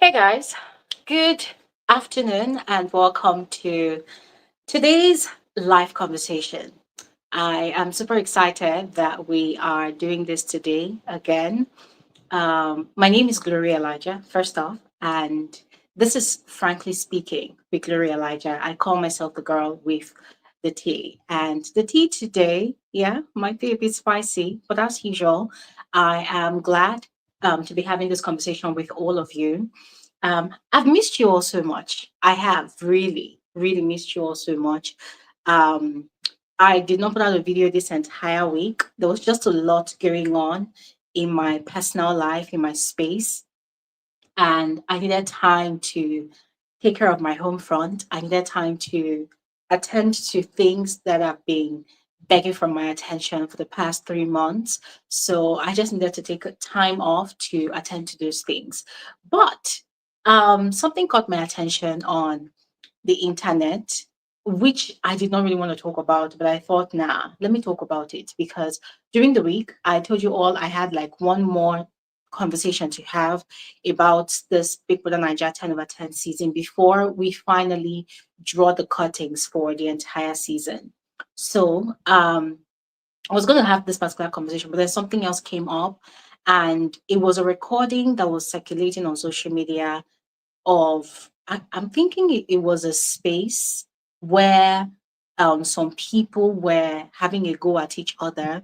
Hey guys, good afternoon and welcome to today's live conversation. I am super excited that we are doing this today again. My name is Gloria Elijah, first off, and this is Frankly Speaking with Gloria Elijah. I call myself the girl with the tea. And the tea today, yeah, might be a bit spicy, but as usual, I am glad to be having this conversation with all of you. I've missed you all so much. I have really, really missed you all so much. Um, I did not put out a video this entire week. There was just a lot going on in my personal life, in my space, and I needed time to take care of my home front. I needed time to attend to things that have been begging for my attention for the past 3 months. So I just needed to take a time off to attend to those things. But something caught my attention on the internet, which I did not really want to talk about, but I thought, nah, let me talk about it because during the week, I told you all I had like one more conversation to have about this Big Brother Naija 10/10 season before we finally draw the cuttings for the entire season. So I was going to have this particular conversation, but then something else came up, and it was a recording that was circulating on social media of I'm thinking it was a space where some people were having a go at each other,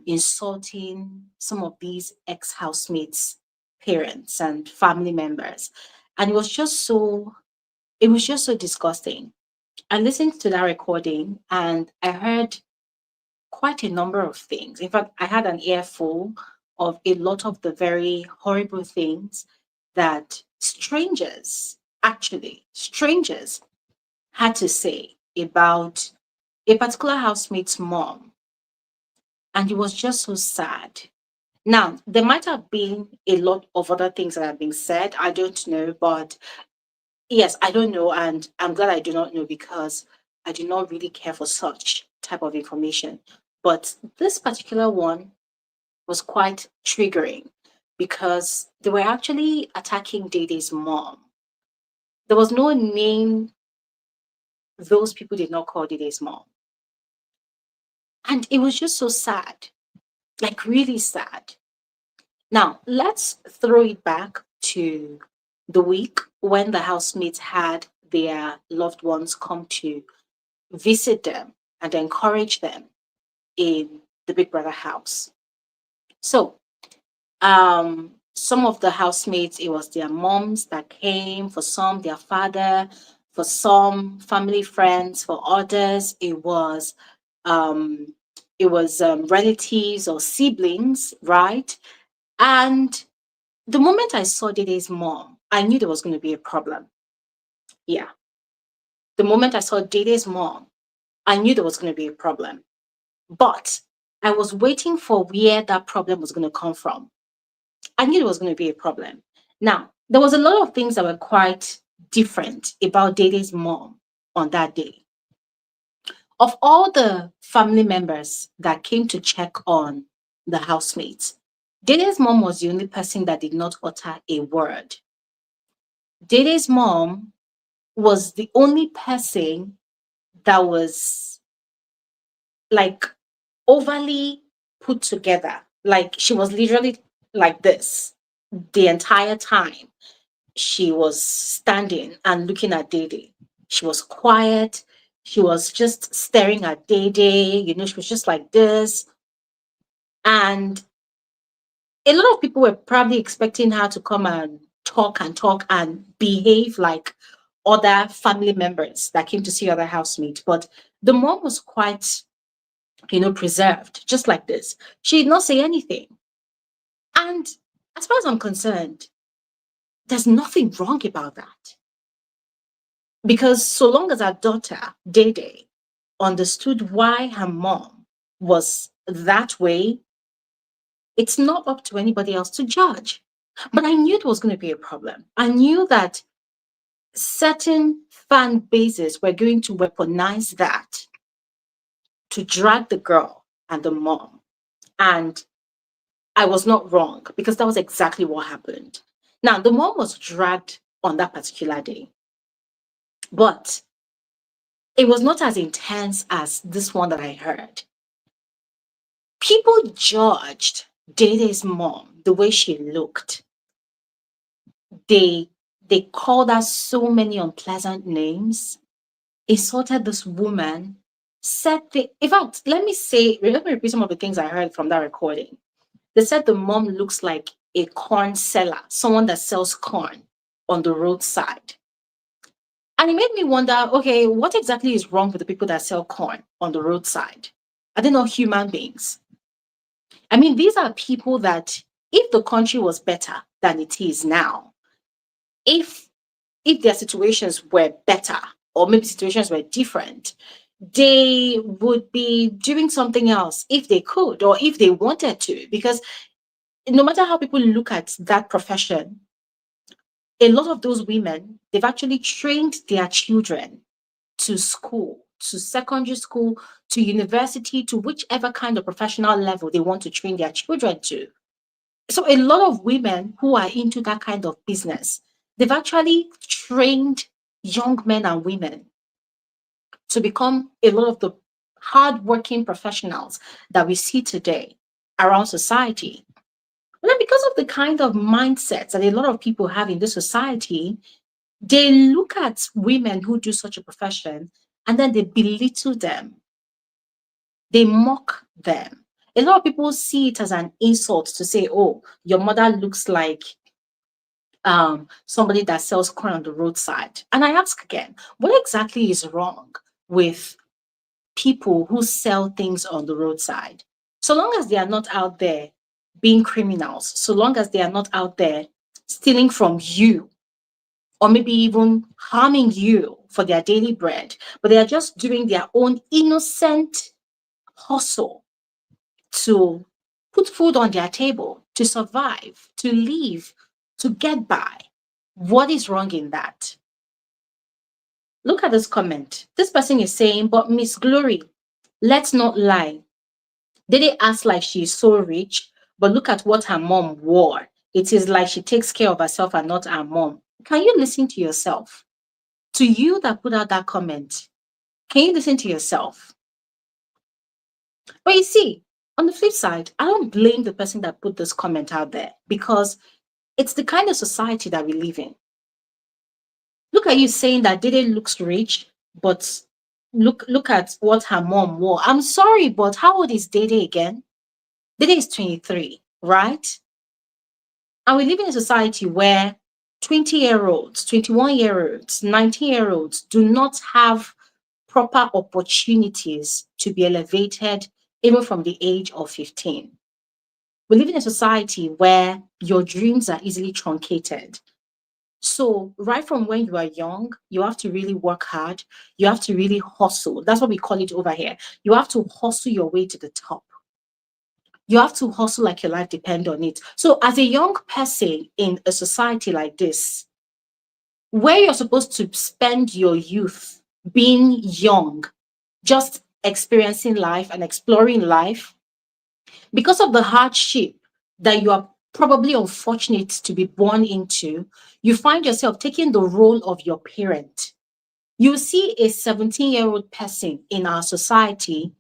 insulting some of these ex-housemates, parents and family members. And it was just so disgusting. I listened to that recording and I heard quite a number of things. In fact, I had an earful of a lot of the very horrible things that strangers had to say about a particular housemate's mom. And it was just so sad. Now, there might have been a lot of other things that have been said. I don't know, but yes, I don't know. And I'm glad I do not know because I do not really care for such type of information. But this particular one was quite triggering because they were actually attacking Dede's mom. There was no name those people did not call Dede's mom. And it was just so sad, like really sad. Now, let's throw it back to the week when the housemates had their loved ones come to visit them and encourage them in the Big Brother house. So, some of the housemates, it was their moms that came, for some, their father, for some, family friends, for others, um, relatives or siblings, right? And the moment I saw Dede's mom, I knew there was going to be a problem. Yeah. The moment I saw Dede's mom, I knew there was going to be a problem. But I was waiting for where that problem was going to come from. I knew there was going to be a problem. Now, there was a lot of things that were quite different about Dede's mom on that day. Of all the family members that came to check on the housemates, Dede's mom was the only person that did not utter a word. Dede's mom was the only person that was like overly put together. Like she was literally like this the entire time. She was standing and looking at Dede. She was quiet. She was just staring at Dede. She was just like this. And a lot of people were probably expecting her to come and talk and behave like other family members that came to see other housemates. But the mom was quite, preserved, just like this. She did not say anything. And as far as I'm concerned, there's nothing wrong about that. Because so long as our daughter, Dede, understood why her mom was that way, it's not up to anybody else to judge. But I knew there was going to be a problem. I knew that certain fan bases were going to weaponize that to drag the girl and the mom. And I was not wrong because that was exactly what happened. Now, the mom was dragged on that particular day, but it was not as intense as this one that I heard. People judged Dede's mom the way she looked. They they called her so many unpleasant names, insulted this woman, said in fact, let me repeat some of the things I heard from that recording. They said the mom looks like a corn seller, someone that sells corn on the roadside. And it made me wonder, okay, what exactly is wrong with the people that sell corn on the roadside? Are they not human beings? I mean, these are people that if the country was better than it is now, if their situations were better or maybe situations were different, they would be doing something else if they could or if they wanted to. Because no matter how people look at that profession, a lot of those women, they've actually trained their children to school, to secondary school, to university, to whichever kind of professional level they want to train their children to. So a lot of women who are into that kind of business, they've actually trained young men and women to become a lot of the hardworking professionals that we see today around society. And then because of the kind of mindsets that a lot of people have in this society, they look at women who do such a profession and then they belittle them. They mock them. A lot of people see it as an insult to say, oh, your mother looks like somebody that sells corn on the roadside. And I ask again, what exactly is wrong with people who sell things on the roadside? So long as they are not out there being criminals, so long as they are not out there stealing from you or maybe even harming you for their daily bread, but they are just doing their own innocent hustle to put food on their table, to survive, to live, to get by. What is wrong in that? Look at this comment. This person is saying, but Miss Glory, let's not lie. Dede acts like she is so rich, but look at what her mom wore. It is like she takes care of herself and not her mom. Can you listen to yourself? To you that put out that comment, can you listen to yourself? But you see, on the flip side, I don't blame the person that put this comment out there because it's the kind of society that we live in. Look at you saying that Dede looks rich, but look at what her mom wore. I'm sorry, but how old is Dede again? Dede is 23, right? And we live in a society where 20-year-olds, 21-year-olds, 19-year-olds do not have proper opportunities to be elevated even from the age of 15. We live in a society where your dreams are easily truncated. So, right from when you are young, you have to really work hard. You have to really hustle. That's what we call it over here. You have to hustle your way to the top. You have to hustle like your life depends on it. So, as a young person in a society like this, where you're supposed to spend your youth being young, just experiencing life and exploring life, because of the hardship that you are probably unfortunate to be born into, you find yourself taking the role of your parent. You see a 17-year-old person in our society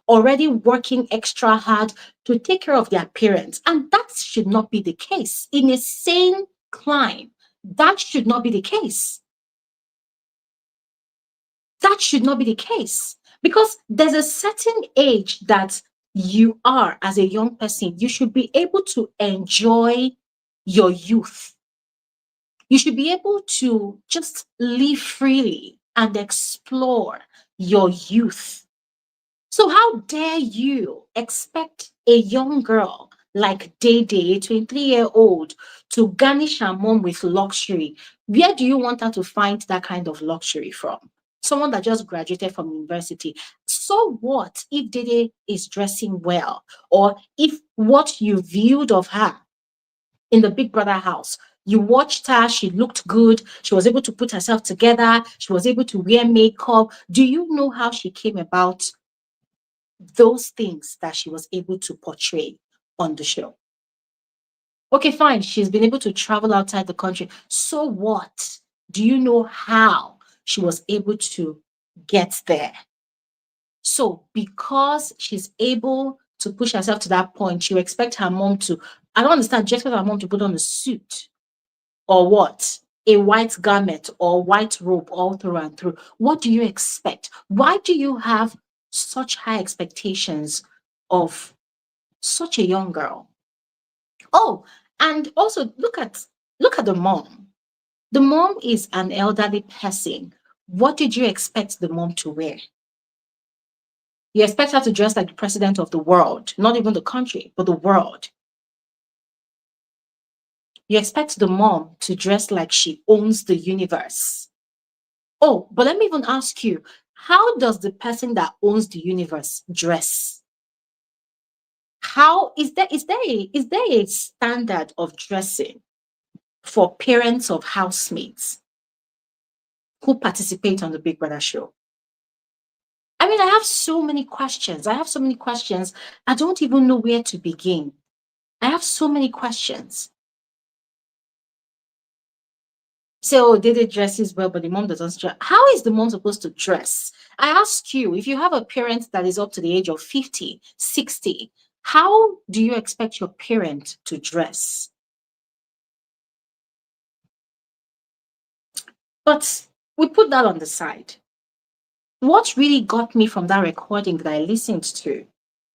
already working extra hard to take care of their parents. And that should not be the case. In a sane climb, that should not be the case. That should not be the case because there's a certain age that you are as a young person, you should be able to enjoy your youth. You should be able to just live freely and explore your youth. So, how dare you expect a young girl like Dede, a 23-year-old, to garnish her mom with luxury? Where do you want her to find that kind of luxury from? Someone that just graduated from university. So, what if Dede is dressing well? Or if what you viewed of her in the Big Brother house, you watched her, she looked good, she was able to put herself together, she was able to wear makeup. Do you know how she came about those things that she was able to portray on the show? Okay, fine. She's been able to travel outside the country. So what? Do you know how she was able to get there? So because she's able to push herself to that point, you expect her mom to, I don't understand, just expect her mom to put on a suit or what? A white garment or white robe all through and through. What do you expect? Why do you have such high expectations of such a young girl? Oh, and also look at the mom. The mom is an elderly person. What did you expect the mom to wear? You expect her to dress like the president of the world, not even the country, but the world. You expect the mom to dress like she owns the universe. Oh, but let me even ask you, how does the person that owns the universe dress? How is there a standard of dressing for parents of housemates who participate on the Big Brother show? I mean, I have so many questions. I have so many questions. I don't even know where to begin. I have so many questions. So Dede dresses well, but the mom doesn't dress. How is the mom supposed to dress? I ask you, if you have a parent that is up to the age of 50, 60, how do you expect your parent to dress? But we put that on the side. What really got me from that recording that I listened to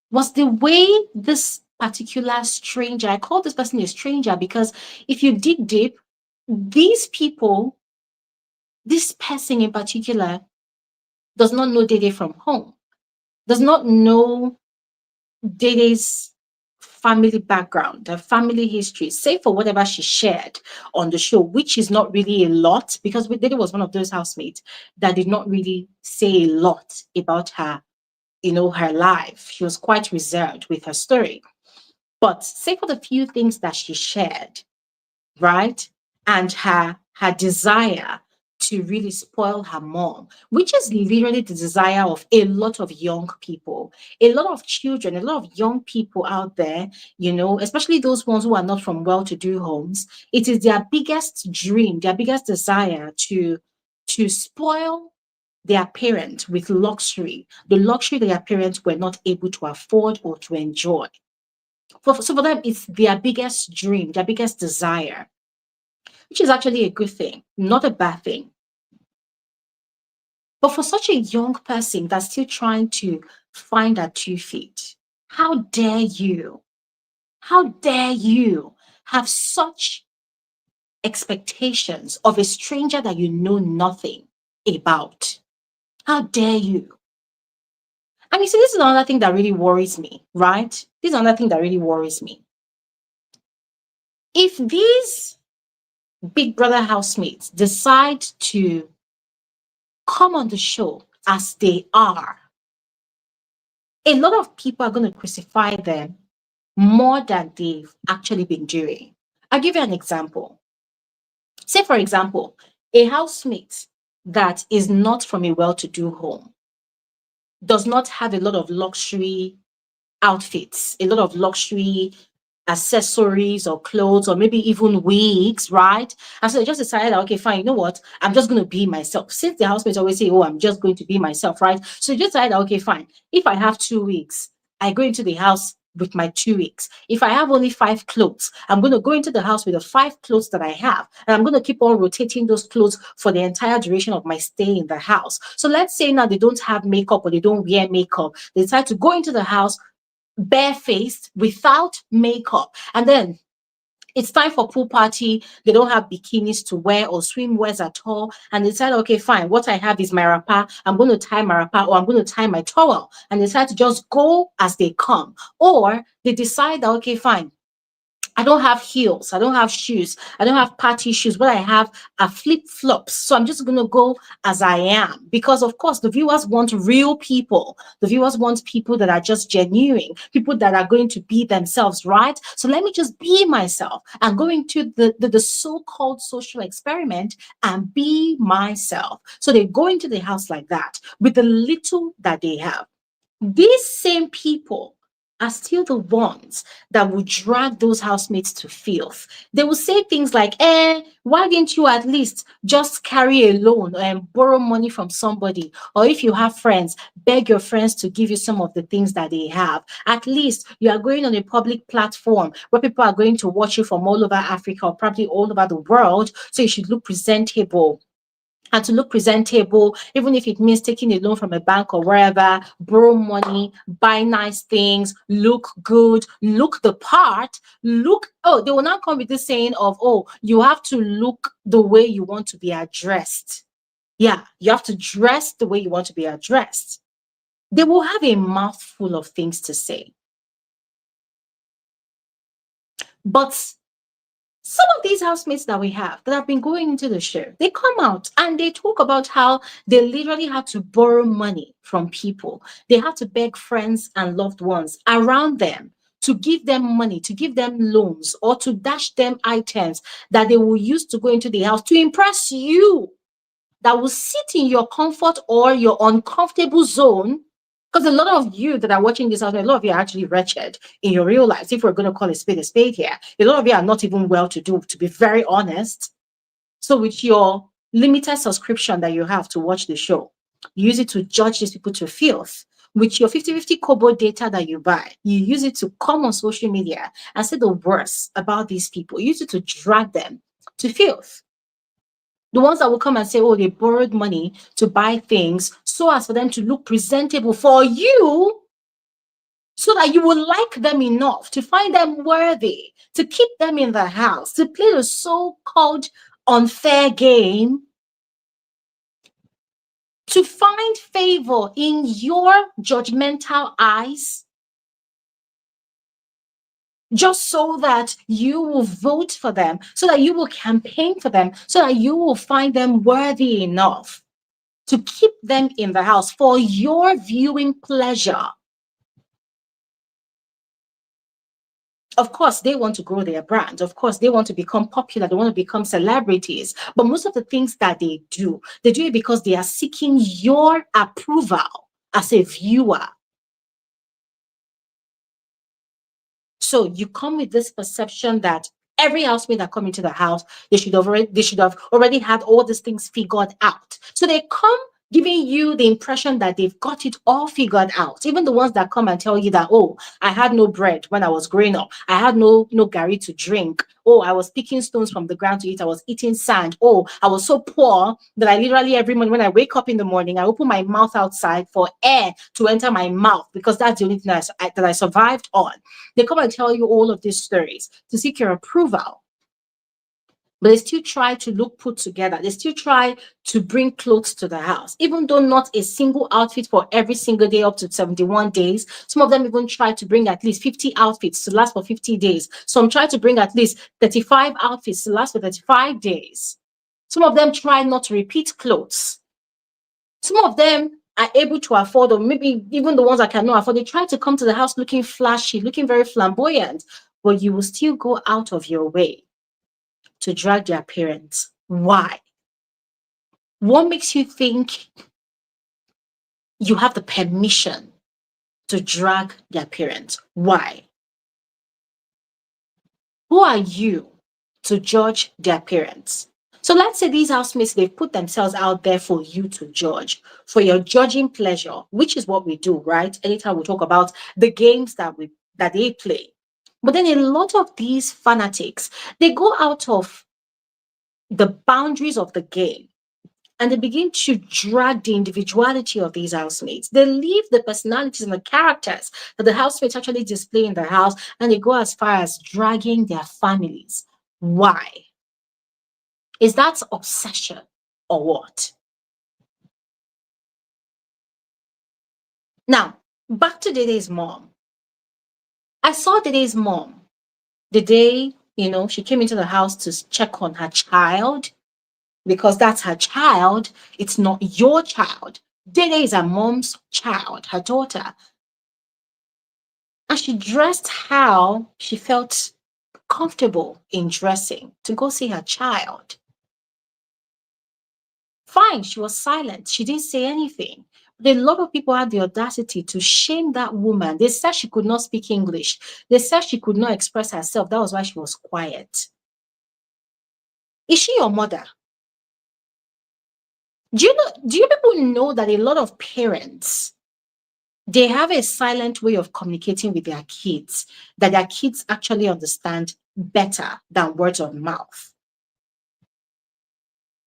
was the way this particular stranger, I call this person a stranger because if you dig deep, these people, this person in particular, does not know Dede from home, does not know Dede's family background, her family history, save for whatever she shared on the show, which is not really a lot because Dede was one of those housemates that did not really say a lot about her, her life. She was quite reserved with her story. But say for the few things that she shared, right? And her desire to really spoil her mom, which is literally the desire of a lot of young people, a lot of children, a lot of young people out there, especially those ones who are not from well-to-do homes. It is their biggest dream, their biggest desire to spoil their parents with luxury, the luxury their parents were not able to afford or to enjoy. So for them, it's their biggest dream, their biggest desire, which is actually a good thing, not a bad thing. But for such a young person that's still trying to find their 2 feet, how dare you? How dare you have such expectations of a stranger that you know nothing about? How dare you? And you see, this is another thing that really worries me, right? This is another thing that really worries me. If these Big Brother housemates decide to come on the show as they are, a lot of people are going to crucify them more than they've actually been doing. I'll give you an example. Say, for example, a housemate that is not from a well to do home does not have a lot of luxury outfits, a lot of luxury accessories or clothes or maybe even wigs, right? And so they just decided, okay, fine, you know what? I'm just going to be myself. Since the housemates always say, oh, I'm just going to be myself, right? So they just decided, okay, fine. If I have 2 weeks, I go into the house with my 2 weeks. If I have only 5 clothes, I'm going to go into the house with the 5 clothes that I have. And I'm going to keep on rotating those clothes for the entire duration of my stay in the house. So let's say now they don't have makeup or they don't wear makeup. They decide to go into the house barefaced without makeup, and then it's time for pool party. They don't have bikinis to wear or swimwears at all, and they decide, okay, fine, what I have is my wrapper. I'm going to tie my wrapper or I'm going to tie my towel, and they decide to just go as they come. Or they decide that, okay, fine, I don't have heels. I don't have shoes. I don't have party shoes. What I have are flip flops. So I'm just going to go as I am. Because, of course, the viewers want real people. The viewers want people that are just genuine, people that are going to be themselves, right? So let me just be myself and go into the so called social experiment and be myself. So they go into the house like that with the little that they have. These same people are still the ones that will drag those housemates to filth. They will say things like, why didn't you at least just carry a loan and borrow money from somebody? Or if you have friends, beg your friends to give you some of the things that they have. At least you are going on a public platform where people are going to watch you from all over Africa or probably all over the world. So you should look presentable. And to look presentable, even if it means taking a loan from a bank or wherever, borrow money, buy nice things, look good, look the part, they will now come with this saying of, oh, you have to look the way you want to be addressed. Yeah, you have to dress the way you want to be addressed. They will have a mouthful of things to say. But some of these housemates that we have that have been going into the show, they come out and they talk about how they literally had to borrow money from people. They had to beg friends and loved ones around them to give them money, to give them loans, or to dash them items that they will use to go into the house to impress you, that will sit in your comfort or your uncomfortable zone. Because a lot of you that are watching this out, a lot of you are actually wretched in your real lives. If we're going to call a spade here, a lot of you are not even well to do, to be very honest. So with your limited subscription that you have to watch the show, you use it to judge these people to filth. With your 50/50 Kobo data that you buy, you use it to come on social media and say the worst about these people. You use it to drag them to filth. The ones that will come and say, oh, they borrowed money to buy things so as for them to look presentable for you, so that you will like them enough to find them worthy, to keep them in the house, to play the so-called unfair game, to find favor in your judgmental eyes, just so that you will vote for them, so that you will campaign for them, so that you will find them worthy enough to keep them in the house for your viewing pleasure. Of course, they want to grow their brand. Of course, they want to become popular. They want to become celebrities. But most of the things that they do it because they are seeking your approval as a viewer. So you come with this perception that every housemate that come into the house, they should have already had all these things figured out. So they come giving you the impression that they've got it all figured out. Even the ones that come and tell you that, oh, I had no bread when I was growing up. I had no gari to drink. Oh, I was picking stones from the ground to eat. I was eating sand. Oh, I was so poor that I literally every morning when I wake up in the morning, I open my mouth outside for air to enter my mouth because that's the only thing that I survived on. They come and tell you all of these stories to seek your approval. But they still try to look put together. They still try to bring clothes to the house, even though not a single outfit for every single day up to 71 days. Some of them even try to bring at least 50 outfits to last for 50 days. Some try to bring at least 35 outfits to last for 35 days. Some of them try not to repeat clothes. Some of them are able to afford, or maybe even the ones that cannot afford, they try to come to the house looking flashy, looking very flamboyant, but you will still go out of your way to drag their appearance. Why? What makes you think you have the permission to drag their appearance? Why? Who are you to judge their appearance? So let's say these housemates, they've put themselves out there for you to judge, for your judging pleasure, which is what we do, right? Anytime we talk about the games that they play. But then a lot of these fanatics, they go out of the boundaries of the game and they begin to drag the individuality of these housemates. They leave the personalities and the characters that the housemates actually display in the house, and they go as far as dragging their families. Why? Is that obsession or what? Now, back to Dede's mom. I saw Dede's mom the day, she came into the house to check on her child, because that's her child. It's not your child. Dede is her mom's child, her daughter. And she dressed how she felt comfortable in dressing to go see her child. Fine, she was silent. She didn't say anything. A lot of people had the audacity to shame that woman. They said she could not speak English. They said she could not express herself. That was why she was quiet. Is she your mother? Do you people know that a lot of parents, they have a silent way of communicating with their kids that their kids actually understand better than words of mouth?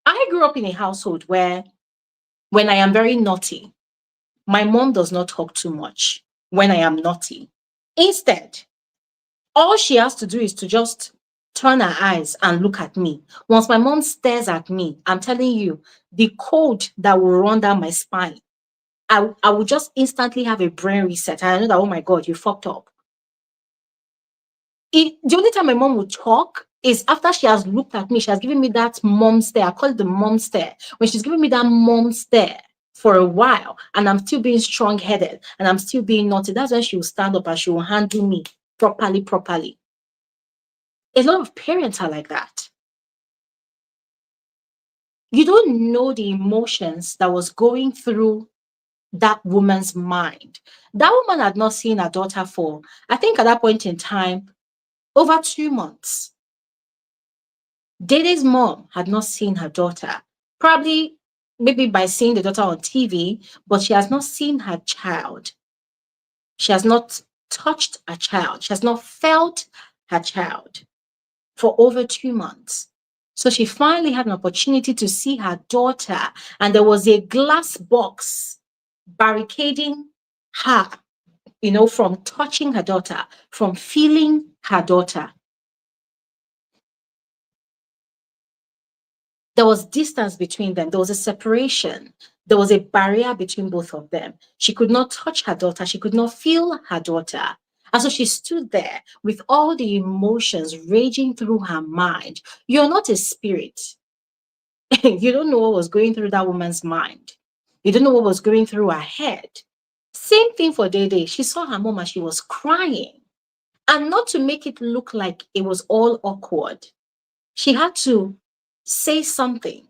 I grew up in a household where when I am very naughty, my mom does not talk too much when I am naughty. Instead, all she has to do is to just turn her eyes and look at me. Once my mom stares at me, I'm telling you, the cold that will run down my spine, I will just instantly have a brain reset. And I know that, oh my God, you fucked up. The only time my mom will talk is after she has looked at me. She has given me that mom stare. I call it the mom stare. When she's giving me that mom stare for a while and I'm still being strong headed and I'm still being naughty, that's when she will stand up and she will handle me properly. A lot of parents are like that. You don't know the emotions that was going through that woman's mind. That woman had not seen her daughter for, I think at that point in time, over 2 months. Dede's mom had not seen her daughter, probably maybe by seeing the daughter on TV, but she has not seen her child. She has not touched a child. She has not felt her child for over 2 months. So she finally had an opportunity to see her daughter, and there was a glass box barricading her, from touching her daughter, from feeling her daughter. There was distance between them. There was a separation. There was a barrier between both of them. She could not touch her daughter. She could not feel her daughter. And so she stood there with all the emotions raging through her mind. You're not a spirit. You don't know what was going through that woman's mind. You don't know what was going through her head. Same thing for Dede. She saw her mom and she was crying. And not to make it look like it was all awkward, she had to say something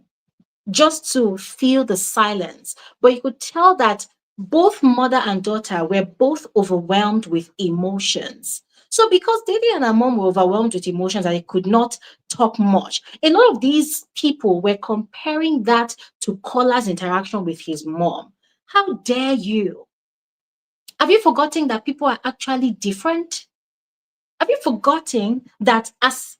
just to feel the silence. But you could tell that both mother and daughter were both overwhelmed with emotions. So because Davy and her mom were overwhelmed with emotions and they could not talk much, a lot of these people were comparing that to Kola's interaction with his mom. How dare you? Have you forgotten that people are actually different? Have you forgotten that as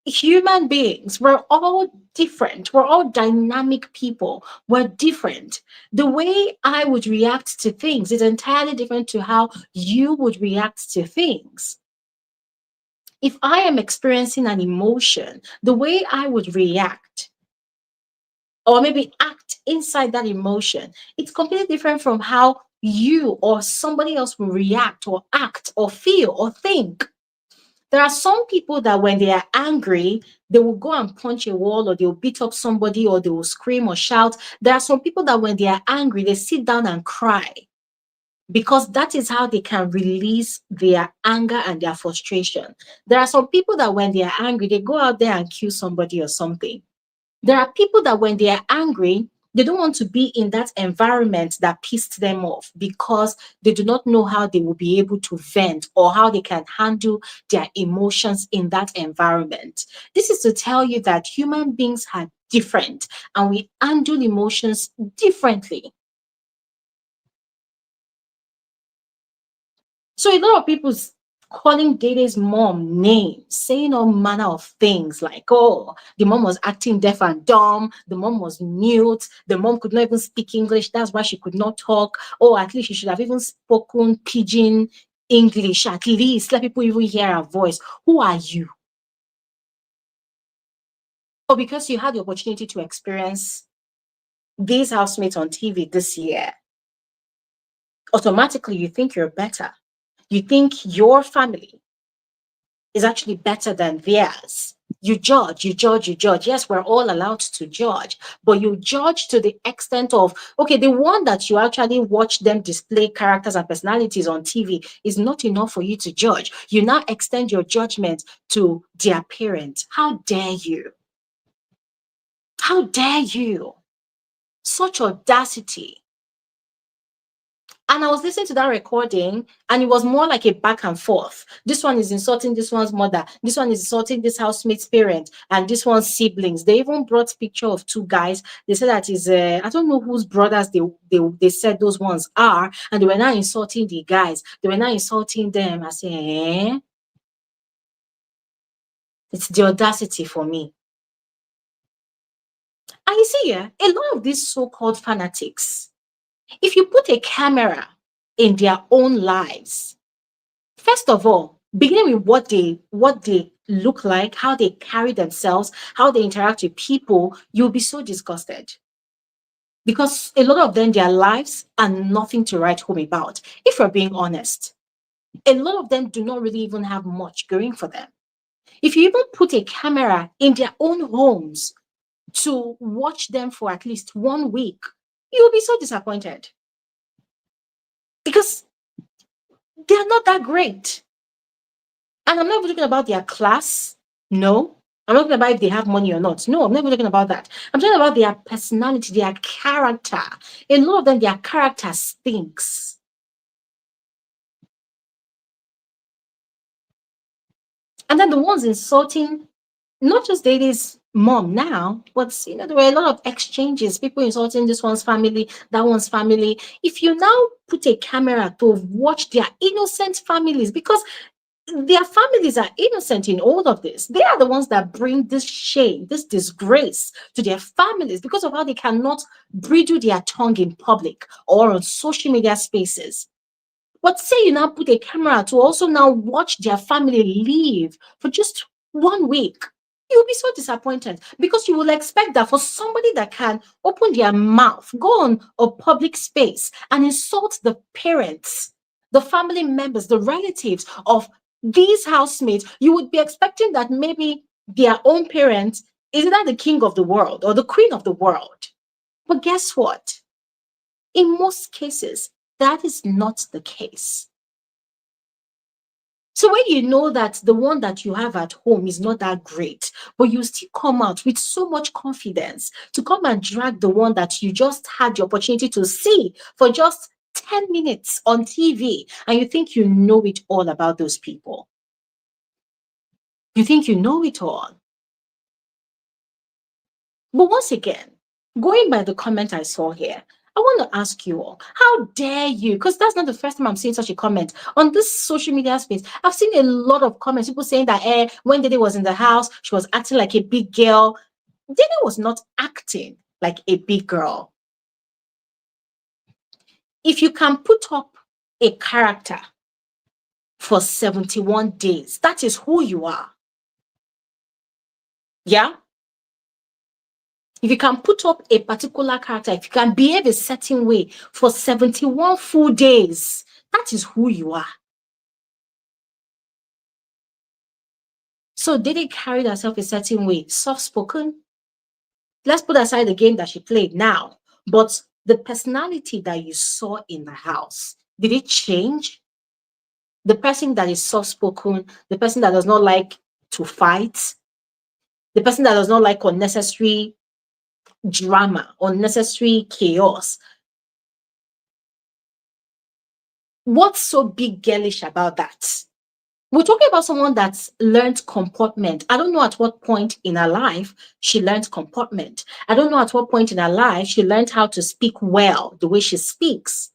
human beings, we're all different. We're all dynamic people. We're different. The way I would react to things is entirely different to how you would react to things. If I am experiencing an emotion, the way I would react or maybe act inside that emotion, it's completely different from how you or somebody else will react or act or feel or think. There are some people that when they are angry, they will go and punch a wall or they'll beat up somebody or they will scream or shout. There are some people that when they are angry, they sit down and cry because that is how they can release their anger and their frustration. There are some people that when they are angry, they go out there and kill somebody or something. There are people that when they are angry, they don't want to be in that environment that pissed them off because they do not know how they will be able to vent or how they can handle their emotions in that environment. This is to tell you that human beings are different and we handle emotions differently. So a lot of people's calling Dede's mom names, saying all manner of things like, oh, the mom was acting deaf and dumb, the mom was mute, the mom could not even speak English, that's why she could not talk. Oh, at least she should have even spoken pidgin English, at least let people even hear her voice. Who are you? Or because you had the opportunity to experience these housemates on TV this year, automatically you think you're better. You think your family is actually better than theirs. You judge, you judge, you judge. Yes, we're all allowed to judge, but you judge to the extent of, okay, the one that you actually watch them display characters and personalities on TV is not enough for you to judge. You now extend your judgment to their parents. How dare you? How dare you? Such audacity. And I was listening to that recording, and it was more like a back and forth. This one is insulting this one's mother. This one is insulting this housemate's parent, and this one's siblings. They even brought picture of two guys. They said that is I don't know whose brothers they said those ones are, and they were now insulting the guys. They were now insulting them. I say, it's the audacity for me. And you see, yeah, a lot of these so-called fanatics, if you put a camera in their own lives, first of all, beginning with what they look like, how they carry themselves, how they interact with people, you'll be so disgusted. Because a lot of them, their lives are nothing to write home about. If we're being honest, a lot of them do not really even have much going for them. If you even put a camera in their own homes to watch them for at least 1 week, you'll be so disappointed. Because they are not that great. And I'm not even talking about their class. No. I'm not talking about if they have money or not. No, I'm never talking about that. I'm talking about their personality, their character. A lot of them, their character stinks. And then the ones insulting not just Daisy's mom now, but there were a lot of exchanges, people insulting this one's family, that one's family. If you now put a camera to watch their innocent families, because their families are innocent in all of this. They are the ones that bring this shame, this disgrace to their families because of how they cannot bridle their tongue in public or on social media spaces. But say you now put a camera to also now watch their family live for just 1 week. You'll be so disappointed because you will expect that for somebody that can open their mouth, go on a public space and insult the parents, the family members, the relatives of these housemates, you would be expecting that maybe their own parents is either the king of the world or the queen of the world. But guess what? In most cases, that is not the case. So when you know that the one that you have at home is not that great, but you still come out with so much confidence to come and drag the one that you just had the opportunity to see for just 10 minutes on TV, and you think you know it all about those people. You think you know it all. But once again, going by the comment I saw here, I want to ask you all, how dare you? Because that's not the first time I'm seeing such a comment on this social media space. I've seen a lot of comments, people saying that when Dede was in the house, she was acting like a big girl. Dede was not acting like a big girl. If you can put up a character for 71 days, that is who you are. Yeah? If you can put up a particular character, if you can behave a certain way for 71 full days, that is who you are. So Dede carried herself a certain way, soft-spoken. Let's put aside the game that she played now. But the personality that you saw in the house, did it change? The person that is soft-spoken, the person that does not like to fight, the person that does not like unnecessary drama, unnecessary chaos. What's so big girlish about that? We're talking about someone that's learned comportment. I don't know at what point in her life she learned comportment. I don't know at what point in her life she learned how to speak well, the way she speaks.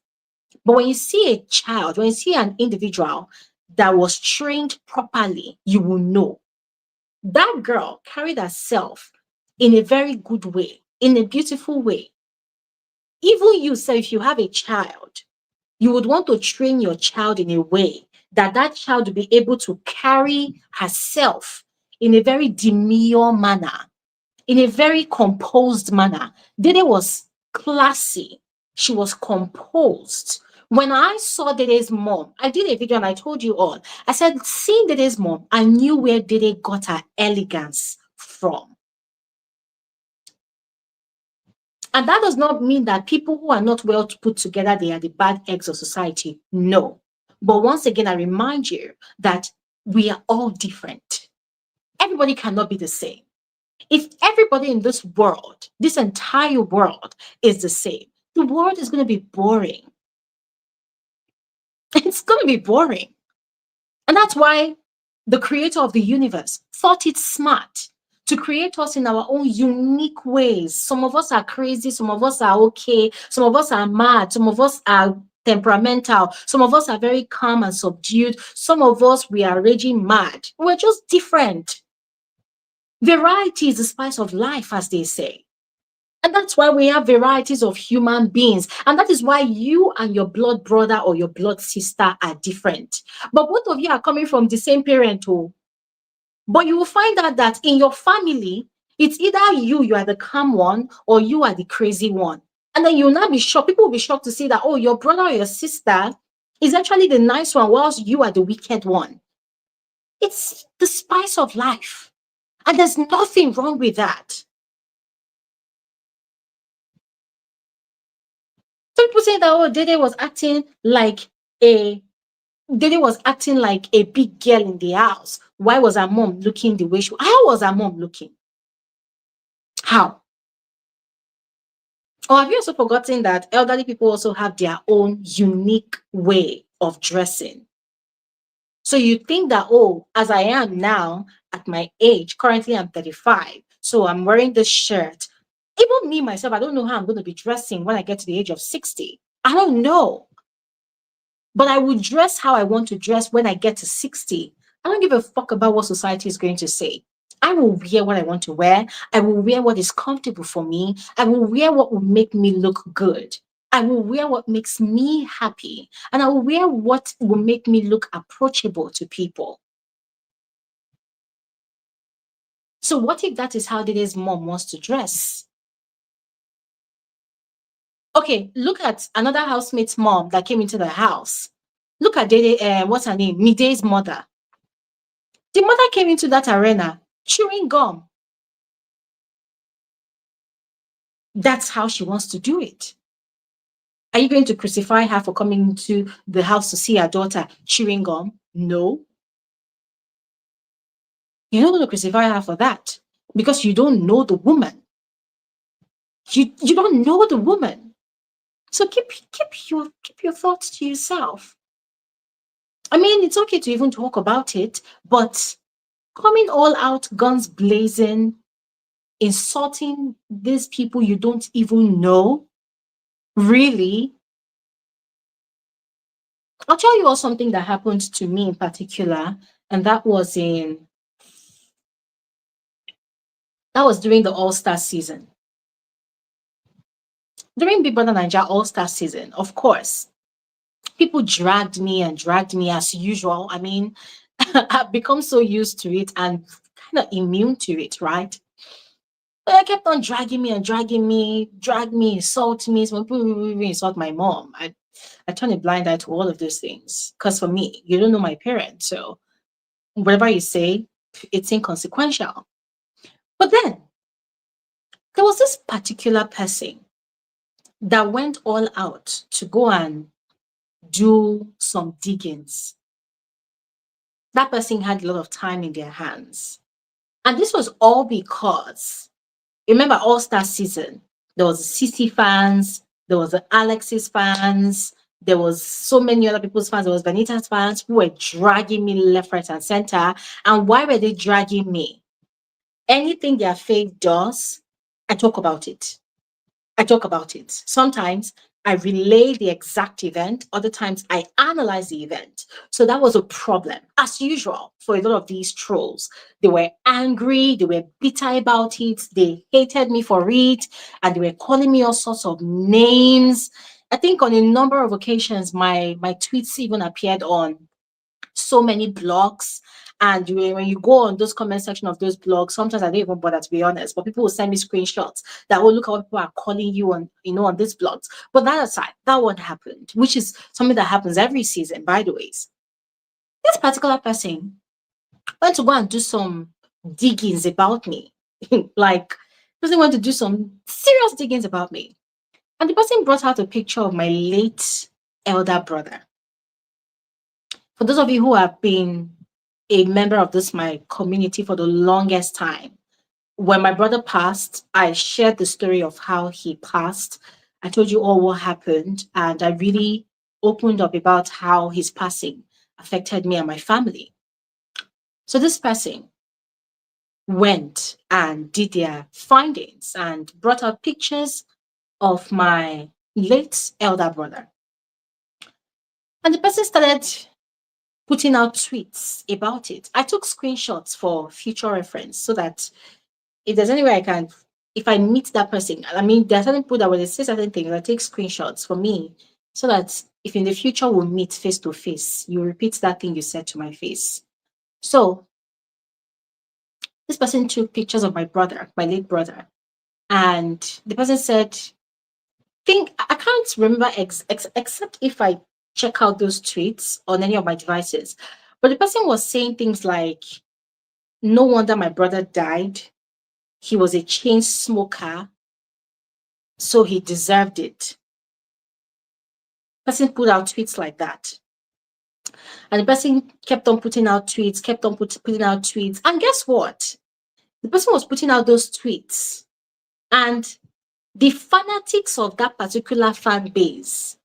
But when you see a child, when you see an individual that was trained properly, you will know. That girl carried herself in a very good way, in a beautiful way. Even you say, if you have a child, you would want to train your child in a way that that child will be able to carry herself in a very demure manner, in a very composed manner. Dede was classy. She was composed. When I saw Dede's mom, I did a video and I told you all. I said, seeing Dede's mom, I knew where Dede got her elegance from. And that does not mean that people who are not well put together, they are the bad eggs of society. No. But once again, I remind you that we are all different. Everybody cannot be the same. If everybody in this world, this entire world is the same, the world is going to be boring. It's going to be boring. And that's why the creator of the universe thought it smart to create us in our own unique ways. Some of us are crazy, some of us are okay, some of us are mad, some of us are temperamental, some of us are very calm and subdued, some of us, we are raging mad. We're just different. Variety is the spice of life, as they say. And that's why we have varieties of human beings. And that is why you and your blood brother or your blood sister are different. But both of you are coming from the same parent. Oh. But you will find out that in your family, it's either you are the calm one, or you are the crazy one. And then you'll not be shocked. People will be shocked to see that, oh, your brother or your sister is actually the nice one, whilst you are the wicked one. It's the spice of life. And there's nothing wrong with that. So people say that, oh, Dede was acting like a big girl in the house. Why was her mom looking the way she was? How was her mom looking? How? Or have you also forgotten that elderly people also have their own unique way of dressing? So you think that, oh, as I am now at my age, currently I'm 35, so I'm wearing this shirt. Even me, myself, I don't know how I'm going to be dressing when I get to the age of 60. I don't know. But I will dress how I want to dress when I get to 60. I don't give a fuck about what society is going to say. I will wear what I want to wear. I will wear what is comfortable for me. I will wear what will make me look good. I will wear what makes me happy. And I will wear what will make me look approachable to people. So what if that is how Dede's mom wants to dress? Okay, look at another housemate's mom that came into the house. Look at Dede, what's her name? Mide's mother. The mother came into that arena chewing gum. That's how she wants to do it. Are you going to crucify her for coming into the house to see her daughter chewing gum? No. You're not going to crucify her for that because you don't know the woman. You don't know the woman. So keep your thoughts to yourself. I mean, it's okay to even talk about it, but coming all out, guns blazing, insulting these people you don't even know, really? I'll tell you all something that happened to me in particular, and that was during the All-Star season. During BBNaija All-Star season, of course, people dragged me as usual. I mean, I've become so used to it and kind of immune to it, right? But I kept on dragging me, insult me. Some people insult my mom. I turn a blind eye to all of those things. Because for me, you don't know my parents. So whatever you say, it's inconsequential. But then there was this particular person that went all out to go and do some diggings. That person had a lot of time in their hands. And this was all because, remember, All-Star season, there was the CC fans, there was the Alexis fans, there was so many other people's fans, there was Benita's fans who were dragging me left, right, and center. And why were they dragging me? Anything their faith does, I talk about it. Sometimes I relay the exact event, other times I analyze the event. So that was a problem, as usual, for a lot of these trolls. They were angry, they were bitter about it, they hated me for it, and they were calling me all sorts of names. I think on a number of occasions, my tweets even appeared on so many blogs. And when you go on those comment section of those blogs, sometimes I don't even bother, to be honest, but people will send me screenshots that, oh, look how people are calling you on, on these blogs. But that aside, that one happened, which is something that happens every season, by the way. This particular person went to go and do some diggings about me. Like, person went to do some serious diggings about me. And the person brought out a picture of my late elder brother. For those of you who have been a member of my community for the longest time, when my brother passed, I shared the story of how he passed. I told you all what happened, and I really opened up about how his passing affected me and my family. So this person went and did their findings and brought out pictures of my late elder brother. And the person started putting out tweets about it. I took screenshots for future reference so that if there's any way I can, if I meet that person, I mean, there are certain people that when they say certain things, I take screenshots for me so that if in the future we meet face to face, you repeat that thing you said to my face. So this person took pictures of my brother, my late brother, and the person said, think I can't remember except if I check out those tweets on any of my devices. But the person was saying things like, no wonder my brother died. He was a chain smoker, so he deserved it. Person put out tweets like that. And the person kept on putting out tweets, kept on putting out tweets. And guess what? The person was putting out those tweets. And the fanatics of that particular fan base,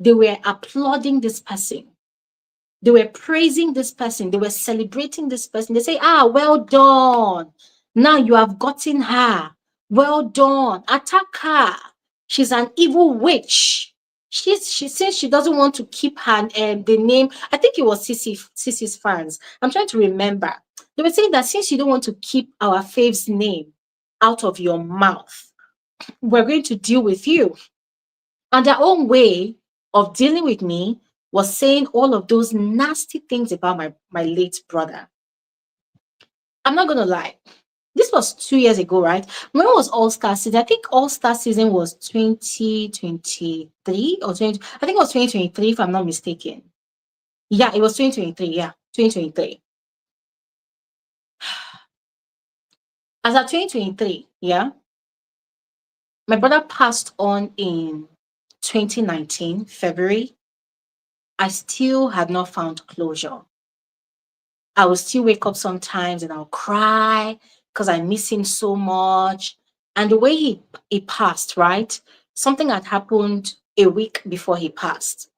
they were applauding this person. They were praising this person. They were celebrating this person. They say, ah, well done. Now you have gotten her. Well done. Attack her. She's an evil witch. She says she doesn't want to keep her the name. I think it was Sisi's fans. I'm trying to remember. They were saying that since you don't want to keep our fave's name out of your mouth, we're going to deal with you. And their own way of dealing with me was saying all of those nasty things about my late brother. I'm not going to lie. This was 2 years ago, right? When was All Star season? I think All Star season was 2023 or 20. I think it was 2023, if I'm not mistaken. Yeah, it was 2023. Yeah, 2023. As of 2023, yeah, my brother passed on in 2019, February. I still had not found closure. I will still wake up sometimes and I'll cry because I miss him so much. And the way he passed, right? Something had happened a week before he passed.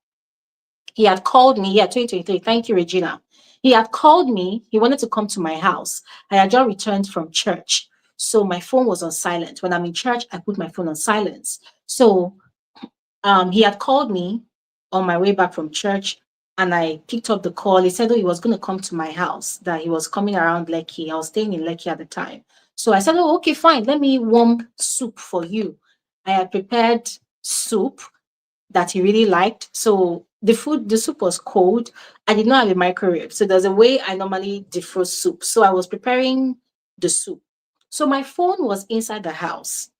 He had called me, yeah, 2023. Thank you, Regina. He had called me. He wanted to come to my house. I had just returned from church. So my phone was on silent. When I'm in church, I put my phone on silence. So he had called me on my way back from church and I picked up the call. He said, oh, he was going to come to my house, that he was coming around Lekki. I was staying in Lekki at the time. So I said, oh, okay, fine. Let me warm soup for you. I had prepared soup that he really liked. So the soup was cold. I did not have a microwave. So there's a way I normally defrost soup. So I was preparing the soup. So my phone was inside the house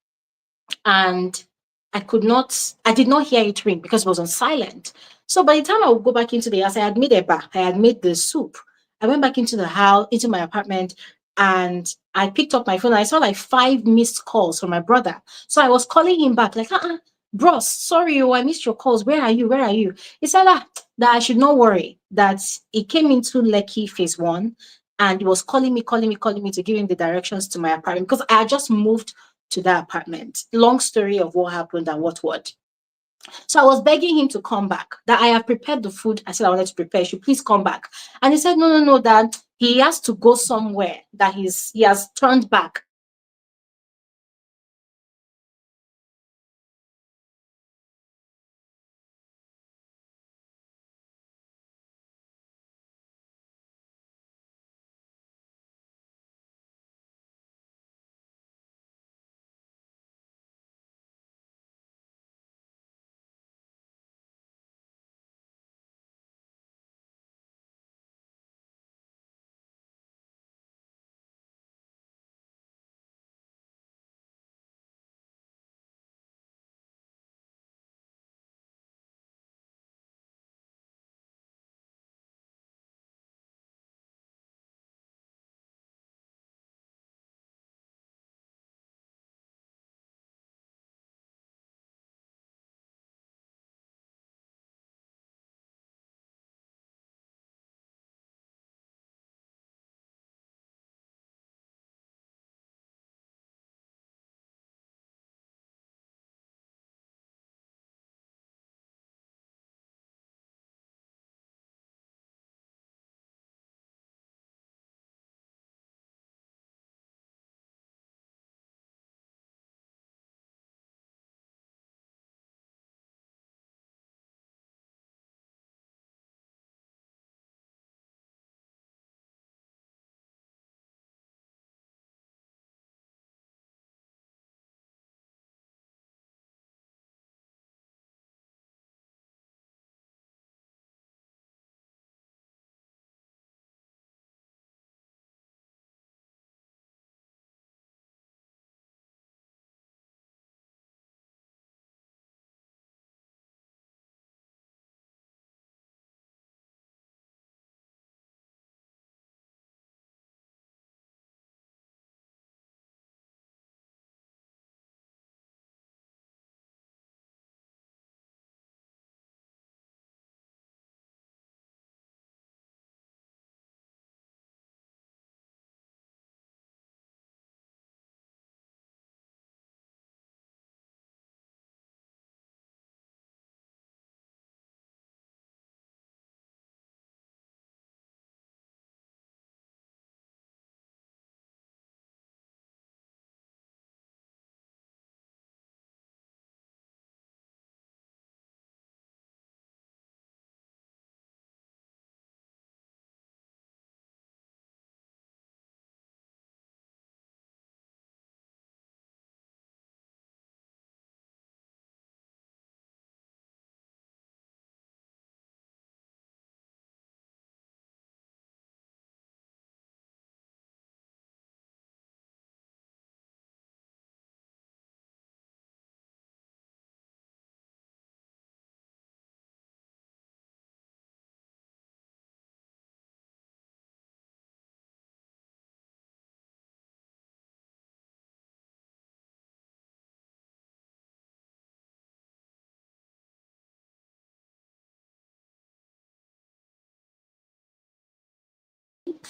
and I did not hear it ring because it was on silent. So by the time I would go back into the house, I had made I had made the soup. I went back into the house, into my apartment, and I picked up my phone. I saw like 5 missed calls from my brother. So I was calling him back, like, bros, sorry, oh, I missed your calls. Where are you? Where are you? He said that I should not worry, that he came into Lekki phase one and he was calling me to give him the directions to my apartment because I had just moved to that apartment. Long story of what happened and what. So I was begging him to come back, that I have prepared the food. I said I wanted to prepare. Should please come back. And he said, no, that he has to go somewhere, that he has turned back.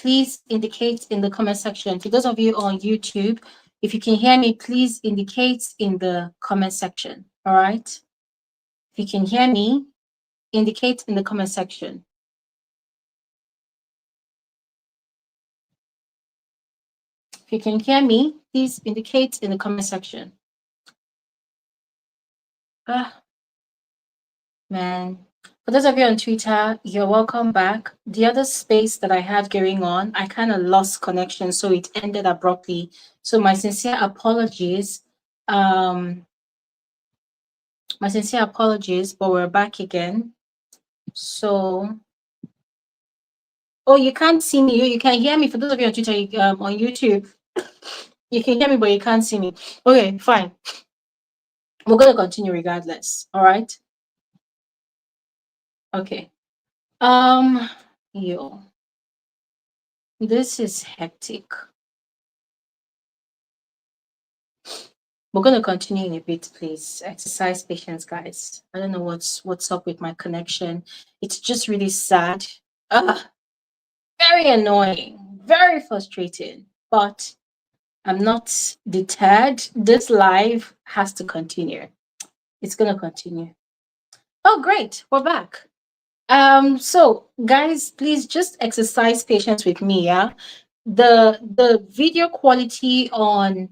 please indicate in the comment section. For those of you on YouTube, if you can hear me, please indicate in the comment section. All right. If you can hear me, indicate in the comment section. If you can hear me, please indicate in the comment section. Man. For those of you on Twitter, you're welcome back. The other space that I had going on, I kind of lost connection, so it ended abruptly. So my sincere apologies. My sincere apologies, but we're back again. So, oh, you can't see me. You can hear me. For those of you on Twitter, on YouTube, you can hear me, but you can't see me. Okay, fine. We're gonna continue regardless. All right. Okay. Yo, this is hectic. We're gonna continue in a bit, please. Exercise patience, guys. I don't know what's up with my connection. It's just really sad. Very annoying, very frustrating. But I'm not deterred. This live has to continue. It's gonna continue. Oh, great, we're back. So guys, please just exercise patience with me, yeah. The video quality on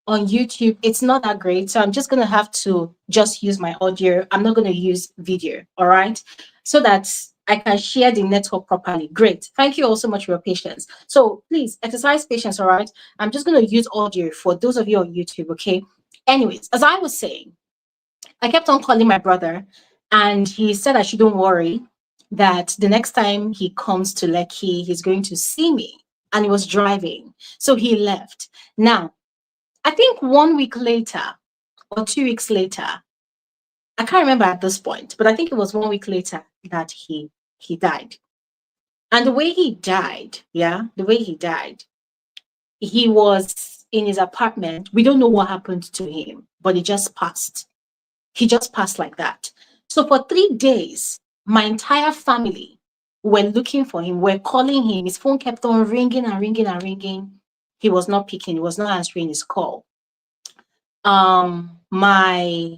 YouTube, it's not that great. So I'm just gonna have to just use my audio. I'm not gonna use video, all right? So that I can share the network properly. Great. Thank you all so much for your patience. So please exercise patience, all right? I'm just gonna use audio for those of you on YouTube, okay? Anyways, as I was saying, I kept on calling my brother, and he said I shouldn't worry, that the next time he comes to Lekki, he's going to see me. And he was driving. So he left. Now, I think 1 week later or 2 weeks later, I can't remember at this point, but I think it was 1 week later that he died. And the way he died, yeah, the way he died, he was in his apartment. We don't know what happened to him, but he just passed. He just passed like that. So for 3 days, my entire family were looking for him, were calling him. His phone kept on ringing and ringing and ringing. He was not picking, he was not answering his call. My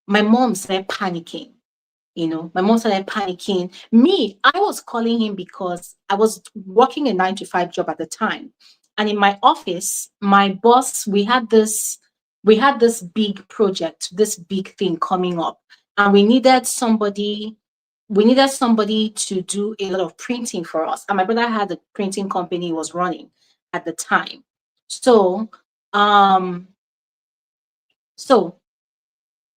mom started panicking. My mom started panicking. Me, I was calling him because I was working a 9 to 5 job at the time. And in my office, my boss, we had this big project, this big thing coming up. And we needed somebody to do a lot of printing for us. And my brother had a printing company he was running at the time. So um so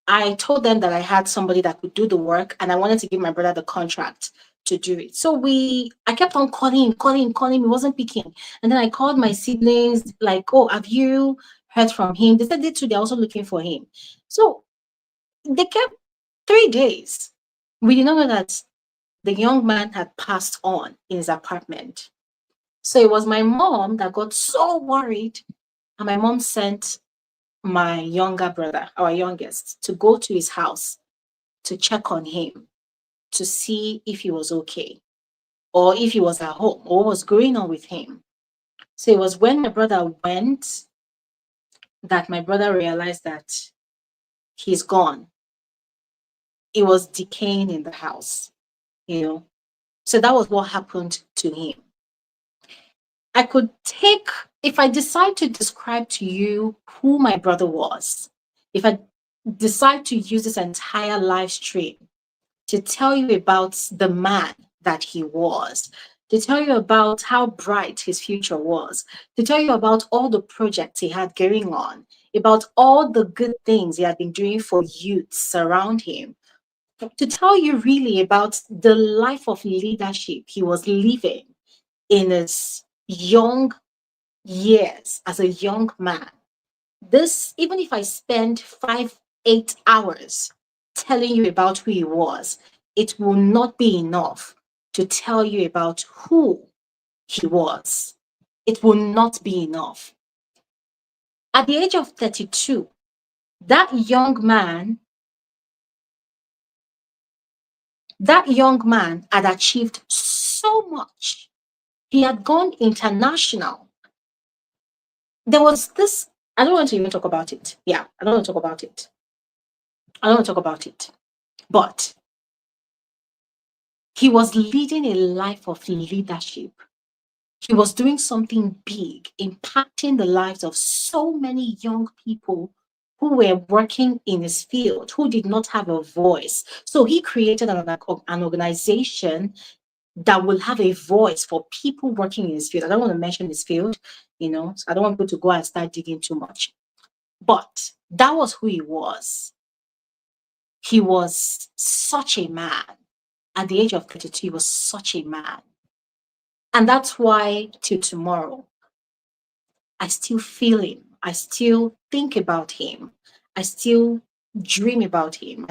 I told them that I had somebody that could do the work, and I wanted to give my brother the contract to do it. So I kept on calling. He wasn't picking. And then I called my siblings, like, oh, have you heard from him? They said they too, they're also looking for him. So they kept 3 days. We did not know that the young man had passed on in his apartment. So it was my mom that got so worried, and my mom sent my younger brother, our youngest, to go to his house to check on him, to see if he was okay, or if he was at home, or what was going on with him. So it was when my brother went that my brother realized that he's gone. He was decaying in the house, you know. So that was what happened to him. If I decide to describe to you who my brother was, if I decide to use this entire live stream to tell you about the man that he was, to tell you about how bright his future was, to tell you about all the projects he had going on, about all the good things he had been doing for youths around him, to tell you really about the life of leadership he was living in his young years as a young man. This, even if I spend 8 hours telling you about who he was, it will not be enough to tell you about who he was. It will not be enough. At the age of 32, that young man had achieved so much. He had gone international. There was this, I don't want to even talk about it. Yeah, I don't want to talk about it. I don't want to talk about it. But he was leading a life of leadership. He was doing something big, impacting the lives of so many young people who were working in his field, who did not have a voice. So he created an organization that will have a voice for people working in his field. I don't want to mention his field, so I don't want people to go and start digging too much. But that was who he was. He was such a man. At the age of 32, he was such a man. And that's why till tomorrow, I still feel him. I still think about him. I still dream about him.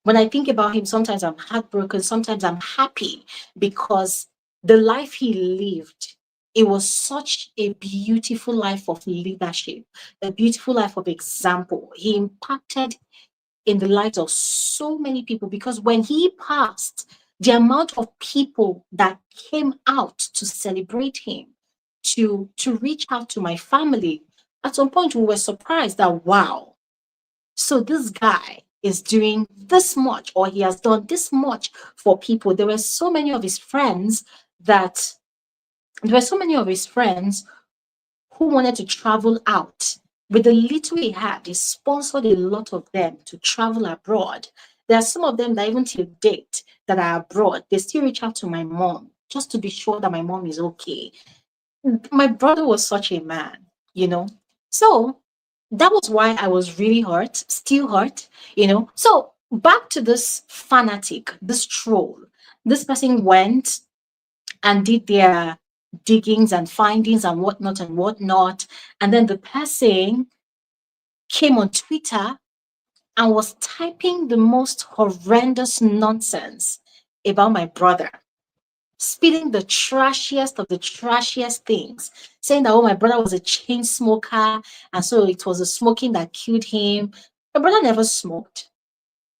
When I think about him, sometimes I'm heartbroken, sometimes I'm happy because the life he lived, it was such a beautiful life of leadership, a beautiful life of example. He impacted in the lives of so many people because when he passed, the amount of people that came out to celebrate him, to reach out to my family, at some point we were surprised that, wow, so this guy is doing this much, or he has done this much for people. That there were so many of his friends who wanted to travel out. With the little he had, he sponsored a lot of them to travel abroad. There are some of them that even till date that are abroad, they still reach out to my mom just to be sure that my mom is okay. My brother was such a man. So that was why I was really hurt, still hurt. So back to this fanatic, this troll. This person went and did their diggings and findings and whatnot and whatnot. And then the person came on Twitter and was typing the most horrendous nonsense about my brother, spilling the trashiest of the trashiest things, saying that, oh, my brother was a chain smoker, and so it was the smoking that killed him. My brother never smoked.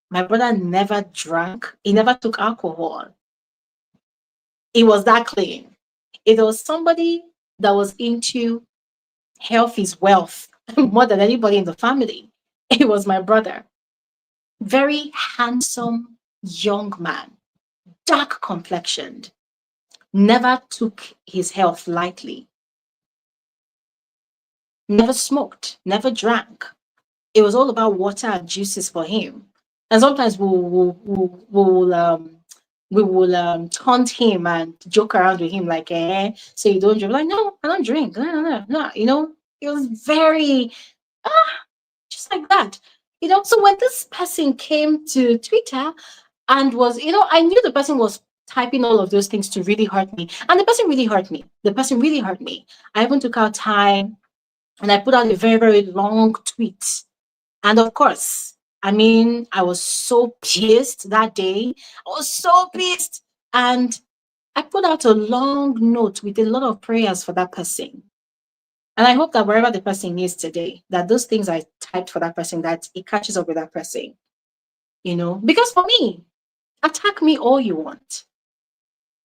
My brother never drank. He never took alcohol. It was that clean. It was somebody that was into health is wealth more than anybody in the family. It was my brother. Very handsome young man, dark complexioned, never took his health lightly, never smoked, never drank. It was all about water and juices for him. And sometimes we will taunt him and joke around with him like, so you don't drink? Like, no, I don't drink. No. It was very just like that. So when this person came to Twitter and I knew the person was typing all of those things to really hurt me. And the person really hurt me. The person really hurt me. I even took out time and I put out a very, very long tweet. And of course, I was so pissed that day. I was so pissed. And I put out a long note with a lot of prayers for that person. And I hope that wherever the person is today, that those things I typed for that person, that it catches up with that person. Because for me, attack me all you want.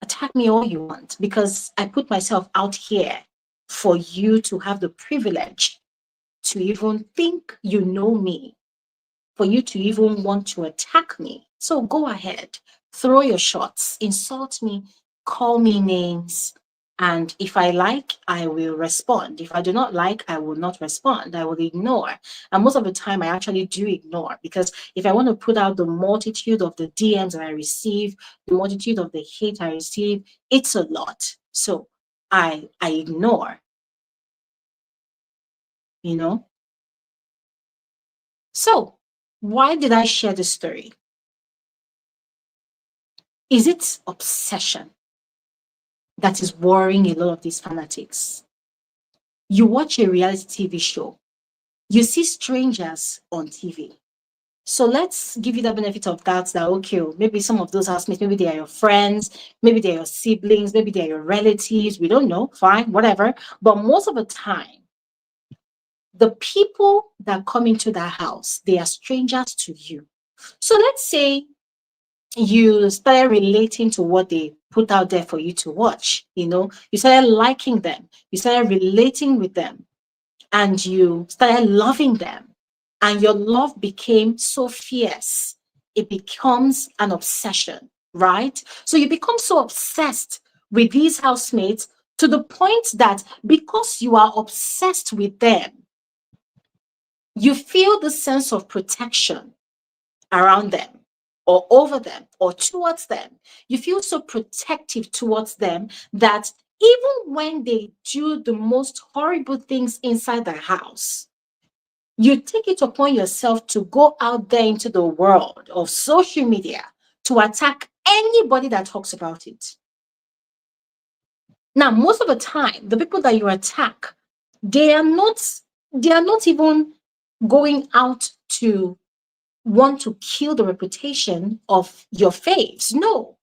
Attack me all you want, because I put myself out here for you to have the privilege to even think you know me, for you to even want to attack me. So go ahead, throw your shots, insult me, call me names. And if I like, I will respond. If I do not like, I will not respond. I will ignore. And most of the time, I actually do ignore, because if I want to put out the multitude of the DMs that I receive, the multitude of the hate I receive, it's a lot. So I ignore, you know? So why did I share this story? Is it obsession that is worrying a lot of these fanatics? You watch a reality TV show, you see strangers on TV. So let's give you the benefit of doubt that, okay, maybe some of those housemates, maybe they are your friends, maybe they're your siblings, maybe they're your relatives. We don't know, fine, whatever. But most of the time, the people that come into that house, they are strangers to you. So let's say you started relating to what they put out there for you to watch. You started liking them, you started relating with them, and you started loving them. And your love became so fierce, it becomes an obsession, right? So you become so obsessed with these housemates to the point that because you are obsessed with them, you feel the sense of protection around them or over them or towards them. You feel so protective towards them that even when they do the most horrible things inside the house, you take it upon yourself to go out there into the world of social media to attack anybody that talks about it. Now, most of the time, the people that you attack, they are not even going out to want to kill the reputation of your faves. No,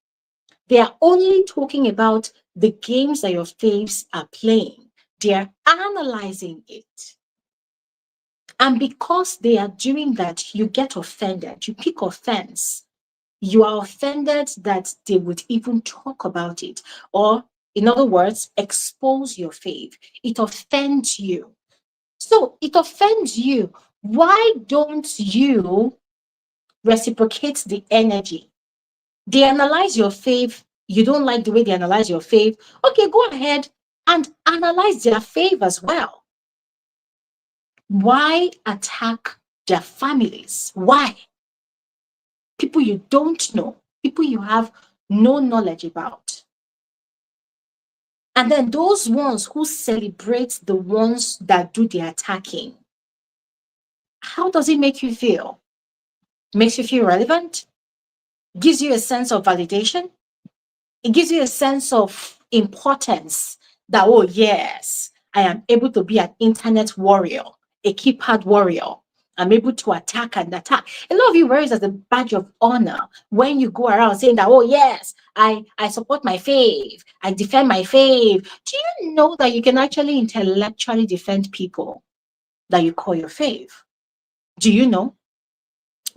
they are only talking about the games that your faves are playing. They are analyzing it. And because they are doing that, you get offended. You pick offense. You are offended that they would even talk about it. Or, in other words, expose your fave. It offends you. So it offends you. Why don't you reciprocate the energy? They analyze your fave. You don't like the way they analyze your fave. Okay, go ahead and analyze their fave as well. Why attack their families? Why? People you don't know, people you have no knowledge about. And then those ones who celebrate the ones that do the attacking. How does it make you feel? Makes you feel relevant? Gives you a sense of validation? It gives you a sense of importance that, oh, yes, I am able to be an internet warrior, a keypad warrior. I'm able to attack and attack. A lot of you wear it as a badge of honor when you go around saying that, oh, yes, I support my fave. I defend my fave. Do you know that you can actually intellectually defend people that you call your fave? Do you know?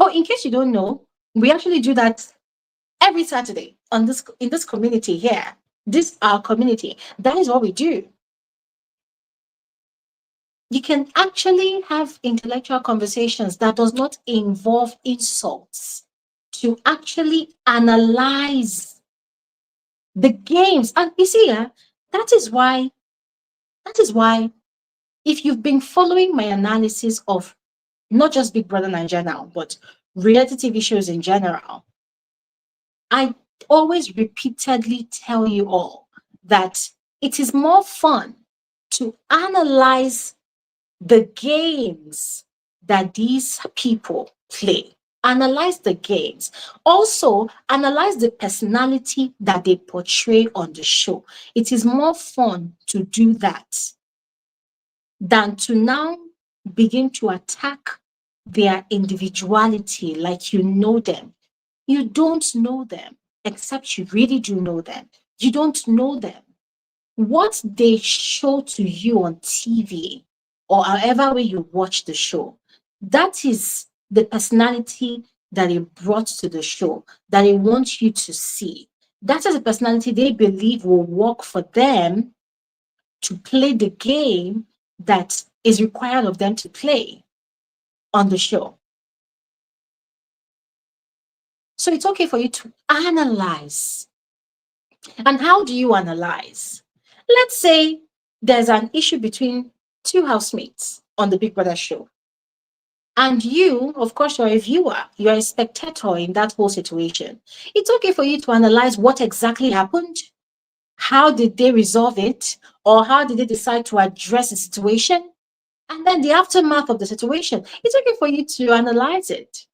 Oh, in case you don't know, we actually do that every Saturday in this community here. This our community. That is what we do. You can actually have intellectual conversations that does not involve insults to actually analyze the games. And you see, that is why if you've been following my analysis of not just Big Brother Naija now, but reality TV shows in general, I always repeatedly tell you all that it is more fun to analyze the games that these people play. Analyze the games. Also, analyze the personality that they portray on the show. It is more fun to do that than to now begin to attack their individuality like you know them. You don't know them, except you really do know them. You don't know them. What they show to you on TV or however way you watch the show, that is the personality that they brought to the show, that they want you to see. That is a personality they believe will work for them to play the game that is required of them to play on the show. So it's okay for you to analyze. And how do you analyze? Let's say there's an issue between two housemates on the Big Brother show. And you, of course, you're a viewer, you're a spectator in that whole situation. It's okay for you to analyze what exactly happened. How did they resolve it? Or how did they decide to address the situation? And then the aftermath of the situation. It's okay for you to analyze it.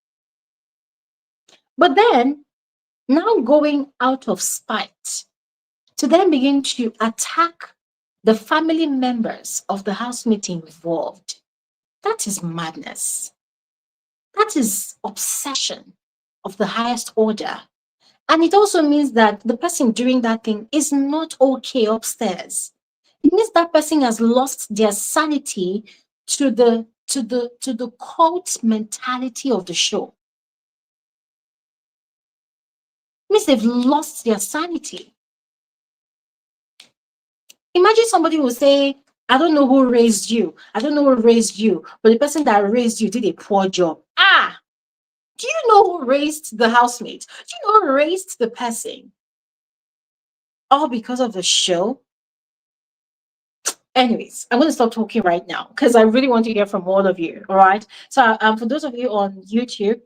But then, now going out of spite, to then begin to attack the family members of the housemate involved, that is madness. That is obsession of the highest order. And it also means that the person doing that thing is not okay upstairs. It means that person has lost their sanity to the cult mentality of the show. It means they've lost their sanity. Imagine somebody will say, I don't know who raised you. I don't know who raised you, but the person that raised you did a poor job. Ah, do you know who raised the housemate? Do you know who raised the person? All because of the show. Anyways, I'm going to stop talking right now because I really want to hear from all of you. All right. So, for those of you on YouTube,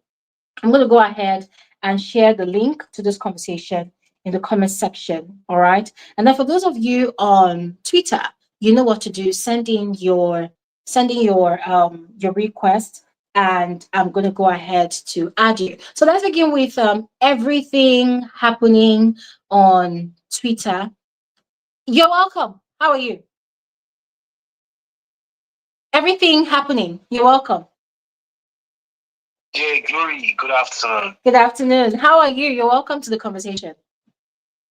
I'm going to go ahead and share the link to this conversation in the comment section. All right. And then for those of you on Twitter, you know what to do. Send in your request, and I'm going to go ahead to add you. So let's begin with everything happening on Twitter. You're welcome. How are you? Everything happening. You're welcome. Yeah, Glory, good afternoon. Good afternoon. How are you? You're welcome to the conversation.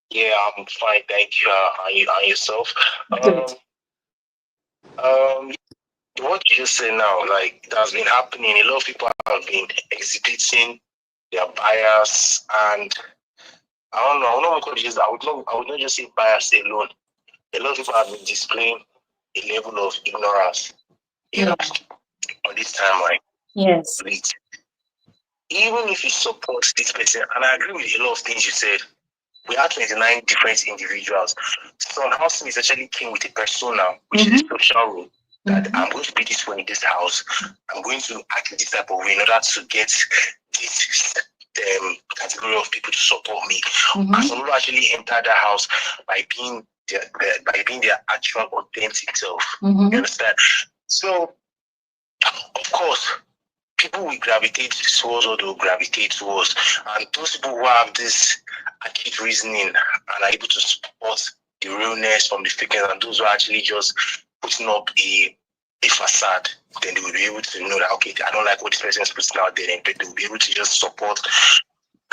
Yeah, I'm fine, thank you. And yourself? Good. Um, what you just said now, like, it has been happening. A lot of people have been exhibiting their bias, and I don't know what it is. I would not just say bias alone. A lot of people have been displaying a level of ignorance, you know, on this timeline. Yes. Even if you support this person, and I agree with a lot of things you said, we had 29 different individuals. So housemates actually came with a persona, which is a social role, that I'm going to be this way in this house. I'm going to act this type of way in order to get this category of people to support me. And some people actually enter the house by being their actual authentic self. You understand? So, of course, people will gravitate towards what they'll gravitate towards. And those people who have this acute reasoning and are able to support the realness from the fakeness, and those who are actually just putting up a facade, then they will be able to know that, okay, I don't like what this person is putting out there, and they will be able to just support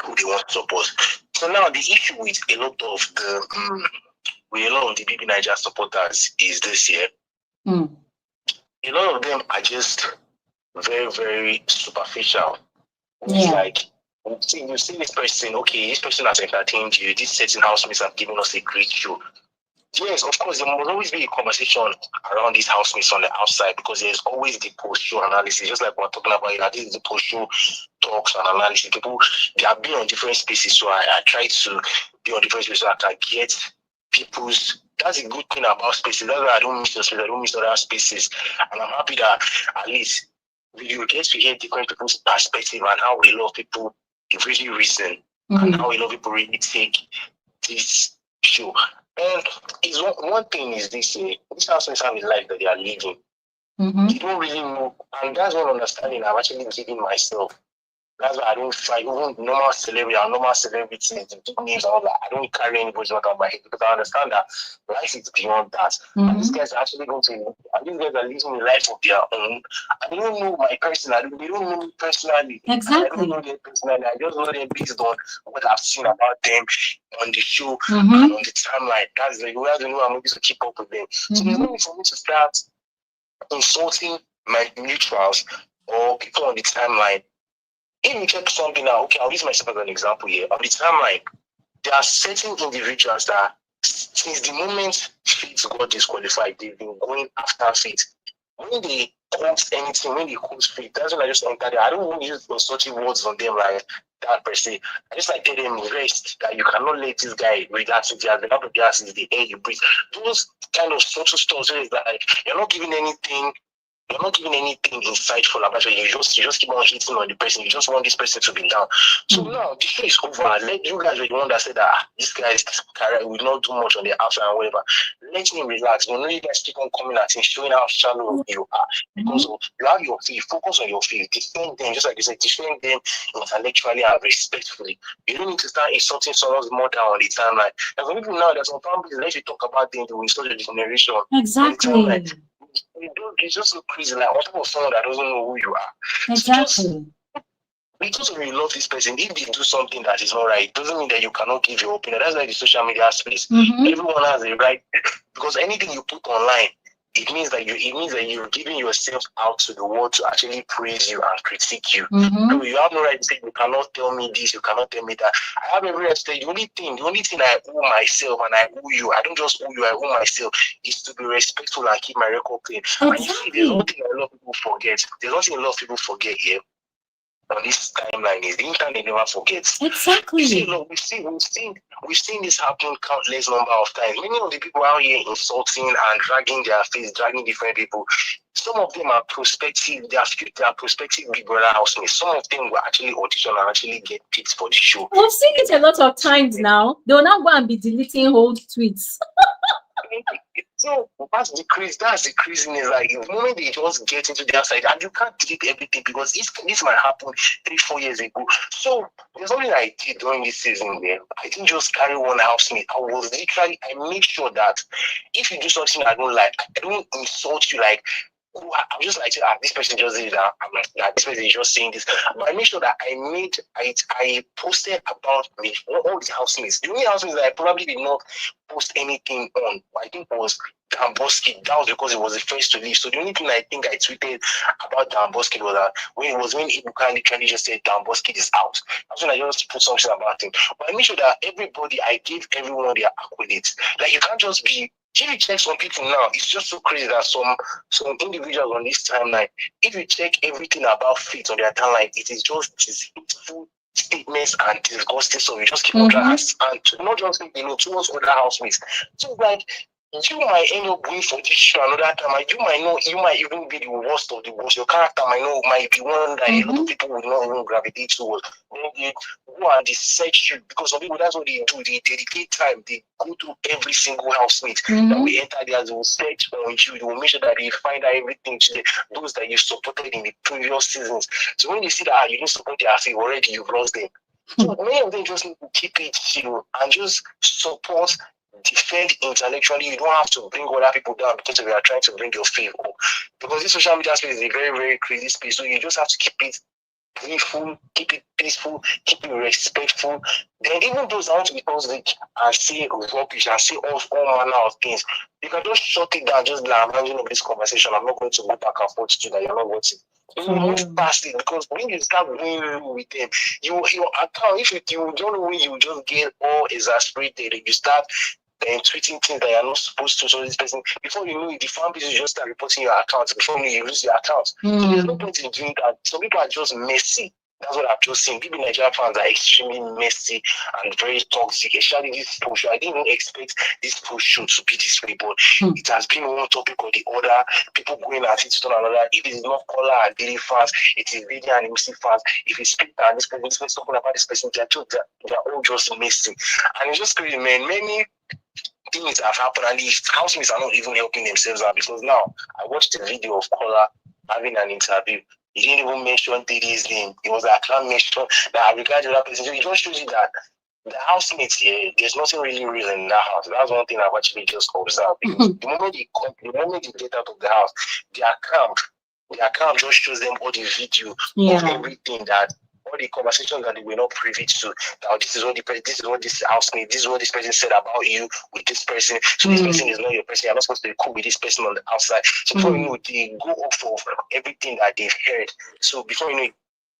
who they want to support. So now the issue with a lot of the BBNaija supporters is this year. A lot of them are just very, very superficial. It's like you see this person, okay, this person has entertained you, this certain housemates have given us a great show. Yes, of course, there must always be a conversation around these housemates on the outside, because there's always the post-show analysis. Just like we're talking about here, this is the post-show talks and analysis. People, they have been on different spaces, so I try to be on different spaces so I can get people's. That's a good thing about spaces. That's why I don't miss those spaces. I don't miss other spaces, and I'm happy that at least you get to hear different people's perspective and how a lot of people really reason and how a lot of people really take this show. And it's one thing is this house have a life that they are living. They don't really know, and that's one understanding I'm actually giving myself. That's why I don't try, even normal celebrities, the big names and all that, I don't carry anybody's work on my head, because I understand that life is beyond that. And these guys are actually these guys are living a life of their own. I don't know my personality, they don't know me personally. Exactly. I don't know them personally, I just know them based on what I've seen about them on the show and on the timeline. That's the way I know I'm able to keep up with them. So there's no need for me to start insulting my neutrals or people on the timeline. If you check something out, okay, I'll use myself as an example here. On the timeline, there are certain individuals that, since the moment faith got disqualified, they've been going after faith. When they quote anything, when they quote faith, that's when I just enter there. I don't want to use insulting words on them like that per se. I just like tell them rest, that you cannot let this guy relax. If you have been up with the ass, is the air you breathe. Those kind of subtle stuff, is like you're not giving anything insightful about it. You just keep on hitting on the person. You just want this person to be down. So now the show is over. Let you guys be the one that said that this guy's career will not do much on the outside and whatever. Let him relax. You know, you guys keep on coming at him, showing how shallow you are. Because you have your faith, focus on your faith, defend them, just like you said, defend them intellectually and respectfully. You don't need to start insulting someone's mother on the timeline. There's some people now, there's some families, let you talk about them, they will insult the generation. Exactly. It's just so crazy. Like, on top of someone that doesn't know who you are. Exactly. So because when you love this person, if they do something that is not right, it doesn't mean that you cannot give your opinion. That's like the social media space. Everyone has a right, because anything you put online it means that you're giving yourself out to the world to actually praise you and critique you. So you have no right to say you cannot tell me this, you cannot tell me that. I have every right to say the only thing I owe myself and I owe you, I don't just owe you, I owe myself, is to be respectful and keep my record clean. Exactly. And you see, there's one thing a lot of people forget. There's one thing a lot of people forget here on this timeline is the internet never forgets. Exactly. See, look, we've seen this happen countless number of times. Many of the people out here insulting and dragging their face, dragging different people. Some of them are prospective, they are prospective Big Brother housemates. Some of them will actually audition and actually get picked for the show. We've seen it a lot of times now. They'll now go and be deleting old tweets. So that's the craziness. Like the moment they just get into their side, and you can't delete everything because this might happen 3-4 years ago. So there's something I did during this season there. I didn't just carry one housemate. I make sure that if you do something I don't like, I don't insult you like, I'm just like, this person just did that. I'm like, this person is just saying this. But I made sure that I posted about me, all the housemates. The only housemates that I probably did not post anything on, I think was Damboski. That was because it was the first to leave. So the only thing I think I tweeted about Damboski was that when Ibuka literally just said Damboski is out. That's when I just put something about him. But I made sure that I gave everyone their accolades. Like you can't just be. If you check some people now, it's just so crazy that some individuals on this timeline, if you check everything about Faith on their timeline, it is just this hateful statements and disgusting. So we just keep on trying and not just towards other housemates. So like you might end up going for this show another time, and you might even be the worst of the worst. Your character might be one that a lot of people would not even gravitate towards. Then they go and they search you because some people that's what they do. They dedicate time. They go through every single housemate that we enter there. They will search on you. They will make sure that they find out everything to those that you supported in the previous seasons. So when you see that you don't support their faith already, you've lost them. So many of them just need to keep it chill and just support. Defend intellectually. You don't have to bring other people down because you are trying to bring your faith up. Because this social media space is a very, very crazy space. So you just have to keep it grateful, keep it peaceful, keep it respectful. Then even those that want to be toxic and say rubbish and say all manner of things, you can just shut it down. Just like I'm having this conversation. I'm not going to go back and forth to that. You're not watching. You must pass it because when you start going low with them, your account, if you don't know when you just get all exasperated and you start tweeting things that you're not supposed to. So this person, before you know it, the fan base just start reporting your account. Before you know it, you lose your account. So there's no point in doing that. Some people are just messy. That's what I've just seen. BBNaija fans are extremely messy and very toxic, especially this post show. I didn't even expect this post show to be this way, but it has been one topic or the other. People going at it to another. If it is not Kola and Diddy fans, it is Diddy and MC fans. If it's Peter and this person talking about this person, they're all just messy. And it's just crazy, man. Many things have happened, and the housemates are not even helping themselves out because now I watched the video of Kola having an interview. He didn't even mention Diddy's name. It was like, I can't mention that I regard the other person. So it just shows you that the housemates here, there's nothing really real in that house. That's one thing I've actually just observed. Because the moment they get out of the house, their account just shows them all the video of everything that all the conversations that they were not privy to. Now this is what this housemate, this is what this person said about you with this person. So this person is not your person. You're not supposed to be cool with this person on the outside. So before you know, they go off of everything that they've heard. So before you know,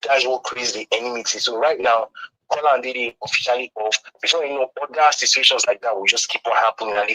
that's what creates the enmity. So right now, Kola and Diddy officially off. Before you know, other situations like that will just keep on happening. And the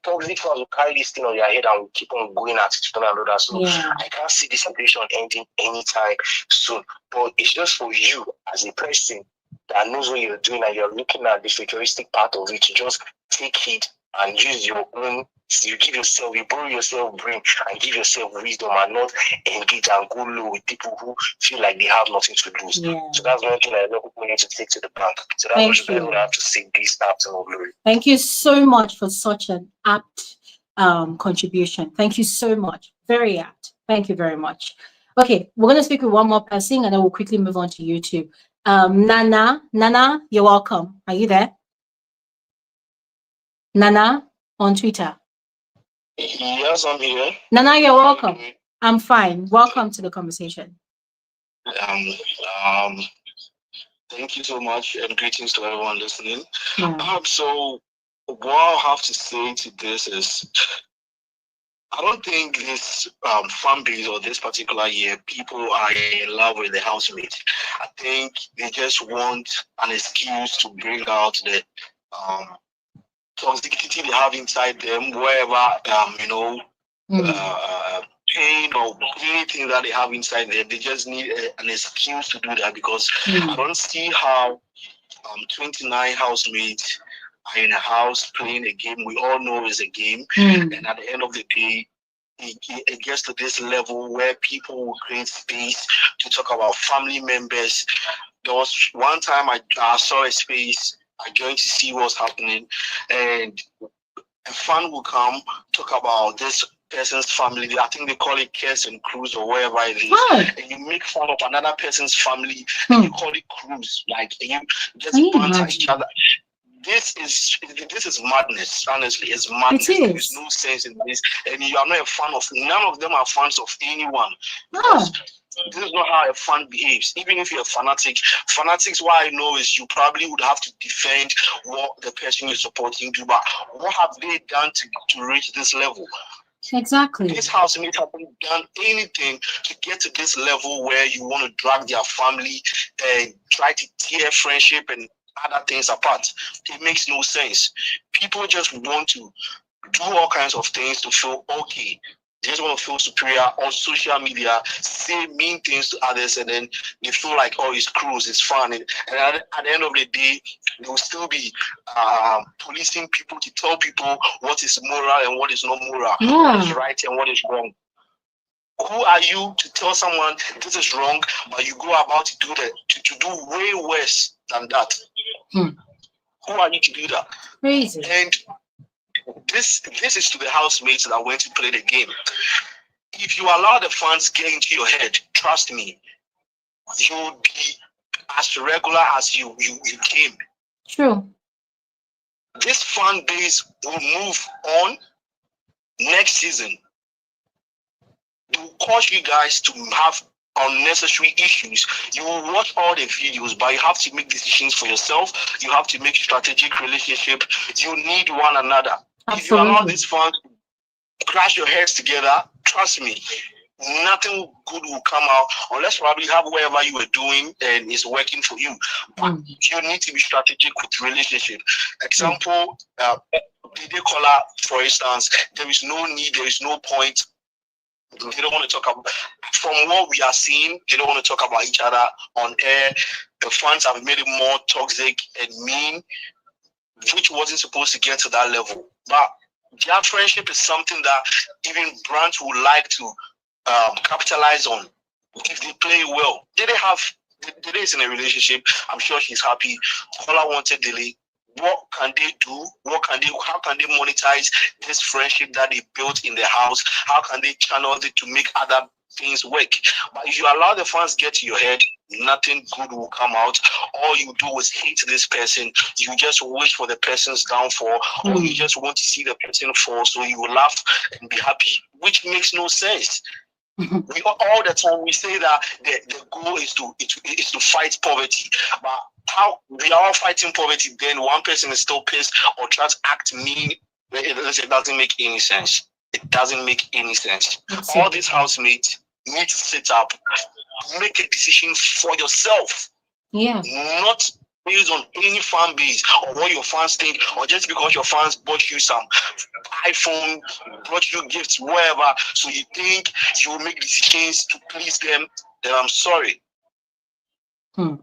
toxic fans will carry this thing on their head and will keep on going at it to one another. So I can't see this situation ending anytime soon. But it's just for you as a person that knows what you're doing and you're looking at the futuristic part of it to just take it and use your own. You borrow yourself brain and give yourself wisdom and not engage and go low with people who feel like they have nothing to lose. So that's one thing I know people need to take to the bank. So that's what I have to say this afternoon, Glory. Thank you so much for such an apt contribution. Thank you so much. Very apt. Thank you very much. Okay, we're going to speak with one more person and then we'll quickly move on to YouTube. Nana, you're welcome. Are you there? Nana on Twitter. Yes, I'm here. Nana, you're welcome. I'm fine. Welcome to the conversation. Thank you so much and greetings to everyone listening. So what I have to say to this is I don't think this fan base or this particular year people are in love with the housemate. I think they just want an excuse to bring out the um, toxicity they have inside them, wherever pain or anything that they have inside them. They just need an excuse to do that because I don't see how 29 housemates are in a house playing a game we all know is a game, and at the end of the day, it gets to this level where people will create space to talk about family members. There was one time I saw a space. I joined to see what's happening, and a fan will come talk about this person's family. I think they call it Cares and Cruise or wherever it is. Oh. And you make fun of another person's family and you call it cruise. Like you just banter each other. This is madness. Honestly, it's madness. There's no sense in this, and you are not a fan of. None of them are fans of anyone. Because this is not how a fan behaves. Even if you're a fanatic, fanatics, what I know is you probably would have to defend what the person you're supporting do. But what have they done to reach this level? Exactly. These housemates haven't done anything to get to this level where you want to drag their family and try to tear friendship and other things apart. It makes no sense. People just want to do all kinds of things to feel okay. They just want to feel superior on social media, say mean things to others, and then they feel like, oh, it's cruise, it's fun. And at the end of the day, they will still be policing people to tell people what is moral and what is not moral, what is right and what is wrong. Who are you to tell someone this is wrong, but you go about to do to do way worse than that? Who are you to do that? Crazy. And this is to the housemates that went to play the game. If you allow the fans get into your head, trust me, you'll be as regular as you came. True. This fan base will move on next season. They will cause you guys to have unnecessary issues. You will watch all the videos, but you have to make decisions for yourself. You have to make strategic relationship. You need one another. Absolutely. If you allow these fans to crash your heads together, trust me, nothing good will come out unless probably have whatever you were doing and it's working for you. But you need to be strategic with relationship. Example, Mide caller, for instance, there is no need, there is no point. They don't want to talk about, from what we are seeing, they don't want to talk about each other on air. The fans have made it more toxic and mean, which wasn't supposed to get to that level. But their friendship is something that even brands would like to capitalize on if they play well. Did they is in a relationship? I'm sure she's happy. All I wanted Dele. What can they do? How can they monetize this friendship that they built in the house? How can they channel it to make other things work? But if you allow the fans get to your head, nothing good will come out. All you do is hate this person. You just wish for the person's downfall, or you just want to see the person fall, so you will laugh and be happy, which makes no sense. We all the time we say that the goal is to fight poverty, but how we are all fighting poverty, then one person is still pissed or tries to act mean. It doesn't make any sense. It doesn't make any sense. All these housemates need to sit up, make a decision for yourself. Yeah. Not based on any fan base or what your fans think, or just because your fans bought you some iPhone, brought you gifts, wherever, so you think you will make decisions to please them, then I'm sorry. You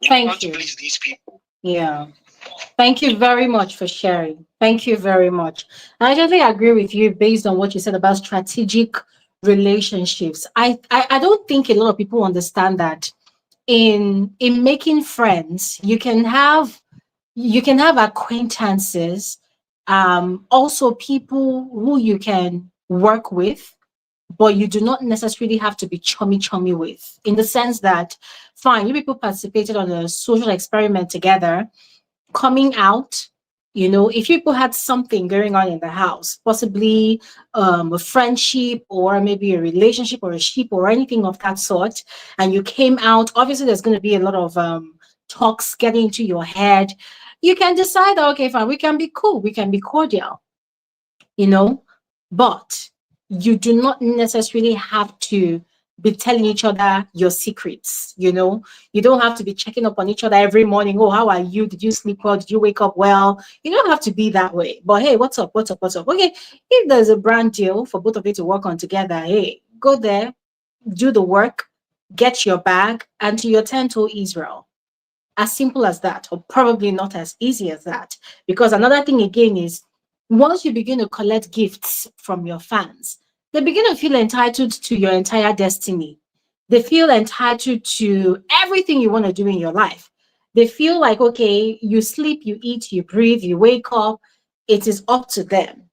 can't please these people. Yeah. Thank you very much for sharing. Thank you very much. I totally agree with you based on what you said about strategic relationships. I don't think a lot of people understand that in making friends, you can have acquaintances, also people who you can work with, but you do not necessarily have to be chummy with, in the sense that, fine, you people participated on a social experiment together, coming out, if people had something going on in the house, possibly a friendship or maybe a relationship or a ship or anything of that sort, and you came out, obviously there's going to be a lot of talks getting into your head. You can decide, okay, fine, we can be cool, we can be cordial, but you do not necessarily have to be telling each other your secrets. You don't have to be checking up on each other every morning. Oh, how are you? Did you sleep well? Did you wake up well? You don't have to be that way. But hey, what's up? What's up? What's up? Okay, if there's a brand deal for both of you to work on together, hey, go there, do the work, get your bag, and to your tent, to Israel. As simple as that, or probably not as easy as that. Because another thing again is, once you begin to collect gifts from your fans, they begin to feel entitled to your entire destiny. They feel entitled to everything you want to do in your life. They feel like, okay, you sleep, you eat, you breathe, you wake up. It is up to them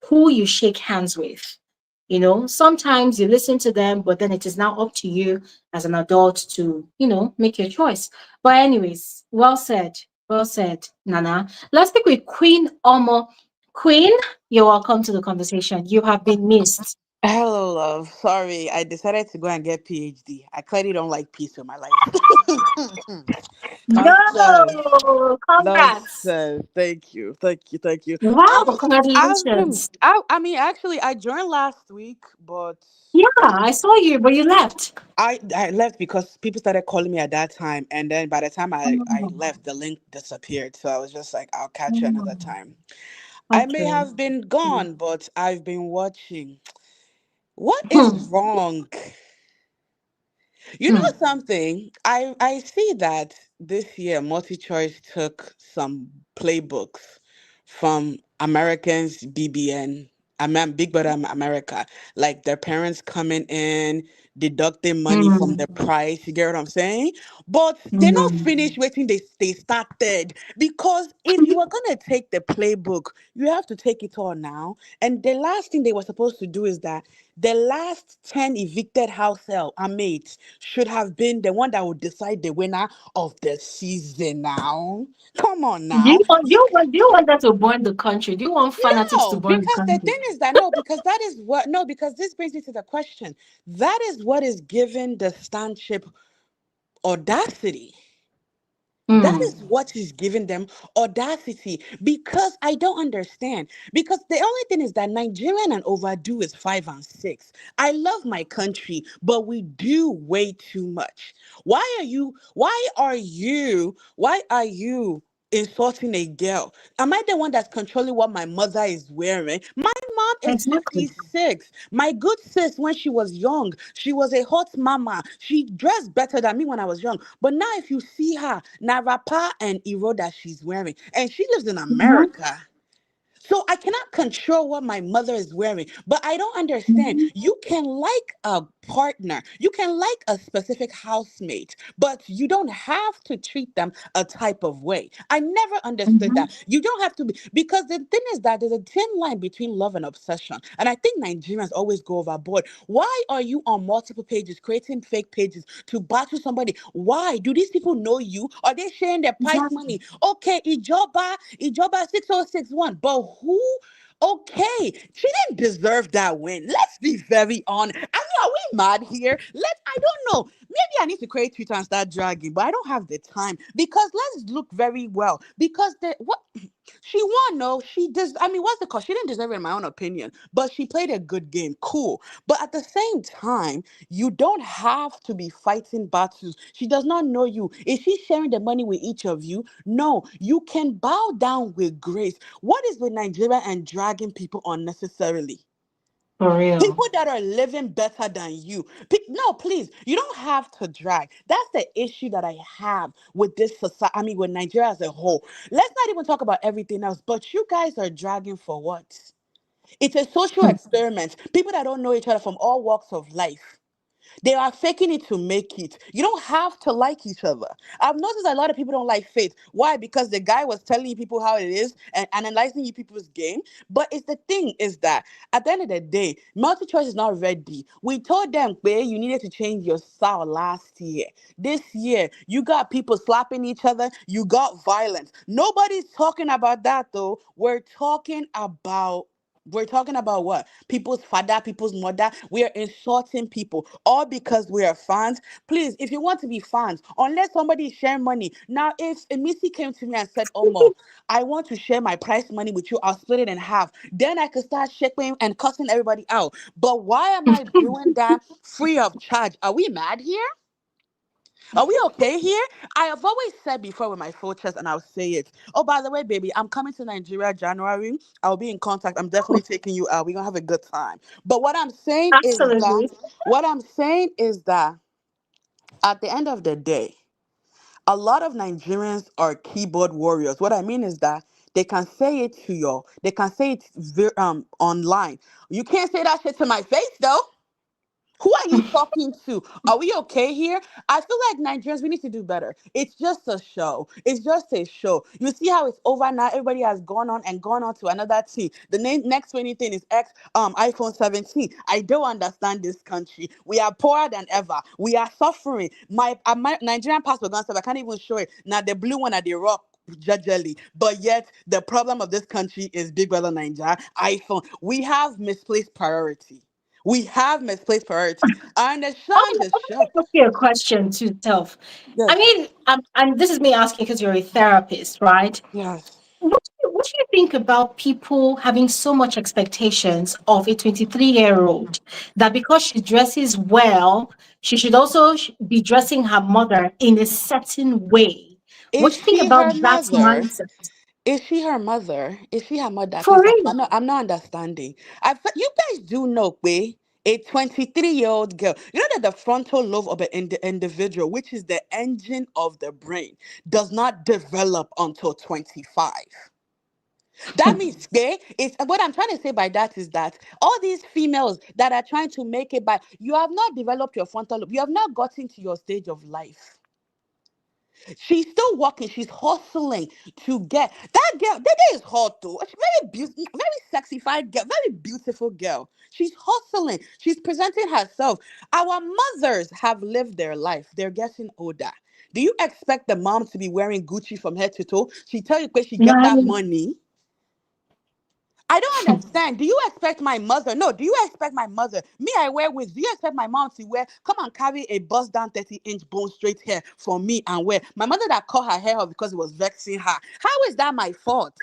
who you shake hands with. Sometimes you listen to them, but then it is now up to you as an adult to, make your choice. But anyways, well said, Nana. Let's speak with Queen Omo. Queen, you're welcome to the conversation. You have been missed. Hello, love. Sorry, I decided to go and get PhD. I clearly don't like peace in my life. Nonsense. Yo, congrats. Nonsense. Thank you. Thank you. Thank you. Wow, I've been congratulations. I mean actually I joined last week, but Yeah, I saw you, but you left. I left because people started calling me at that time, and then by the time I Oh, left, the link disappeared. So I was just like, I'll catch you another oh, time. I may okay. have been gone, but I've been watching. What is Hmm, wrong? You know hmm, something? I see that this year MultiChoice took some playbooks from Americans BBN. I mean Big Brother America. Like their parents coming in, deducting money from hmm, the price. You get what I'm saying? But they not hmm. finish waiting they started. Because if you are gonna take the playbook, you have to take it all now. And the last thing they were supposed to do is that the last 10 evicted house help mates should have been the one that would decide the winner of the season now. Come on Do you now. want, do you want, do you want that to burn the country? Do you want fanatics to No, burn the because the country? thing is that no, because that is what no, because this brings me to the question. That is what is given the stanship audacity. That Hmm. is what is giving them audacity because I don't understand. Because the only thing is that Nigerian and overdue is 5 and 6. I love my country, but we do way too much. Why are you insulting a girl? Am I the one that's controlling what my mother is wearing? My mom is Exactly. 56. My good sis, when she was young, she was a hot mama. She dressed better than me when I was young. But now, if you see her, Narapa and Iro that she's wearing, and she lives in Mhm, America. So I cannot control what my mother is wearing, but I don't understand. mhm. You can like a partner, you can like a specific housemate, but you don't have to treat them a type of way. I never understood Mhm. that. You don't have to be, because the thing is that there's a thin line between love and obsession. And I think Nigerians always go overboard. Why are you on multiple pages creating fake pages to battle somebody? Why? Do these people know you? Are they sharing their price Exactly. money? Okay, Ijoba 6061. But who? Okay, she didn't deserve that win. Let's be very honest. I mean, are we mad here? I don't know. Maybe I need to create Twitter and start dragging, but I don't have the time because let's look very well. Because the what she won, no, she does. I mean, what's the cost? She didn't deserve it, in my own opinion, but she played a good game. Cool. But at the same time, you don't have to be fighting battles. She does not know you. Is she sharing the money with each of you? No, you can bow down with grace. What is with Nigeria and dragging people unnecessarily? For real. People that are living better than you. No, please, you don't have to drag. That's the issue that I have with this society. I mean, with Nigeria as a whole. Let's not even talk about everything else, but you guys are dragging for what? It's a social Hmm. experiment. People that don't know each other from all walks of life. They are faking it to make it. You don't have to like each other. I've noticed a lot of people don't like Faith. Why? Because the guy was telling you people how it is and analyzing you people's game. But it's the thing is that at the end of the day, multi-choice is not ready. We told them, where you needed to change your style last year. This year, you got people slapping each other. You got violence. Nobody's talking about that though. We're talking about We're talking about what? People's father, people's mother. We are insulting people all because we are fans. Please, if you want to be fans, unless somebody is sharing money. Now, if a Missy came to me and said, Omo, I want to share my prize money with you, I'll split it in half. Then I could start shaking and cussing everybody out. But why am I doing that free of charge? Are we mad here? Are we okay here? I have always said before with my full chest, and I'll say it. Oh, by the way, baby, I'm coming to Nigeria January. I'll be in contact. I'm definitely taking you out. We're gonna have a good time. But Absolutely. what I'm saying is that at the end of the day, a lot of Nigerians are keyboard warriors. What I mean is that they can say it to you. They can say it online. You can't say that shit to my face though. Who are you talking to? Are we okay here? I feel like Nigerians, we need to do better. It's just a show. It's just a show. You see how it's over now. Everybody has gone on and gone on to another team. The next winning thing is iPhone 17. I don't understand this country. We are poorer than ever. We are suffering. My Nigerian passport gone, so I can't even show it. Now the blue one at the rock judgely, but yet the problem of this country is Big Brother Nigeria iPhone. We have misplaced priority. We have misplaced priority. And the Okay, shine let the show. me ask you a question to self. I Yes. mean, and this is me asking because you're a therapist, right? Yes. What do you think about people having so much expectations of a 23-year-old that because she dresses well, she should also be dressing her mother in a certain way? What Is do you think she her about that mother? mindset? Is she her mother? Is she her mother? For Please, real? I'm not understanding. You guys do know, way a 23-year-old girl. You know that the frontal lobe of an individual, which is the engine of the brain, does not develop until 25. That means it's what I'm trying to say by that is that all these females that are trying to make it by you have not developed your frontal lobe, you have not gotten to your stage of life. She's still working, she's hustling to get that girl. That girl is hot though. She's very beautiful, very sexified girl, very beautiful girl. She's hustling, she's presenting herself. Our mothers have lived their life, they're getting older. Do you expect the mom to be wearing Gucci from head to toe? She tell you where she get that No. money. I don't understand. Do you expect my mother? No, do you expect my mother? Me, I wear wigs. Do you expect my mom to wear? Come and carry a bust down 30-inch bone straight hair for me and wear. My mother that cut her hair off because it was vexing her. How is that my fault?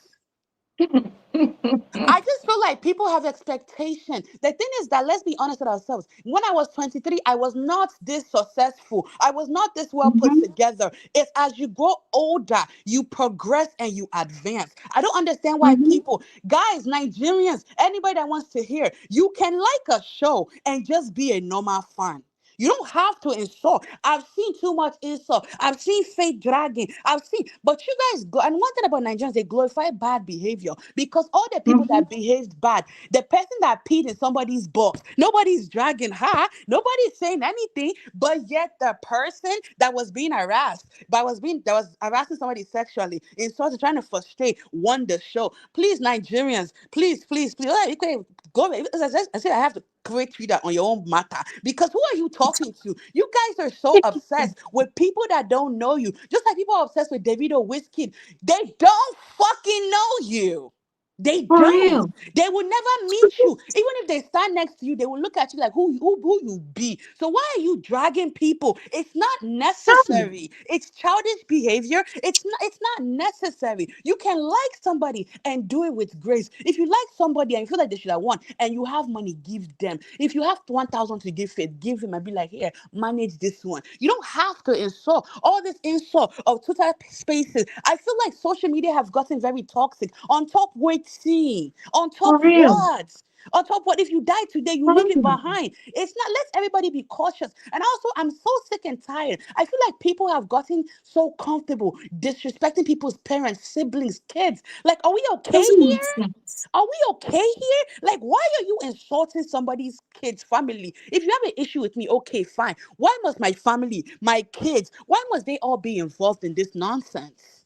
I just feel like people have expectation. The thing is that let's be honest with ourselves. When I was 23, I was not this successful. I was not this well put Mhm, together. It's as you grow older, you progress and you advance. I don't understand why mhm. people, guys, Nigerians, anybody that wants to hear, you can like a show and just be a normal fan. You don't have to insult. I've seen too much insult. I've seen fake dragging. I've seen, but you guys go. And one thing about Nigerians, they glorify bad behavior because all the people Mhm. that behaved bad, the person that peed in somebody's box, nobody's dragging her, nobody's saying anything, but yet the person that was being harassed, that was harassing somebody sexually, insulted, trying to frustrate, won the show. Please, Nigerians, please, please, please, go. I said I have to create Twitter on your own matter because who are you talking to? You guys are so obsessed with people that don't know you, just like people are obsessed with Davido Whiskey. They don't fucking know you. They For don't. real. They will never meet you. Even if they stand next to you, they will look at you like who you be. So why are you dragging people? It's not Exactly. necessary. It's childish behavior. It's not necessary. You can like somebody and do it with grace. If you like somebody and you feel like they should have won and you have money, give them. If you have 1,000 to give Faith, give him and be like, here, manage this one. You don't have to insult. All this insult of Twitter spaces. I feel like social media have gotten very toxic. On top waiting. On top For real. what? On top what? If you die today, you For leave it real. behind. It's not. Let everybody be cautious. And also, I'm so sick and tired. I feel like people have gotten so comfortable disrespecting people's parents, siblings, kids. Like, are we okay Doesn't make here? sense. Are we okay here? Like, why are you insulting somebody's kids' family? If you have an issue with me, okay, fine. Why must my family, my kids, why must they all be involved in this nonsense?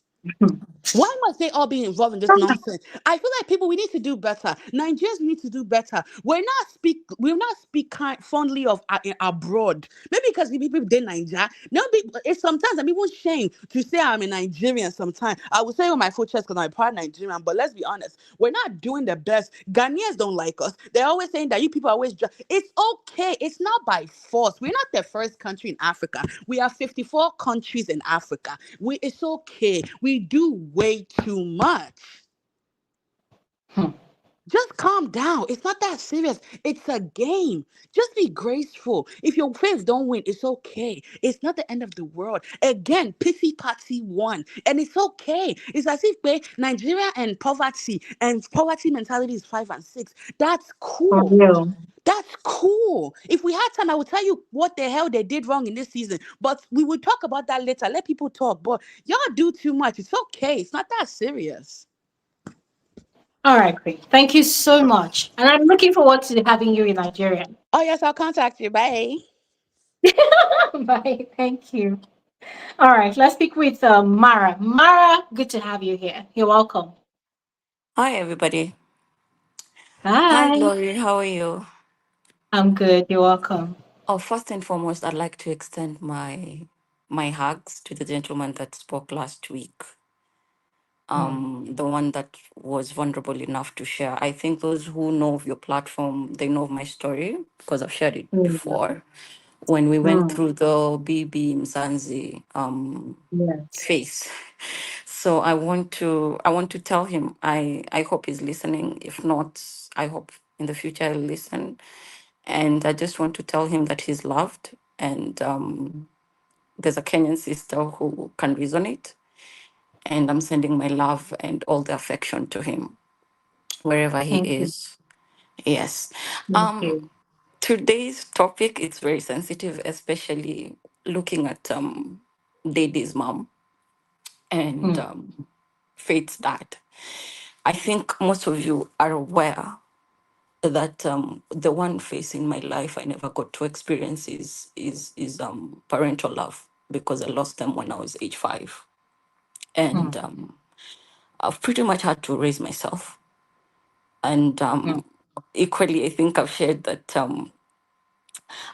Why must they all be involved in this nonsense? I feel like people we need to do better. Nigerians need to do better. We're not speak fondly of abroad. Maybe because the people in Nigeria. No, it's sometimes I'm even ashamed to say I'm a Nigerian. Sometimes I would say on my full chest because I'm a proud Nigerian. But let's be honest, we're not doing the best. Ghanaians don't like us. They're always saying that you people are always. It's okay. It's not by force. We're not the first country in Africa. We have 54 countries in Africa. It's okay. We do way too much. Hmm. Just calm down. It's not that serious. It's a game. Just be graceful. If your friends don't win, it's okay. It's not the end of the world. Again, pity party won. And it's okay. It's as if Nigeria and poverty mentality is 5 and 6. That's For cool. real. That's cool. If we had time, I would tell you what the hell they did wrong in this season. But we will talk about that later. Let people talk. But y'all do too much. It's okay. It's not that serious. All right, great. Thank you so much. And I'm looking forward to having you in Nigeria. Oh, yes, I'll contact you. Bye. Bye. Thank you. All right, let's speak with Mara. Mara, good to have you here. You're welcome. Hi, everybody. Hi, Bye. Glory. How are you? I'm good. You're welcome. Oh, first and foremost, I'd like to extend my hugs to the gentleman that spoke last week. Hmm. The one that was vulnerable enough to share. I think those who know of your platform, they know of my story because I've shared it Hmm. before. When we went Hmm. through the BB Mzanzi Yes. phase. So I want to tell him I hope he's listening. If not, I hope in the future he'll listen. And I just want to tell him that he's loved. And there's a Kenyan sister who can resonate. And I'm sending my love and all the affection to him wherever he Thank you. is. Yes. Thank Um, you. Today's topic is very sensitive, especially looking at Daisy's mom and Hmm. Faith's dad. I think most of you are aware that the one phase in my life I never got to experience is parental love because I lost them when I was age 5, Hmm. and I've pretty much had to raise myself. And Hmm. equally, I think I've shared that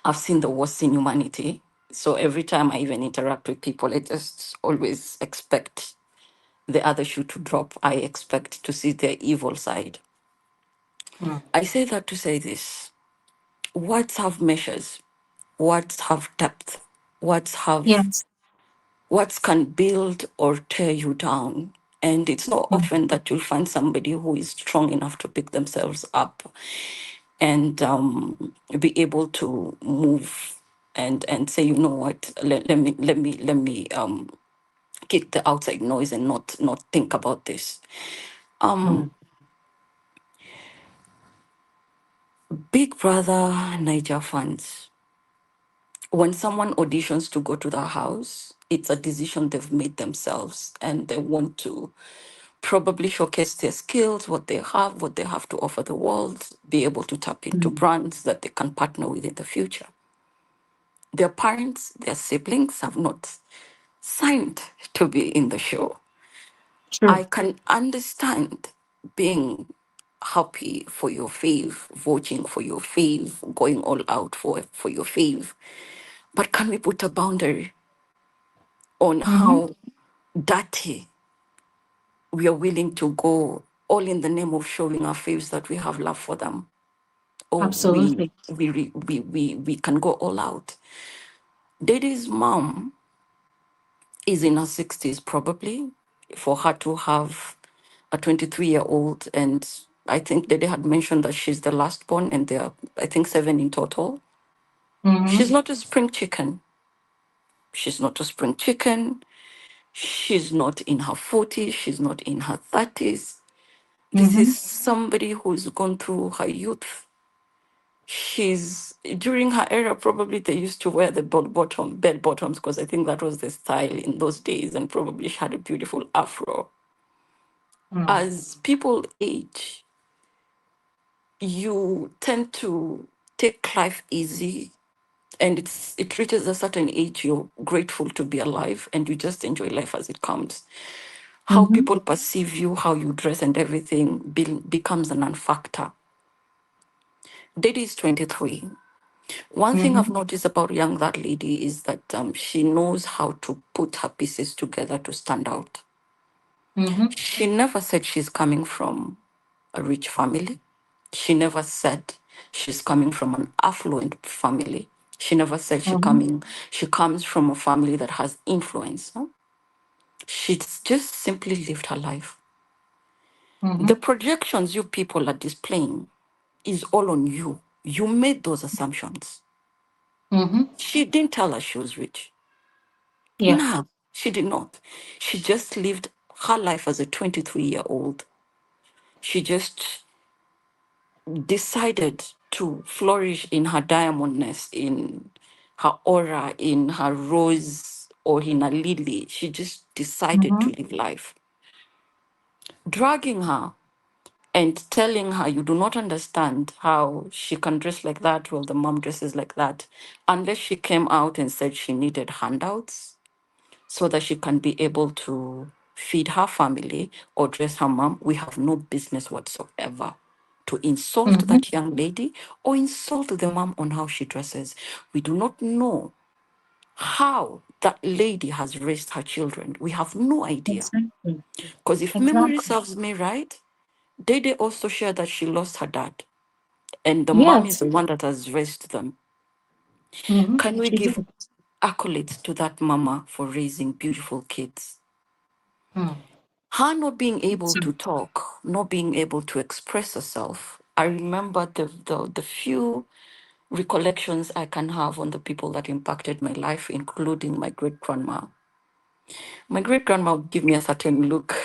I've seen the worst in humanity. So every time I even interact with people, I just always expect the other shoe to drop. I expect to see their evil side. Hmm. I say that to say this: words have measures, words have depth, words have Yes. words can build or tear you down. And it's not Hmm. often that you'll find somebody who is strong enough to pick themselves up and be able to move and say, you know what, let me kick the outside noise and not think about this. Hmm. Big Brother Niger fans, when someone auditions to go to the house, it's a decision they've made themselves and they want to probably showcase their skills, what they have to offer the world, be able to tap into Hmm. brands that they can partner with in the future. Their parents, their siblings have not signed to be in the show. I True. can understand being happy for your fave, voting for your fave, going all out for your fave. But can we put a boundary on Mm-hmm. how dirty we are willing to go, all in the name of showing our faves that we have love for them? Or Absolutely. we can go all out. Daddy's mom is in her 60s probably. For her to have a 23-year-old, and I think Daddy had mentioned that she's the last born and there are, I think, 7 in total. She's Mm-hmm. not a spring chicken. She's not a spring chicken. She's not in her 40s. She's not in her 30s. This Mm-hmm. is somebody who's gone through her youth. She's during her era, probably they used to wear the bell bottoms because I think that was the style in those days, and probably she had a beautiful afro. Mm. As people age, you tend to take life easy, and it reaches a certain age you're grateful to be alive and you just enjoy life as it comes. How people perceive you, how you dress, and everything becomes a non-factor. Daddy is 23. One thing I've Mhm. noticed about young that lady is that she knows how to put her pieces together to stand out. Mhm. She never said she's coming from a rich family. She never said she's coming from an affluent family. She never said Mhm. she comes from a family that has influence. No? She's just simply lived her life. The Mhm. projections you people are displaying is all on you. You made those assumptions. Mhm. She didn't tell us she was rich. Yeah. No, she did not. She just lived her life as a 23-year-old. She just decided to flourish in her diamondness, in her aura, in her rose, or in a lily. She just decided to Mhm. live life. Dragging her and telling her you do not understand how she can dress like that while the mom dresses like that, unless she came out and said she needed handouts so that she can be able to feed her family or dress her mom, we have no business whatsoever to insult Mhm. that young lady or insult the mom on how she dresses. We do not know how that lady has raised her children. We have no idea. Exactly. Because if memory Exactly. serves me right, Dede also shared that she lost her dad, and the mom is Yes. the one that has raised them. Mhm. Can we She give did. accolades to that mama for raising beautiful kids? Mm. Her not being able So, to talk, not being able to express herself. I remember the few recollections I can have on the people that impacted my life, including my great grandma. My great grandma would give me a certain look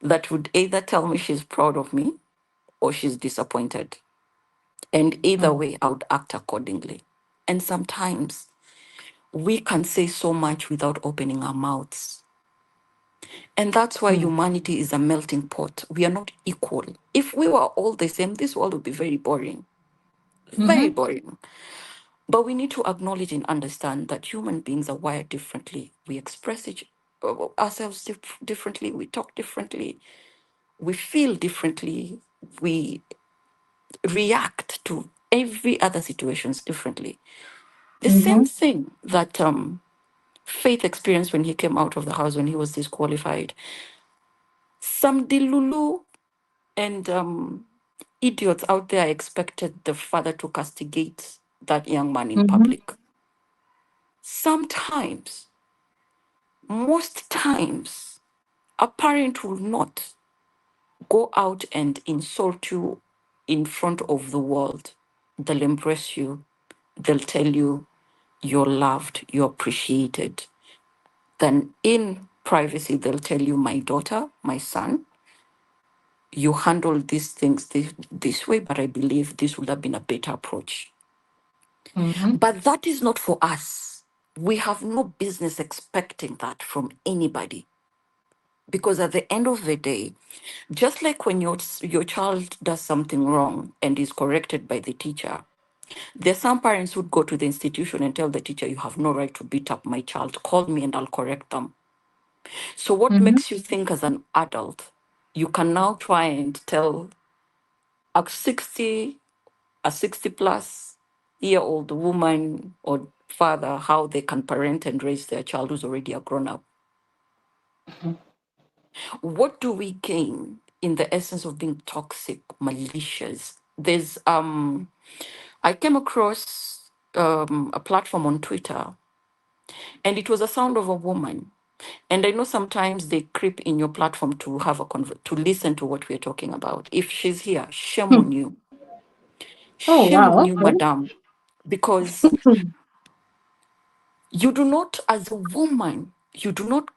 that would either tell me she's proud of me or she's disappointed. And either mm. way, I would act accordingly. And sometimes we can say so much without opening our mouths. And that's why Mm. humanity is a melting pot. We are not equal. If we were all the same, this world would be very boring. Very Mhm. boring. But we need to acknowledge and understand that human beings are wired differently. We express ourselves differently. We talk differently. We feel differently. We react to every other situations differently. The same Mhm. thing that Faith experienced when he came out of the house when he was disqualified. Some Dilulu and idiots out there expected the father to castigate that young man in Mhm. public. Sometimes, most times, a parent will not go out and insult you in front of the world. They'll embrace you. They'll tell you you're loved, you're appreciated. Then in privacy, they'll tell you, my daughter, my son, you handle these things this way, but I believe this would have been a better approach. Mhm. But that is not for us. We have no business expecting that from anybody. Because at the end of the day, just like when your child does something wrong and is corrected by the teacher, there are some parents who'd go to the institution and tell the teacher, you have no right to beat up my child. Call me and I'll correct them. So what Mhm. makes you think as an adult, you can now try and tell a 60 plus year old woman or father how they can parent and raise their child who's already a grown up? Mhm. What do we gain in the essence of being toxic, malicious? There's I came across a platform on Twitter, and it was a sound of a woman. And I know sometimes they creep in your platform to have to listen to what we're talking about. If she's here, shame Hmm. on you. Oh Shame on wow. you, Okay. madam. Because Hmm. you do not, as a woman, you do not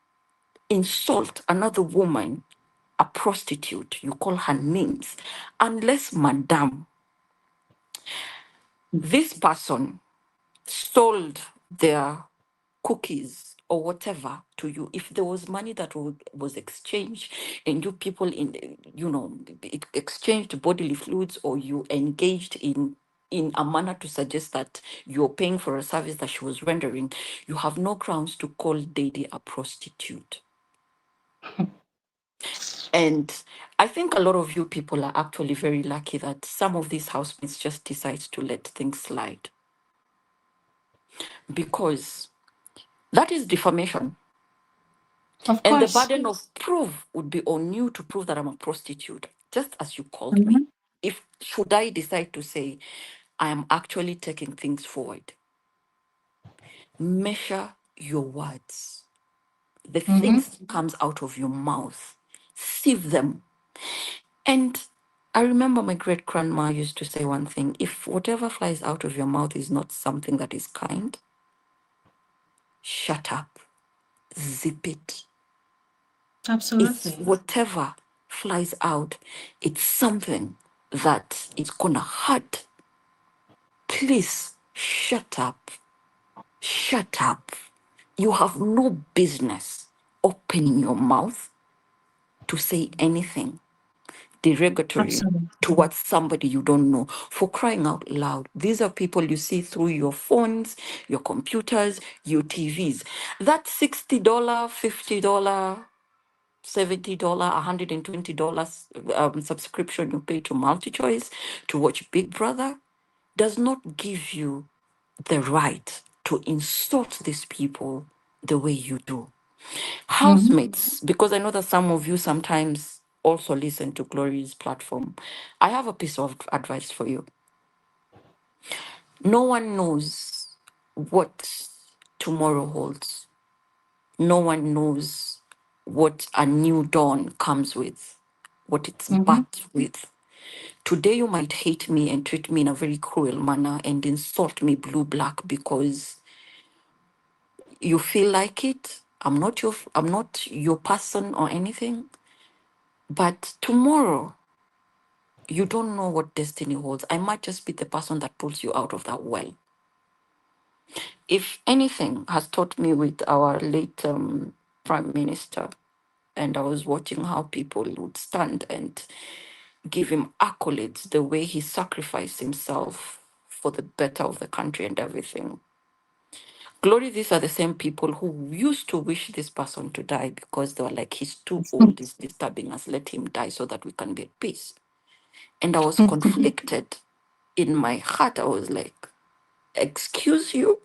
insult another woman, a prostitute. You call her names. Unless, madam, this person sold their cookies or whatever to you, if there was money that was exchanged and you people exchanged bodily fluids, or you engaged in a manner to suggest that you're paying for a service that she was rendering, you have no grounds to call Daddy a prostitute. And I think a lot of you people are actually very lucky that some of these housemates just decide to let things slide, because that is defamation. Of And the course. burden of proof would be on you to prove that I'm a prostitute, just as you called me. Mm-hmm. If should I decide to say I am actually taking things forward, measure your words. The Mm-hmm. things that comes out of your mouth, sieve them. And I remember my great grandma used to say one thing: if whatever flies out of your mouth is not something that is kind, shut up, zip it. If Absolutely. whatever flies out, it's something that is gonna hurt, please shut up. Shut up. You have no business opening your mouth to say anything derogatory Absolutely. towards somebody you don't know. For crying out loud, these are people you see through your phones, your computers, your TVs. That $60, $50, $70, $120 subscription you pay to MultiChoice to watch Big Brother does not give you the right to insult these people the way you do. Mm-hmm. Housemates, because I know that some of you sometimes also listen to Glory's platform, I have a piece of advice for you. No one knows what tomorrow holds. No one knows what a new dawn comes with, what it's Mm-hmm. backed with. Today, you might hate me and treat me in a very cruel manner and insult me blue black because you feel like it. I'm not your person or anything. But tomorrow, you don't know what destiny holds. I might just be the person that pulls you out of that well. If anything has taught me with our late prime minister, and I was watching how people would stand and give him accolades, the way he sacrificed himself for the better of the country and everything. Glory, these are the same people who used to wish this person to die because they were like, he's too old, he's disturbing us, let him die so that we can be at peace. And I was conflicted in my heart. I was like, excuse you?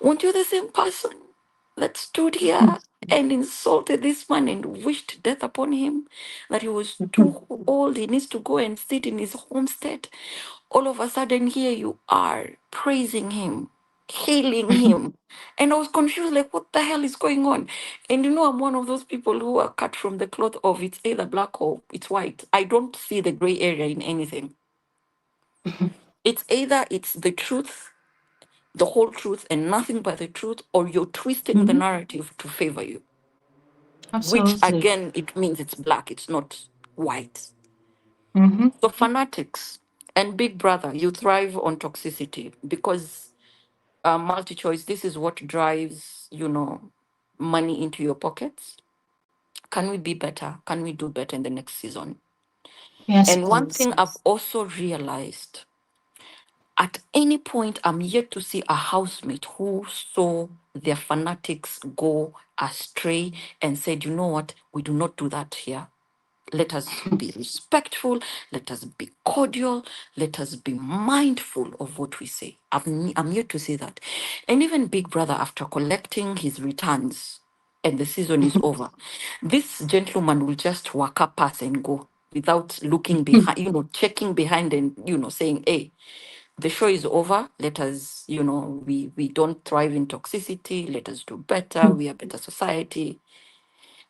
Weren't you the same person that stood here and insulted this man and wished death upon him? That he was too old, he needs to go and sit in his homestead. All of a sudden, here you are praising him, hailing him. And I was confused, like, what the hell is going on? And you know, I'm one of those people who are cut from the cloth of it's either black or it's white. I don't see the gray area in anything. It's either it's the truth, the whole truth, and nothing but the truth, or you're twisting the Mm-hmm. narrative to favor you, which Absolutely. again, it means it's black, it's not white. Mm-hmm. So, fanatics and Big Brother, you thrive on toxicity because multi choice, this is what drives, money into your pockets. Can we be better? Can we do better in the next season? Yes, And one please. thing I've also realized, at any point, I'm yet to see a housemate who saw their fanatics go astray and said, you know what, we do not do that here. Let us be respectful. Let us be cordial. Let us be mindful of what we say. I'm yet to see that. And even Big Brother, after collecting his returns and the season is over, this gentleman will just walk up, pass, and go without looking behind, checking behind and, saying, hey, the show is over. Let us, we don't thrive in toxicity. Let us do better. We are a better society.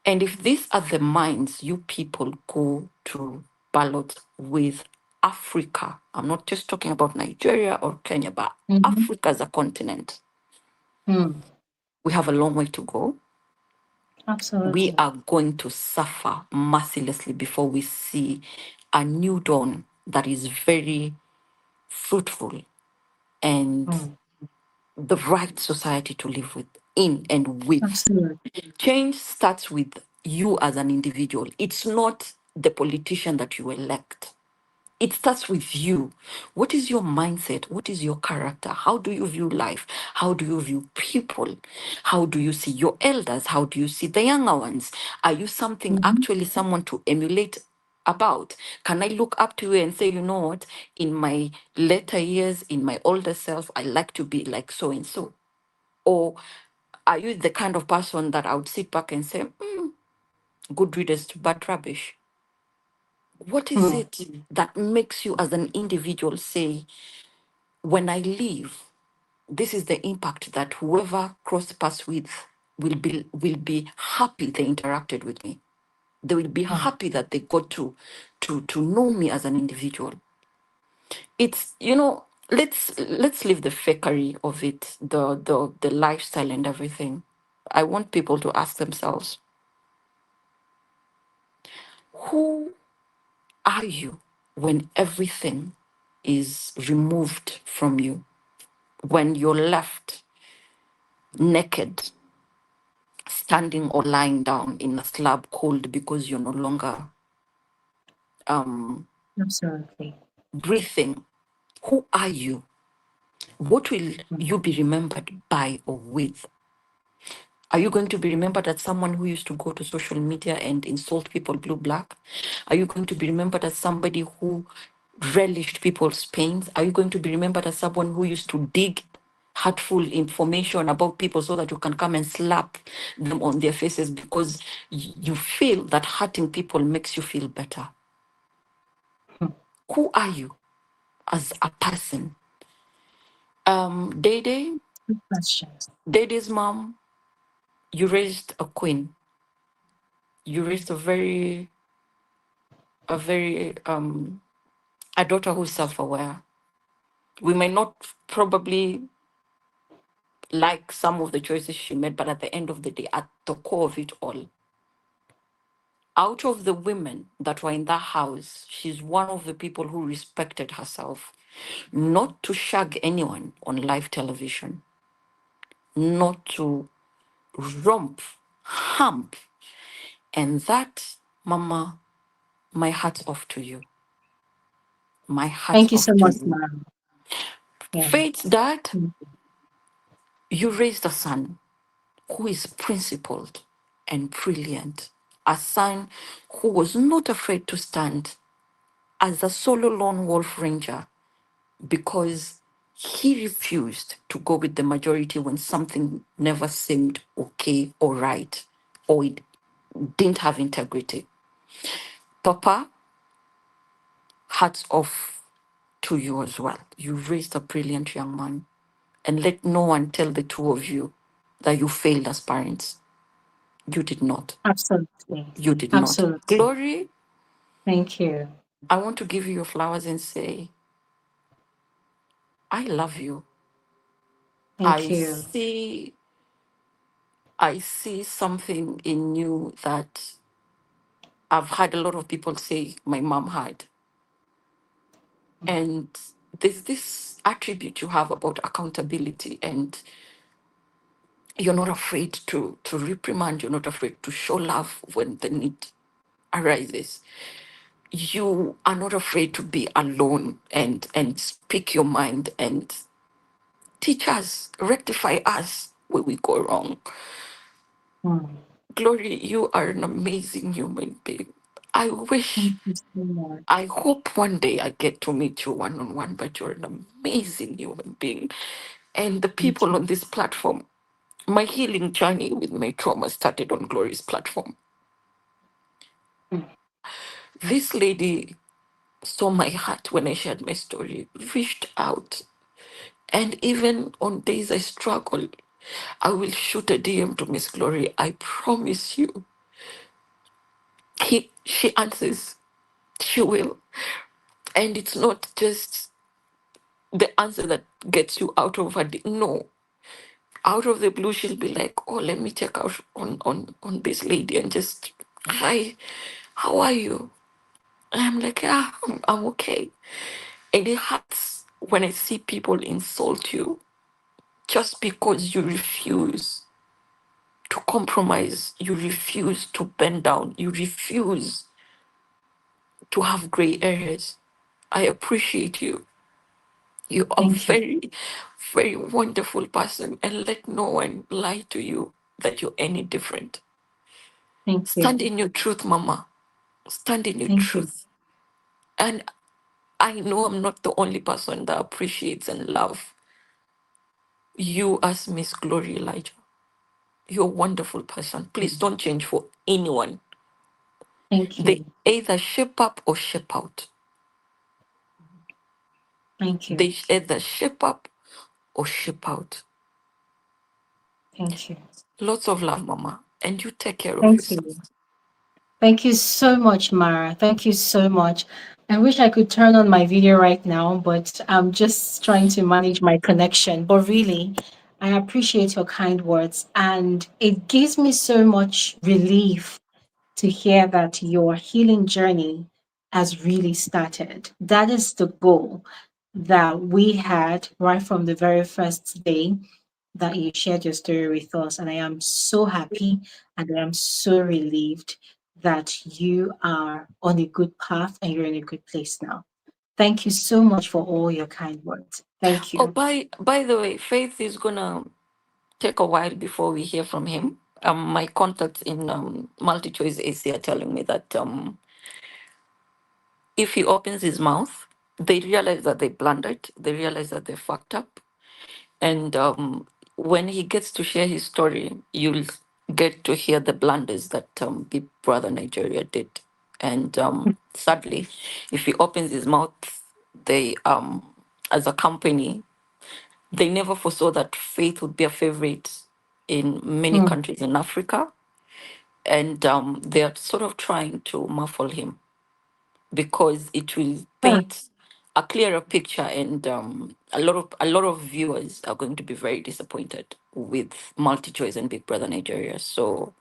And if these are the minds you people go to ballot with Africa, I'm not just talking about Nigeria or Kenya, but Mm-hmm. Africa as a continent, Mm. we have a long way to go. We Absolutely. are going to suffer mercilessly before we see a new dawn that is very fruitful and Mm. the right society to live with, in and with. Absolutely. Change starts with you as an individual. It's not the politician that you elect. It starts with you. What is your mindset? What is your character? How do you view life? How do you view people? How do you see your elders? How do you see the younger ones? Are you something Mhm. actually someone to emulate about? Can I look up to you and say, you know what, in my later years, in my older self, I like to be like so and so? Or are you the kind of person that I would sit back and say, good riddance to bad rubbish? What is Mm. it that makes you as an individual say, when I leave, this is the impact that whoever crossed paths with will be happy they interacted with me. They will be Mm. happy that they got to know me as an individual. It's, let's leave the fakery of it, the lifestyle and everything. I want people to ask themselves, who are you when everything is removed from you? When you're left naked, standing or lying down in a slab cold because you're no longer Absolutely. breathing, who are you? What will Mm. you be remembered by or with? Are you going to be remembered as someone who used to go to social media and insult people blue black? Are you going to be remembered as somebody who relished people's pains? Are you going to be remembered as someone who used to dig hurtful information about people so that you can come and slap them on their faces because you feel that hurting people makes you feel better? Mm. Who are you as a person? Day Good questions. Day's mom, you raised a queen. You raised a very a daughter who's self-aware. We may not probably like some of the choices she made, but at the end of the day, at the core of it all, out of the women that were in that house, she's one of the people who respected herself, not to shag anyone on live television, not to romp, hump. And that, Mama, my hat's off to you. My hat's Thank you so off to much, you. ma'am. Yeah. Faith, Dad, Mm. you raised a son who is principled and brilliant, a son who was not afraid to stand as a solo lone wolf ranger because he refused to go with the majority when something never seemed okay or right or it didn't have integrity. Papa, hats off to you as well. You raised a brilliant young man. And let no one tell the two of you that you failed as parents. You did not. Absolutely. You did not. Absolutely. Glory, Thank you. I want to give you your flowers and say, I love you. Thank I you. see, I see something in you that I've had a lot of people say my mom had. And there's this attribute you have about accountability, and you're not afraid to reprimand, you're not afraid to show love when the need arises. You are not afraid to be alone and speak your mind and teach us, rectify us where we go wrong. Mm. Glory, you are an amazing human being. I Thank wish, you so much. I hope one day I get to meet you one on one, but you're an amazing human being. And the Thank people you. on this platform, my healing journey with my trauma started on Glory's platform. Mm. This lady saw my heart when I shared my story, reached out. And even on days I struggle, I will shoot a DM to Miss Glory. I promise you. She answers. She will. And it's not just the answer that gets you out of her day. No. Out of the blue, she'll be like, oh, let me check out on this lady and just, hi, how are you? And I'm like, yeah, I'm okay. And it hurts when I see people insult you just because you refuse to compromise, you refuse to bend down, you refuse to have gray areas. I appreciate you. You are Thank you. very, very wonderful person, and let no one lie to you that you're any different. Thank you. Stand in your truth, Mama. Stand in your Thank you. truth. And I know I'm not the only person that appreciates and love you as Miss Glory Elijah. You're a wonderful person. Please don't change for anyone. Thank They you. either shape up or shape out. Thank you. They either shape up or shape out. Thank you. Lots of love, Mama. And you take care of Thank yourself. you. Thank you so much, Mara. Thank you so much. I wish I could turn on my video right now, but I'm just trying to manage my connection. But really, I appreciate your kind words. And it gives me so much relief to hear that your healing journey has really started. That is the goal that we had right from the very first day that you shared your story with us. And I am so happy and I am so relieved that you are on a good path and you're in a good place now. Thank you so much for all your kind words. Thank Oh, you. by the way, Faith is gonna take a while before we hear from him. My contacts in MultiChoice AC are telling me that if he opens his mouth, they realize that they blundered, they realize that they fucked up. And when he gets to share his story, you'll get to hear the blunders that Big Brother Nigeria did. And sadly, if he opens his mouth, they, as a company, they never foresaw that Faith would be a favorite in many Mm, countries in Africa. And they are sort of trying to muffle him because it will ah, paint a clearer picture, and a lot of viewers are going to be very disappointed with MultiChoice and Big Brother Nigeria. So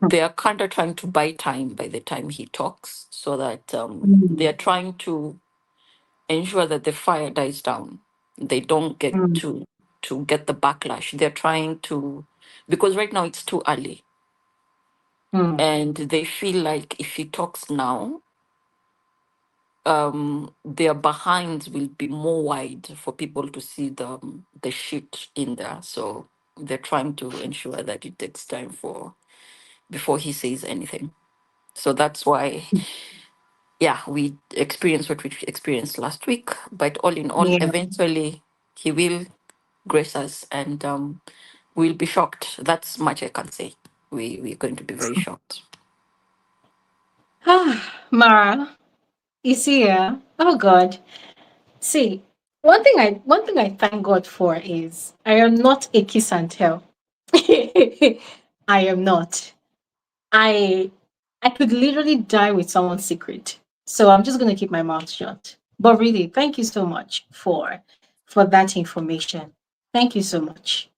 mm, they are kind of trying to buy time by the time he talks, so that they mm, are trying to ensure that the fire dies down. They don't get mm, to get the backlash. They're trying to, because right now it's too early, mm, and they feel like if he talks now, their behinds will be more wide for people to see the shit in there. So they're trying to ensure that it takes time for before he says anything. So that's why, yeah, we experienced what we experienced last week. But all in all, yeah. eventually he will grace us, and we'll be shocked. That's much I can say. We're going to be very shocked. Mara, you see, yeah. Oh God. See, one thing I thank God for is I am not a kiss and tell. I am not. I I could literally die with someone's secret. So I'm just gonna keep my mouth shut. But really, thank you so much for that information. Thank you so much.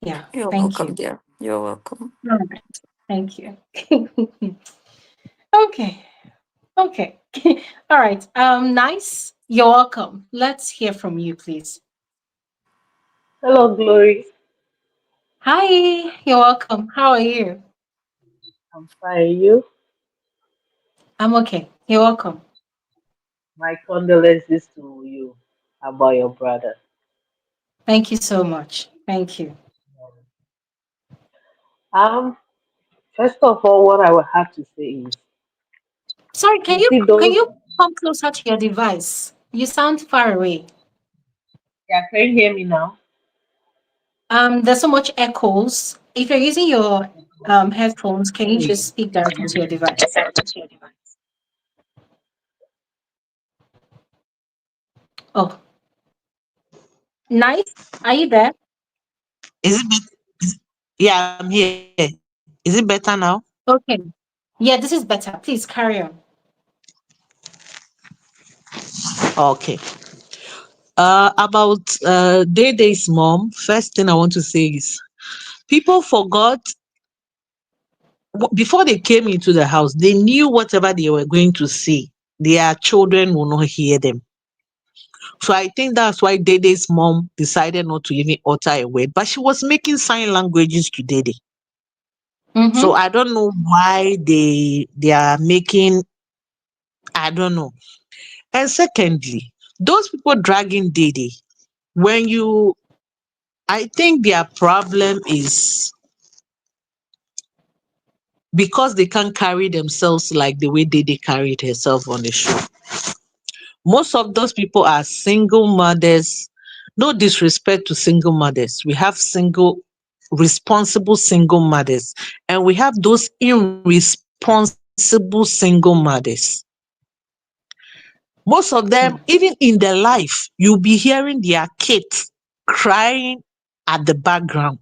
Yeah, You're thank welcome, you. dear. You're welcome. All right. Thank you. Okay. Okay. All right. Nice. You're welcome. Let's hear from you, please. Hello, Glory. Hi, you're welcome. How are you? I'm fine. You? I'm okay. You're welcome. My condolences to you about your brother. Thank you so much. Thank you. Um, First of all, what I would have to say is, Sorry, you see can those. you come closer to your device? You sound far away. Yeah, can you hear me now? There's so much echoes. If you're using your headphones, can you just speak directly to your device? Oh, nice. Are you there? Is it? Yeah, I'm here. Is it better now? Okay. Yeah, this is better. Please carry on. Okay. About Day Day's mom. First thing I want to say is people forgot before they came into the house. They knew whatever they were going to say, their children will not hear them. So I think that's why Day Day's mom decided not to even utter a word, but she was making sign languages to Day Day. So Mm-hmm. I don't know why they are making. I don't know. And secondly, those people dragging Dede, when you, I think their problem is because they can't carry themselves like the way Dede carried herself on the show. Most of those people are single mothers. No disrespect to single mothers. We have responsible single mothers, and we have those irresponsible single mothers. Most of them, even in their life, you'll be hearing their kids crying at the background.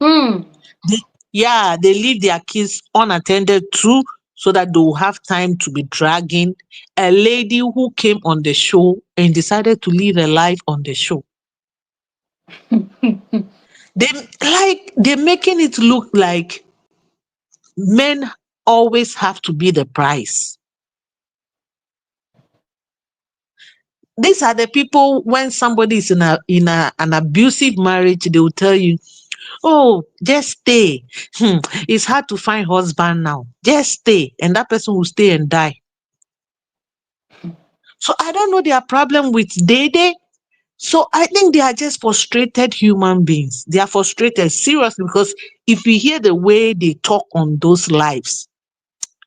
Hmm. They, yeah, they leave their kids unattended too, so that they will have time to be dragging a lady who came on the show and decided to live a life on the show. They they're making it look like men always have to be the prize. These are the people when somebody is in an abusive marriage, they will tell you, "Oh, just stay. It's hard to find husband now. Just stay," and that person will stay and die. So I don't know their problem with Dede. So I think they are just frustrated human beings. They are frustrated seriously because if you hear the way they talk on those lives,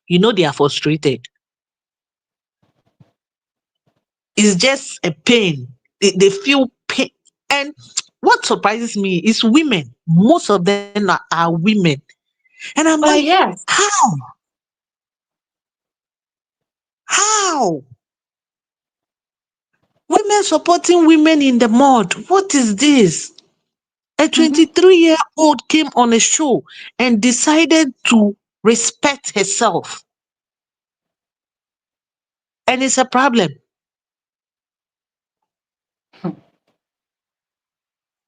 you know they are frustrated. It's just a pain. They feel pain. And what surprises me is women. Most of them are women. And I'm like, Oh yes. how? How? Women supporting women in the mud. What is this? A Mm-hmm. 23-year-old came on a show and decided to respect herself. And it's a problem.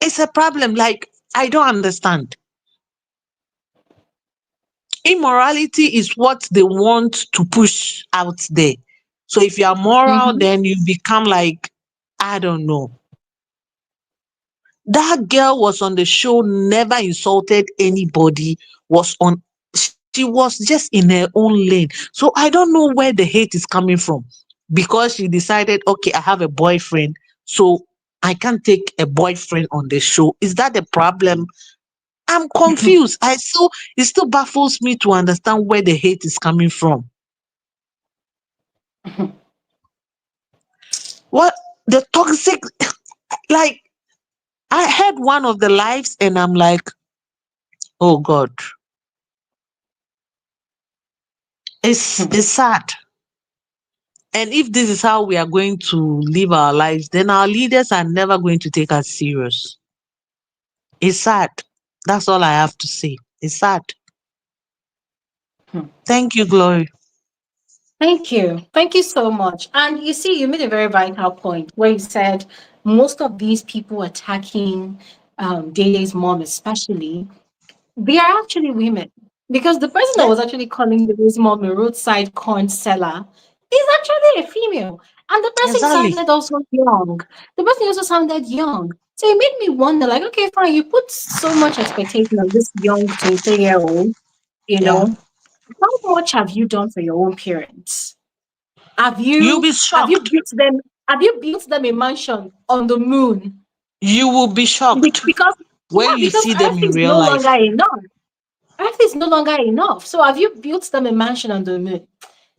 It's a problem. Like, I don't understand. Immorality is what they want to push out there. So if you are moral, Mm-hmm. then you become like, I don't know. That girl was on the show, never insulted anybody, was on, she was just in her own lane. So I don't know where the hate is coming from. Because she decided, okay, I have a boyfriend, so I can't take a boyfriend on the show. Is that the problem? I'm confused. It still baffles me to understand where the hate is coming from. What the toxic, like, I heard one of the lives and I'm like, oh God, it's sad. And if this is how we are going to live our lives, then our leaders are never going to take us serious. It's sad. That's all I have to say. It's sad. Thank you, Glory. Thank you. Thank you so much. And you see, you made a very vital point where you said most of these people attacking Dede's mom, especially, they are actually women. Because the person that Yeah, was actually calling Dede's mom a roadside corn seller is actually a female. And the person exactly. sounded also young. The person also sounded young. So it made me wonder, like, okay, fine, you put so much expectation on this young 23-year-old, you Yeah. know, how much have you done for your own parents? Have You'll you be have you shocked. built them have you built them a mansion on the moon? You will be shocked Because when yeah, you because see them Earth in is real no longer life. enough. Earth is no longer enough. So have you built them a mansion on the moon?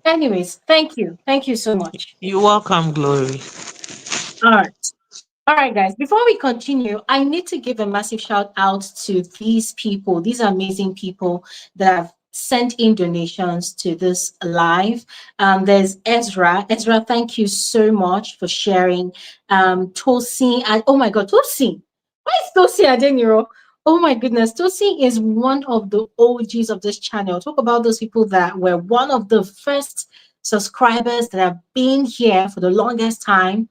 Anyways, thank you. Thank you so much. You're welcome, Glory. All right. All right, guys, before we continue, I need to give a massive shout out to these people, these amazing people that have sent in donations to this live. There's Ezra. Ezra, thank you so much for sharing. Tosi, and oh my God, Tosi. Why is Tosi Adeniro? Oh my goodness, Tosi is one of the OGs of this channel. Talk about those people that were one of the first subscribers that have been here for the longest time.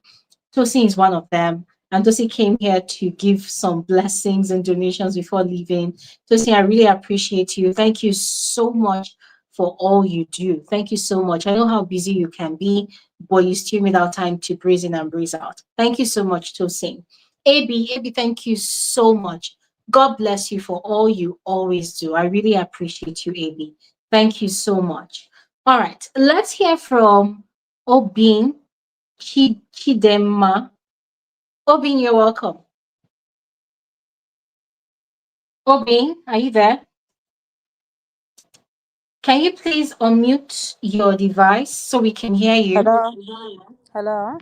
Tosi is one of them. And Tosi came here to give some blessings and donations before leaving. Tosi, I really appreciate you. Thank you so much for all you do. Thank you so much. I know how busy you can be, but you still made out time to breathe in and breathe out. Thank you so much, Tosi. AB, thank you so much. God bless you for all you always do. I really appreciate you, AB. Thank you so much. All right, let's hear from Obin Chidema. Obin, you're welcome. Obin, are you there? Can you please unmute your device so we can hear you? Hello, hello.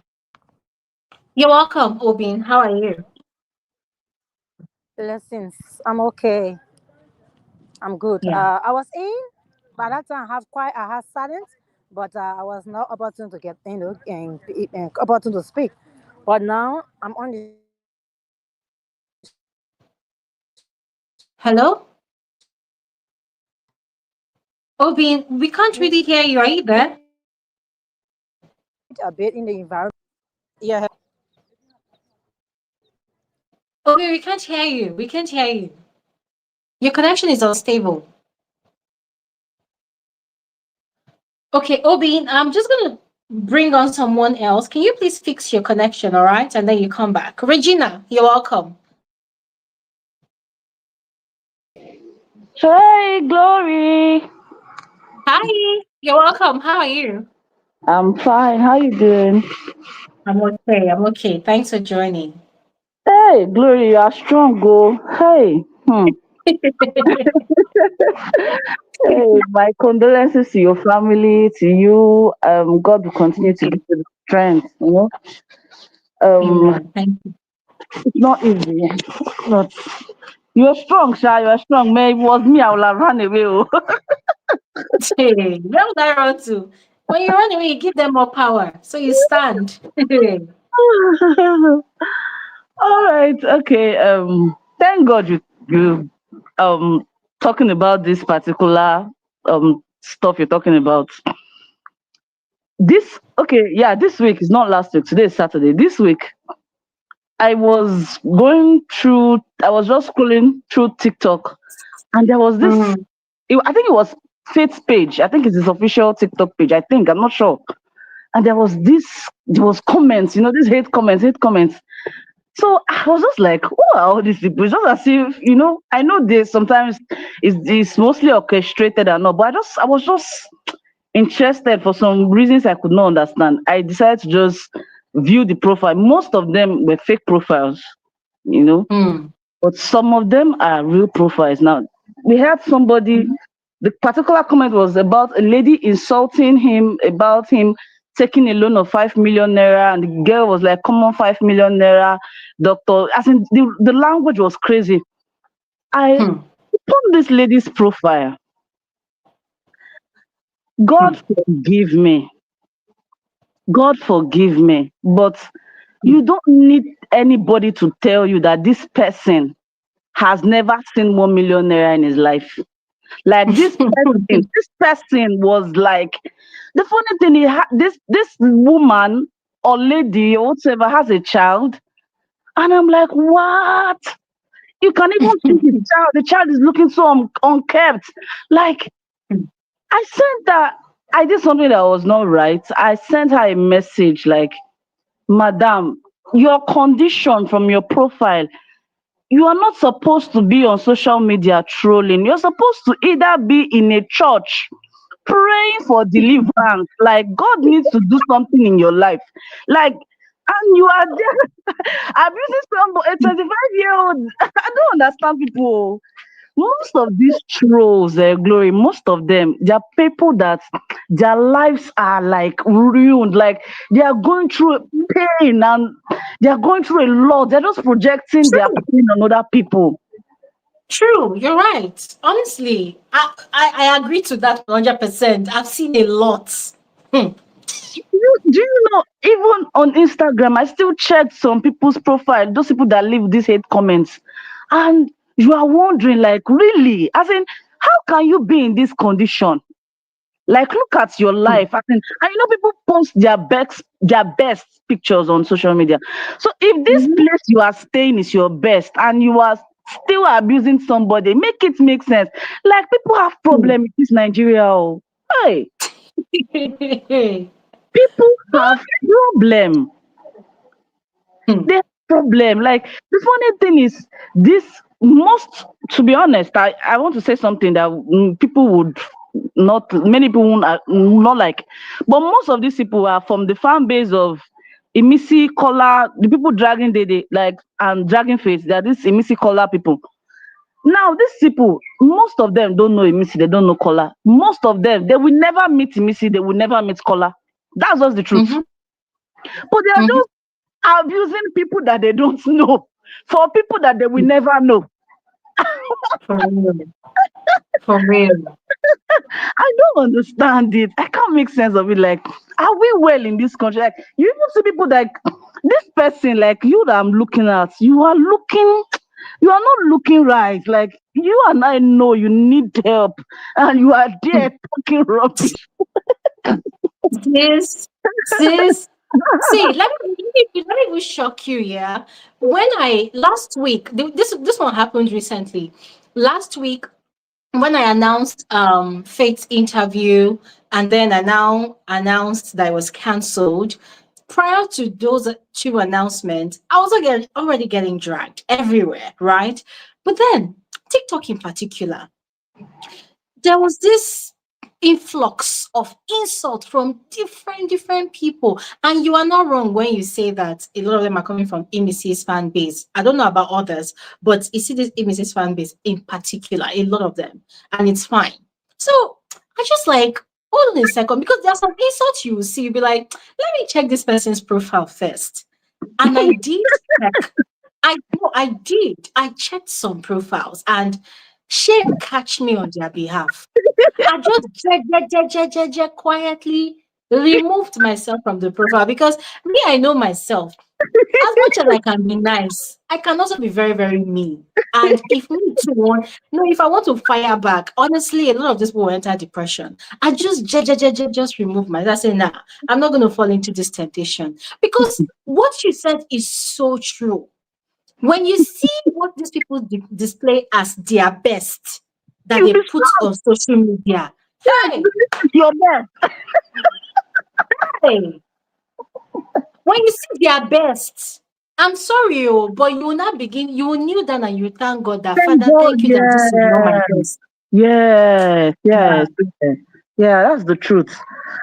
You're welcome, Obin. How are you? Blessings. I'm okay. I'm good. Yeah. I was in by that time. I have quite. I had silence, but I was not opportune to get and opportune to speak. But now I'm on the street. Hello? Obin, we can't really hear you. Are you there? A bit in the environment. Yeah. Obin, we can't hear you. We can't hear you. Your connection is unstable. Okay, Obin, I'm just gonna bring on someone else. Can you please fix your connection, all right? And then you come back. Regina, you're welcome. Hey, Glory. Hi, you're welcome. How are you? I'm fine. How you doing? I'm okay. I'm okay. Thanks for joining. Hey, Glory, you are strong, go. Hey. Hey, my condolences to your family, to you. God will continue Thank to give you. you the strength. Um, Amen. Thank you. it's not easy. It's not. You're strong, Sha. You're strong. Man, if it was me, I would have run away. Oh. Hey, where would I run to? When you run away, you give them more power. So you stand. All right. Okay. Thank God you talking about this particular stuff you're talking about. This okay, yeah, this week is not last week. Today is Saturday. This week I was just scrolling through TikTok and there was this Mm, I think it was Faith's page. I think it's his official TikTok page. I think, I'm not sure. And there was comments, these hate comments. So I was just like, who are all these people? It's just as if, I know this sometimes it's mostly orchestrated and all, but I was just interested for some reasons I could not understand. I decided to just view the profile. Most of them were fake profiles, you know, mm, but some of them are real profiles. Now, we had somebody, the particular comment was about a lady insulting him about him taking a loan of 5 million naira, and the girl was like, come on, 5 million naira, doctor. As in, the language was crazy. I mm, opened this lady's profile. mm, God forgive me. God forgive me. But mm. you don't need anybody to tell you that this person has never seen 1 million naira in his life. Like this person was like the funny thing. This woman or lady or whatever has a child, and I'm like, what? You can even see the child. The child is looking so unkept. Like I sent that. I did something that was not right. I sent her a message like, Madam, your condition from your profile, you are not supposed to be on social media trolling. You're supposed to either be in a church praying for deliverance. Like God needs to do something in your life. Like, and you are there abusing somebody, a 25-year-old. I don't understand people. Most of these trolls, Glory, most of them, they are people that their lives are like ruined. Like they are going through pain and they are going through a lot. They're just projecting their True, pain on other people. true. You're right. Honestly, I agree to that 100%. I've seen a lot. Hmm. Do you know, even on Instagram, I still check some people's profile, those people that leave these hate comments. And you are wondering, like, really? As in, how can you be in this condition? Like, look at your Hmm. life. And people post their best pictures on social media. So if this Mhm. place you are staying is your best and you are still abusing somebody, make it make sense. Like people have Hmm. problem with this Nigeria. Oh. Hey, people But have problem. hmm, They have problem. Like the funny thing is this most, to be honest, I want to say something that people would not many people won't, not like, but most of these people are from the fan base of Emisi color, the people dragging they like and dragging face. They are these Emisi color people. Now these people, most of them don't know Emisi, they don't know color. Most of them, they will never meet Emisi, they will never meet color. That's just the truth. Mm-hmm. But they are Mm-hmm. just abusing people that they don't know for people that they will never know. For real. For real. I don't understand it. I can't make sense of it. Like, are we well in this country? Like, you even see people like this person, like you that I'm looking at, you are not looking right. Like, you and I know you need help, and you are there talking rubbish. Sis, sis, see, let me shock you, yeah. When I last week, this one happened recently. Last week, when I announced Faith's interview, and then I now announced that it was cancelled. Prior to those two announcements, I was already getting dragged everywhere, right? But then TikTok in particular, there was this influx of insult from different people, and you are not wrong when you say that a lot of them are coming from Imisi's fan base. I don't know about others, but you see this Imisi's fan base in particular, a lot of them, and it's fine. So I just like, hold on a second, because there are some insults you will see, you'll be like, let me check this person's profile first. And I did check. I no, I did. I checked some profiles, and shame catch me on their behalf. I just quietly removed myself from the profile, because me, I know myself. As much as I can be nice, I can also be very mean. And if me too want, no, if I want to fire back, honestly, a lot of this people will enter depression. I just remove myself. I say, nah, I'm not going to fall into this temptation, because what you said is so true. When you see what these people display as their best that You'll they be put shocked. on social media, Yes, hey, this is your best. hey, when you see their best, I'm sorry, oh, but you will not begin, you will kneel down and you thank God that, Thank Father, God. thank you that this is not my Yeah. best. Yes, Yeah. yes, yes. Yeah, that's the truth.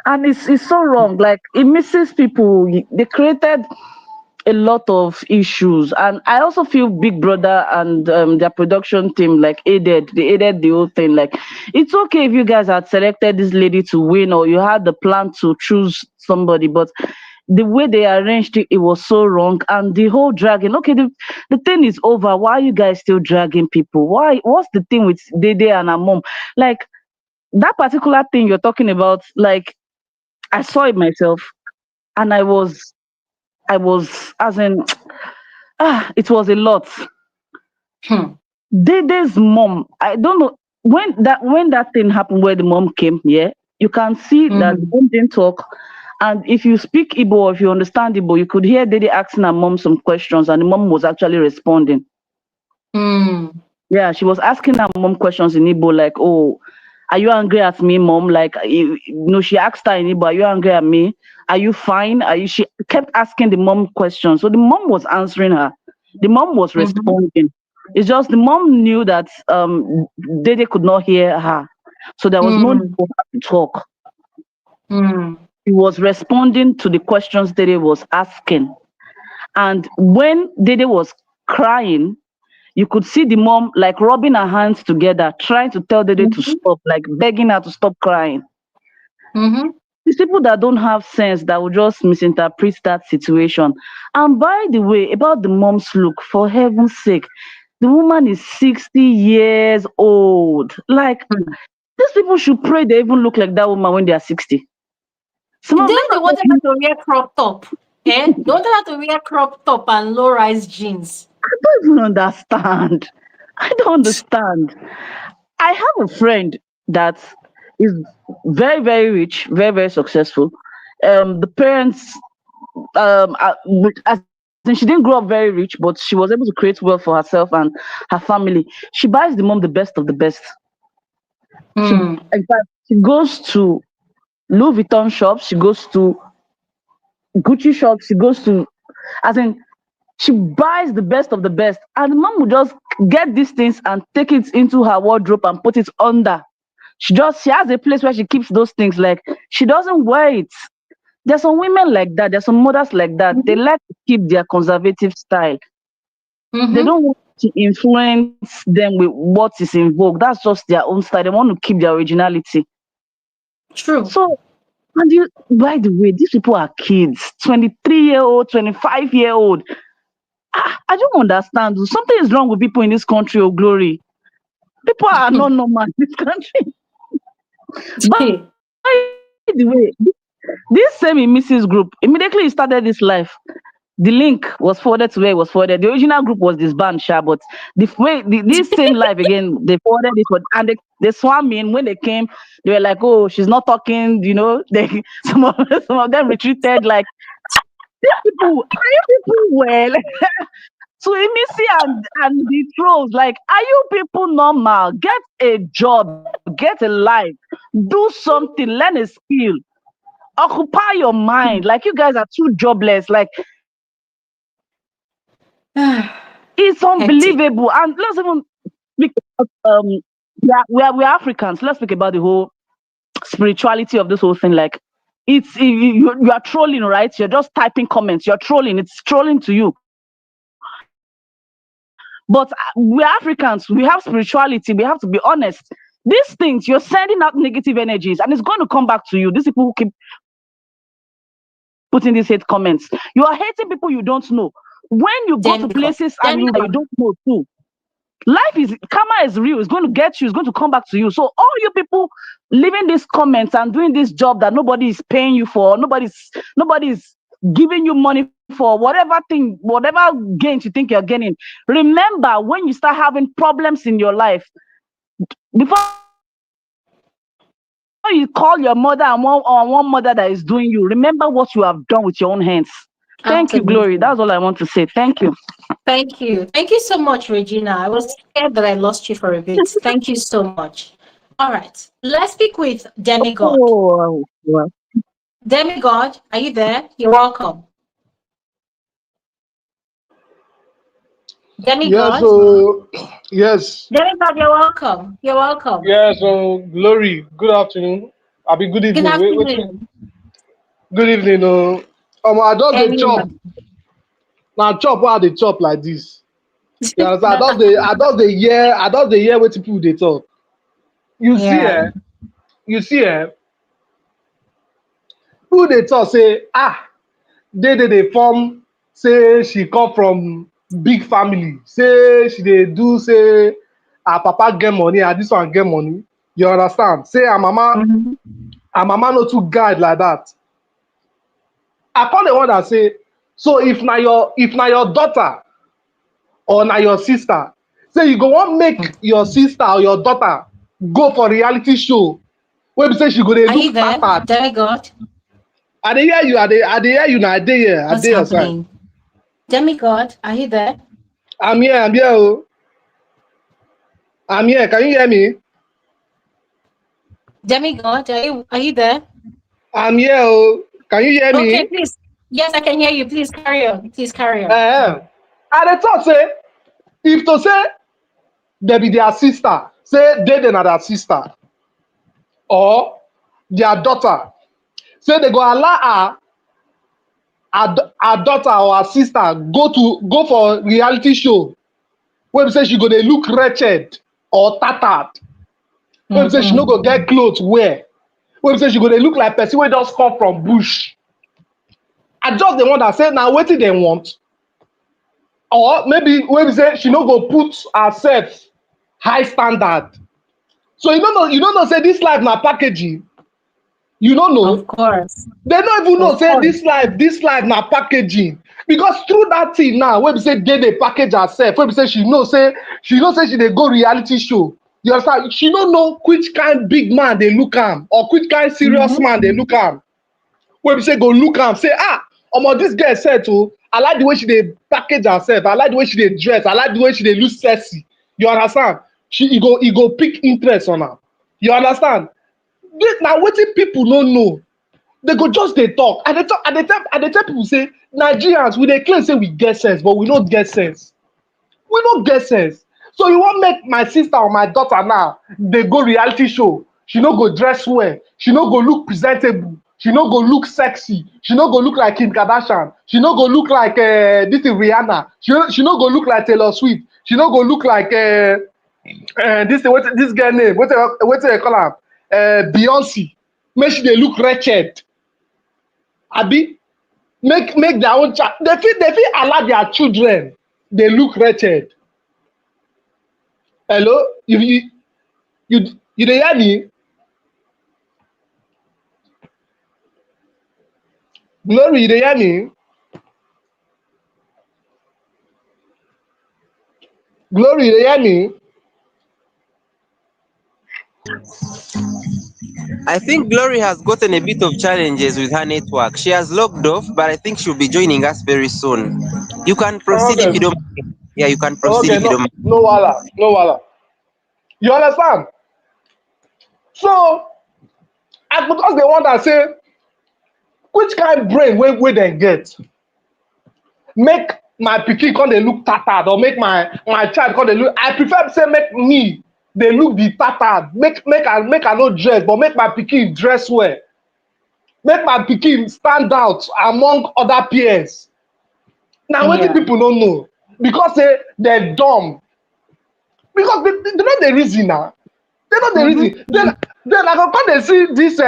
And it's so wrong. Like it misses people. They created a lot of issues. And I also feel Big Brother and their production team like aided the whole thing. Like it's okay if you guys had selected this lady to win or you had the plan to choose somebody, but the way they arranged it, it was so wrong. And the whole dragging, okay, the thing is over. Why are you guys still dragging people? Why? What's the thing with Dede and her mom? Like that particular thing you're talking about, like I saw it myself and I was as in it was a lot. Hmm. Dede's mom, I don't know when that thing happened where the mom came, yeah, you can see that the Mm, mom didn't talk. And if you speak Igbo or if you understand Igbo, you could hear Dede asking her mom some questions and the mom was actually responding. mm, Yeah, she was asking her mom questions in Igbo, like, "Oh, are you angry at me, mom?" Like, she asked her in Igbo, "Are you angry at me? Are you fine? Are you?" She kept asking the mom questions, so the mom was answering her. The mom was mhm, responding. It's just the mom knew that Dede could not hear her, so there was no need mm, for her to talk. mm, She was responding to the questions Dede was asking, and when Dede was crying, you could see the mom like rubbing her hands together, trying to tell Dede to mhm, stop, like begging her to stop crying. mhm, These people that don't have sense that will just misinterpret that situation. And by the way, about the mom's look, for heaven's sake, the woman is 60 years old. Like mm. these people should pray they even look like that woman when they are 60. Some Then of they wanted her them to wear crop top. Eh? They wanted her to wear crop top and low-rise jeans. don't even understand. I don't understand. I have a friend that is very rich, very successful. The parents, as in she didn't grow up very rich, but she was able to create wealth for herself and her family. She buys the mom the best of the best. She, Hmm. in fact, she goes to Louis Vuitton shops. She goes to Gucci shops. She goes to, as in, she buys the best of the best, and the mom will just get these things and take it into her wardrobe and put it under. She has a place where she keeps those things. Like, she doesn't wear it. There's some women like that. There's some mothers like that. They like to keep their conservative style. They Mm-hmm. don't want to influence them with what is in vogue. That's just their own style. They want to keep their originality. True. So, and you, by the way, these people are kids, 23-year-old, 25-year-old. I don't understand. Something is wrong with people in this country, oh glory. People are not normal in this country. By the way, this same Mrs. group, immediately he started this life. The link was forwarded to where it was forwarded. The original group was disbanded, sha, but this same life again, they forwarded it, and they swam in. When they came, they were like, "Oh, she's not talking." They some of them retreated. Like, people, are you people well? To Emisi and the trolls, like, are you people normal? Get a job, get a life, do something, learn a skill, occupy your mind. Like, you guys are too jobless. Like, it's Hectic. unbelievable. And let's even speak about we're Africans. Let's speak about the whole spirituality of this whole thing. Like, you are trolling, right? You're just typing comments. You're trolling. It's trolling to you. But we're Africans. We have spirituality. We have to be honest. These things, you're sending out negative energies, and it's going to come back to you. These people who keep putting these hate comments, you are hating people you don't know. When you go to places and you don't know Demigod. too, Demigod. karma is real. It's going to get you. It's going to come back to you. So all you people leaving these comments and doing this job that nobody is paying you for, nobody's giving you money for, whatever gains you think you're getting. Remember, when you start having problems in your life, before you call your mother and one mother that is doing you, remember what you have done with your own hands. Thank you, Glory. That's all I want to say. Thank you. Absolutely. Thank you. Thank you so much, Regina. I was scared that I lost you for a bit. Thank you so much. All right. Let's speak with Demigod. Oh, well. Demigod, are you there? You're welcome. Yes, Demigod. so yes, Demigod, you're welcome. You're welcome. so Glory. Good afternoon. I be good Good evening. Wait. afternoon. Good evening. I just the chop. Anyone. Now chop why they chop like this. You understand? I just the hear what people they talk. You see, Yeah. you see, who they talk say they form say she come from big family. Say she they do say her papa get money and this one get money. You understand? Say Mhm. her mama no too guide like that. I call the one that say, so if na your daughter or na your sister, say you go want make your sister or your daughter go for reality show wey be say she go dey Are you look there, tattered. Demigod? I dey hear you, I dey hear you na I dey here, I What's dey your side. happening? Demigod, are you there? I'm here oh. I'm here. Can you hear me? Demigod, are you there? I'm here oh. Can you hear Okay, me? please. Yes, I can hear you. Please carry on. Please carry on. I dey talk say if to say there be their sister, say they na their sister or their daughter, say they go allow her daughter or her sister go for reality show wey be say she go dey look wretched or tattered, wey be say she no Mm-hmm. go get clothes wear, wey be say she go dey look like person wey just come from bush. I just dey wonder say na wetin dem want, or maybe wey be say she no go put herself high standard. So you no know say this life na packaging. You no know. Of course. They no even know Of say course. this life na packaging, because through that thing now wey be say dey package herself, wey be say she know say she dey go reality show. You understand? She no know which kind big man dey look am or which kind serious Mm-hmm. man dey look am, wey be say go look am say omo this girl set oh, I like the way she dey package herself, I like the way she dey dress, I like the way she dey look sexy. You understand? E go pick interest on am. You understand? Na wetin people no know. They go just dey talk. I dey tell people say Nigerians we dey claim say we get sense, but we no get sense. We no get sense. So you wan make my sister or my daughter now dey go reality show, She no go dress well. She no go look presentable. She no go look sexy. She no go look like Kim Kardashian. She no go look like this is Rihanna. She no go look like Taylor Swift. She no go look like this girl name. What they call her? Beyonce. Make she dey look wretched. Abi make their own child. They fit allow their children. They look wretched. Hello, you dey hear me? Glory, you dey hear me? Glory, you dey hear me? I think Glory has gotten a bit of challenges with her network. She has logged off, but I think she'll be joining us very soon. You can proceed if Okay, you don't mind. Yeah, you can proceed okay, if you don't mind. no wahala, no wahala. You understand? So, as because they want to say, which kind brain wey dem get make my pikin come dey look tattered or make my child come dey look. I prefer say make me dey look the tattered, make I no dress, but make my pikin dress well, make my pikin stand out among other peers. Na wetin Yeah. people no know because say dem dumb, because they no dey reason na. They no dey reason. Then I go come dey see dis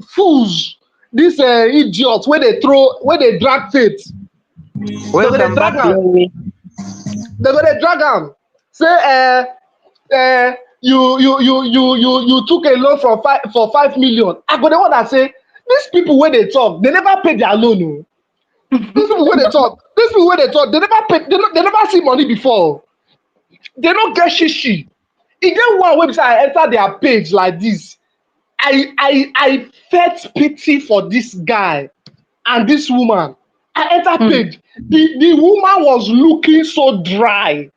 fools, dis idiots wey dey drag faith. They go dey Welcome back, drag am. Glory. They go dey drag am. Say you took a loan for 5 million. I go dey wonder say these people wey dey talk, they never pay their loan o. These people wey dey talk, they never pay, they never see money before. They no get shishi. E get one wey be say I enter their page like this. I felt pity for this guy and this woman. I enter page. The woman was looking so dry,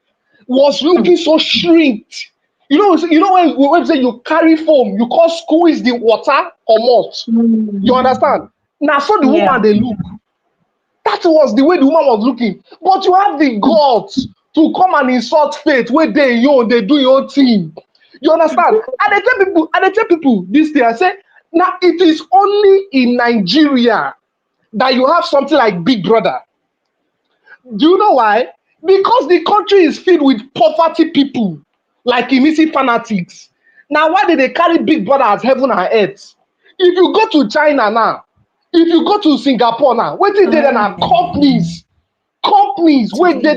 was looking so shrinked. You know when say you carry foam, you can't squeeze the water comot. You understand? Now so the Yeah. woman they look. That was the way the woman was looking. But you have the guts to come and insult faith where they do your own thing. You understand? And they tell people this thing. I say, now it is only in Nigeria that you have something like Big Brother. Do you know why? Because the country is filled with poverty people, like Imisi fanatics. Now, why did they carry Big Brother as heaven and earth? If you go to China now, if you go to Singapore now, what did they then are companies where they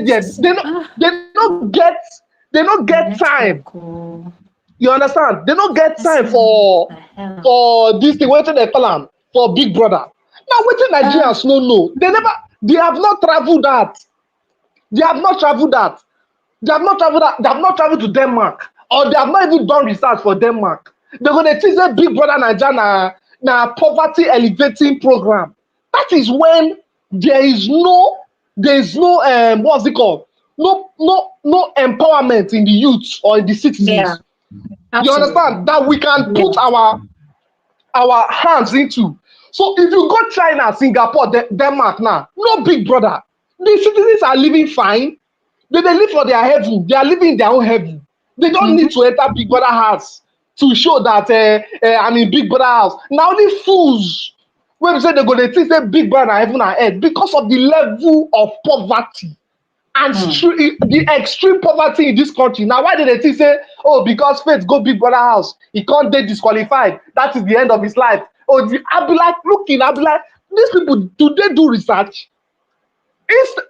don't get time. You understand? They don't get time for this thing. What they call them for Big Brother. Now, what the Nigerians no know? They have not traveled that. They have not traveled to Denmark, or they have not even done research for Denmark. They're gonna teach a Big Brother Naija na poverty elevating program. That is when there's no what's it called? No empowerment in the youth or in the citizens. Yeah. You understand that we can put our hands into. So if you go China, Singapore, Denmark now, no Big Brother. The citizens are living fine. They live for their heaven. They are living in their own heaven. They don't need to enter Big Brother house to show that I'm in Big Brother house. Now only fools when we say they're going to think say Big Brother heaven and earth because of the level of poverty and the extreme poverty in this country. Now why did they think say, oh, because Faith go Big Brother house, he can't get disqualified. That is the end of his life. Oh, I'll be like looking, I'll be like, these people, do they do research?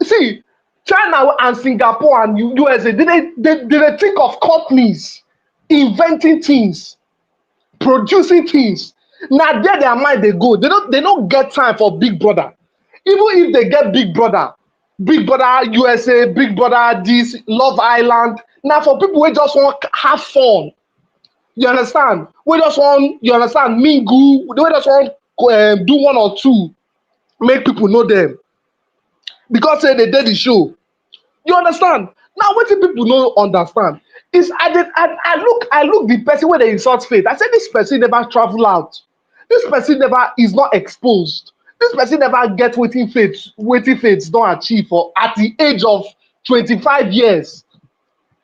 See, China and Singapore and USA, they think of companies inventing things, producing things. Now there their mind they go. They don't get time for Big Brother. Even if they get Big Brother USA, Big Brother this, Love Island. Now for people who just want to have fun. You understand? We just want, you understand, mingle. We just want do one or two, make people know them. Because they did the show. You understand? Now, what do people don't understand is I look the person where they insult faith. I said this person never travel out. This person never is not exposed. This person never get waiting faith don't achieve for at the age of 25 years.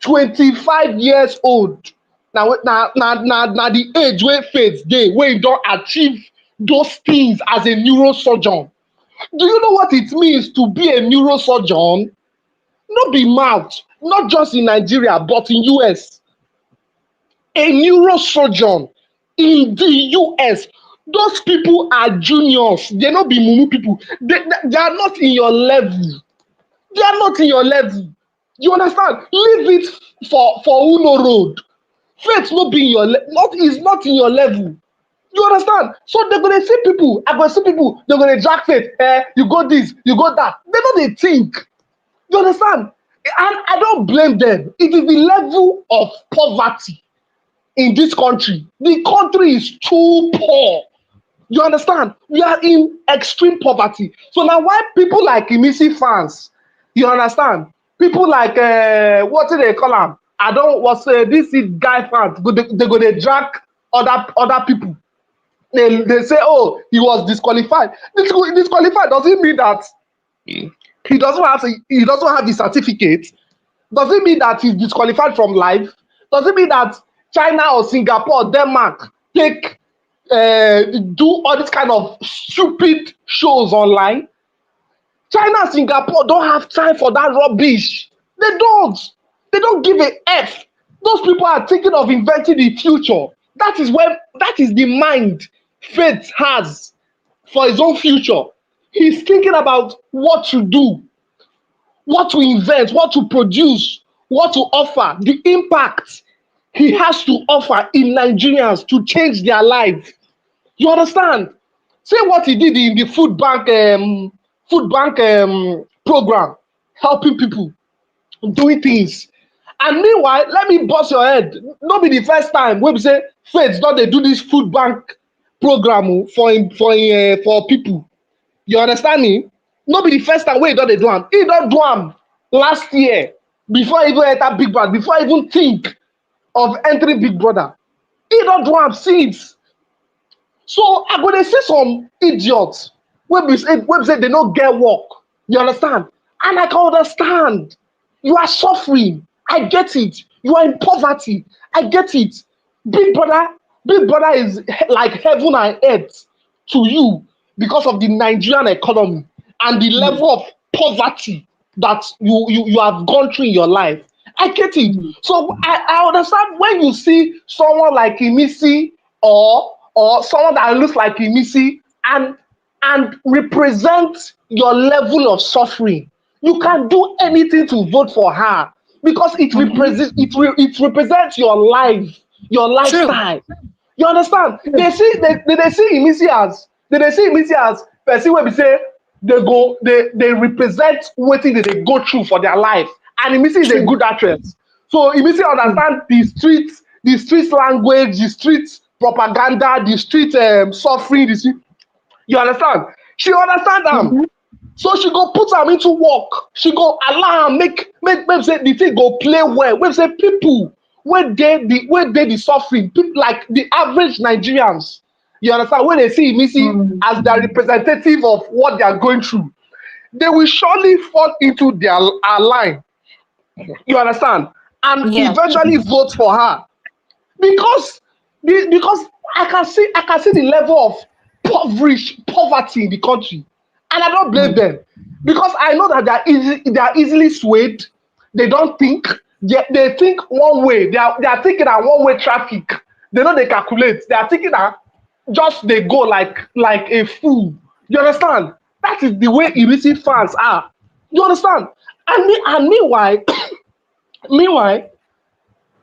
25 years old. Now the age where faith dey, where you don't achieve those things as a neurosurgeon. Do you know what it means to be a neurosurgeon? Not be mouth, not just in Nigeria, but in US. A neurosurgeon in the US. Those people are juniors. They not be mumu people. They are not in your level. They are not in your level. You understand? Leave it for Uno Road. Faith not be in your not is not in your level. You understand? So they're gonna see people. I'm gonna see people. They're gonna drag faith. You go this, you go that. They know they think. You understand? And I don't blame them. It is the level of poverty in this country. The country is too poor. You understand? We are in extreme poverty. So now why people like Imisi fans, you understand? People like what do they call them? I don't was this is guy fans. They go they drag other people. They say, oh, he was disqualified. Disqualified doesn't mean that he doesn't have the certificate. Does it mean that he's disqualified from life? Does it mean that China or Singapore or Denmark take do all this kind of stupid shows online? China and Singapore don't have time for that rubbish. They don't. They don't give a F. Those people are thinking of inventing the future. That is the mind Faith has for his own future. He's thinking about what to do, what to invent, what to produce, what to offer, the impact he has to offer in Nigerians to change their life. You understand? Say what he did in the food bank program, helping people, doing things. And meanwhile, let me bust your head. Not be the first time when we say Faith don't they do this food bank program for people. You understand me? Not be the first time where he don't they do am. He don't do am last year before he even enter Big Brother, before I even think of entering Big Brother. He don't do am since. So I'm gonna see some idiots when we say they don't get work. You understand? And I can understand. You are suffering. I get it. You are in poverty. I get it. Big Brother is like heaven and earth to you because of the Nigerian economy and the level of poverty that you have gone through in your life. I get it. So I understand when you see someone like Imisi or someone that looks like Imisi and represent your level of suffering. You can do anything to vote for her because it represents your life, your True. lifestyle. You understand? They see Imisi as person where we say they represent what they go through for their life. And Imisi is a True. good actress. So Imisi understand the street language, the street propaganda, the street suffering, you understand? She understand them. Mhm. So she go put am into work. She go allow am make say the thing go play well. Wey say people wey dey the suffering, people like the average Nigerians, you understand, when they see Missy Mm. as the representative of what they are going through, they will surely fall into their line. You understand? And Yeah. eventually vote for her because because I can see the level of poverty in the country, and I don't blame Mm. them because I know that they are easily swayed. They don't think. They think one way. They are thinking that one way traffic. They know they calculate. They are thinking that just they go like a fool. You understand? That is the way illicit fans are. You understand? And meanwhile, meanwhile,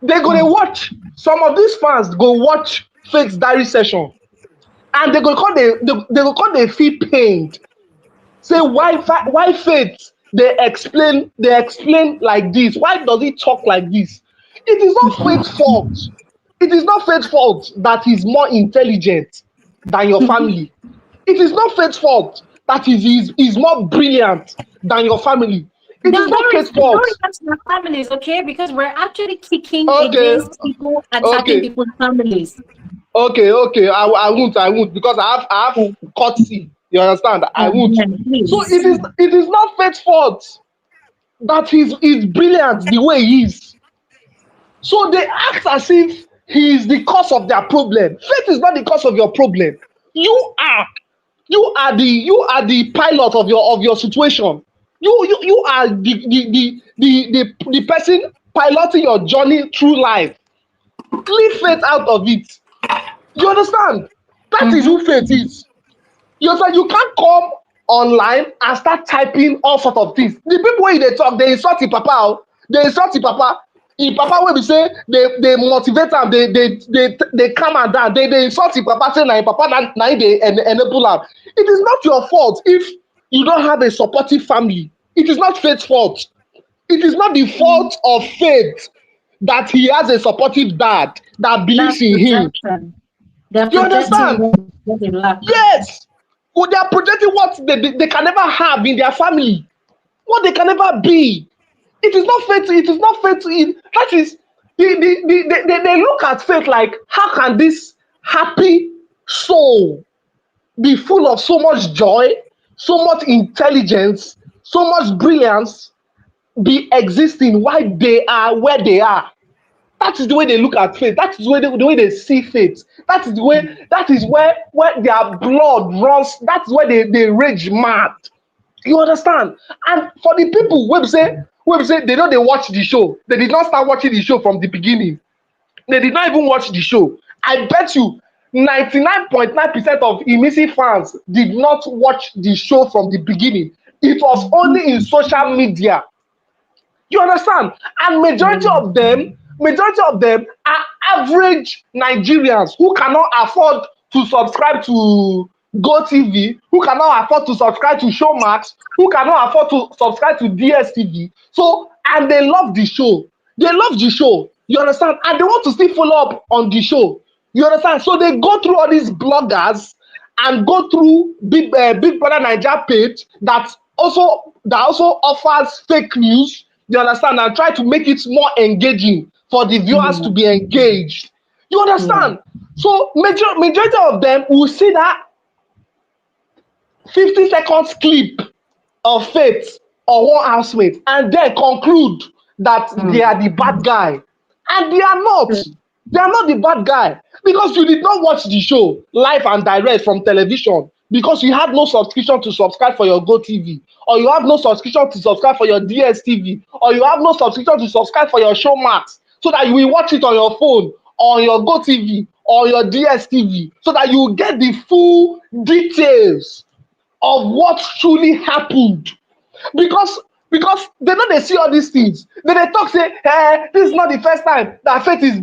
they go to Mm. watch some of these fans go watch Fake's diary session and they go call they feel pained. Say why Faith they explain like this. Why does he talk like this? It is not Faith's fault. It is not Faith's fault that he's more intelligent than your family. It is not Faith's fault that he's more brilliant than your family. It is No, not Faith's don't fault. refer to their families, okay? Because we're actually kicking Okay, against people attacking okay. people's families. Okay. I won't because I have courtesy. You understand? I won't. So Please. it is not Faith's fault that he's brilliant the way he is. So they act as if he is the cause of their problem. Faith is not the cause of your problem. You are. You are the pilot of your situation. You are the person piloting your journey through life. Leave faith out of it. You understand? That is who faith is. You understand? You can't come online and start typing all sort of things. The people wey dey talk, they insult the papa. Oh. They insult the papa. The papa wey be say they motivate am, they calm am down. They insult the papa, say na him papa na him dey enable am. It is not your fault if you don't have a supportive family. It is not faith's fault. It is not the fault of faith that he has a supportive dad that believes That's in him. projection. They're You projecting understand? what they lack. Yes. Well, they are projecting what they can never have in their family, what they can never be. It is not faith. It is not faith. That is, they look at faith like, how can this happy soul be full of so much joy, so much intelligence, so much brilliance, be existing while they are where they are? That is the way they look at faith. That is the way they see faith. That is the way. That is where their blood runs. That's where they rage mad. You understand? And for the people wey be say they know they watch the show, they did not start watching the show from the beginning. They did not even watch the show. I bet you 99.9% of Imisi fans did not watch the show from the beginning. It was only in social media. You understand? And majority of them are average Nigerians who cannot afford to subscribe to GoTV, who cannot afford to subscribe to Showmax, who cannot afford to subscribe to DSTV. So, and they love the show. They love the show. You understand? And they want to still follow up on the show. You understand? So they go through all these bloggers and go through Big Brother Naija page that also offers fake news. You understand? And try to make it more engaging for the viewers to be engaged. You understand? So majority of them will see that 50 seconds clip of Faith or one housemate and then conclude that they are the bad guy. And they are not. They are not the bad guy because you did not watch the show live and direct from television because you had no subscription to subscribe for your GoTV, or you have no subscription to subscribe for your DSTV, or you have no subscription to subscribe for your Showmax, so that you will watch it on your phone, on your GoTV, or your DSTV, so that you will get the full details of what truly happened. Because they know they see all these things. Then they talk, say, this is not the first time that Faith is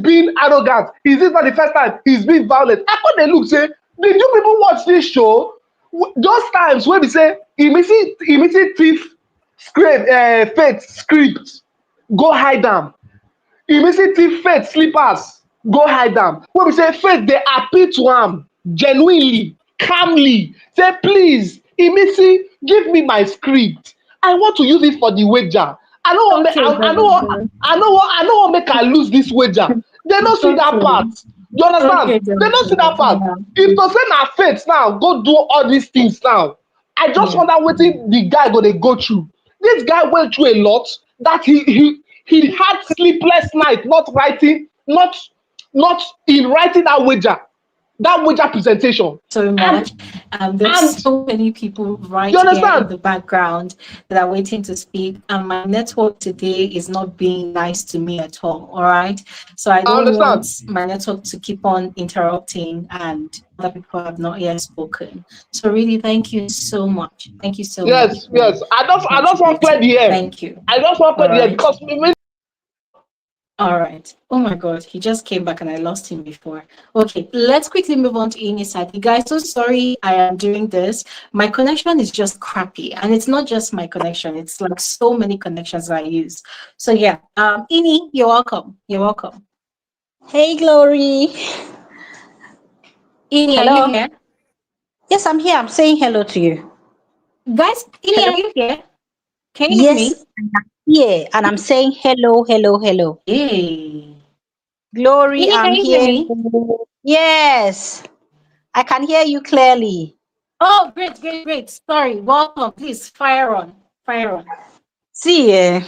being arrogant. Is this not the first time he's being violent? I thought they look, say, did you people watch this show? Those times when we say Imisi thief script, Faith script, go hide them. Imisi thief Faith slippers, go hide them. When we say Faith, they appeal to am genuinely, calmly. Say, please, Imisi, give me my script. I want to use it for the wager. I don't want make I lose this wager. They don't see that part. You understand? They don't see that part. If to say na Faith now, go do all these things now. I just wonder wetin the guy go through. This guy went through a lot. That he had sleepless night, not in writing that wager presentation. So much. There's so many people right here in the background that are waiting to speak, and my network today is not being nice to me at all right, so I don't want my network to keep on interrupting and other people have not yet spoken. So really, thank you so much. Thank you so much. Yes. I just want to play the air. Thank you. I just want to play the air because all right. Oh my God, he just came back and I lost him before. Okay, let's quickly move on to Ini. You guys, so sorry I am doing this. My connection is just crappy, and it's not just my connection. It's like so many connections I use. So yeah, Ini, you're welcome. You're welcome. Hey, Glory. Ini, hello. Are you here? Yes, I'm here. I'm saying hello to you. Guys, Ini, are you here? Can you hear me? Yeah, and I'm saying hello. Hey. Glory, I'm here. Yes, I can hear you clearly. Oh, great. Sorry, welcome. Please, fire on. See,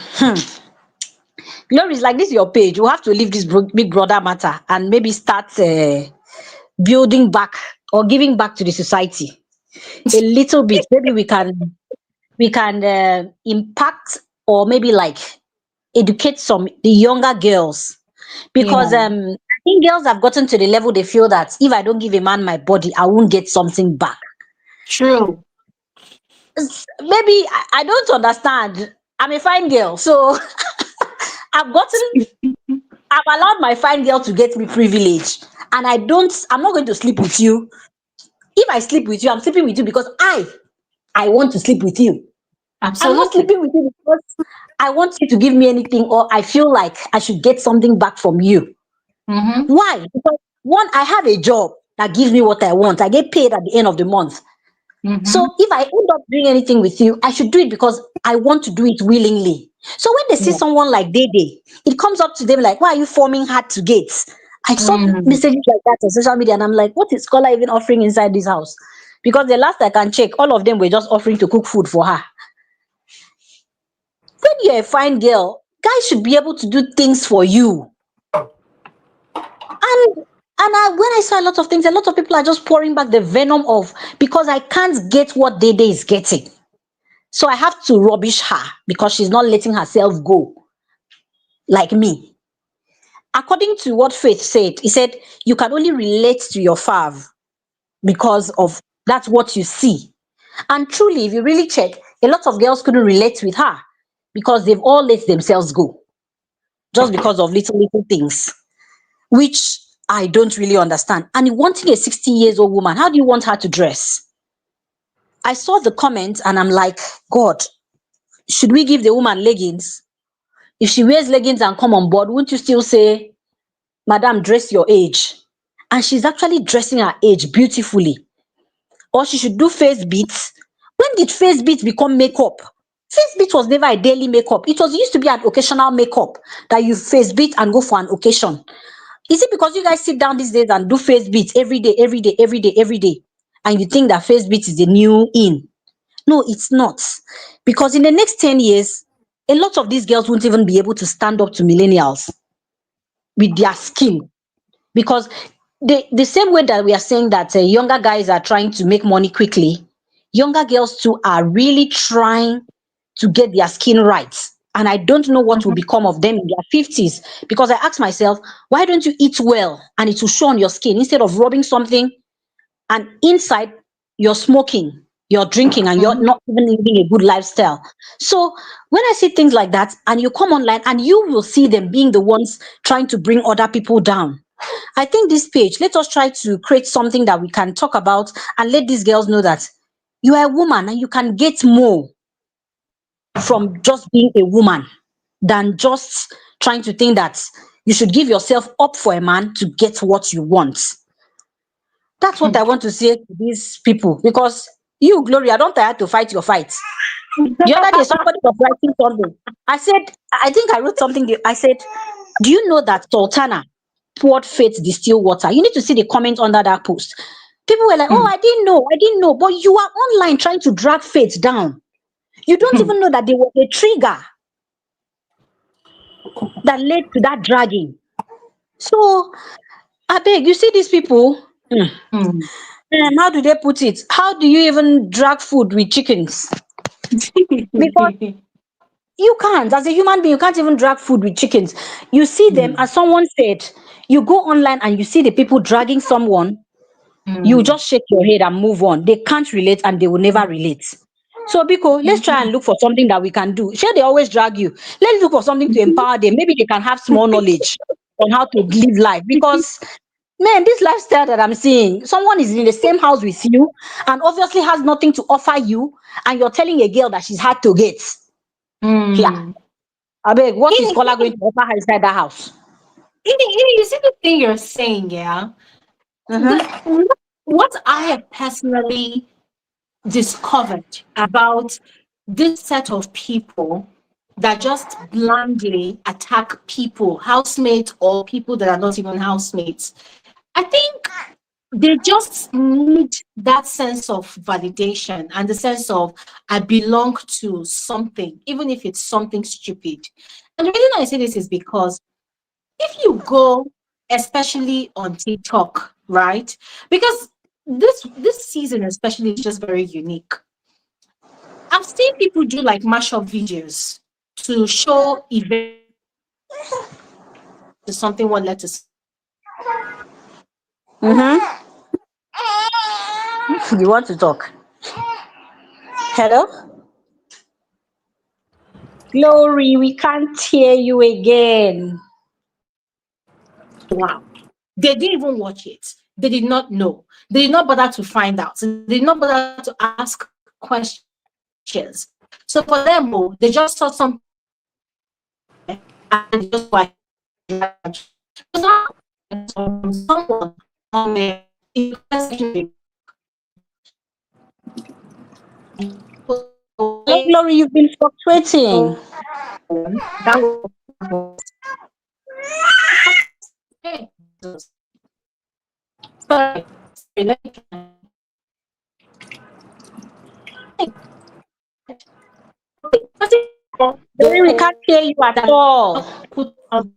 Glory is like this. Your page. You have to leave this big brother matter and maybe start building back or giving back to the society a little bit. Maybe we can impact or maybe like educate some the younger girls because Yeah. I think girls have gotten to the level they feel that if I don't give a man my body, I won't get something back. True. Maybe I don't understand. I'm a fine girl, so I've gotten I've allowed my fine girl to get me privilege, and I'm not going to sleep with you. If I sleep with you, I'm sleeping with you because I want to sleep with you. I'm not Absolutely. sleeping with you because I want you to give me anything or I feel like I should get something back from you. Mm-hmm. Why? Because one, I have a job that gives me what I want. I get paid at the end of the month. Mm-hmm. So if I end up doing anything with you, I should do it because I want to do it willingly. So when they see Yeah. someone like Dede, it comes up to them like, why are you forming hard to gates? I saw Mm. messages like that on social media and I'm like, what is Scholar even offering inside this house? Because the last I can check, all of them were just offering to cook food for her. When you're a fine girl, guys should be able to do things for you. And when I saw a lot of things, a lot of people are just pouring back the venom of because I can't get what Dede is getting. So I have to rubbish her because she's not letting herself go like me. According to what Faith said, he said you can only relate to your fav because of that's what you see. And truly, if you really check, a lot of girls couldn't relate with her because they've all let themselves go just because of little things, which I don't really understand. And wanting a 60 years old woman, how do you want her to dress? I saw the comment and I'm like, God, should we give the woman leggings? If she wears leggings and come on board, won't you still say, Madam, dress your age? And she's actually dressing her age beautifully. Or she should do face beats. When did face beats become makeup? Face beat was never a daily makeup. It used to be an occasional makeup that you face beat and go for an occasion. Is it because you guys sit down these days and do face beats every day, every day, every day, every day, and you think that face beat is the new in? No, it's not. Because in the next 10 years, a lot of these girls won't even be able to stand up to millennials with their skin. Because the same way that we are saying that younger guys are trying to make money quickly, younger girls too are really trying to get their skin right. And I don't know what will Mm-hmm. become of them in their 50s because I ask myself, why don't you eat well and it will show on your skin instead of rubbing something and inside you're smoking, you're drinking, and you're Mm-hmm. not even living a good lifestyle. So when I see things like that, and you come online and you will see them being the ones trying to bring other people down. I think this page, let us try to create something that we can talk about and let these girls know that you are a woman and you can get more from just being a woman than just trying to think that you should give yourself up for a man to get what you want. That's what I want to say to these people because you, Gloria, don't tire to fight your fight. The other day, somebody was writing something. I said, I think I wrote something. I said, do you know that Sultana poured Faith distilled water? You need to see the comment under that post. People were like, oh, I didn't know. But you are online trying to drag Faith down. You don't even know that there was a trigger that led to that dragging. So, I beg, you see these people, Mm. how do they put it? How do you even drag food with chickens? Because you can't, as a human being, you can't even drag food with chickens. You see them, Mm. as someone said, you go online and you see the people dragging someone, you Mm. just shake your head and move on. They can't relate and they will never relate. So, Biko, let's try and look for something that we can do. Sure, they always drag you. Let's look for something to empower them. Maybe they can have small knowledge on how to live life. Because, man, this lifestyle that I'm seeing, someone is in the same house with you and obviously has nothing to offer you, and you're telling a girl that she's hard to get. Yeah. Mm. I beg, what is You, Scholar going to offer her inside that house? you see the thing you're saying, yeah? Uh-huh. What I have personally discovered about this set of people that just blandly attack people, housemates or people that are not even housemates. I think they just need that sense of validation and the sense of I belong to something, even if it's something stupid. And the reason I say this is because if you go, especially on TikTok, right? Because this season especially is just very unique. I've seen people do like mashup videos to show events to something one led to Mm-hmm. You want to talk? Hello? Glory, we can't hear you again. wow. They didn't even watch it. They did not know. They did not bother to find out. They did not bother to ask questions. So for them, oh, they just saw something and they just like someone on the Hello, Glory, you've been fluctuating. that was sorry, let me Glory, we can't hear you at all. put on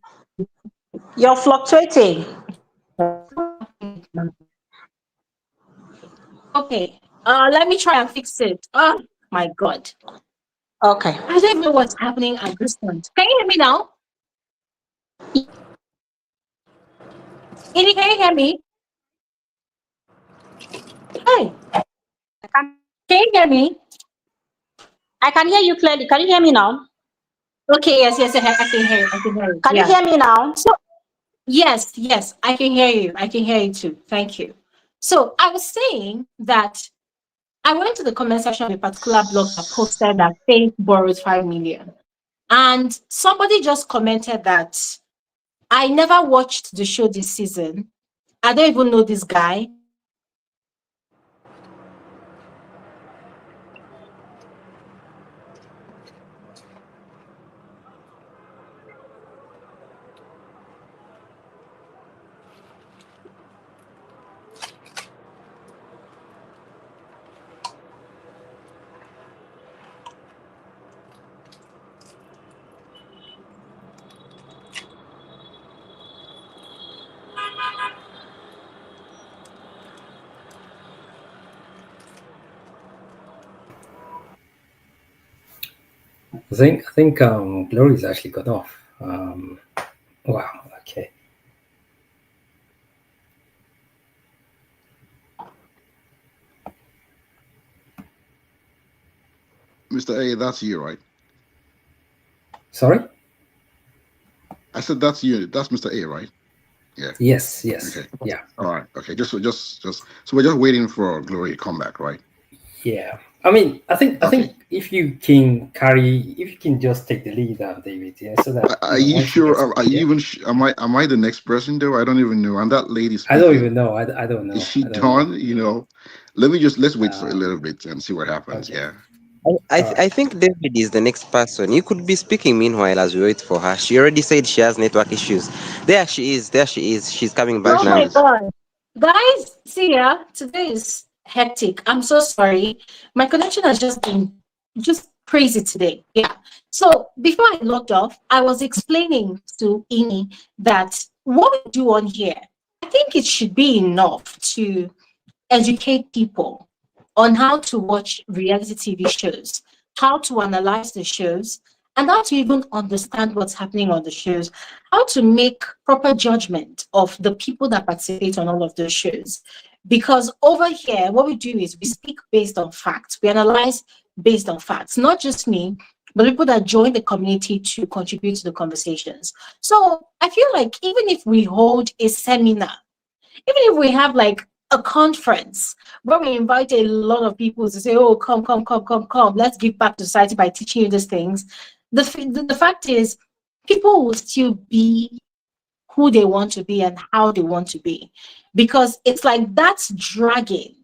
You're fluctuating. okay. Let me try and fix it. Oh my god. Okay. I don't even know what's happening at this point. Can you hear me now? Can you hear me? Hey, can, can you hear me? I can hear you clearly. Can you hear me now? Okay, yes, I can hear you. I can hear you. Can you Yeah. hear me now? So yes, I can hear you. I can hear you too. Thank you. So I was saying that I went to the comment section of a particular blog that posted that Faith borrowed 5 million. And somebody just commented that I never watched the show this season. I don't even know this guy. I think Glory's actually got off. Wow. Okay. Mr. A, that's you, right? Sorry. I said that's you. That's Mr. A, right? Yeah. Yes. Okay. Yeah. All right. Okay. Just so we're just waiting for Glory to come back, right? Yeah. I mean, I think Okay. if you can just take the lead, David. Yeah. So that Are you once she gets sure? Are you even? Am I the next person though? I don't even know. And that lady I don't speaking, even know. I don't know. is she I don't know. done? Let's wait for a little bit and see what happens. Okay. Yeah. I think David is the next person. You could be speaking meanwhile as we wait for her. She already said she has network issues. There she is. There she is. She's coming There back Oh she now. my is. god. Guys, see ya. Today is hectic. I'm so sorry. My connection has just been just crazy today. Yeah. So before I logged off, I was explaining to Ini that what we do on here, I think it should be enough to educate people on how to watch reality TV shows, how to analyze the shows, and how to even understand what's happening on the shows, how to make proper judgment of the people that participate on all of those shows. Because over here, what we do is we speak based on facts, we analyze based on facts, not just me, but people that join the community to contribute to the conversations. So I feel like even if we hold a seminar, even if we have like a conference where we invite a lot of people to say, oh, come, let's give back to society by teaching you these things. The fact is, people will still be who they want to be and how they want to be. Because it's like that's dragging,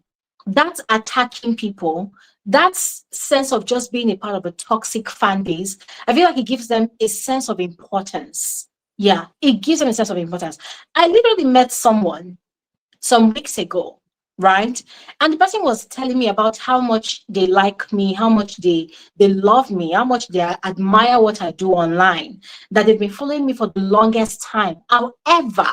that's attacking people, that's sense of just being a part of a toxic fan base. I feel like it gives them a sense of importance. Yeah, it gives them a sense of importance. I literally met someone some weeks ago. right? And the person was telling me about how much they like me, how much they love me, how much they admire what I do online, that they've been following me for the longest time. However,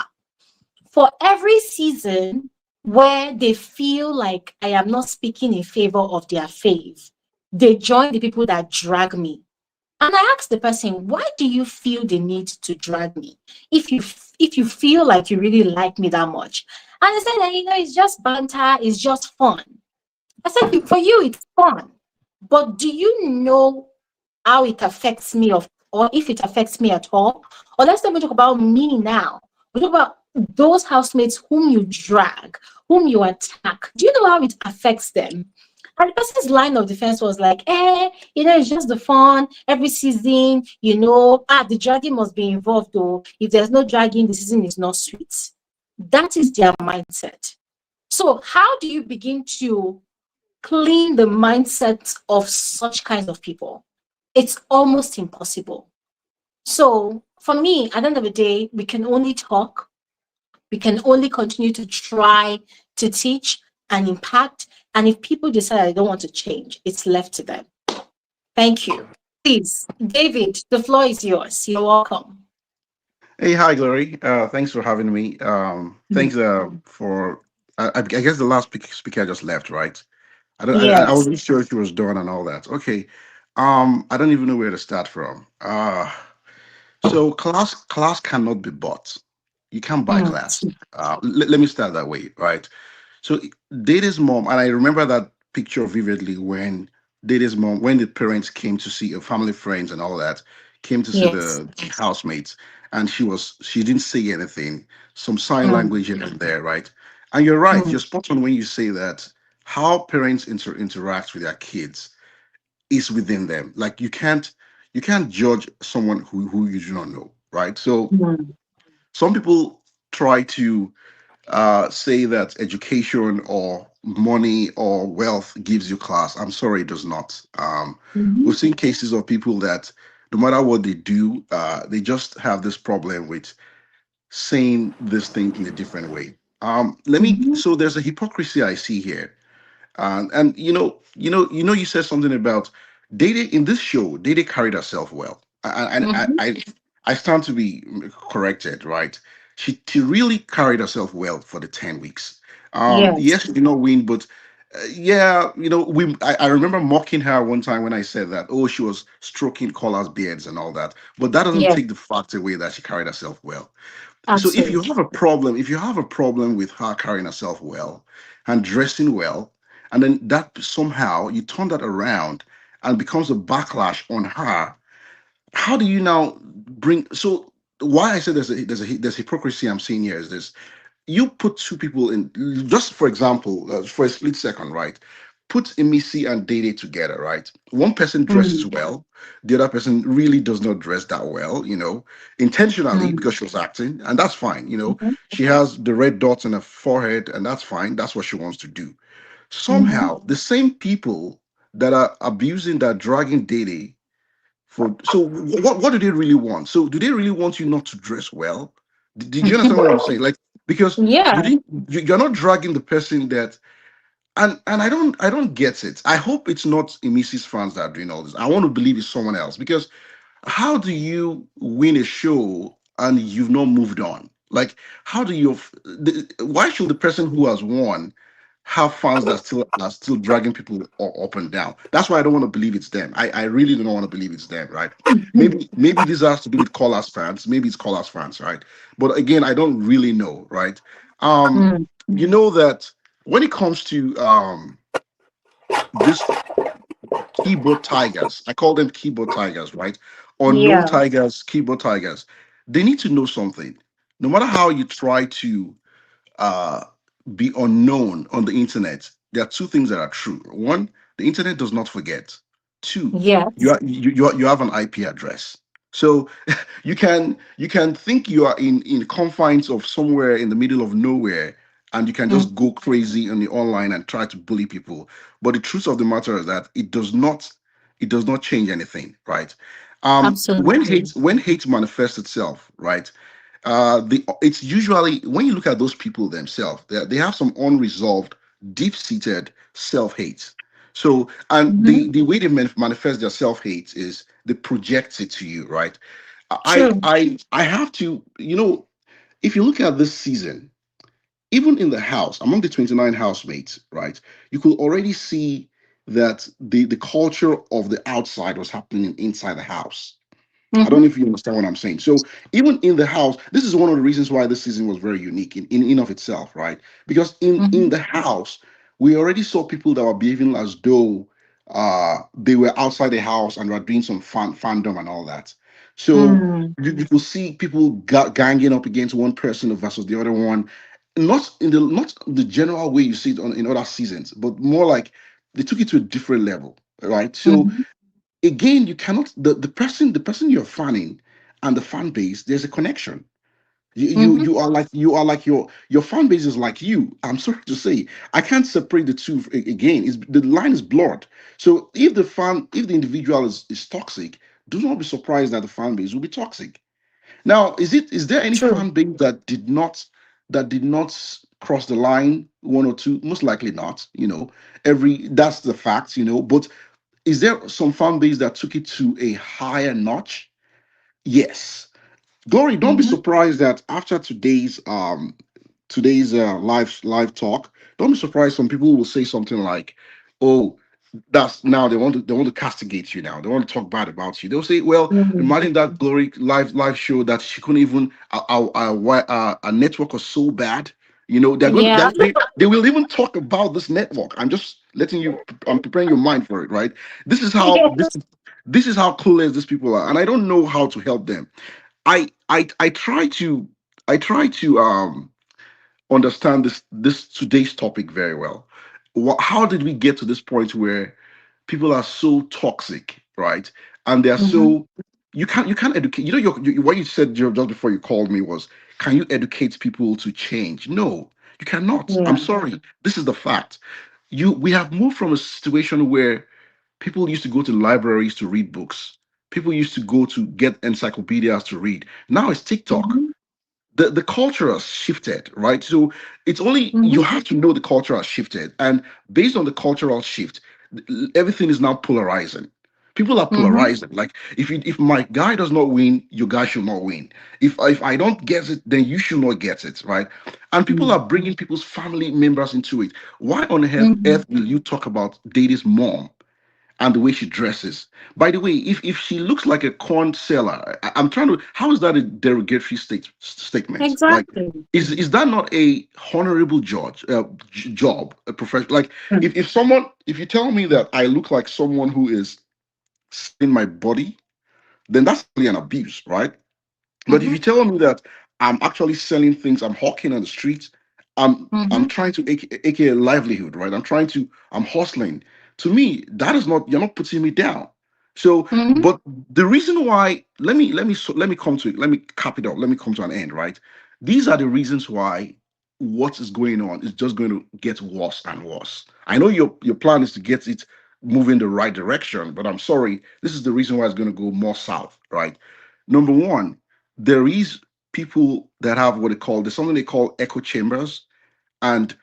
for every season where they feel like I am not speaking in favor of their fave, they join the people that drag me. And I asked the person, why do you feel the need to drag me if you feel like you really like me that much? And they said that, it's just banter, it's just fun. I said, for you, it's fun. But do you know how it affects me, or if it affects me at all? Or let's not even talk about me now. We talk about those housemates whom you drag, whom you attack. Do you know how it affects them? And the person's line of defense was like, it's just the fun every season, the dragging must be involved though. If there's no dragging, the season is not sweet. That is their mindset. So how do you begin to clean the mindset of such kinds of people? It's almost impossible. So for me, at the end of the day, we can only talk. We can only continue to try to teach and impact. And if people decide they don't want to change, it's left to them. Thank you. Please, David, the floor is yours. You're welcome. Hey, hi, Glory. Thanks for having me. Thanks for. I guess the last speaker just left, right? I Yes. wasn't sure if she was done and all that. Okay. I don't even know where to start from. So class cannot be bought. You can't buy Mm. class. Let me start that way, right? So Dade's mom, and I remember that picture vividly when Dade's mom, when the parents came to see family friends and all that, came to see Yes. the housemates, and she didn't say anything, some sign Mm. language here and there, right? And you're right, Mm. you're spot on when you say that how parents interact with their kids is within them. Like you can't judge someone who you do not know, right? So Mm. some people try to say that education or money or wealth gives you class. I'm sorry, it does not. We've Mhm. seen cases of people that no matter what they do, they just have this problem with saying this thing in a different way. Mhm. So there's a hypocrisy I see here. And you said something about Dede in this show. Dede carried herself well, and Mhm. I stand to be corrected, right? She really carried herself well for the 10 weeks. Yes. Yes, she did not win, but yeah, I remember mocking her one time when I said that. Oh, she was stroking callers' beards and all that, but that doesn't Yes. take the fact away that she carried herself well. So Absolutely. if you have a problem with her carrying herself well and dressing well, and then that somehow you turn that around and becomes a backlash on her, how do you now bring? So why I said there's hypocrisy I'm seeing here is this: you put two people in, just for example, for a split second, right? Put Emisi and Dede together, right? One person dresses Mm. well, the other person really does not dress that well, intentionally Mm. because she was acting, and that's fine. Mhm. She has the red dots on her forehead, and that's fine. That's what she wants to do. Mhm. Somehow, the same people that are abusing, that dragging Dede for, so what do they really want? So do they really want you not to dress well? Did you understand what I'm saying? Like, because you Yeah. didn't you're not dragging the person that, and I don't get it. I hope it's not Emisi's fans that are doing all this. I want to believe it's someone else, because how do you win a show and you've not moved on? Like, how do you? Why should the person who has won have fans that still dragging people up and down? That's why I don't want to believe it's them. I really don't want to believe it's them, right? Maybe this has to do with Collas fans. Maybe it's Collas fans, right? But again, I don't really know, right? Mm. You know that when it comes to this keyboard tigers. I call them keyboard tigers, right? Unknown Yeah. tigers, keyboard tigers. They need to know something. No matter how you try to uh, be unknown on the internet, there are two things that are true. One, the internet does not forget. Two, you Yes. are, you have an IP address. So you can think you are in confines of somewhere in the middle of nowhere, and you can Mm. just go crazy on the online and try to bully people. But the truth of the matter is that it does not change anything, right? When Absolutely. hate manifests itself, right? It's usually when you look at those people themselves, they have some unresolved deep-seated self-hate. So, and Mm-hmm. the way they manifest their self-hate is they project it to you, right? True. I have to, if you look at this season, even in the house, among the 29 housemates, right, you could already see that the culture of the outside was happening inside the house. I don't know Mm-hmm. if you understand what I'm saying. So even in the house, this is one of the reasons why this season was very unique in of itself, right? Because in Mm-hmm. the house, we already saw people that were behaving as though they were outside the house and were doing some fandom and all that. So Mm. you could see people ganging up against one person versus the other one, not the general way you see it in other seasons, but more like they took it to a different level, right? So Mm-hmm. again, you cannot the person you're fanning and the fan base, there's a connection. Mm-hmm. You are like your fan base is like you. I'm sorry to say, I can't separate the two. Again, is the line is blurred. So if the individual is toxic, do not be surprised that the fan base will be toxic. Now, is there any True. fan base that did not cross the line, one or two? Most likely not. Every that's the fact. But is there some fan base that took it to a higher notch? Yes. Glory, don't be Mm-hmm. surprised that after today's live talk, don't be surprised some people will say something like, "Oh, that's now they want to castigate you now. They want to talk bad about you." They'll say, "Well, Mm. imagine that Glory live show that she couldn't even our network was so bad." They're going to Yeah. they will even talk about this network. I'm just letting you. I'm preparing your mind for it, right? This is how this Yes. this is how clueless these people are, and I don't know how to help them. I try to understand this today's topic very well. How did we get to this point where people are so toxic, right? And they're Mm-hmm. so you can't educate. What you said just before you called me was, can you educate people to change? No, you cannot. I'm Yeah. sorry. This is the fact. We have moved from a situation where people used to go to libraries to read books. People used to go to get encyclopedias to read. Now it's TikTok. Mm-hmm. The culture has shifted, right? So it's only you Mm-hmm. have to know the culture has shifted, and based on the cultural shift, everything is now polarizing. People are Mm-hmm. polarizing. Like if my guy does not win, your guy should not win. If I don't get it, then you should not get it, right? And people are bringing people's family members into it. Why on Mm-hmm. earth will you talk about Dady's mom and the way she dresses? By the way, if she looks like a corn seller, I'm trying to. How is that a derogatory statement? Like, Exactly. is that not a honorable job, a profession? Like, if you tell me that I look like someone who is selling my body, then that's really an abuse, right? But if Mm-hmm. you tell me that I'm actually selling things, I'm hawking on the streets, I'm Mm-hmm. trying to aka a livelihood, right? I'm hustling. To me, that is not, you're not putting me down. So, Mm-hmm. but the reason why, let me come to it, let me cap it up, let me come to an end, right? These are the reasons why what is going on is just going to get worse and worse. I know your plan is to get it moving the right direction, but I'm sorry, this is the reason why it's going to go more south, right? Number one, there is people that have what they call, there's something they call echo chambers and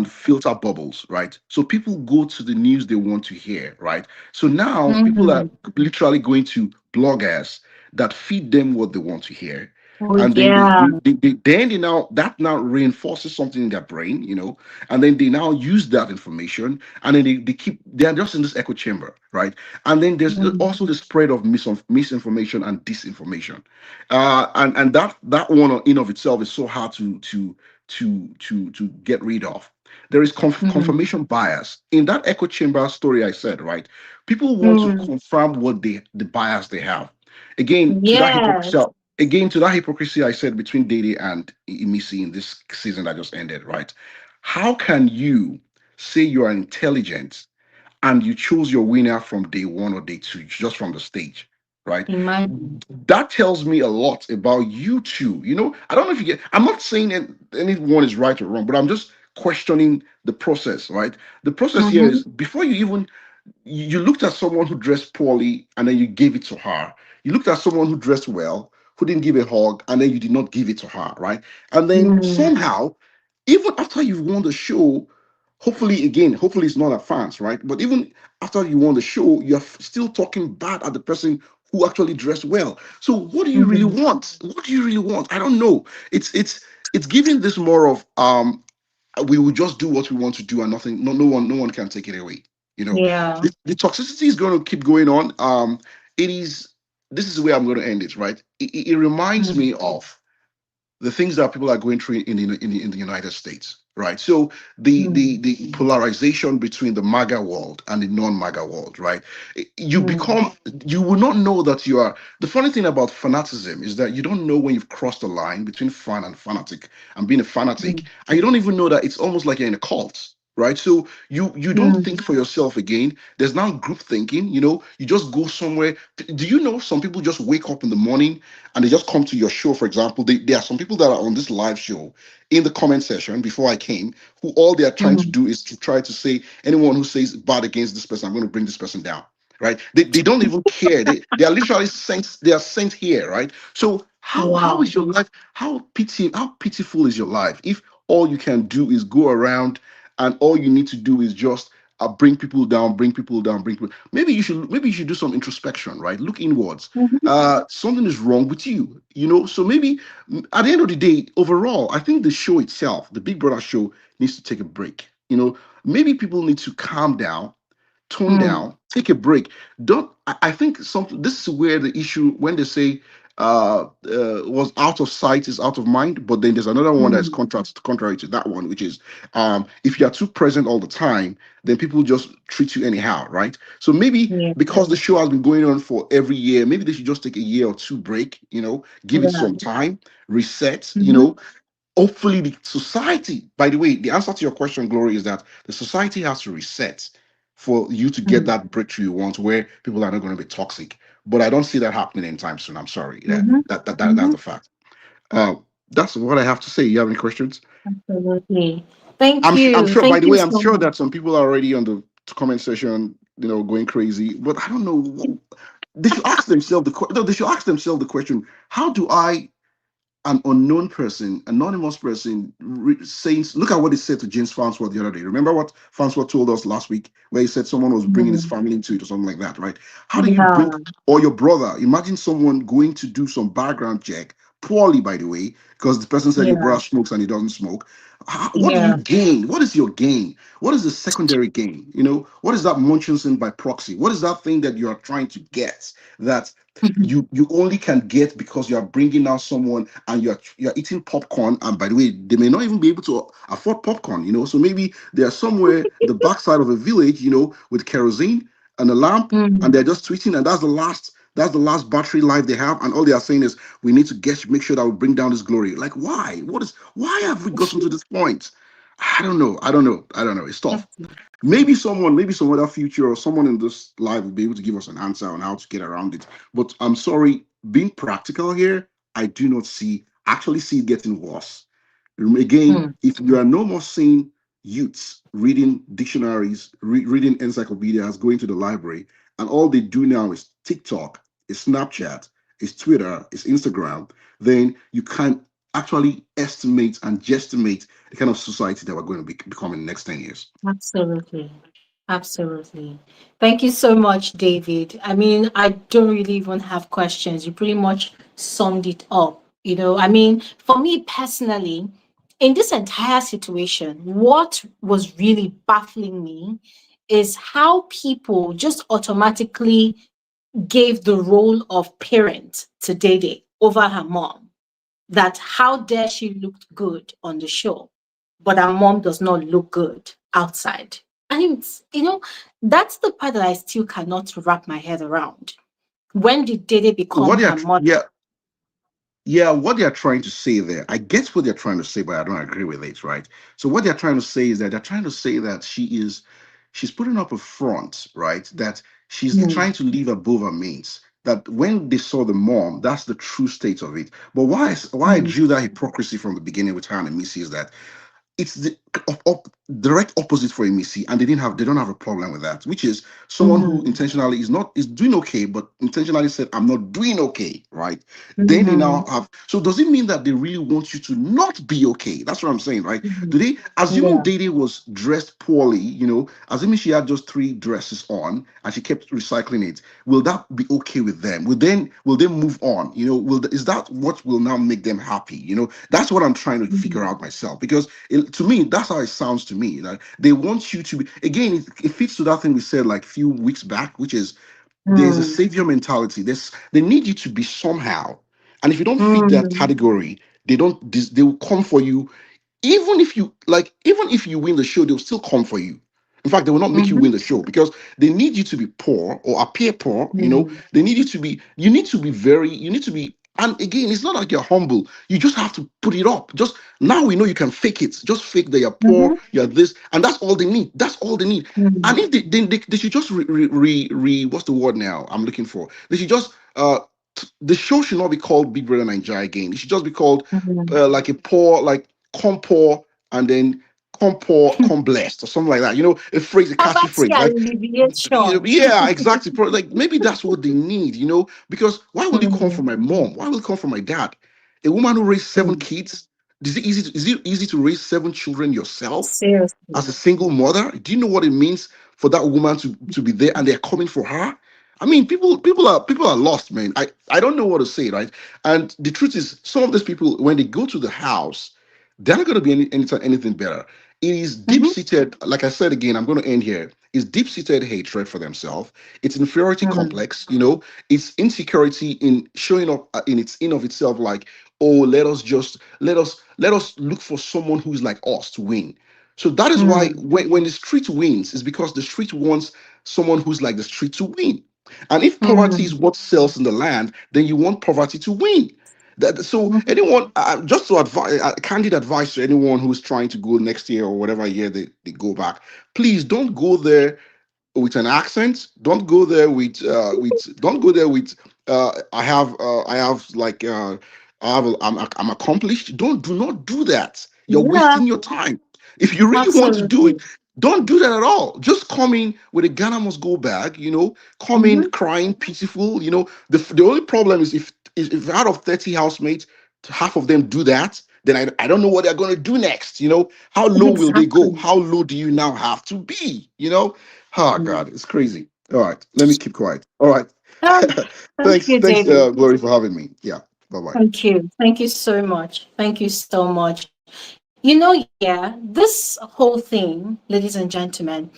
filter bubbles, right? So people go to the news they want to hear, right? So now people are Mm-hmm. literally going to bloggers that feed them what they want to hear. Oh, And then yeah. then they now that now reinforces something in their brain, and then they now use that information, and then they're just in this echo chamber, right? And then there's Mm-hmm. also the spread of misinformation and disinformation, and that one in of itself is so hard to get rid of. There is Mm-hmm. confirmation bias in that echo chamber story I said, right? People want to Mm-hmm. confirm what the bias they have. Again, to that hypocrisy. Yes. Again, to that hypocrisy I said between Dede and Imisi in this season that just ended, right? How can you say you are intelligent and you chose your winner from day one or day two, just from the stage, right? Imagine. That tells me a lot about you two. I don't know if you get, I'm not saying anyone is right or wrong, but I'm just questioning the process, right? The process here Mm-hmm. is before you looked at someone who dressed poorly and then you gave it to her. You looked at someone who dressed well, who didn't give a hug, and then you did not give it to her, right? And then Mm-hmm. somehow, even after you've won the show, Hopefully, again, hopefully it's not a fans, right? But even after you won the show, you're still talking bad at the person who actually dressed well. So what do you really Mhm. want? What do you really want? I don't know. It's giving this more of we will just do what we want to do and nothing, no one can take it away. You know, Yeah. the toxicity is going to keep going on. It is. This is where I'm going to end it. Right. It reminds Mm, me of the things that people are going through in the United States, right? So mm, the polarization between the MAGA world and the non-MAGA world, right? You mm, become you will not know that you are. The funny thing about fanaticism is that you don't know when you've crossed the line between fan and fanatic, and being a fanatic, mm, and you don't even know that it's almost like you're in a cult. Right, so you don't mm, think for yourself again. There's now group thinking. You know, you just go somewhere. Do you know some people just wake up in the morning and they just come to your show, for example. There are some people that are on this live show in the comment section before I came, who all they are trying to mm. do is to try to say anyone who says bad against this person, I'm going to bring this person down. Right? They don't even care. They are literally sent. They are sent here. Right? So how Wow. is your life? How pitiful is your life if all you can do is go around and all you need to do is just bring people down, bring people down, bring people. Maybe you should do some introspection, right? Look inwards. Mhm. Something is wrong with you, you know. So maybe at the end of the day, overall, I think the show itself, the Big Brother show, needs to take a break. You know, maybe people need to calm down, tone Mm, down, take a break. Don't I think something this is where the issue when they say was out of sight is out of mind, but then there's another one that's mm. contrary to that one, which is if you're too present all the time, then people just treat you anyhow, right? So maybe Yeah. because the show has been going on for every year, maybe they should just take a year or two break, you know, give it Yeah. some time, reset, you Mhm. know. Hopefully the society, by the way, the answer to your question, Glory, is that the society has to reset for you to get Mm, that breakthrough you want where people are not going to be toxic. But I don't see that happening anytime soon. I'm sorry. mhm, That's mhm. the fact. uh, that's what I have to say. You have any questions? Absolutely. Thank I'm you. sure, by Thank the you way, I'm so sure much. that some people are already on the comment section, you know, going crazy, but I don't know they should ask themselves no, they should ask themselves the question, how do I, an unknown person, anonymous person, saying, look at what he said to James Farnsworth the other day. Remember what Farnsworth told us last week, where he said someone was bringing his Mm, family into it or something like that, right? How do you bring, yeah. or your brother, imagine someone going to do some background check, poorly, by the way, because the person said your Yeah. brother smokes and he doesn't smoke. What do you Yeah. gain? What is your gain? What is the secondary gain? You know, what is that Munchausen by proxy? What is that thing that you are trying to get that Mhm. you only can get because you are bringing out someone and you're eating popcorn, and by the way they may not even be able to afford popcorn, you know. So maybe they're somewhere the backside of a village, you know, with kerosene and a lamp, and Mm, they're just tweeting, and that's the last battery life they have, and all they are saying is we need to make sure that we bring down this glory. Like, why have we gotten to this point? I don't know. It's tough. Maybe some other future or someone in this live will be able to give us an answer on how to get around it. But I'm sorry, being practical here, I do not actually see it getting worse. Again, mm. if you are no more seeing youths reading dictionaries, reading encyclopedias, going to the library, and all they do now is TikTok, is Snapchat, is Twitter, is Instagram, then you can actually estimate and guesstimate the kind of society that we're going to be becoming in the next 10 years. Absolutely. Absolutely. Thank you so much, David. I mean, I don't really even have questions. You pretty much summed it up. I mean, for me personally, in this entire situation, what was really baffling me is how people just automatically gave the role of parent to Dede over her mom. That how dare she looked good on the show, but her mom does not look good outside. And that's the part that I still cannot wrap my head around. When did Dede become What they're her mother? yeah, yeah, what they're trying to say there, I get what they're trying to say, but I don't agree with it, right? So what they're trying to say is that they're trying to say that she's putting up a front, right? That she's Mm, trying to live above her means. That when they saw the mom, that's the true state of it. But why I mm, drew that hypocrisy from the beginning with her and Missy is that it's the direct opposite for a Missy, and they don't have a problem with that, which is someone who Mhm. intentionally is doing okay, but intentionally said, I'm not doing okay, right? Then they now Mhm. have, so does it mean that they really want you to not be okay? That's what I'm saying, right? Do Mhm. they, assuming Yeah. Dede was dressed poorly, assuming she had just three dresses on and she kept recycling it, will that be okay with them? Will they move on? Is that what will now make them happy? That's what I'm trying to figure Mhm. out myself, because to me, that's how it sounds to me. Like they want you to be, again, it fits to that thing we said like a few weeks back, which is there's a Mm. savior mentality. They need you to be somehow, and if you don't fit that Mm. category, they will come for you. Even if you win the show, they'll still come for you. In fact, they will not make you Mhm. win the show because they need you to be poor or appear poor. Mm. They need you need to be you need to be, and again, it's not like you're humble. You just have to put it up. Just now we know you can fake it. Just fake that you're poor, Mhm. you're this, and that's all they need. That's all they need. Mm. And if they should just what's the word now I'm looking for? They should just the show should not be called Big Brother Naija again. It should just be called Mhm. like a poor, like come poor and then come poor, come blessed or something like that. A phrase, a catchy Poverty phrase. Like alleviation. yeah, exactly. Like maybe that's what they need. Because why will you come Mm. from my mom? Why will you come from my dad? A woman who raised seven Mm. kids. Is it easy to raise seven children yourself Seriously. as a single mother? Do you know what it means for that woman to be there and they're coming for her? I mean, people are lost, man. I don't know what to say, right? And the truth is, some of these people, when they go to the house, they're not going to be anything better. It is deep Mhm. seated. Like I said again, I'm going to end here. It's deep seated hatred for themselves. It's inferiority Mm. complex. It's insecurity in showing up in of itself. Like, oh, let us look for someone who's like us to win. So that is why Mm. when the street wins, is because the street wants someone who's like the street to win. And if poverty is Mhm. what sells in the land, then you want poverty to win. So Mhm. anyone, just to advise, candid advice to anyone who's trying to go next year or whatever year they go back, please don't go there with an accent. Don't go there with don't go there with I have like I'm accomplished. Do not do that. You're Yeah, wasting your time. If you really want to do it, absolutely. don't do that at all. Just come in with a Ghana must go bag, come in Mhm. crying, pitiful. The only problem is if out of 30 housemates, half of them do that, then I don't know what they're going to do next. How low will they go? Exactly. How low do you now have to be? Oh Mm. God, it's crazy. All right, let me keep quiet. All right. Um, thank thanks, you, thanks, David. Glory, for having me. Yeah, bye bye. Thank you. Thank you so much. Thank you so much. Yeah, this whole thing, ladies and gentlemen,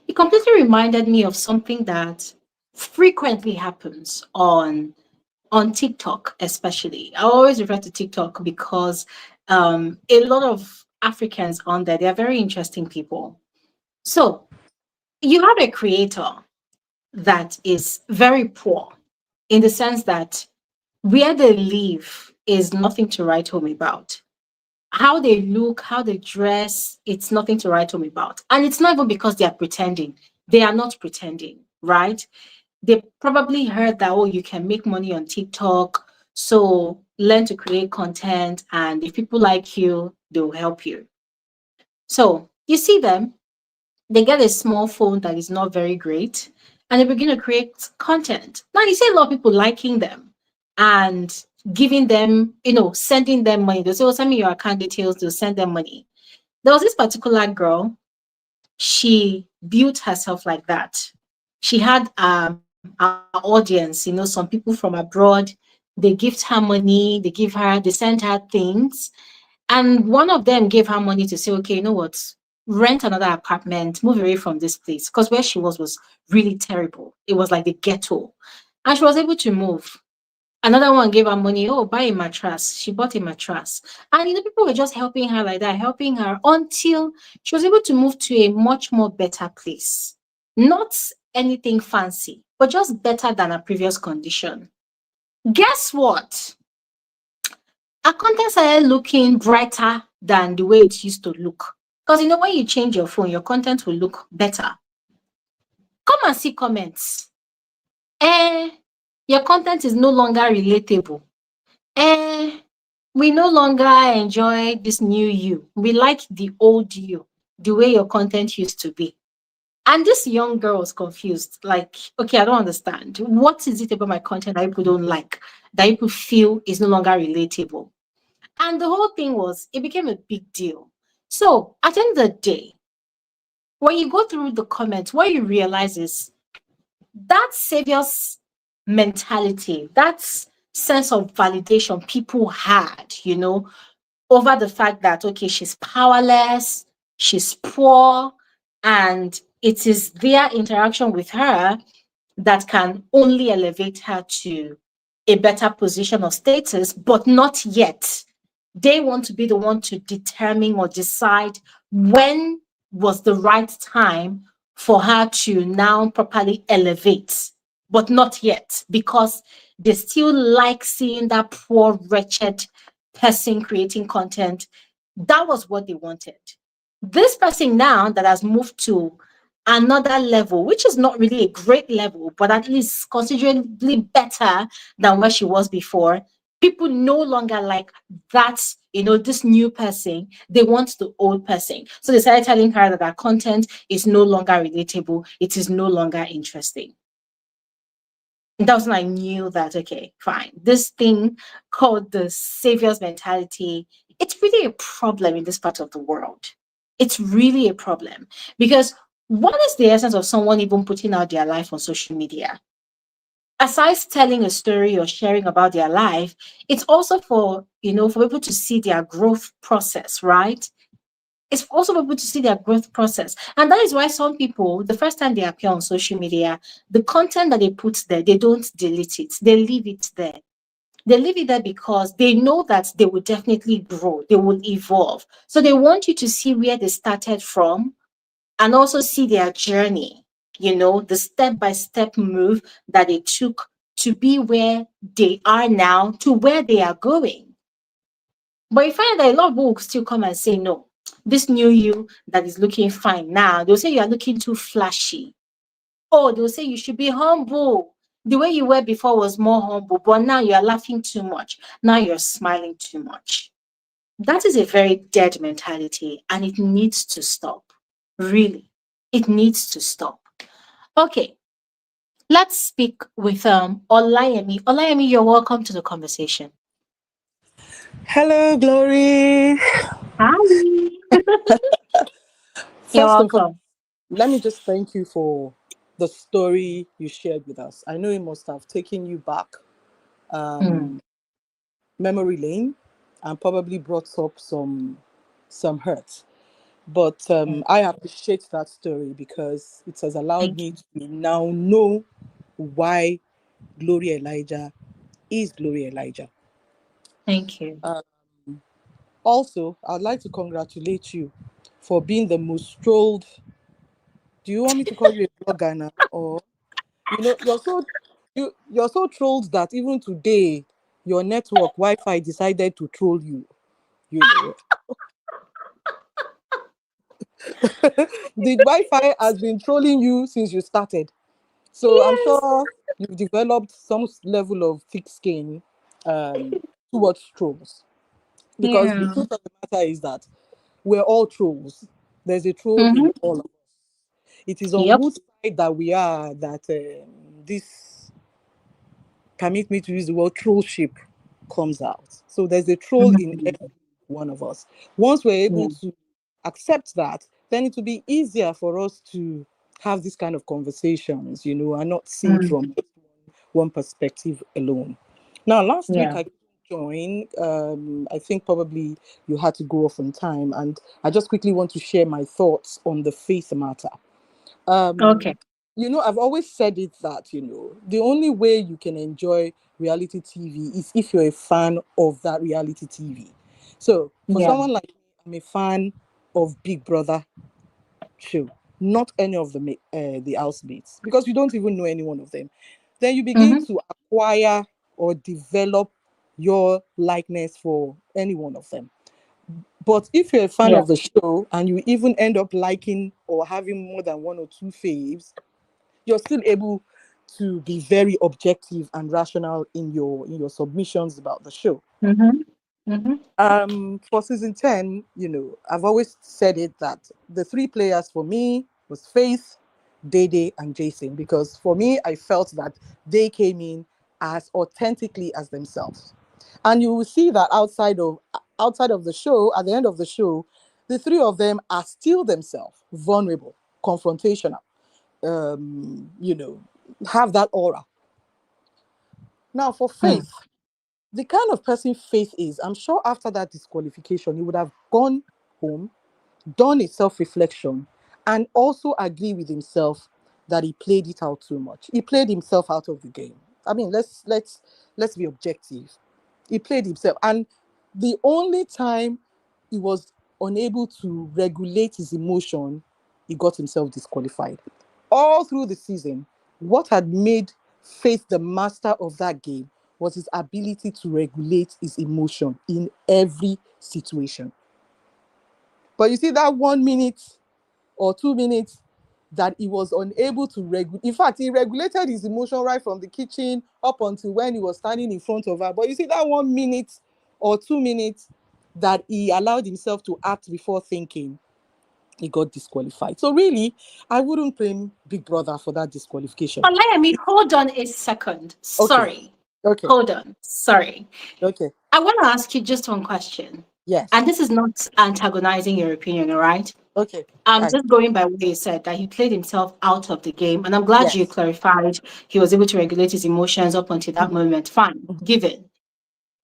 it completely reminded me of something that frequently happens on TikTok, especially. I always refer to TikTok because a lot of Africans on there, they are very interesting people. So you have a creator that is very poor in the sense that where they live is nothing to write home about. How they look, how they dress, it's nothing to write home about. And it's not even because they are pretending. They are not pretending, right? They probably heard that, oh, you can make money on TikTok. So learn to create content. And if people like you, they'll help you. So you see them, they get a small phone that is not very great, and they begin to create content. Now you see a lot of people liking them and giving them, sending them money. They'll say, oh, send me your account details, they'll send them money. There was this particular girl, she built herself like that. She had our audience, some people from abroad, they gift her money, they send her things. And one of them gave her money to say, okay, you know what? Rent another apartment, move away from this place. Because where she was really terrible. It was like the ghetto. And she was able to move. Another one gave her money, oh, buy a mattress. She bought a mattress. And people were just helping her like that, helping her until she was able to move to a much more better place. Not anything fancy, but just better than her previous condition. Guess what? Our content started looking brighter than the way it used to look. Because when you change your phone, your content will look better. Come and see comments. Eh, your content is no longer relatable. Eh, We no longer enjoy this new you. We like the old you, the way your content used to be. And this young girl was confused. Like, okay, I don't understand. What is it about my content that people don't like, that people feel is no longer relatable? And the whole thing was, it became a big deal. So at the end of the day, when you go through the comments, what you realize is that savior's mentality, that sense of validation people had, over the fact that, okay, she's powerless, she's poor, and it is their interaction with her that can only elevate her to a better position or status, but not yet. They want to be the one to determine or decide when was the right time for her to now properly elevate, but not yet, because they still like seeing that poor, wretched person creating content. That was what they wanted. This person now that has moved to another level, which is not really a great level, but at least considerably better than where she was before. People no longer like that, this new person. They want the old person. So they started telling her that her content is no longer relatable. It is no longer interesting. And that was when I knew that, okay, fine. This thing called the savior's mentality, it's really a problem in this part of the world. It's really a problem because what is the essence of someone even putting out their life on social media? Aside telling a story or sharing about their life, it's also for people to see their growth process, right? It's also for people to see their growth process. And that is why some people, the first time they appear on social media, the content that they put there, they don't delete it. They leave it there. They leave it there because they know that they will definitely grow, they will evolve. So they want you to see where they started from and also see their journey, the step by step move that they took to be where they are now to where they are going. But you find that a lot of people will still come and say, no, this new you that is looking fine now, they'll say you are looking too flashy. Oh, they'll say you should be humble. The way you were before was more humble, but now you're laughing too much. Now you're smiling too much. That is a very dead mentality and it needs to stop. Really, it needs to stop. Okay, let's speak with Olayemi. Olayemi, you're welcome to the conversation. Hello, Glory. Hi. You're First of all, welcome. let me just thank you for the story you shared with us. I know it must have taken you back Mm, memory lane and probably brought up some hurt. But mm, I appreciate that story because it has allowed thank me you. to now know why Glory Elijah is Glory Elijah. Thank you. Uh, Also, I'd like to congratulate you for being the most trolled. Do you want me to call you a blogger now, or you're so trolled that even today your network Wi-Fi decided to troll you. You know, the Wi-Fi has been trolling you since you started. So I'm Yes. sure you've developed some level of thick skin towards trolls. Because the Yeah. truth of the matter is that we're all trolls. There's a troll in Mm-hmm. all of us. It is on Yep. whose side that we are that this, permit me to use the word trollship, comes out. So there's a troll in Mm-hmm. every one of us. Once we're Yeah. able to accept that, then it will be easier for us to have this kind of conversations, and not see it Mm, from one perspective alone. Now, last week yeah. I joined. I think probably you had to go off on time, and I just quickly want to share my thoughts on the faith matter. Um, Okay. I've always said it that, the only way you can enjoy reality TV is if you're a fan of that reality TV. So for Yeah. someone like me, I'm a fan of Big Brother show, not any of the housemates, because you don't even know any one of them. Then you begin Mm-hmm. to acquire or develop your likeness for any one of them. But if you're a fan Yeah. of the show and you even end up liking or having more than one or two faves, you're still able to be very objective and rational in your submissions about the show. Mm-hmm. For season 10, I've always said it that the three players for me was Faith, Dede, and Jason, because for me, I felt that they came in as authentically as themselves. And you will see that outside of the show, at the end of the show, the three of them are still themselves, vulnerable, confrontational, um, you know, have that aura. Now, for Faith, the kind of person Faith is, I'm sure after that disqualification, he would have gone home, done a self-reflection, and also agree with himself that he played it out too much. He played himself out of the game. I mean, let's be objective. He played himself, and the only time he was unable to regulate his emotion, he got himself disqualified. All through the season, what had made Faith the master of that game was his ability to regulate his emotion in every situation. But you see that 1 minute or 2 minutes that he was unable to regulate. In fact, he regulated his emotion right from the kitchen up until when he was standing in front of her. But you see that 1 minute or 2 minutes that he allowed himself to act before thinking, he got disqualified. So really, I wouldn't blame Big Brother for that disqualification. Olayemi, hold on a second. Okay, Sorry. okay, Hold on. Sorry. okay. I want to ask you just one question. Yes, And this is not antagonizing your opinion, all right? okay. I'm Right. just going by what you said, that he played himself out of the game. And I'm glad you Yes. clarified he was able to regulate his emotions up until that Mhm, moment. Fine, mhm, given.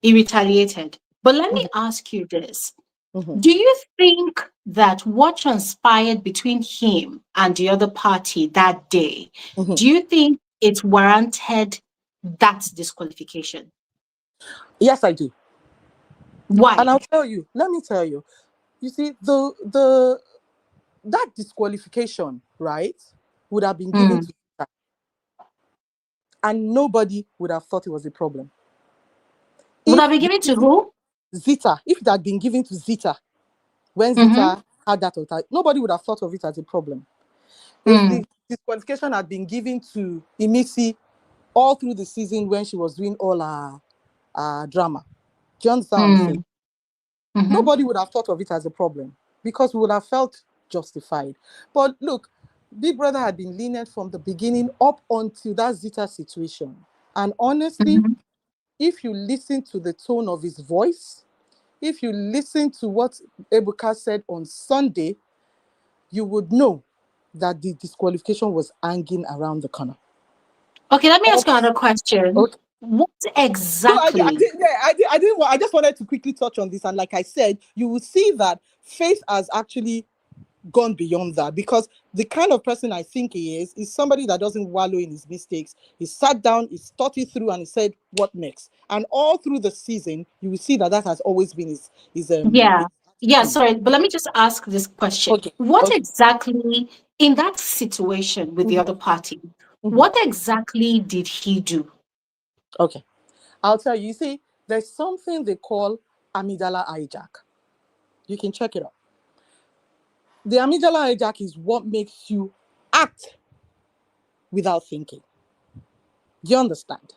He retaliated. But let me mhm, ask you this. mhm, Do you think that what transpired between him and the other party that day, mhm. do you think it warranted that disqualification? Yes, I do. And Why? I'll tell you, let me tell you. You see, the that disqualification, right, would have been given Mm. to Zita, and nobody would have thought it was a problem. Would I If be the given to season who? Zita, if it had been given to Zita when Mm-hmm. Zita had that authority, nobody would have thought of it as a problem. If Mm. the disqualification had been given to Imisi all through the season when she was doing all her drama, do you understand what I'm saying? Mm. Mm-hmm. Nobody would have thought of it as a problem because we would have felt justified. But look, Big Brother had been lenient from the beginning up until that Zita situation. And honestly, Mm-hmm. if you listen to the tone of his voice, if you listen to what Ebuka said on Sunday, you would know that the disqualification was hanging around the corner. Okay, let me ask you Up- another question. Okay. What No, I exactly? did. Yeah, I didn't. I just wanted to quickly touch on this, and like I said, you will see that Faith has actually gone beyond that because the kind of person I think he is somebody that doesn't wallow in his mistakes. He sat down, he thought it through, and he said, "What next?" And all through the season, you will see that that has always been his Yeah. Yeah, attitude. sorry, but let me just ask this question. Okay, What okay, exactly, in that situation with the mhm, other party, mhm, what exactly did he do? okay. I'll tell you. You see, there's something they call amygdala hijack. You can check it out. The amygdala hijack is what makes you act without thinking. Do you understand?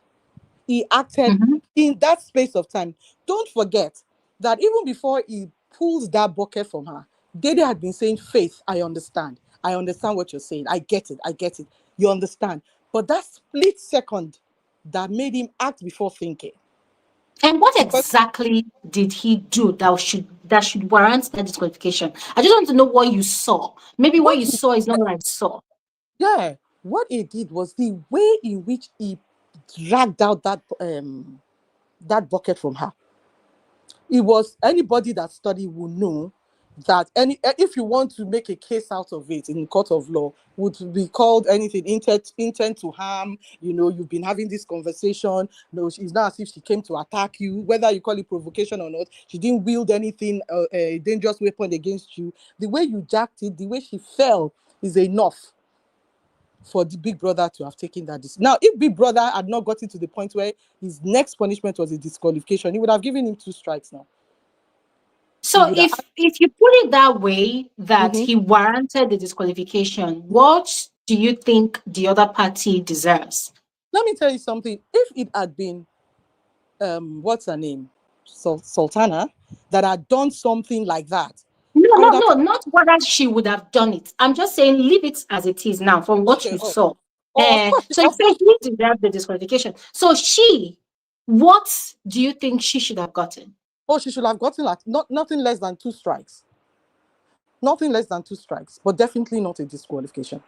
He acted Mhm. in that space of time. Don't forget that even before he pulls that bucket from her, Dede had been saying, Faith, I understand. I understand what you're saying. I get it. I get it. You understand. But that split second that made him act before thinking. And what Because exactly did he do that should warrant that disqualification? I just want to know what you saw. Maybe what what you he, saw is not what I saw. yeah, what he did was the way in which he dragged out that bucket from her. It was anybody that study will know that if you want to make a case out of it in court of law would be called anything intent to harm. You've been having this conversation. No, it's not as if she came to attack you, whether you call it provocation or not. She didn't wield anything a dangerous weapon against you. The way you jacked it, the way she fell is enough for the Big Brother to have taken that decision. Now, if Big Brother had not gotten to the point where his next punishment was a disqualification, he would have given him 2 strikes now. He So would have. if you put it that way, that Mhm. he warranted the disqualification, what do you think the other party deserves? Let me tell you something. If it had been, what's her name? Sultana that had done something like that, No, I no, would have no, said, not whether she would have done it. I'm just saying, leave it as it is now from what okay, you oh, saw. oh, of course, So you of say course, he deserved the disqualification. So what do you think she should have gotten? oh, she should have gotten like nothing less than 2 strikes. Nothing less than 2 strikes, but definitely not a disqualification.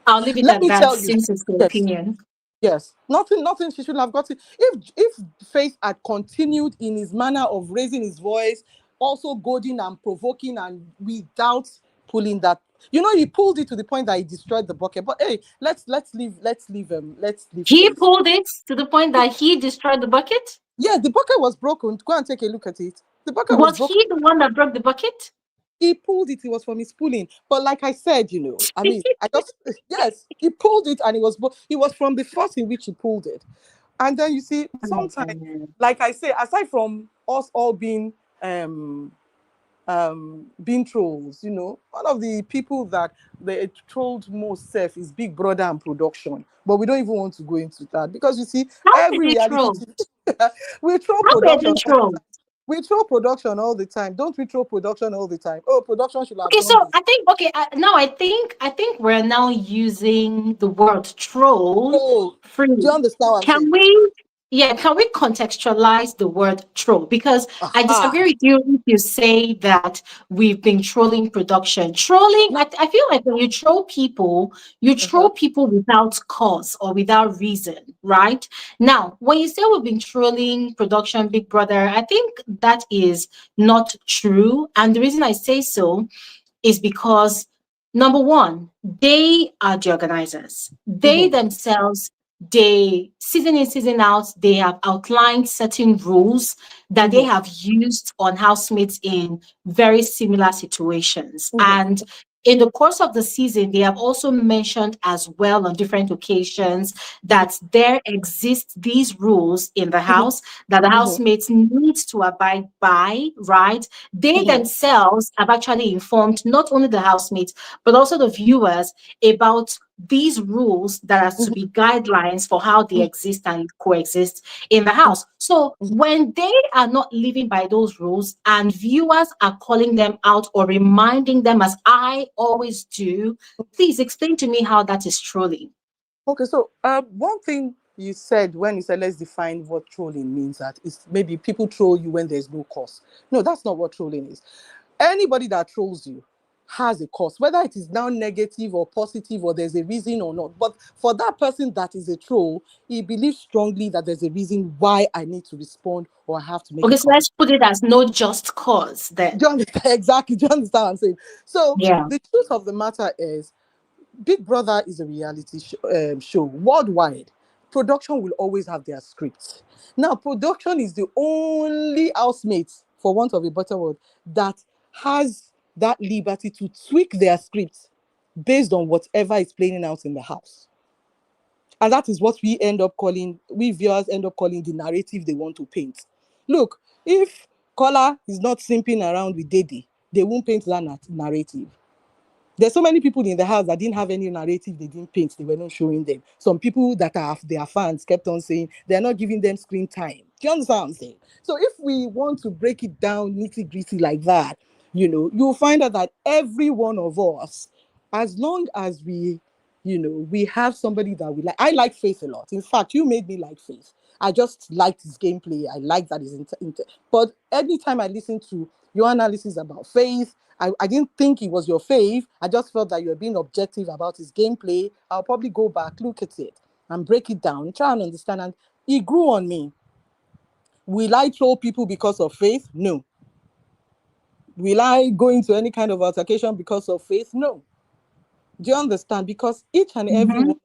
I'll leave it Let at me that tell you, since it's the yes, opinion. yes, nothing she shouldn't have gotten. If Faith had continued in his manner of raising his voice, also goading and provoking, and without pulling that, he pulled it to the point that he destroyed the bucket. But hey, let's leave He Faith. pulled it to the point that he destroyed the bucket. Yeah, the bucket was broken. Go and take a look at it. The bucket was Was broken. he the one that broke the bucket? He pulled it. It was from his pulling. But like I said, I mean, I just yes, he pulled it, and it was from the force in which he pulled it. And then you see, sometimes, like I say, aside from us all being trolls, one of the people that they trolled most self is Big Brother and production. But we don't even want to go into that because you see, How did every they reality troll? TV, we troll How were they production. trolled? We troll production all the time. Don't we troll production all the time? Oh, production should have Okay, done so this. I think okay. Now I think we're now using the word troll Oh, do you freely. understand what I'm Can saying? we? Yeah, can we contextualize the word troll? Because I disagree Aha. with you if you say that we've been trolling production. Trolling, No. I feel like when you troll Uh-huh. people without cause or without reason, right? Now, when you say we've been trolling production, Big Brother, I think that is not true. And the reason I say so is because number one, they are the organizers. They Mm-hmm. themselves, they season in, season out, they have outlined certain rules that they Mm-hmm. have used on housemates in very similar situations. Mm-hmm. And in the course of the season, they have also mentioned as well on different occasions that there exist these rules in the Mm-hmm. house that the Mm-hmm. housemates need to abide by, right? They Mm-hmm. themselves have actually informed not only the housemates, but also the viewers about these rules that are to Mm-hmm. be guidelines for how they exist and coexist in the house. So Mm-hmm. when they are not living by those rules and viewers are calling them out or reminding them, as I always do, please explain to me how that is trolling. Okay, so one thing you said when you said let's define what trolling means, that is maybe people troll you when there's no cause. No, that's not what trolling is. Anybody that trolls you has a cause, whether it is now negative or positive or there's a reason or not. But for that person that is a troll, he believes strongly that there's a reason why I need to respond or I have to make a Okay, so comment. let's put it as no just cause then. Do you understand? Exactly. Do you understand what I'm saying? So Yeah. the truth of the matter is Big Brother is a reality show worldwide. Production will always have their scripts. Now, production is the only housemate, for want of a better word, that has that liberty to tweak their scripts based on whatever is playing out in the house. And that is what we viewers end up calling the narrative they want to paint. Look, if Kola is not simping around with Dede, they won't paint that narrative. There's so many people in the house that didn't have any narrative, they didn't paint, they were not showing them. Some people that are their fans kept on saying they're not giving them screen time. Do you understand what I'm saying? So if we want to break it down nitty gritty like that, you'll find out that every one of us, as long as we have somebody that we like. I like Faith a lot. In fact, you made me like Faith. I just liked his gameplay. I like that he's but anytime I listen to your analysis about Faith, I didn't think it was your fave. I just felt that you were being objective about his gameplay. I'll probably go back, look at it, and break it down, try and understand. And it grew on me. Will I troll people because of faith? No. Will I go into any kind of altercation because of faith? No. Do you understand? Because each and every Mhm. one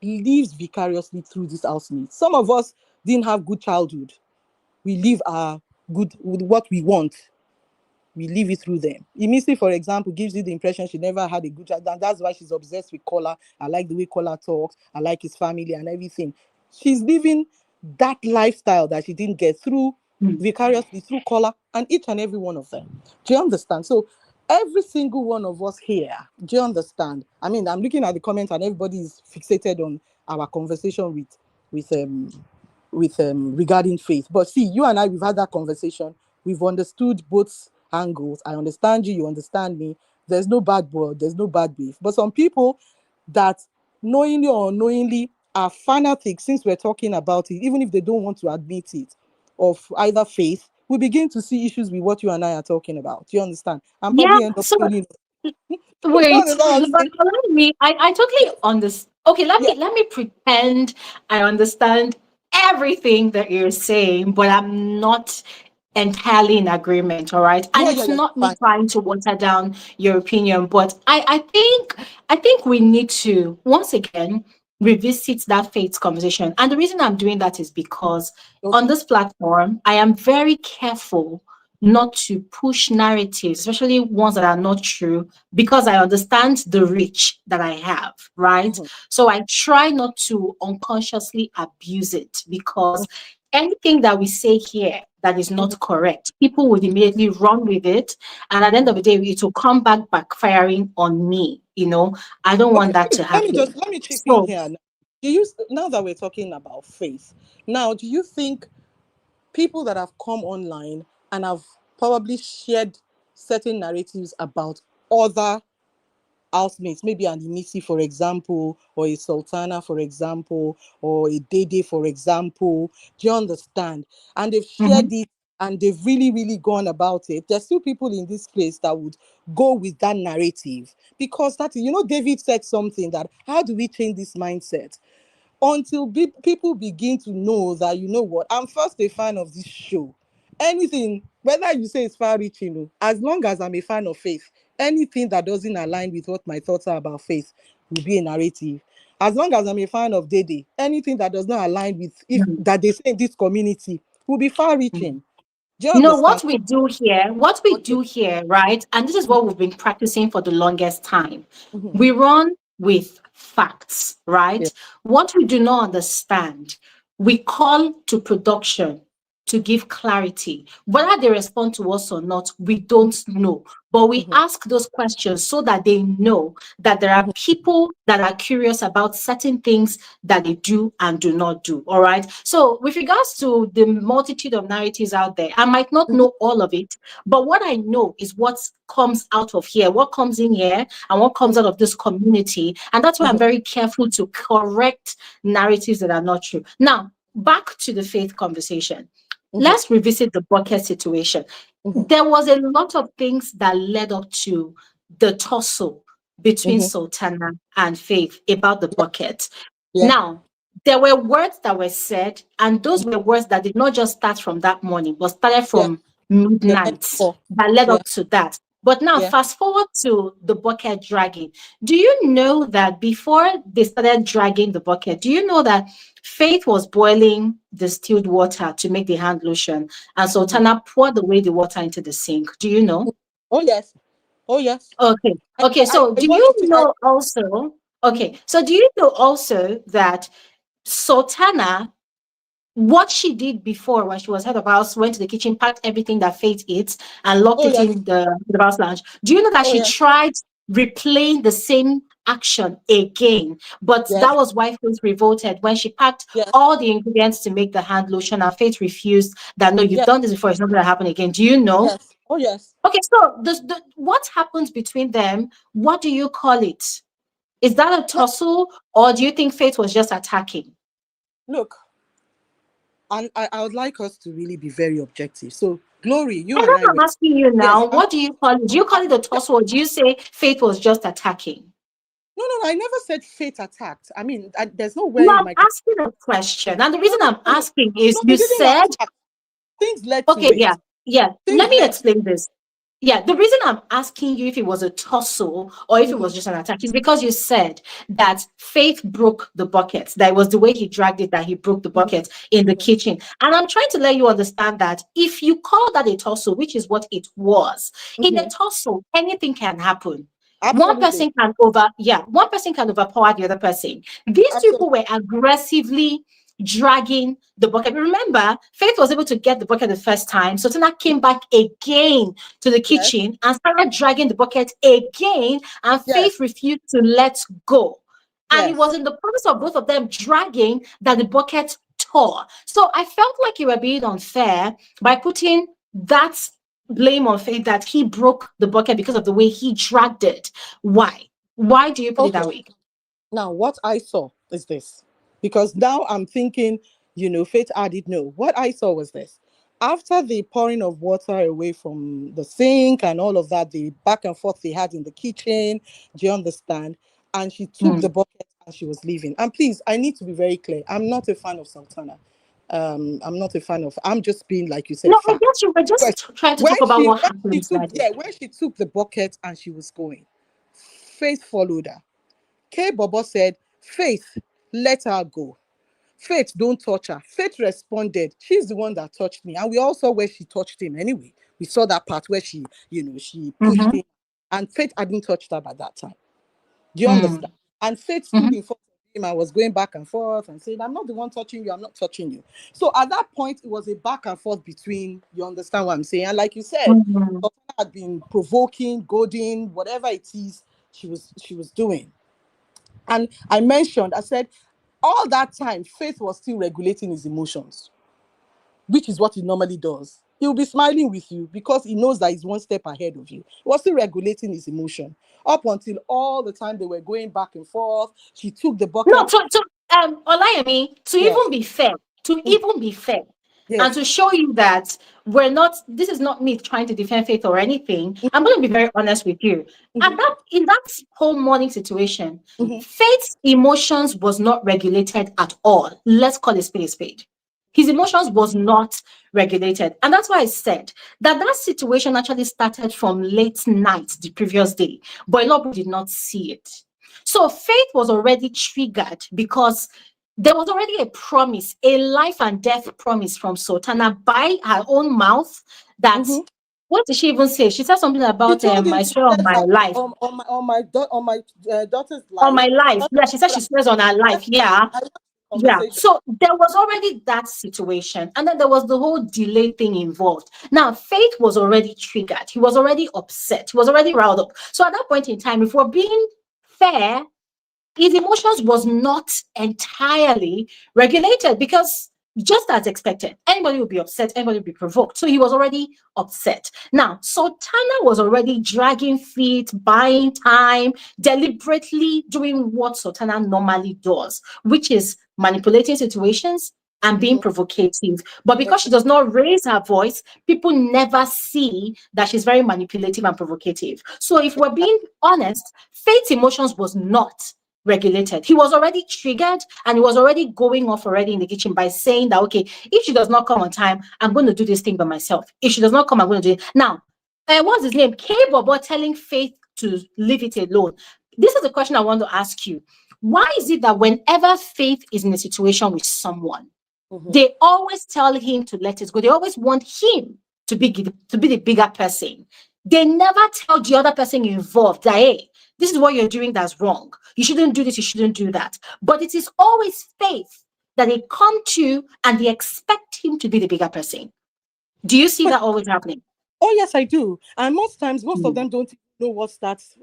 lives vicariously through this housemate. Some of us didn't have good childhood. We live our good with what we want. We live it through them. Emisi, for example, gives you the impression she never had a good child, and that's why she's obsessed with Kola. I like the way Kola talks. I like his family and everything. She's living that lifestyle that she didn't get through vicariously through Kola and each and every one of them. Do you understand? So every single one of us here, do you understand? I mean, I'm looking at the comments and everybody is fixated on our conversation with regarding faith. But see, you and I, we've had that conversation. We've understood both angles. I understand you, you understand me. There's no bad blood, there's no bad beef. But some people that knowingly or unknowingly are fanatics, since we're talking about it, even if they don't want to admit it, of either faith, we begin to see issues with what you and I are talking about. Do you understand? And Yeah. probably end up So killing. You wait, understand what I'm but saying? let me. I totally understand. Okay, let Yeah, me pretend I understand everything that you're saying, but I'm not entirely in agreement. All right, and yeah, it's yeah. not me Fine. trying to water down your opinion, but I think we need to once again revisit that faith conversation. And the reason I'm doing that is because on Okay. this platform, I am very careful not to push narratives, especially ones that are not true, because I understand the reach that I have, right? Mm-hmm. So I try not to unconsciously abuse it because anything that we say here that is Mm-hmm. not correct, people would immediately run with it. And at the end of Mm-hmm. the day, it will come back backfiring on me. I don't Okay, want that to happen. let me chip in So here now. Do you now that we're talking about faith, now do you think people that have come online and have probably shared certain narratives about other housemates, maybe an Imisi, for example, or a Sultana, for example, or a Dede, for example, do you understand? And they've shared mhm, it and they've really, really gone about it. There's still people in this place that would go with that narrative because David said something that how do we change this mindset? Until people begin to know that, you know what, I'm first a fan of this show. Anything, whether you say it's far reaching, as long as I'm a fan of faith, anything that doesn't align with what my thoughts are about faith will be a narrative. As long as I'm a fan of Dede, anything that does not align with if mhm, that they say in this community will be far mhm. reaching. Do you You know understand? what we Okay. do here, right? And this is what we've been practicing for the longest time. Mhm. We run with facts, Yeah. right? What we do not understand, we call to production to give clarity. Whether they respond to us or not, we don't know. But we Mhm. ask those questions so that they know that there are Mhm. people that are curious about certain things that they do and do not do. All right. So, with regards to the multitude of narratives out there, I might not Mhm. know all of it, but what I know is what comes out of here, what comes in here, and what comes out of this community. And that's why I'm Mhm. very careful to correct narratives that are not true. Now, back to the faith conversation. Mhm. Let's revisit the bucket situation. Mhm. There was a lot of things that led up to the tussle between Mhm. Sultana and Faith about the Yeah. bucket. Yeah. Now, there were words that were said, and those were words that did not just start from that morning, but started Yeah. from They went midnight for. that led Yeah. up to that. But now, Yeah. fast forward to the bucket dragging. Do you know that before they started dragging the bucket, do you know that Faith was boiling distilled water to make the hand lotion, and Mhm. Sultana poured away the water into the sink? Do you know? Oh yes. Oh yes. Okay. I, Okay. I, So I do you watched it. know also? Okay. So do you know also that Sultana, what she did before when she was head of house, went to the kitchen, packed everything that Faith eats, and locked Oh it yes. in the house lounge? Do you know that Oh she yes. tried replaying the same action again? But that Yes. was why Faith revolted when she packed Yes. all the ingredients to make the hand lotion, and Faith refused that no, you've Yes. done this before, it's not going to happen again. Do you know? Yes. Oh yes. Okay, so what happens between them? What do you call it? Is that a No, tussle, or do you think Faith was just attacking? look, and I would like us to really be very objective. So, Glory, you And and that's I what were. I'm asking you Yes. now. What do you call it? Do you call it a tussle, or do you say Faith was just attacking? No, no, no. I never said fate attacked. I mean, there's no No, way in I'm my. asking a question. And the No, reason no, I'm no, no. asking is No, you we didn't said, attack. Things led to okay, it. yeah, yeah. Things Let me led to. explain this. Yeah, the reason I'm asking you if it was a tussle or if it Mhm. was just an attack is because you said that Faith broke the bucket. That it was the way he dragged it that he broke the Mhm. bucket in the Mhm. kitchen. And I'm trying to let you understand that if you call that a tussle, which is what it was, in a Mhm. tussle, anything can happen. Absolutely. One person can overpower the other person. These Absolutely. people were aggressively dragging the bucket. Remember, Faith was able to get the bucket the first time. So Tina came back again to the Yes. kitchen and started dragging the bucket again, and Faith Yes. refused to let go. And it was Yes. in the process of both of them dragging that the bucket poor. So I felt like you were being unfair by putting that blame on Faith that he broke the bucket because of the way he dragged it. Why? Why do you put it Okay. that way? Now, what I saw is this, because now I'm thinking, Faith added no. What I saw was this. After the pouring of water away from the sink and all of that, the back and forth they had in the kitchen, do you understand? And she took the Hmm. bucket and she was leaving. And please, I need to be very clear. I'm not a fan of Sultana. I'm not a fan of, I'm just being, like you No, said, I fact. guess you were When just trying to when talk about she what when happened she in took Friday. when she took the bucket and she was going, Faith followed her. K Bobo said, Faith, let her go. Faith, don't touch her. Faith responded, she's the one that touched me. And we all saw where she touched him anyway. We saw that part where she pushed Mm-hmm. him. And Faith hadn't touched her by that time. Do you Mm-hmm. understand? And Faith stood in front of him and was going back and forth and saying, I'm not the one touching you, I'm not touching you. So at that point, it was a back and forth between, you understand what I'm saying? And like you said, Mm-hmm. Sultana had been provoking, goading, whatever it is she was doing. And I mentioned, I said, all that time, Faith was still regulating his emotions, which is what he normally does. He'll be smiling with you because he knows that he's one step ahead of you. He was still regulating his emotion up until all the time they were going back and forth. She took the No, bucket. Olayemi, to Yes, even be fair, to even be fair, and to yes. show you that we're not, this is not me trying to defend Faith or anything. I'm going to be very honest with you. At Mhm, that, in that whole morning situation, mhm, Faith's emotions was not regulated at all. Let's call a spade a spade. His emotions was not regulated. And that's why I said that that situation actually started from late night the previous day, but a lot of people did not see it. So Faith was already triggered because there was already a promise, a life and death promise from Sultana by her own mouth that, mhm. what did she even say? She said something She about told him I she swear on said my that life. on my daughter's On life. my life. I Yeah, she said she swears on her life. Yeah. watched the Yeah. conversation. So there was already that situation. And then there was the whole delay thing involved. Now, Faith was already triggered. He was already upset. He was already riled up. So at that point in time, if we're being fair, his emotions was not entirely regulated because just as expected, anybody would be upset, anybody would be provoked. So he was already upset. Now, Sultana was already dragging feet, buying time, deliberately doing what Sultana normally does, which is manipulating situations and being Mhm. provocative. But because she Exactly. does not raise her voice, people never see that she's very manipulative and provocative. So if we're being honest, Faith's emotions was not regulated. He was already triggered and he was already going off already in the kitchen by saying that, okay, if she does not come on time, I'm going to do this thing by myself. If she does not come, I'm going to do it. Now, what's his name? K Bobo telling Faith to leave it alone. This is a question I want to ask you. Why is it that whenever Faith is in a situation with someone, Mhm. they always tell him to let it go? They always want him to be the bigger person. They never tell the other person involved that, hey, this is what you're doing that's wrong. You shouldn't do this, you shouldn't do that. But it is always Faith that they come to and they expect him to be the bigger person. Do you see But that always happening? oh yes, I do. And most times, most of Mm. them don't even know what starts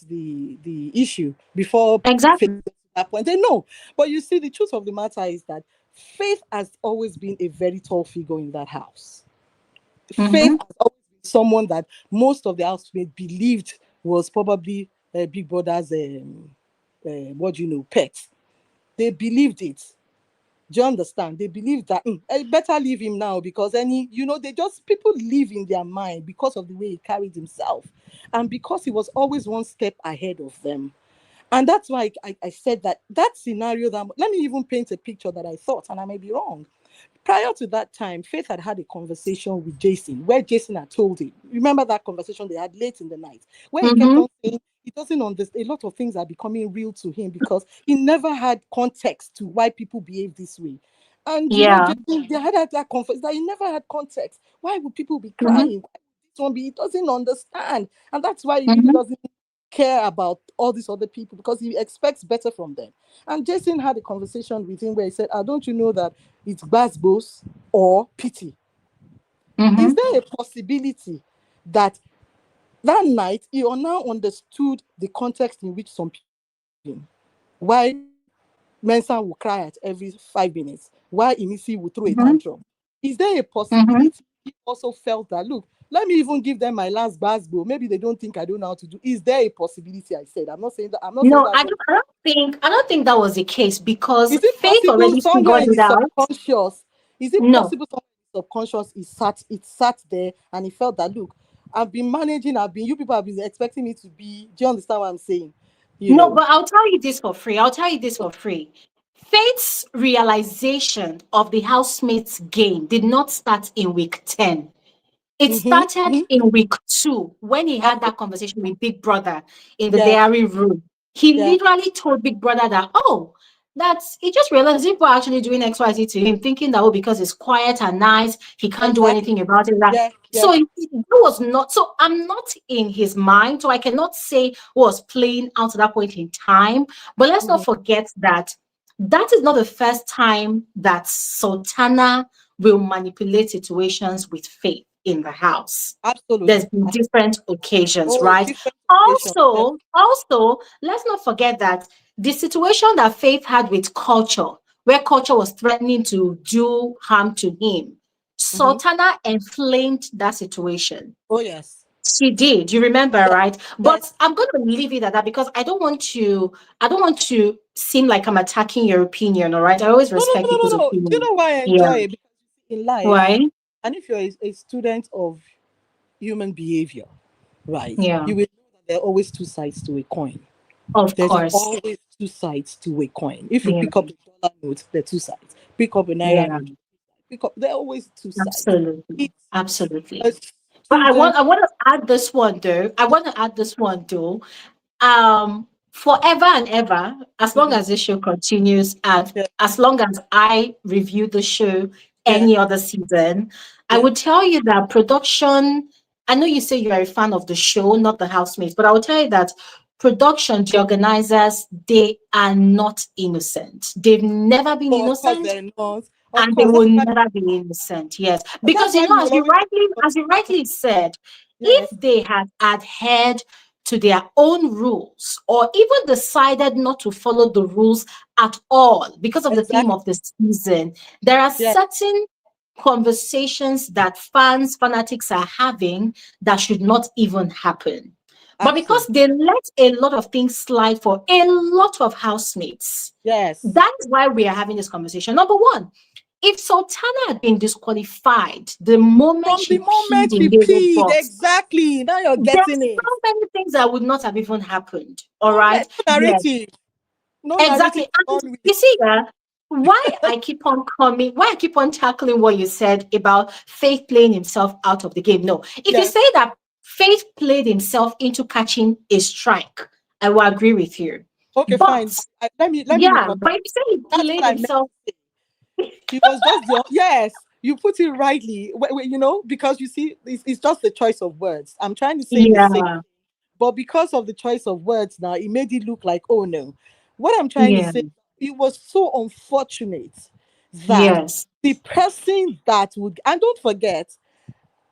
the issue before Faith Exactly. gets to that point. They know, but you see, the truth of the matter is that Faith has always been a very tall figure in that house. Faith Mm-hmm. has always been someone that most of the housemates believed was probably Big Brother's what do you know, pet. They believed it. Do you understand? They believe that I better leave him now because they just people live in their mind because of the way he carried himself and because he was always one step ahead of them. And that's why I said that scenario, that let me even paint a picture that I thought, and I may be wrong. Prior to that time, Faith had a conversation with Jason where Jason had told him, remember that conversation they had late in the night, where he kept Mm-hmm. on saying he doesn't understand, a lot of things are becoming real to him because he never had context to why people behave this way. And Yeah. Jason, they had that conference that he never had context. Why would people be Mm-hmm. crying? Why would this one be? He doesn't understand. And that's why he really Mm-hmm. doesn't care about all these other people because he expects better from them. And Jason had a conversation with him where he said, don't you know that it's Basbos or pity? Is Mm-hmm. there a possibility that that night now understood the context in which some people why Mensa will cry at every 5 minutes, while Imisi will throw a Mm-hmm. tantrum. Is there a Mm-hmm. possibility he also felt that, look, let me even give them my last basbo. Maybe they don't think I don't know how to do. Is there a possibility? I said, I'm not saying that. I'm not saying No, that. I don't think that was the case because Is it Faith possible already somewhere figured in it his out. subconscious? Is it No, possible somewhere in his subconscious it sat there and he felt that, look, I've been managing, you people have been expecting me to be. Do you understand what I'm saying? You no, know. but I'll tell you this for free. I'll tell you this for free. Faith's realization of the housemates game did not start in week 10. It Mm-hmm. started Mm-hmm. in week 2 when he had that Absolutely. conversation with Big Brother in the Yeah. diary room. He Yeah. literally told Big Brother that, oh, that's he just realized people are actually doing XYZ to him, thinking that, oh, because it's quiet and nice, he can't do Exactly. anything about it. That Yeah. Yeah. so that was not so I'm not in his mind, so I cannot say what was playing out at that point in time. But let's Mm-hmm. not forget that that is not the first time that Sultana will manipulate situations with Faith in the house. There's Absolutely. been different occasions, Oh, right? different occasion. Yeah. Also, let's not forget that the situation that Faith had with Culture, where Culture was threatening to do harm to him, Mm-hmm. Sultana inflamed that situation. Oh, yes. She did, you remember, Yes. right? But Yes. I'm going to leave it at that because I don't want to seem like I'm attacking your opinion, all right? I always No, no, respect no, no, people's no, no. Do you opinion. know why I Yeah. enjoy it? Because in life, Why? and if you're a student of human behavior, right, Yeah. you will know that there are always two sides to a coin. Of There's course. always two sides to a coin. If you Yeah. pick up a dollar note, there are two sides. Pick up a naira Yeah. note, there are always two sides. Absolutely. It's Absolutely. a But student. I want to add this one though. I want to add this one though. Forever and ever, as long Mhm. as this show continues and Yeah, as long as I review the show yeah, any other season, I yeah. would tell you that production, I know you say you are a fan of the show, not the housemates, but I will tell you that production, the organizers, they are not innocent. They've never been Oh, of course innocent they're not. Of and they course, will never be innocent. Yes, because that's why we will always. as you rightly said, if Yes, they had adhered to their own rules or even decided not to follow the rules at all because of the theme exactly. of the season, there are Yeah, certain conversations that fanatics are having that should not even happen. But because absolutely. they let a lot of things slide for a lot of housemates, Yes. that is why we are having this conversation. Number one, if Sultana had been disqualified the moment From she the peed moment in she David's peed, box, exactly. Now you're there's getting it. so many things that would not have even happened. All No, right. no Yes, narrative. No narrative exactly. to And run with. you see, why I keep on tackling what you said about Faith playing himself out of the game. No, if you Yes. say that Faith played himself into catching a strike, I will agree with you. Okay, fine. But Let me yeah, reconsider. but if you say he That's what played I meant. himself, She was just the yes. You put it rightly. Because you see, it's just the choice of words. I'm trying to say the same, yeah, but because of the choice of words now, it made it look like, oh no. What I'm trying to yeah, say, it was so unfortunate that yes. the person that would, and don't forget,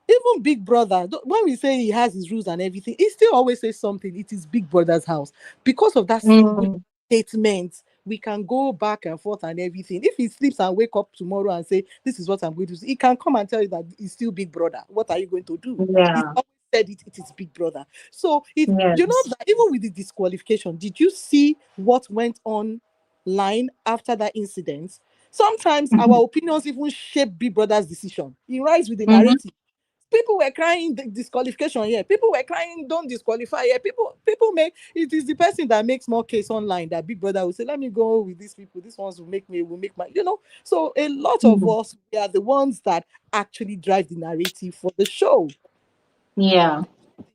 even Big Brother, when we say he has his rules and everything, he still always says something. It is Big Brother's house. Because of that single Mm, statement, we can go back and forth and everything. If he sleeps and wake up tomorrow and say, this is what I'm going to do, he can come and tell you that he's still Big Brother. What are you going to do? He's yeah, always said it is Big Brother. So yes. that even with the disqualification, did you see what went on line after that incident? Sometimes our Mhm, opinions even shape Big Brother's decision. He rides with the mhm, narrative. People were crying disqualification here. People were crying don't disqualify here. People make it is the person that makes more case online that Big Brother will say, let me go with these people. These ones will make my. So a lot of mhm. us, we are the ones that actually drive the narrative for the show. Yeah,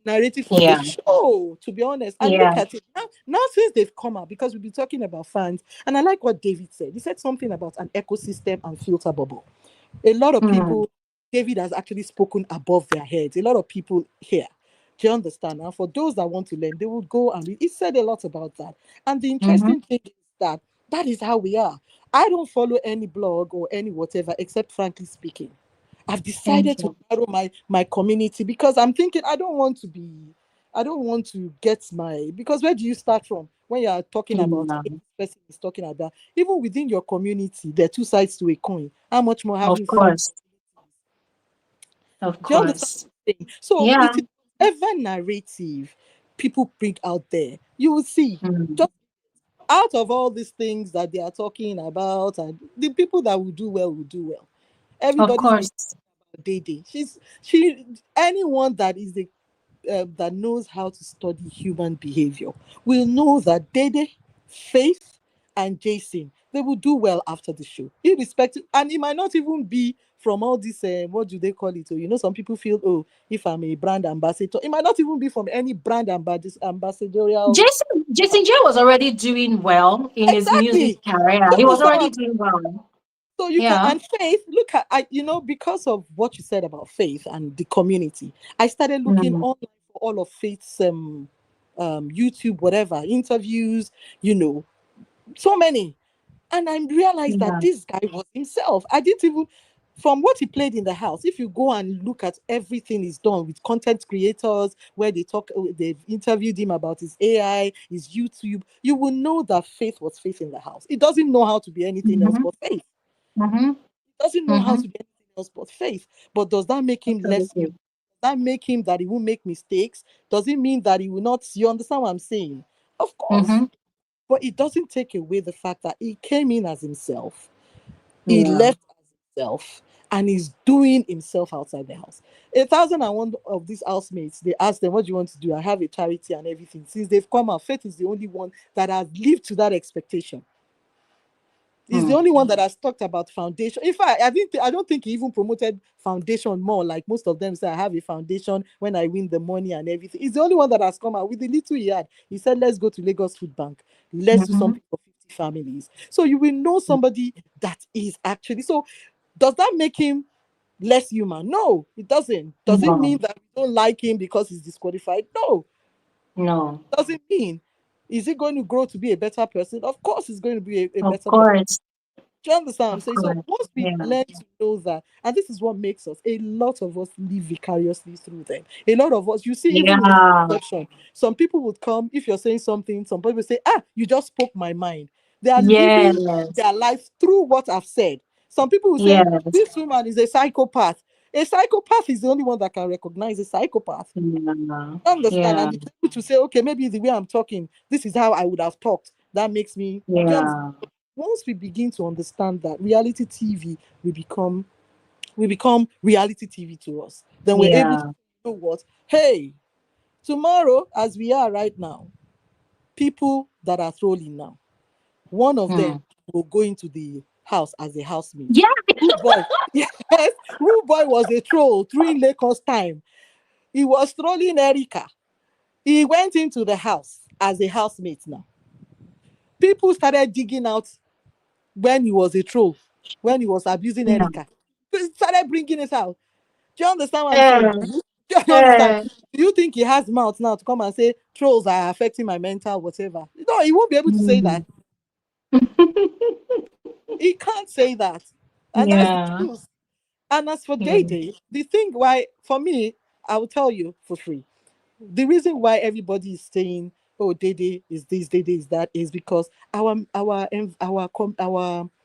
Narrative for the yeah, show, to be honest. And yeah. look at it now since they've come out, because we've been talking about fans, and I like what David said. He said something about an ecosystem and filter bubble. A lot of Mm, people, David has actually spoken above their heads. A lot of people here. Do you understand? And for those that want to learn, they would go and read. He said a lot about that. And the mhm, interesting thing is that that is how we are. I don't follow any blog or any whatever, except frankly speaking. I've thank decided to you. narrow my community because I'm thinking I don't want to get because where do you start from? when you are talking about, Yeah. hey, this person is talking about, even within your community, there are two sides to a coin. How much more Of having friends? course. Of Do you understand course. what I'm saying? So Yeah. it is whatever narrative people bring out there, you will see. Mm. Just out of all these things that they are talking about, and the people that will do well will do well. Of Everybody's been course. dating. She anyone that is the that knows how to study human behavior will know that Dede, Faith, and Jason, they will do well after the show, irrespective. And it might not even be from all this. What do they call it? So, some people feel, oh, if I'm a brand ambassador, it might not even be from any brand ambassadorial. Jason J was already doing well in his music Exactly. career. Do you He was understand what already I'm doing well. So you can, Yeah. and Faith, look at, because of what you said about Faith and the community, I started looking Mm. online for all of Faith's YouTube, whatever, interviews, you know, so many. And I realized that Yeah. this guy was himself. I didn't even, from what he played in the house, if you go and look at everything he's done with content creators, where they've interviewed him about his AI, his YouTube, you will know that Faith was Faith in the house. He doesn't know how to be anything else Mm-hmm. but Faith. Mm-hmm. Doesn't know how Mm-hmm. to be anything else but faith. But does that make him less Absolutely. human? Does that make him that he will make mistakes? Does it mean that he will not? You understand what I'm saying? Of course. Mm-hmm. But it doesn't take away the fact that he came in as himself. He Yeah. left as himself. And he's doing himself outside the house. 1,001 of these housemates, they asked them, what do you want to do? I have a charity and everything. Since they've come out, Faith is the only one that has lived to that expectation. He's the Mm. only one that has talked about foundation. In fact, I don't think he even promoted foundation more. Like most of them say, I have a foundation when I win the money and everything. He's the only one that has come out with the little he had. He said, let's go to Lagos Food Bank. Let's do Mm-hmm. something for 50 families. So you will know somebody that is actually. So does that make him less human? No, it doesn't. Does it No. mean that we don't like him because he's disqualified? No, No. does it mean. Is he going to grow to be a better person? Of course, he's going to be a Of better person. course. Do you understand what I'm Of saying? So course. once we Yeah. learn to know that, and this is what makes us, a lot of us live vicariously through them. A lot of us, you see, even in Yeah. reception, some people would come, if you're saying something, some people say, you just spoke my mind. They are living Yes. their life through what I've said. Some people will say, Yes. this woman is a psychopath. A psychopath is the only one that can recognize a psychopath. Yeah. Understand? Yeah. And it's able to say, okay, maybe the way I'm talking, this is how I would have talked. That makes me, do you understand? Yeah. Once we begin to understand that reality TV we become reality TV to us, then we're able to Yeah. know what, hey, tomorrow, as we are right now, people that are trolling now, one of Mm. them will go into the house as a housemate. Yeah. Rude boy, yes, Rude boy was a troll during Lakers time. He was trolling Erica. He went into the house as a housemate now. People started digging out when he was a troll, when he was abusing Yeah. Erica. They started bringing it out. Do you understand what I'm saying? Uh, Do you understand? uh, Do you think he has mouth now to come and say trolls are affecting my mental whatever? No, he won't be able to say that. mm. He can't say that. And that's the Yeah. truth. And as for Yeah. Day Day, the thing why, for me, I will tell you for free. The reason why everybody is saying, "Oh, Day is this, Day is that," is because our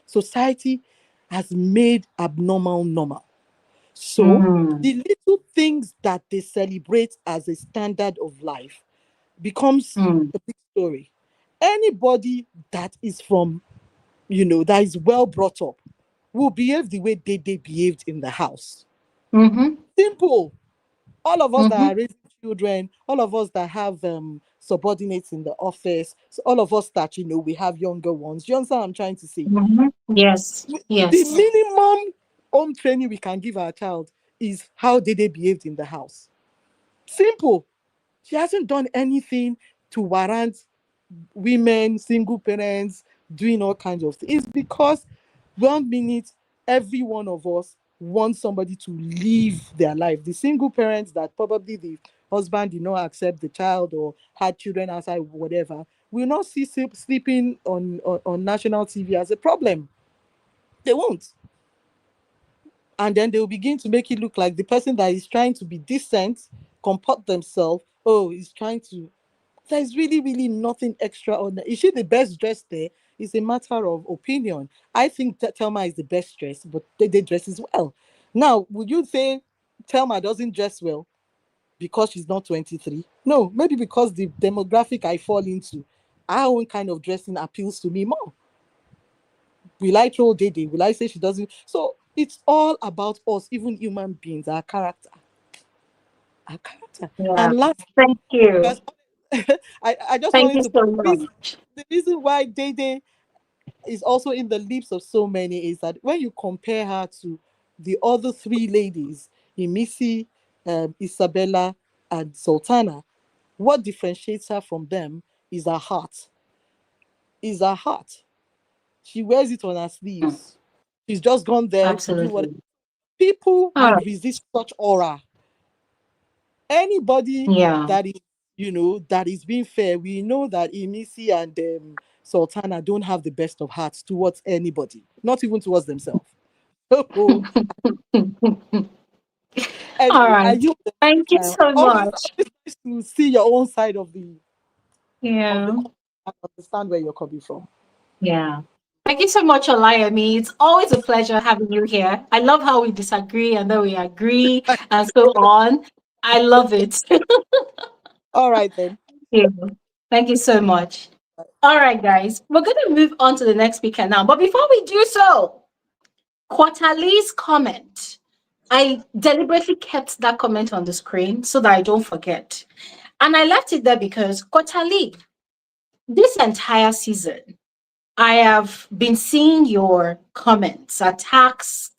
society has made abnormal normal. So Mm. the little things that they celebrate as a standard of life becomes Mm. a big story. Anybody that is from, that is well brought up will behave the way they behaved in the house. Mm-hmm. Simple. All of us that Mm-hmm. are raising children, all of us that have subordinates in the office, so all of us that we have younger ones. Do you understand what I'm trying to say? Mm-hmm. Yes. The Yes. minimum home training we can give our child is how they behaved in the house. Simple. She hasn't done anything to warrant women, single parents doing all kinds of things. It's because 1 minute, every one of us wants somebody to live their life. The single parents that probably the husband did not accept the child or had children outside, whatever, will not see sleeping on national TV as a problem. They won't. And then they'll begin to make it look like the person that is trying to be decent, comport themselves, oh, he's trying to There's really nothing extra on that. Is she the best dressed there? It's a matter of opinion. I think that Thelma is the best dressed, but they dresses well. Now, would you say Thelma doesn't dress well because she's not 23? No, maybe because the demographic I fall into, our own kind of dressing appeals to me more. Will I throw Dede? Will I say she doesn't? So it's all about us, even human beings, our character. Our character. Yeah. And last, Thank you. because I just Thank wanted you to so please, much. the reason why Dede is also in the lips of so many is that when you compare her to the other three ladies, Imisi, Isabella, and Sultana, what differentiates her from them is her heart. Is her heart. She wears it on her Mm, sleeves. She's just gone there to do what absolutely. people All would right. resist such aura. Anybody Yeah. that is, that is being fair, we know that Imisi and Sultana don't have the best of hearts towards anybody, not even towards themselves. So, All anyway, right. I use the Thank you now. so Always, much. always nice to see your own side of the Yeah. coin and understand where you're coming from. Yeah. Thank you so much, Olayemi. It's always a pleasure having you here. I love how we disagree and then we agree and so on. I love it. All right then. Yeah. Thank you so much. All right, guys. We're going to move on to the next speaker now. But before we do so, Quarterly's comment. I deliberately kept that comment on the screen so that I don't forget. And I left it there because Quarterly, this entire season, I have been seeing your attacks,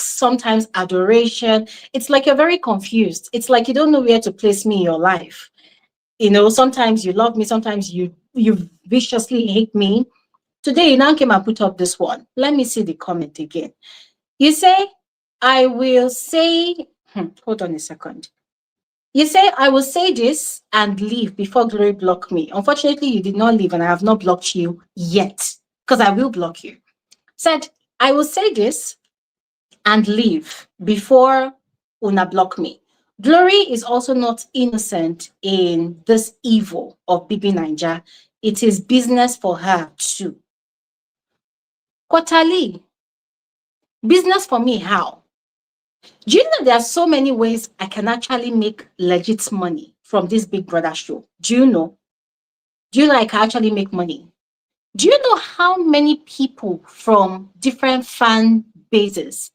sometimes adoration. It's like you're very confused. It's like you don't know where to place me in your life. Sometimes you love me, sometimes you viciously hate me. Today you now came and put up this one. Let me see the comment again. You say, I will say, hold on a second. You say, I will say this and leave before Glory block me. Unfortunately, you did not leave and I have not blocked you yet because I will block you. Said, I will say this and leave before Una block me. Glory is also not innocent in this evil of BBNaija. It is business for her too. Quarterly, business for me, how? Do you know there are so many ways I can actually make legit money from this Big Brother show? Do you know? Do you know I can actually make money? Do you know how many people from different fan bases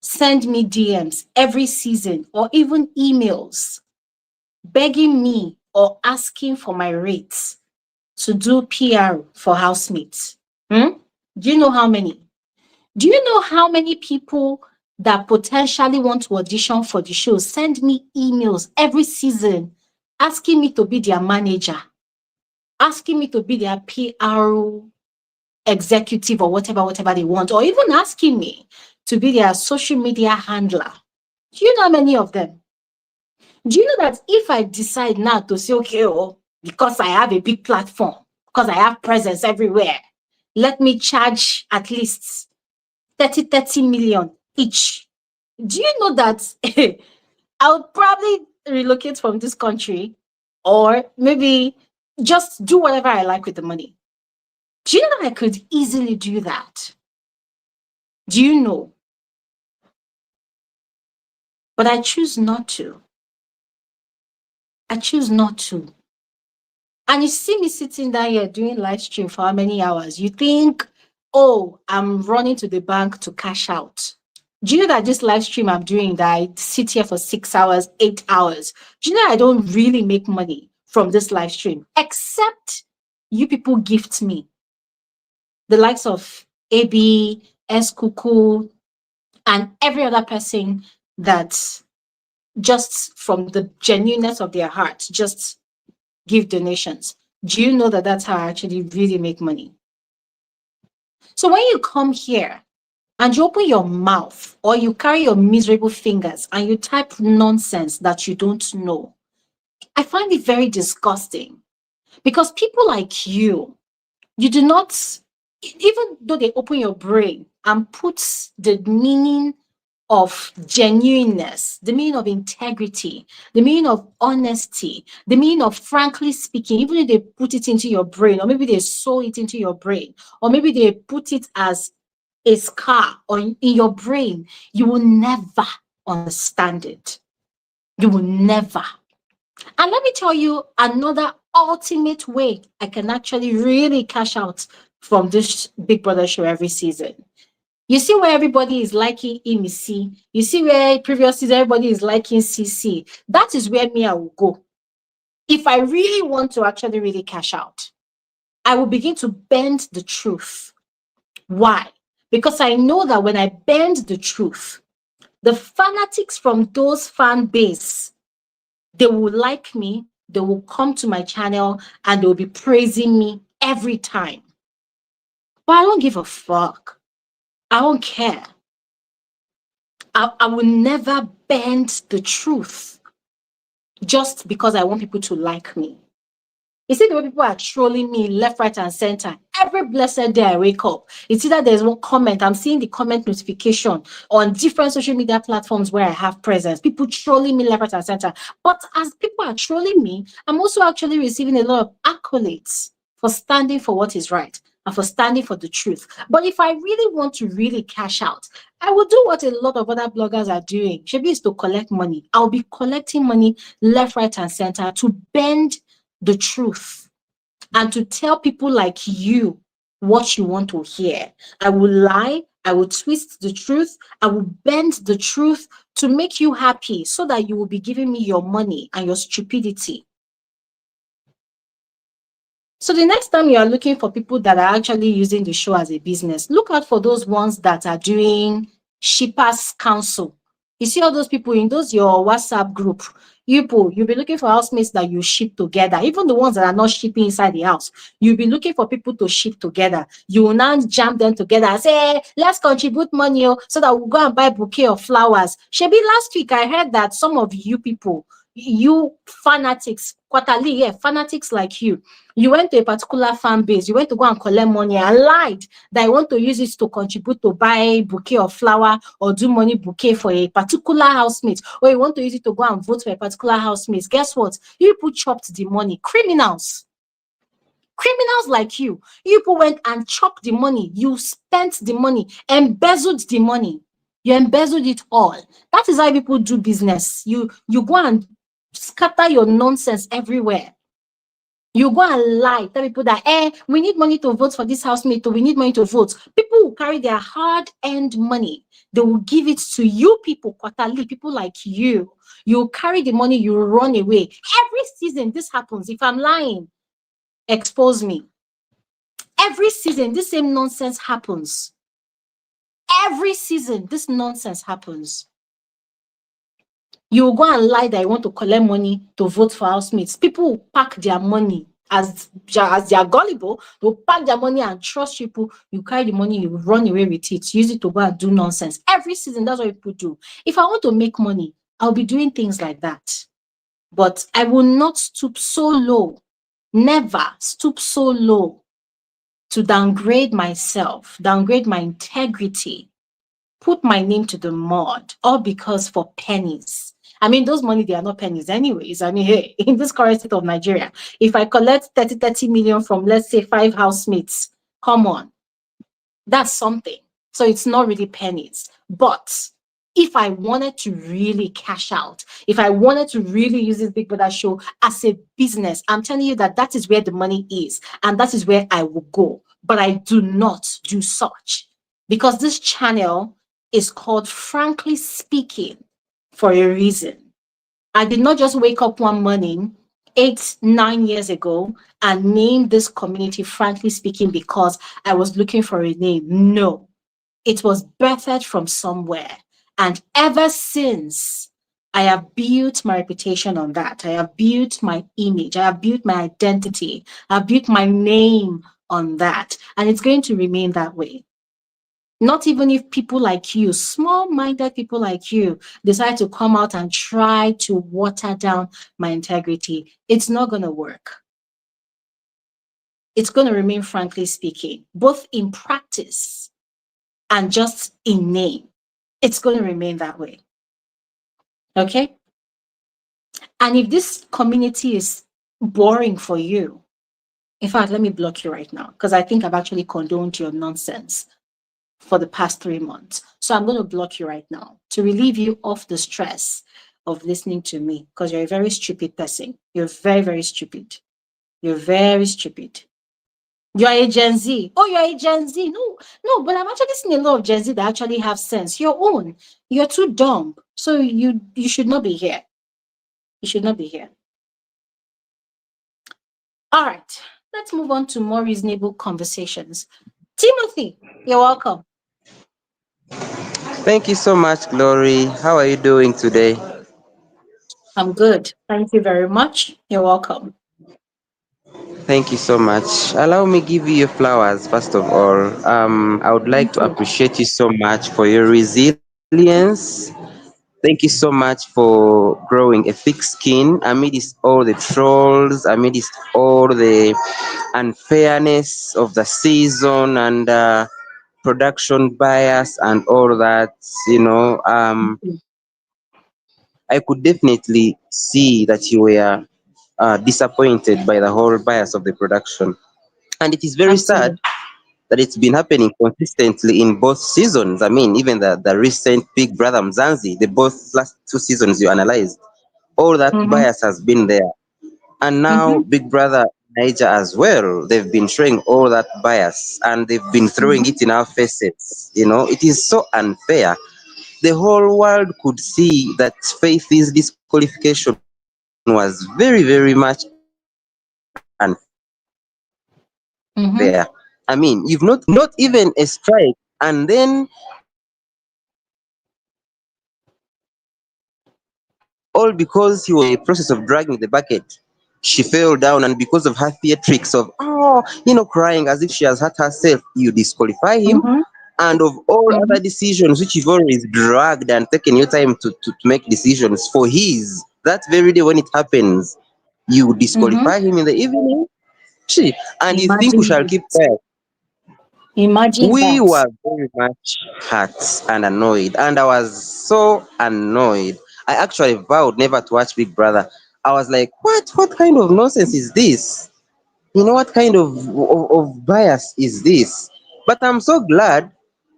send me DMs every season or even emails begging me or asking for my rates to do PR for housemates? Do you know how many? Do you know how many people that potentially want to audition for the show send me emails every season asking me to be their manager, asking me to be their PR executive or whatever they want, or even asking me to be their social media handler? Do you know how many of them? Do you know that if I decide now to say, okay, because I have a big platform, because I have presence everywhere, let me charge at least 30 million each. Do you know that I'll probably relocate from this country or maybe just do whatever I like with the money? Do you know that I could easily do that? Do you know? But I choose not to. I choose not to. And you see me sitting down here doing live stream for how many hours? You think, oh, I'm running to the bank to cash out. Do you know that this live stream I'm doing, that I sit here for 6 hours, 8 hours? Do you know I don't really make money from this live stream? Except you people gift me. The likes of AB, S Kuku, and every other person that just from the genuineness of their heart, just give donations. Do you know that that's how I actually really make money? So when you come here and you open your mouth or you carry your miserable fingers and you type nonsense that you don't know, I find it very disgusting because people like you do not, even though they open your brain and put the meaning of genuineness, the meaning of integrity, the meaning of honesty, the meaning of frankly speaking, even if they put it into your brain, or maybe they sew it into your brain, or maybe they put it as a scar or in your brain, you will never understand it. You will never. And let me tell you another ultimate way I can actually really cash out from this Big Brother show every season. You see where everybody is liking Imisi. You see where previous season everybody is liking CC. That is where me I will go. If I really want to actually really cash out, I will begin to bend the truth. Why? Because I know that when I bend the truth, the fanatics from those fan base, they will like me, they will come to my channel, and they will be praising me every time. But I don't give a fuck. I don't care. I will never bend the truth just because I want people to like me. You see the way people are trolling me left, right, and center. Every blessed day I wake up, it's either there's one comment, I'm seeing the comment notification on different social media platforms where I have presence. People trolling me left, right, and center. But as people are trolling me, I'm also actually receiving a lot of accolades for standing for what is right and for standing for the truth. But if I really want to really cash out, I will do what a lot of other bloggers are doing. Shebi is to collect money. I'll be collecting money left, right, and center to bend the truth and to tell people like you what you want to hear. I will lie, I will twist the truth, I will bend the truth to make you happy so that you will be giving me your money and your stupidity. So the next time you are looking for people that are actually using the show as a business, look out for those ones that are doing shippers council. You see all those people in those your WhatsApp group, you'll be looking for housemates that you ship together. Even the ones that are not shipping inside the house, you'll be looking for people to ship together. You will now jam them together and say, hey, let's contribute money so that we'll go and buy a bouquet of flowers. Shebi, last week I heard that some of you people, you fanatics, quarterly, yeah, fanatics like you went to a particular fan base, you went to go and collect money and lied that you want to use it to contribute to buy bouquet of flower or do money bouquet for a particular housemate, or you want to use it to go and vote for a particular housemate. Guess what? You people chopped the money. Criminals. Criminals like you people went and chopped the money. You spent the money, embezzled the money. You embezzled it all. That is how people do business. You go and scatter your nonsense everywhere. You go and lie, tell people that, we need money to vote for this housemate, or we need money to vote. People will carry their hard-earned money. They will give it to you people, quarterly, people like you. You carry the money, you run away. Every season, this happens. If I'm lying, expose me. Every season, this same nonsense happens. Every season, this nonsense happens. You will go and lie that you want to collect money to vote for housemates. People will pack their money as they are gullible. They'll pack their money and trust people. You carry the money, you run away with it, use it to go and do nonsense. Every season, that's what people do. If I want to make money, I'll be doing things like that. But I will not stoop so low, never stoop so low to downgrade myself, downgrade my integrity, put my name to the mud, all because for pennies. I mean, those money, they are not pennies anyways. I mean, hey, in this current state of Nigeria, if I collect 30 million from, let's say, 5 housemates, come on, that's something. So it's not really pennies. But if I wanted to really cash out, if I wanted to really use this Big Brother show as a business, I'm telling you that that is where the money is, and that is where I will go. But I do not do such, because this channel is called Frankly Speaking for a reason. I did not just wake up one morning 8-9 years ago and name this community Frankly Speaking because I was looking for a name. No, it was birthed from somewhere. And ever since, I have built my reputation on that. I have built my image. I have built my identity. I have built my name on that. And it's going to remain that way. Not even if people like you, small-minded people like you, decide to come out and try to water down my integrity, it's not going to work. It's going to remain Frankly Speaking, both in practice and just in name. It's going to remain that way. Okay? And if this community is boring for you, in fact, let me block you right now because I think I've actually condoned your nonsense for the past 3 months. So I'm going to block you right now to relieve you of the stress of listening to me because you're a very stupid person. You're very, very stupid. You're very stupid. You're a Gen Z. Oh, you're a Gen Z. No, no, but I'm actually seeing a lot of Gen Z that actually have sense. Your own. You're too dumb. So you should not be here. You should not be here. All right. Let's move on to more reasonable conversations. Timothy, you're welcome. Thank you so much, Glory. How are you doing today? I'm good. Thank you very much. You're welcome. Thank you so much. Allow me give you your flowers first of all. I would like Thank to you. appreciate you so much for your resilience. Thank you so much for growing a thick skin amidst all the trolls, amidst all the unfairness of the season and production bias and all that. You know, I could definitely see that you were disappointed by the whole bias of the production. And it is very sad Absolutely. that it's been happening consistently in both seasons. I mean, even the recent Big Brother Mzansi, the both last two seasons you analyzed, all that Mm-hmm. bias has been there. And now Mm-hmm. Big Brother Naija as well, they've been showing all that bias and they've been throwing Mm-hmm. it in our faces. You know, it is so unfair. The whole world could see that Faith's disqualification was very, very much unfair. I mean, you've not even a strike, and then you disqualify him, all because he was in a process of dragging the bucket. She fell down, and because of her theatrics of, she fell down, and because of her theatrics of, crying as if she has hurt herself, you disqualify him. Mm-hmm. And of all other Mm-hmm. decisions which you've always dragged and taken your time to make decisions for his, that very day when it happens, you Mm-hmm. disqualify him in the evening. She, and you think we Imagine shall keep that. quiet. Imagine We that. were very much hurt and annoyed, and I was so annoyed. I actually vowed never to watch Big Brother. I was like, what kind of nonsense is this? You know, what kind of bias is this? But I'm so glad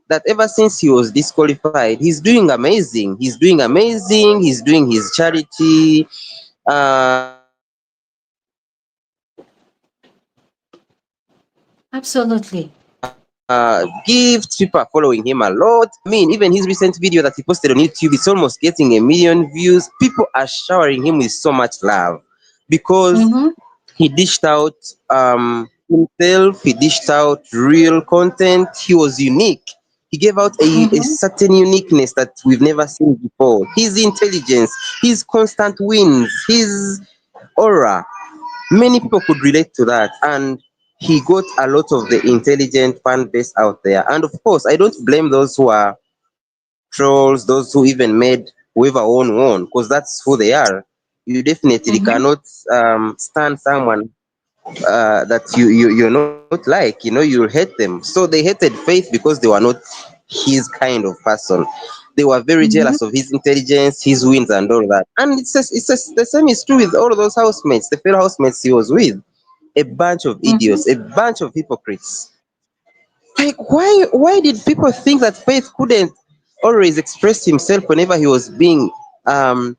that ever since he was disqualified, he's doing amazing. He's doing amazing. He's doing his charity Absolutely. gifts. People are following him a lot. I mean, even his recent video that he posted on YouTube, it's almost getting 1 million views. People are showering him with so much love because Mm-hmm. he dished out himself, he dished out real content. He was unique. He gave out a Mm-hmm. certain uniqueness that we've never seen before. His intelligence, his constant wins, his aura. Many people could relate to that, and he got a lot of the intelligent fan base out there. And of course, I don't blame those who are trolls, those who even made whoever won, because that's who they are. You definitely Mm-hmm. cannot stand someone that you're not like. You'll hate them. So they hated Faith because they were not his kind of person. They were very jealous Mm-hmm. of his intelligence, his wins, and all that. And the same is true with all of those housemates, the fellow housemates he was with. A bunch of Mm-hmm. idiots, a bunch of hypocrites. Like, why did people think that Faith couldn't always express himself whenever he was being um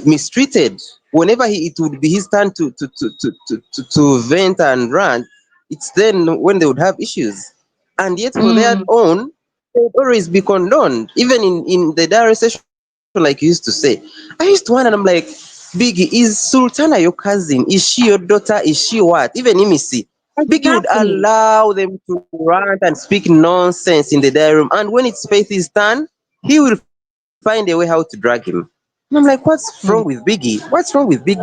mistreated? Whenever it would be his turn to vent and rant, it's then when they would have issues. And yet for their Mm. own, they would always be condoned. Even in the diary session, like you used to say. I used to wonder, and I'm like, Biggie, is Sultana your cousin? Is she your daughter? Is she what? Even Imisi. Biggie would Exactly. allow them to rant and speak nonsense in the diary room. And when it's Faith's turn, he will find a way how to drag him. And I'm like, what's wrong with Mm. Biggie? What's wrong with Big Brother?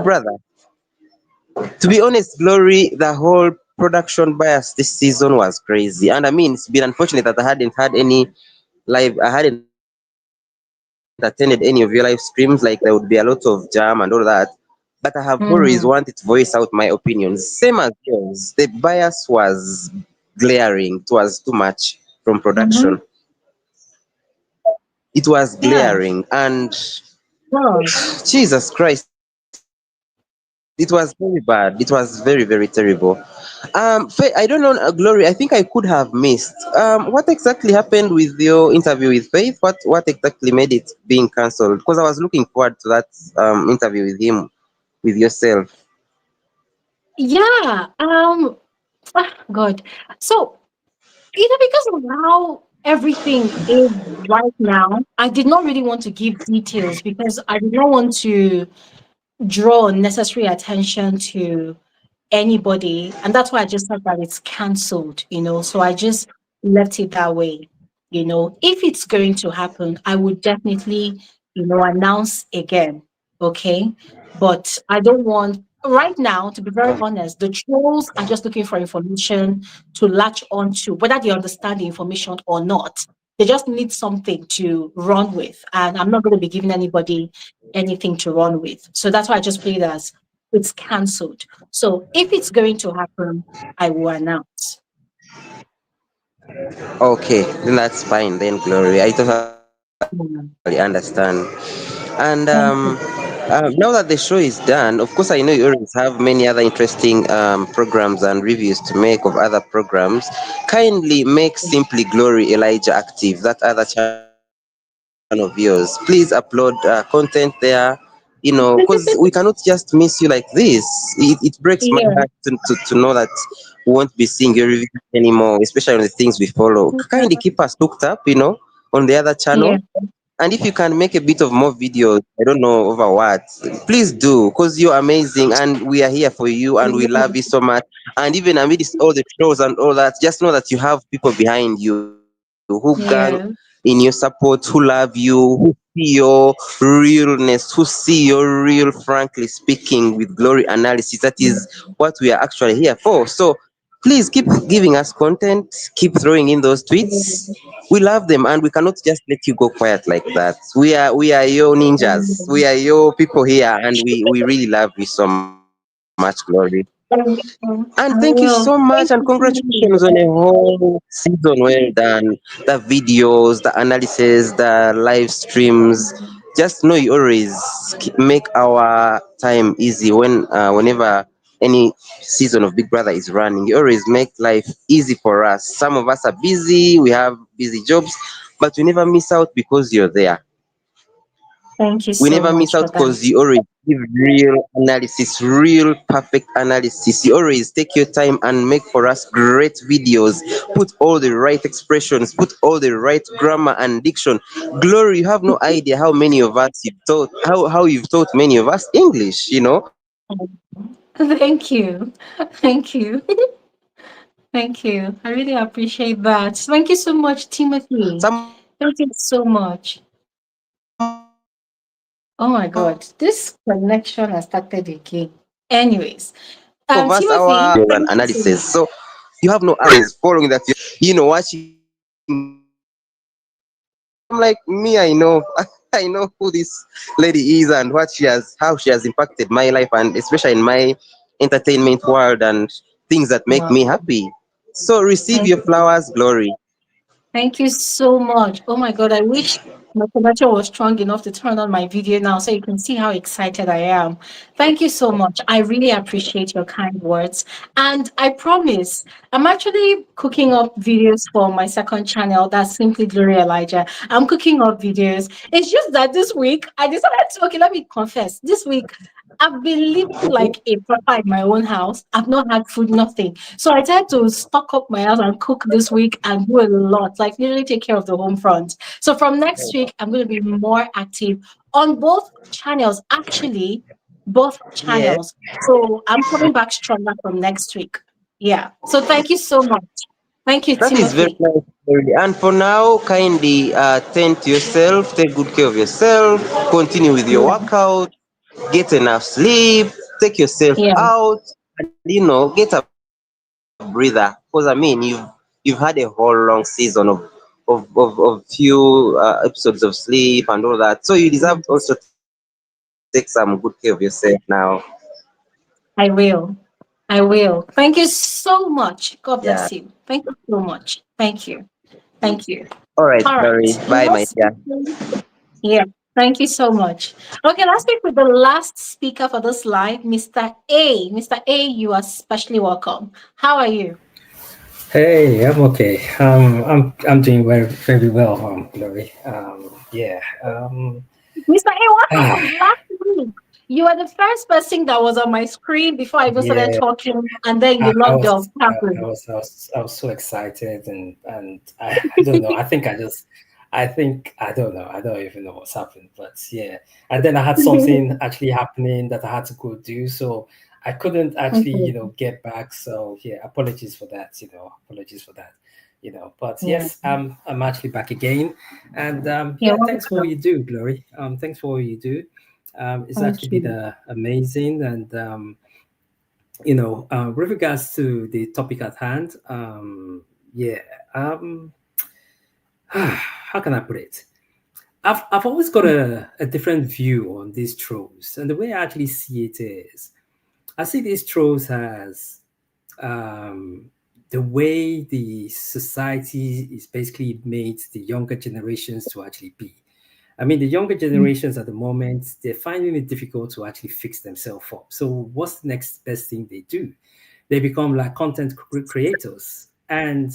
To be honest, Glory, the whole production bias this season was crazy. And I mean, it's been unfortunate that I hadn't attended any of your live streams. Like there would be a lot of jam and all that. But I have always wanted to voice out my Mm. opinions. Same as yours. The bias was glaring. It was too much from production. Mm-hmm. It was Yeah. glaring, and God. Jesus Christ, it was very bad. It was very, very terrible. I don't know, Glory. I think I could have missed. What exactly happened with your interview with Faith? What exactly made it being cancelled? Because I was looking forward to that interview with him, with yourself. Yeah. God. So, because of how everything is right now, I did not really want to give details because I did not want to draw unnecessary attention to anybody. And that's why I just said that it's cancelled. So I just left it that way. If it's going to happen, I would definitely announce again. Okay. But I don't want, right now, to be very honest, the trolls are just looking for information to latch on to, whether they understand the information or not. They just need something to run with. And I'm not going to be giving anybody anything to run with. So that's why I just play it as it's cancelled. So if it's going to happen, I will announce. Okay, then that's fine. Then, Glory, I totally understand. Mm. And Thank you. now that the show is done, of course, I know you always have many other interesting programs and reviews to make of other programs. Kindly make Simply Glory Elijah active, that other channel of yours. Please upload content there, because we cannot just miss you like this. It breaks my heart to Yeah. know that we won't be seeing your reviews anymore, especially on the things we follow. Kindly keep us hooked up on the other channel. Yeah. And if you can make a bit of more videos, I don't know over what, please do, because you're amazing and we are here for you and we love you so much. And even amidst all the trolls and all that, just know that you have people behind you who gang in your Yeah. support, who love you, who see your realness, who see your real, frankly speaking, with glory analysis. That is what we are actually here for. So please keep giving us content, keep throwing in those tweets. We love them and we cannot just let you go quiet like that. We are your ninjas. We are your people here and we really love you so much, Glory. Um, And thank you I so much and will. Thank you. congratulations on a whole season well done. The videos, the analysis, the live streams. Just know you always make our time easy whenever any season of Big Brother is running. You always make life easy for us. Some of us are busy, we have busy jobs, but we never miss out because you're there. Thank you We so never miss much out for that. because you always give real analysis, real perfect analysis. You always take your time and make for us great videos. Put all the right expressions, put all the right grammar and diction. Glory, you have no idea how many of us you've taught, how you've taught many of us English. Thank you. Thank you. Thank you. I really appreciate that. Thank you so much, Timothy. Some of us Thank you are so much. Oh my God, this connection has started again. Anyways, Timothy, videos and thank you so analysis. much. So you have no eyes following that you're watching videos and analysis. I'm like me, I know I know who this lady is and what she has how she has impacted my life and especially in my entertainment world and things that make Wow. me happy. So receive Thank your you. flowers, Glory. Thank you so much. Oh my God, I wish my connection was strong enough to turn on my video now so you can see how excited I am. Thank you so much. I really appreciate your kind words. And I promise, I'm actually cooking up videos for my second channel. That's Simply Glory Elijah. I'm cooking up videos. It's just that this week, I decided to, okay, let me confess. This week, I've been living like a prepper in my own house. I've not had food, nothing. So I tried to stock up my house and cook this week and do a lot, like literally take care of the home front. So from next week, I'm going to be more active on both channels, actually, both Yeah. channels. So I'm coming back stronger from next week. Yeah. So thank you so much. Thank you, That is very Timothy. nice, Glory. And for now, kindly tend to yourself, take good care of yourself, continue with your Yeah. workout, get enough sleep, take yourself Yeah. out, and get a breather. Because I mean, you've had a whole long season of few episodes of sleep and all that. So you deserve also Yes, take some good care of yourself now. I will. I will. Thank you so much. God Yeah. bless you. Thank you so much. Thank you. Thank you. All right, All Glory. right. Bye, my Let's dear. yeah. Thank you so much. Okay, let's speak with the last speaker for this live, Mr. A. Mr. A, you are specially welcome. How are you? Hey, I'm okay. I'm doing very very well, Glory. Yeah. Mr. A, what Ah, happened last week? You were the first person that was on my screen before I even started yeah. talking, and then I, you I logged off. was What I, happened? I was so excited and I don't know. I think I don't know. I don't even know what's happened. But yeah. And then I had something actually happening that I had to go do. So I couldn't actually, get back. So yeah, apologies for that, apologies for that. But Yeah, yes, I'm actually back again. And you're yeah, thanks for what welcome. you do, Glory. Thanks for what you do. It's Thank actually been you. amazing and with regards to the topic at hand, yeah, um, how can I put it? I've always got a different view on these trolls, and the way I actually see it is, I see these trolls as um, the way the society is basically made the younger generations to actually be. I mean, the younger generations at the moment, they're finding it difficult to actually fix themselves up. So, what's the next best thing they do? They become like content creators. And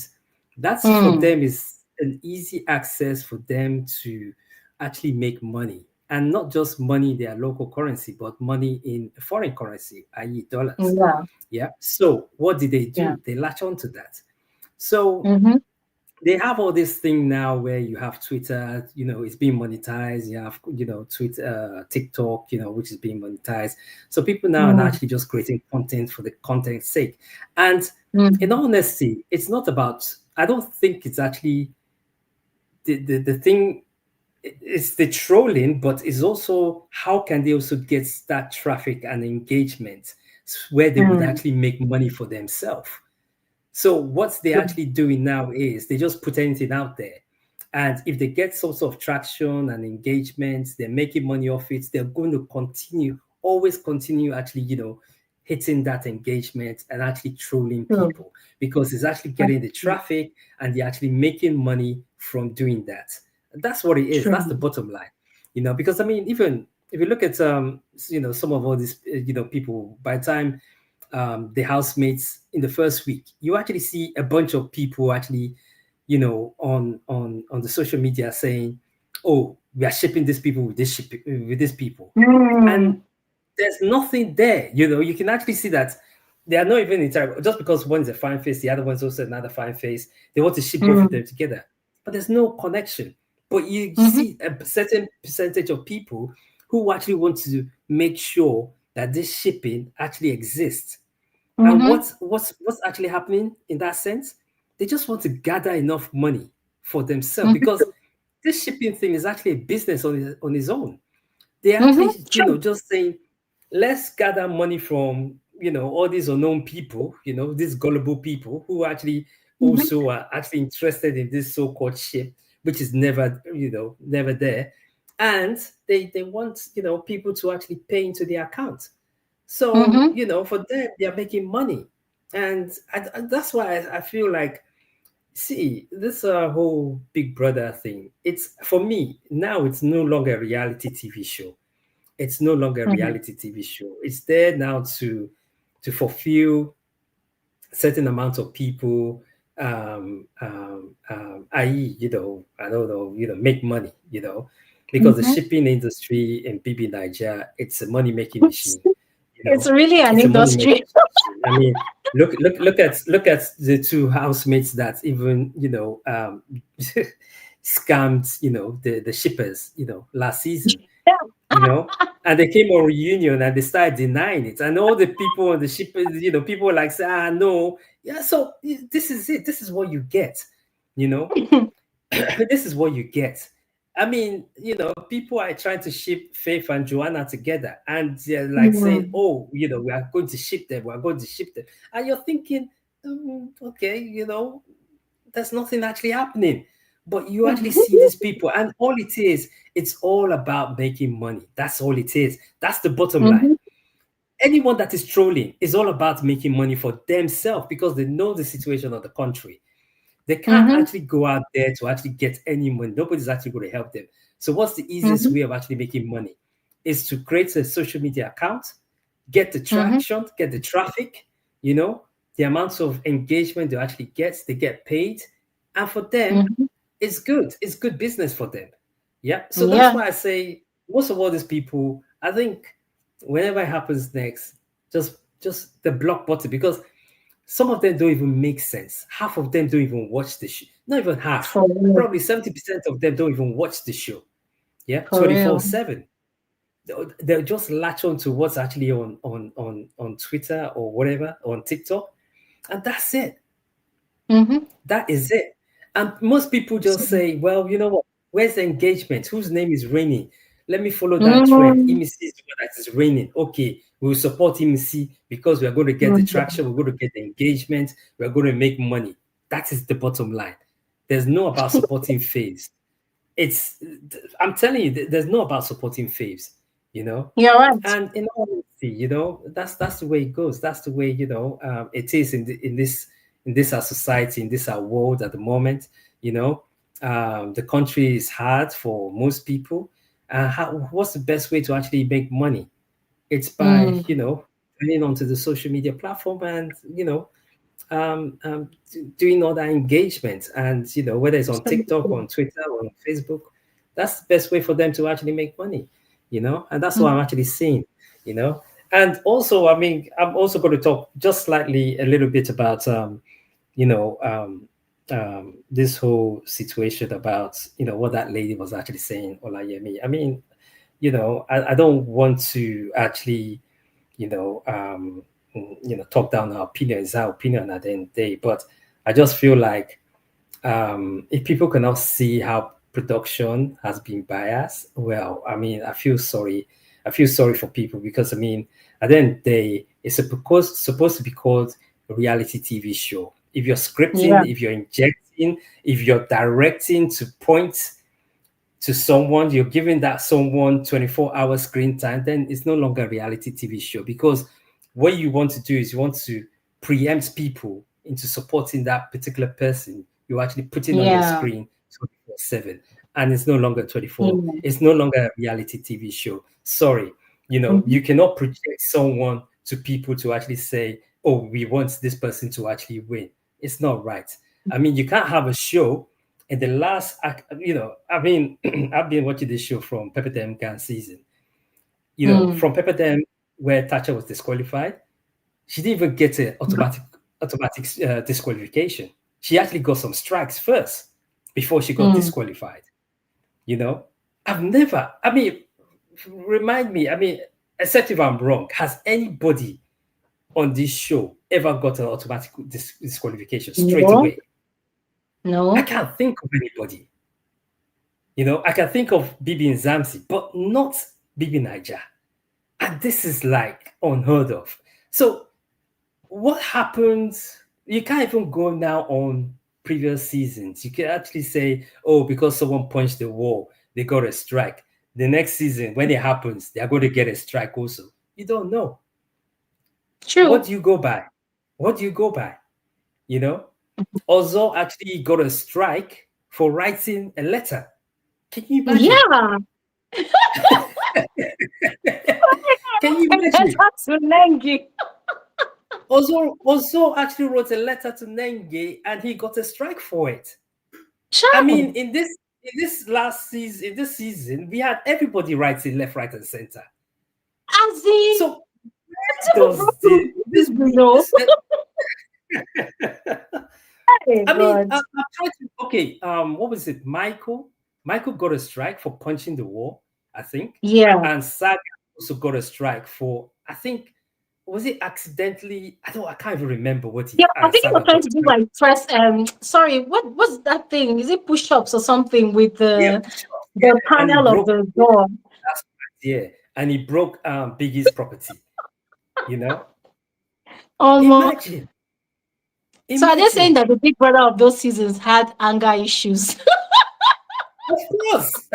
that's for Mm, them is an easy access for them to actually make money. And not just money in their local currency, but money in foreign currency, i.e., dollars. yeah, Yeah. So, what did they yeah. do? They latch on to that. So, Mm-hmm. they have all this thing now where you have Twitter, it's being monetized. You have, Twitter, TikTok, which is being monetized. So people now are Mm, actually just creating content for the content's sake. And in mm, all honesty, it's not about, I don't think it's actually the thing, it's the trolling, but it's also how can they also get that traffic and engagement where they would mm, actually make money for themselves. So what they're actually doing now is they just put anything out there. And if they get some sort of traction and engagement, they're making money off it, they're going to always continue actually, hitting that engagement and actually trolling true, people because it's actually that's getting the traffic and they're actually making money from doing that. That's what it is. That's the true. bottom line. Because I mean, even if you look at some of all these people, by the time the housemates in the first week, you actually see a bunch of people actually, on the social media saying, "Oh, we are shipping these people with with these people," and Mm, there's nothing there. You can actually see that they are not even interacting. Just because one is a fine face, the other one's also another fine face. They want to ship both of mm, them together, but there's no connection. But you mm-hmm, see a certain percentage of people who actually want to make sure that this shipping actually exists. And mm-hmm, what's actually happening in that sense? They just want to gather enough money for themselves mm-hmm, because this shipping thing is actually a business on its own. They mm-hmm, actually, true. just saying, let's gather money from, all these unknown people, these gullible people who actually Mm-hmm, also are actually interested in this so-called ship, which is never, never there. And they want, people to actually pay into their account. So, mm-hmm, for them, they are making money. And that's why I feel like, see, this whole Big Brother thing, it's for me, now it's no longer a reality TV show. It's no longer a mm-hmm, reality TV show. It's there now to fulfill certain amount of people, i.e., I don't know, make money, because the mm-hmm. shipping industry in BBNaija, it's a money making machine. It's really an It's a money industry. making machine. I mean, look at the two housemates that even scammed the shippers last season, and they came on reunion and they started denying it. And all the people on the ship, people were like, say, no. Yeah, so this is it. This is what you get, you know. This is what you get. I mean, people are trying to ship Faith and Joanna together, and they're like saying, Mm, "Oh, we are going to ship them. We are going to ship them," and you're thinking, okay, there's nothing actually happening. But you actually see these people, and all it is, it's all about making money. That's all it is. That's the bottom line. mhm, Anyone that is trolling is all about making money for themselves because they know the situation of the country. They can't Mm-hmm. actually go out there to actually get any money. Nobody's actually going to help them. So what's the easiest Mm-hmm. way of actually making money? Is to create a social media account, get the Mm-hmm. traction, get the traffic, the amounts of engagement they get paid. And for them, Mm-hmm. it's good. It's good business for them. Yeah. So that's Yeah. why I say most of all these people, I think whenever it happens next, just the block button, because some of them don't even make sense. Half of them don't even watch the show. Not even half. For real. Probably 70% of them don't even watch the show. Yeah, For real. 24/7. They'll just latch on to what's actually on Twitter or whatever, on TikTok, and that's it. Mm-hmm. That is it. And most people just say, well, you know what? Where's the engagement? Whose name is raining? Let me follow that trend. Mm-hmm. Imisi is the one that is raining. Okay, we'll support Imisi because we're going to get the traction, we're going to get the engagement, we're going to make money. That is the bottom line. There's no about supporting faves. I'm telling you, there's no about supporting faves, You're right. and in honesty, that's the way it goes. That's the way it is in this our society, in this our world at the moment. The country is hard for most people. What's the best way to actually make money? It's by Mm. turning onto the social media platform and doing all that engagement, and whether it's on TikTok, on Twitter, or on Facebook, that's the best way for them to actually make money. And that's what I'm actually seeing. And also, I mean, I'm also going to talk just slightly a little bit about you know this whole situation about what that lady was actually saying, Olayemi. I mean, I don't want to actually talk down our opinion. It's our opinion at the end of the day. But I just feel like if people cannot see how production has been biased, well, I mean, I feel sorry. I feel sorry for people because, I mean, at the end of the day, it's supposed to be called a reality TV show. If you're Yeah. scripting, if you're injecting, if you're directing to point to someone, you're giving that someone 24-hour screen time, then it's no longer a reality TV show, because what you want to do is you want to preempt people into supporting that particular person you're actually putting on your Yeah. screen 24/7. And it's no longer 24, Yeah. it's no longer a reality TV show. Sorry, Mm-hmm. you cannot project someone to people to actually say, oh, we want this person to actually win. It's not right. I mean, you can't have a show in the last, I mean, I've been watching this show from Pepper Dem Gan season. Mm. From Pepper Dem, where Thatcher was disqualified, she didn't even get an automatic disqualification. She actually got some strikes first before she got Mm. disqualified. I've never, I mean, remind me, I mean, except if I'm wrong, has anybody on this show ever got an automatic disqualification straight No. away? I No. can't think of anybody. I can think of Bibi and Zamsi, but not BBNaija. And this is like unheard of. So what happens? You can't even go now on previous seasons. You can actually say, oh, because someone punched the wall, they got a strike. The next season, when it happens, they're going to get a strike also. You don't know. What True. do you go by? What do you go by? Ozo actually got a strike for writing a letter. Can you imagine? Yeah. Can you imagine? That's Nengi. Ozo actually wrote a letter to Nenge and he got a strike for it. I mean, in this last season, in this season, we had everybody writing left, right, and center. As in, So where does this I mean, I'm trying to. Okay, what was it? Michael got a strike for punching the wall, I think. Yeah. And Saga also got a strike for, I think, was it accidentally? I can't even remember what he. Yeah, I think he Saga was trying got to a do strike. like first. Sorry, what's that thing? Is it push-ups or something with Yeah, the and he panel of broke. the door? That's right, yeah, and he broke Biggie's property. Imagine. So are they saying that the big brother of those seasons had anger issues? Of course,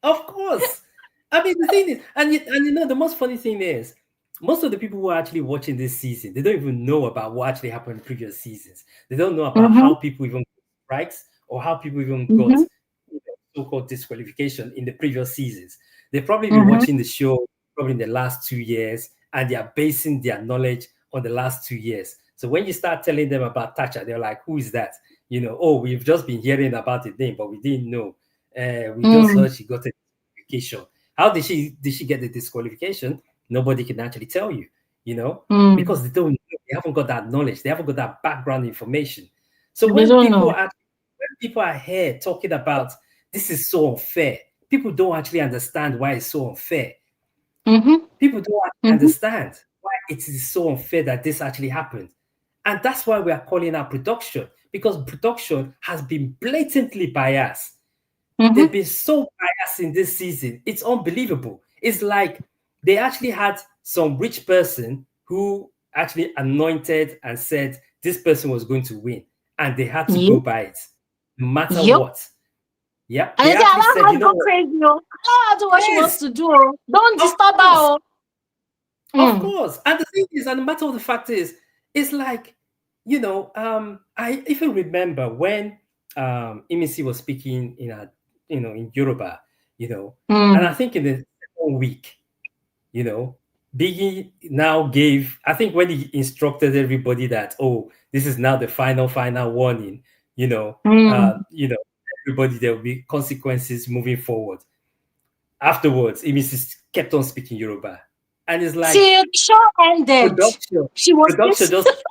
of course. I mean, the thing is, and the most funny thing is, most of the people who are actually watching this season, they don't even know about what actually happened in previous seasons. They don't know about how people even right? Or how people even got Mm-hmm. so-called disqualification in the previous seasons. They've probably been Mm-hmm. watching the show probably in the last 2 years, and they are basing their knowledge on the last 2 years. So when you start telling them about Thatcher, they're like, "Who is that?" Oh, we've just been hearing about the name, but we didn't know. We just Mm. heard she got a disqualification. How did she get the disqualification? Nobody can actually tell you, Mm. because they don't know. They haven't got that knowledge. They haven't got that background information. So They don't know. when people are here talking about this is so unfair, people don't actually understand why it's so unfair. Mm-hmm. People don't actually Mm-hmm. understand why it is so unfair that this actually happened. And that's why we are calling out production, because production has been blatantly biased. They've Mm-hmm. been so biased in this season. It's unbelievable. It's like they actually had some rich person who actually anointed and said this person was going to win, and they had to go Yep. by it, no matter Yep. what. Yeah, And they you say, actually allow said, her you to know go what? crazy. Oh. Allow her to do what she wants Yes, to do. Oh. Don't of disturb her. course. Oh. Of Mm. course. And the thing is, and the matter of the fact is, it's like, I even remember when Imisi was speaking in Yoruba, and I Mm. think in the second week, Biggie now gave, I think when he instructed everybody that, oh, this is now the final warning, Mm. everybody, there will be consequences moving forward. Afterwards, Imisi kept on speaking Yoruba. And it's like Till the show ended. production, She was production this. just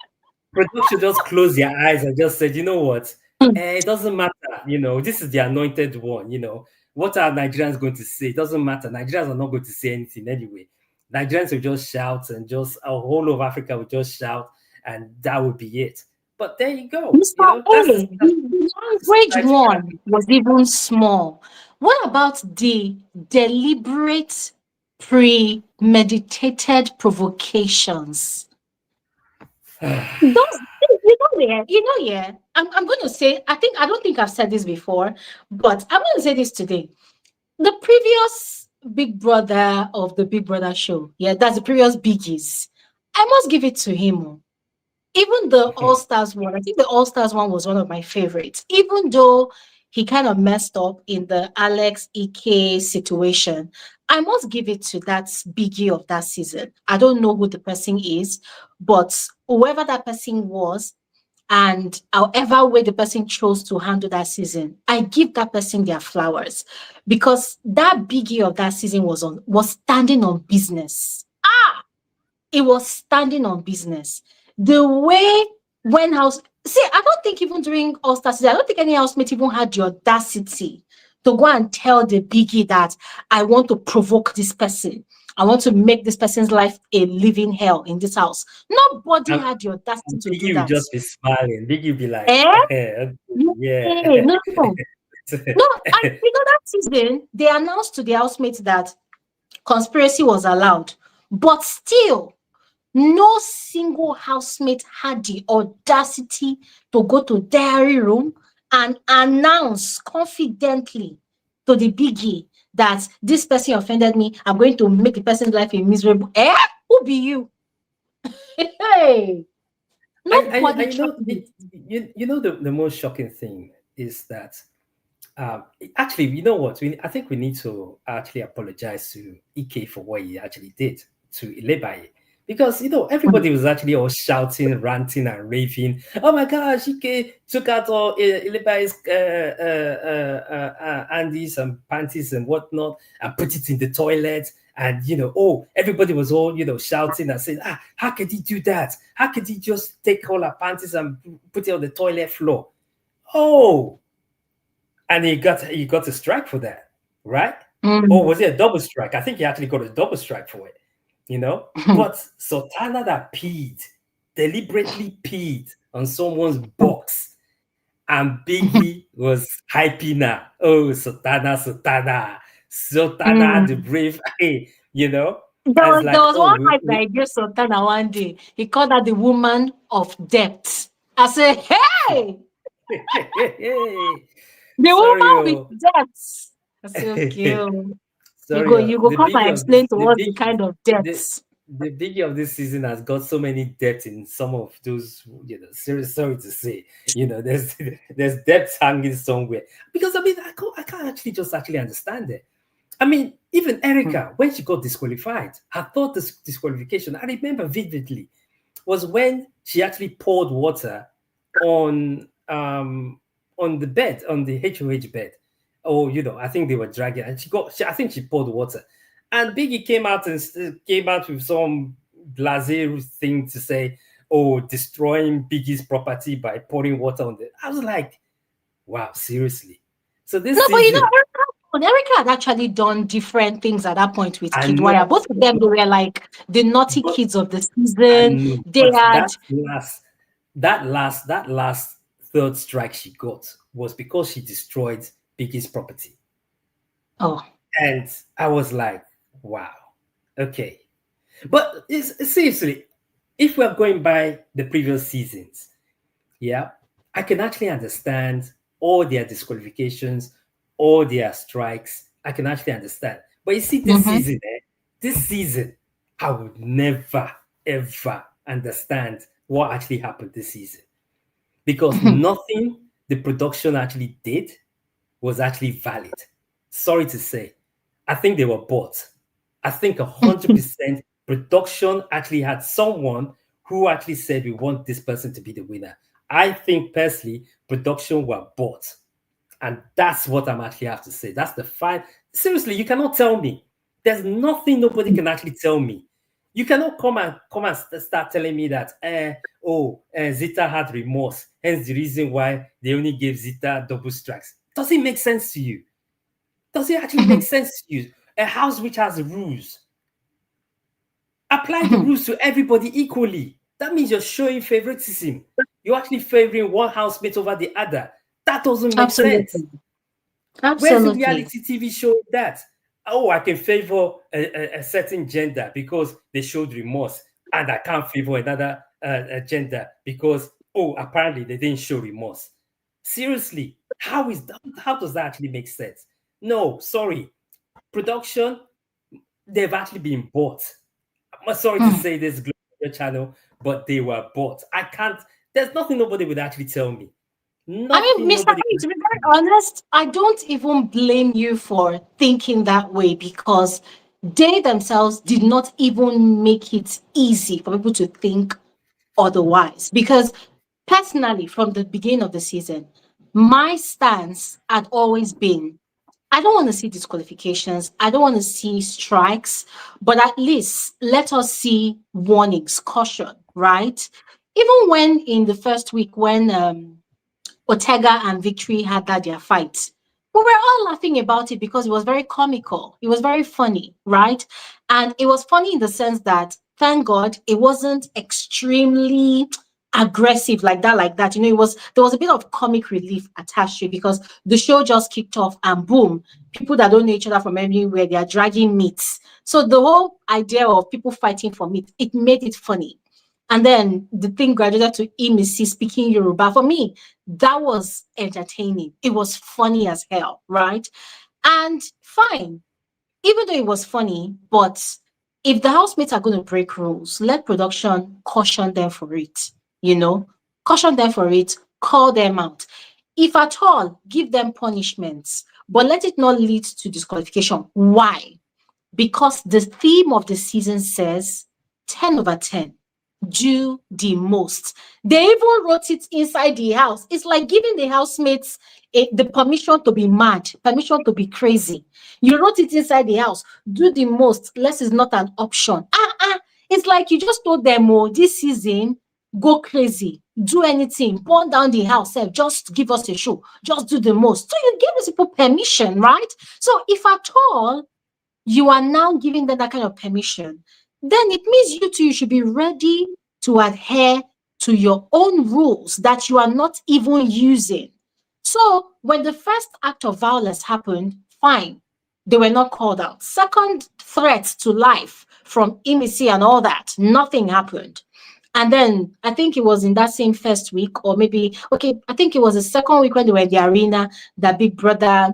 production just closed their eyes and just said, you know what? It doesn't matter, this is the anointed one, What are Nigerians going to say? It doesn't matter. Nigerians are not going to say anything anyway. Nigerians will just shout and just a whole of Africa will just shout, and that would be it. But there you go. Mr. A, the That's the language society we are one was even small. What about the deliberate, premeditated provocations? Those things, yeah. I'm going to say, I don't think I've said this before, but I'm going to say this today. The previous Big Brother of the Big Brother show, yeah, that's the previous Biggies. I must give it to him. Oh. Even the All Stars one, I think the All Stars one was one of my favorites. Even though he kind of messed up in the Alex Ike situation, I must give it to that Biggie of that season. I don't know who the person is, but whoever that person was, and however way the person chose to handle that season, I give that person their flowers, because that Biggie of that season was standing on business. It was standing on business. The way when house see, I don't think even during All Star season, I don't think any housemate even had the audacity to go and tell the Biggie that I want to provoke this person. I want to make this person's life a living hell in this house. Nobody and, had the audacity and to do Biggie will that. just be smiling. Biggie will be like, Eh? yeah. No, no. No, and that season, they announced to the housemates that conspiracy was allowed. But still, no single housemate had the audacity to go to diary room and announce confidently to the Biggie that this person offended me. I'm going to make the person's life a miserable. Who be you? Hey, I nobody tried it. the most shocking thing is that actually, you know what? I think we need to actually apologize to Ike for what he actually did to Ilebaye. Because, everybody was actually all shouting, ranting, and raving. Oh my gosh, Ike took out all Ilebaye's undies and panties and whatnot and put it in the toilet. And, everybody was all, shouting and saying, how could he do that? How could he just take all our panties and put it on the toilet floor? Oh, and he got a strike for that, right? Or was it a double strike? I think he actually got a double strike for it, But Sultana that deliberately peed on someone's box, and Biggie was hyping her. Oh, Sultana, the brave, There And it's was, like, there was oh, one hype that I gave Sultana one day. He called her the woman of depth. I said, hey, the sorry, woman with depth. I said, okay. sorry, You go come and explain to the us the big kind of the depth. the biggie of this season has got so many depth in some of those, sorry to say, there's depth hanging somewhere. Because I mean, I can't actually just actually understand it. I mean, even Erica, when she got disqualified, her thought this disqualification, I remember vividly, was when she actually poured water on the bed, on the HOH bed. Oh, I think they were dragging, and I think she poured water, and Biggie came out with some blasé thing to say, "Oh, destroying Biggie's property by pouring water on it." I was like, "Wow, seriously." So this No, but season, Erica had actually done different things at that point with I know, Kidwaya. Both of them, they were like the naughty but kids of the I season. know, They but had, that last third strike she got was because she destroyed Biggie's property. oh, And I was like, wow, okay. But seriously, if we're going by the previous seasons, yeah, I can actually understand all their disqualifications, all their strikes. I can actually understand. But you see, this season, I would never, ever understand what actually happened this season. Because nothing the production actually did was actually valid. Sorry to say, I think they were bought. I think 100% production actually had someone who actually said we want this person to be the winner. I think personally, production were bought. And that's what I'm actually have to say. That's the fine. Seriously, you cannot tell me. There's nothing nobody can actually tell me. You cannot come and start telling me that Zita had remorse. Hence the reason why they only gave Zita double strikes. Does it make sense to you? Does it actually make sense to you? A house which has rules. Apply the rules to everybody equally. That means you're showing favoritism. You're actually favoring one housemate over the other. That doesn't make sense. absolutely. Where's the Absolutely. reality TV show that? Oh, I can favor a certain gender because they showed remorse, and I can't favor another gender because, apparently they didn't show remorse. Seriously, how does that actually make sense? No, sorry. Production, they've actually been bought. I'm sorry to say this, Global Channel, but they were bought. There's nothing nobody would actually tell me. I mean, Nothing Mr. nobody Harry, would to be tell very honest, I don't even blame you for thinking that way because they themselves did not even make it easy for people to think otherwise. Because personally, from the beginning of the season, my stance had always been I don't want to see disqualifications. I don't want to see strikes, but at least let us see warnings, caution, right? Even when in the first week, when Ortega and Victory had their fight. We were all laughing about it because it was very comical. It was very funny, right? And it was funny in the sense that, thank God, it wasn't extremely aggressive like that, like that. There was a bit of comic relief attached to it because the show just kicked off and boom, people that don't know each other from everywhere, they are dragging meats. So the whole idea of people fighting for meat, it made it funny. And then the thing graduated to Imisi speaking Yoruba. For me, that was entertaining. It was funny as hell, right? And fine, even though it was funny, but if the housemates are going to break rules, let production caution them for it, you know, caution them for it, call them out. If at all, give them punishments, but let it not lead to disqualification. Why? Because the theme of the season says 10 over 10 do the most. They even wrote it inside the house. It's like giving the housemates the permission to be mad, permission to be crazy. You wrote it inside the house. Do the most. Less is not an option. It's like you just told them, oh, this season, go crazy, do anything, burn down the house, just give us a show, just do the most. So you give these people permission, right? So if at all you are now giving them that kind of permission, then it means you too, you should be ready to adhere to your own rules that you are not even using. So when the first act of violence happened, fine, they were not called out. Second threat to life from Imisi and all that, nothing happened. And then I think it was in that same first week, or maybe, okay, I think it was the second week when they were in the arena that Big Brother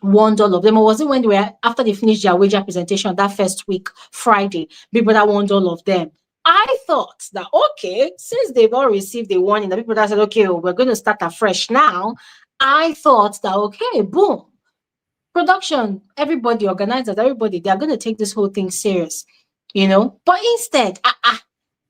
warned all of them, or was it when they were after they finished their wager presentation that first week, Friday, Big Brother warned all of them? I thought that okay, since they've all received the warning, the people that said, okay, we're going to start afresh now. I thought that okay, boom, production, everybody, organizers, everybody, they are going to take this whole thing serious, But instead,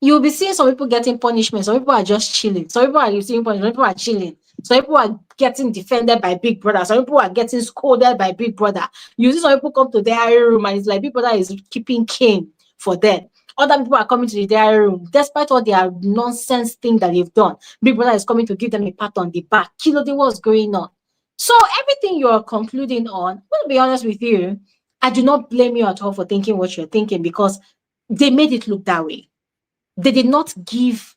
you'll be seeing some people getting punishment. Some people are just chilling. Some people are receiving punishment. Some people are chilling. Some people are getting defended by Big Brother. Some people are getting scolded by Big Brother. You see some people come to their room and it's like Big Brother is keeping cane for them. Other people are coming to the diary room, despite all their nonsense thing that they've done. Big Brother is coming to give them a pat on the back. What's going on? So everything you're concluding on, I'm going to be honest with you, I do not blame you at all for thinking what you're thinking because they made it look that way. They did not give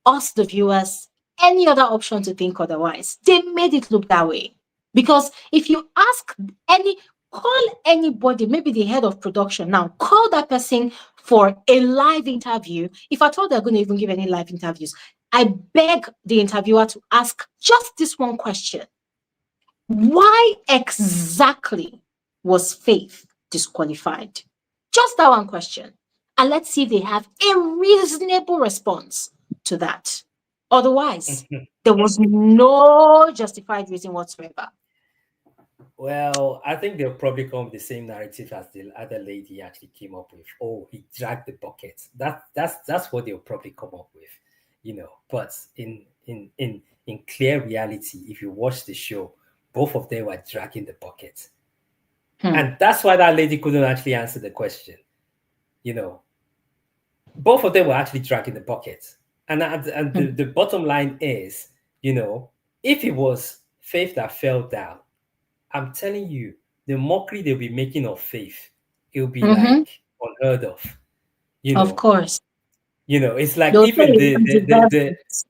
us, the viewers, any other option to think otherwise. They made it look that way. Because if you call anybody, maybe the head of production now, call that person for a live interview. If at all they're going to even give any live interviews, I beg the interviewer to ask just this one question. Why exactly was Faith disqualified? Just that one question. And let's see if they have a reasonable response to that. Otherwise, there was no justified reason whatsoever. Well, I think they'll probably come with the same narrative as the other lady actually came up with. Oh, he dragged the bucket. That's what they'll probably come up with, But in clear reality, if you watch the show, both of them were dragging the bucket. And that's why that lady couldn't actually answer the question. Both of them were actually dragging the bucket. And the bottom line is, if it was Faith that fell down, I'm telling you, the mockery they'll be making of Faith, it'll be like unheard of. Of course. It's like even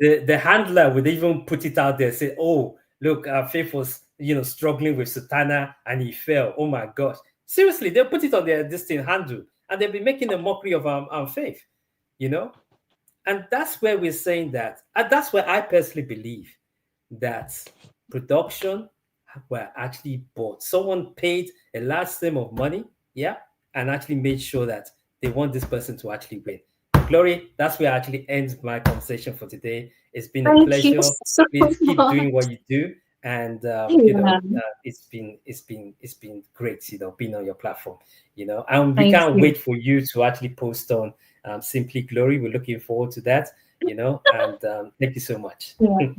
the handler would even put it out there, say, oh, look, Faith was, struggling with Sultana and he fell. Oh my gosh. Seriously, they'll put it on their distinct handle and they'll be making a mockery of Faith, And that's where we're saying that, and that's where I personally believe that production were actually bought. Someone paid a large sum of money, and actually made sure that they want this person to actually win. Glory, that's where I actually ends my conversation for today. It's been a pleasure. Please keep doing what you do, and it's been great, being on your platform, and we can't wait for you to actually post on Simply Glory. We're looking forward to that, and thank you so much. Yeah.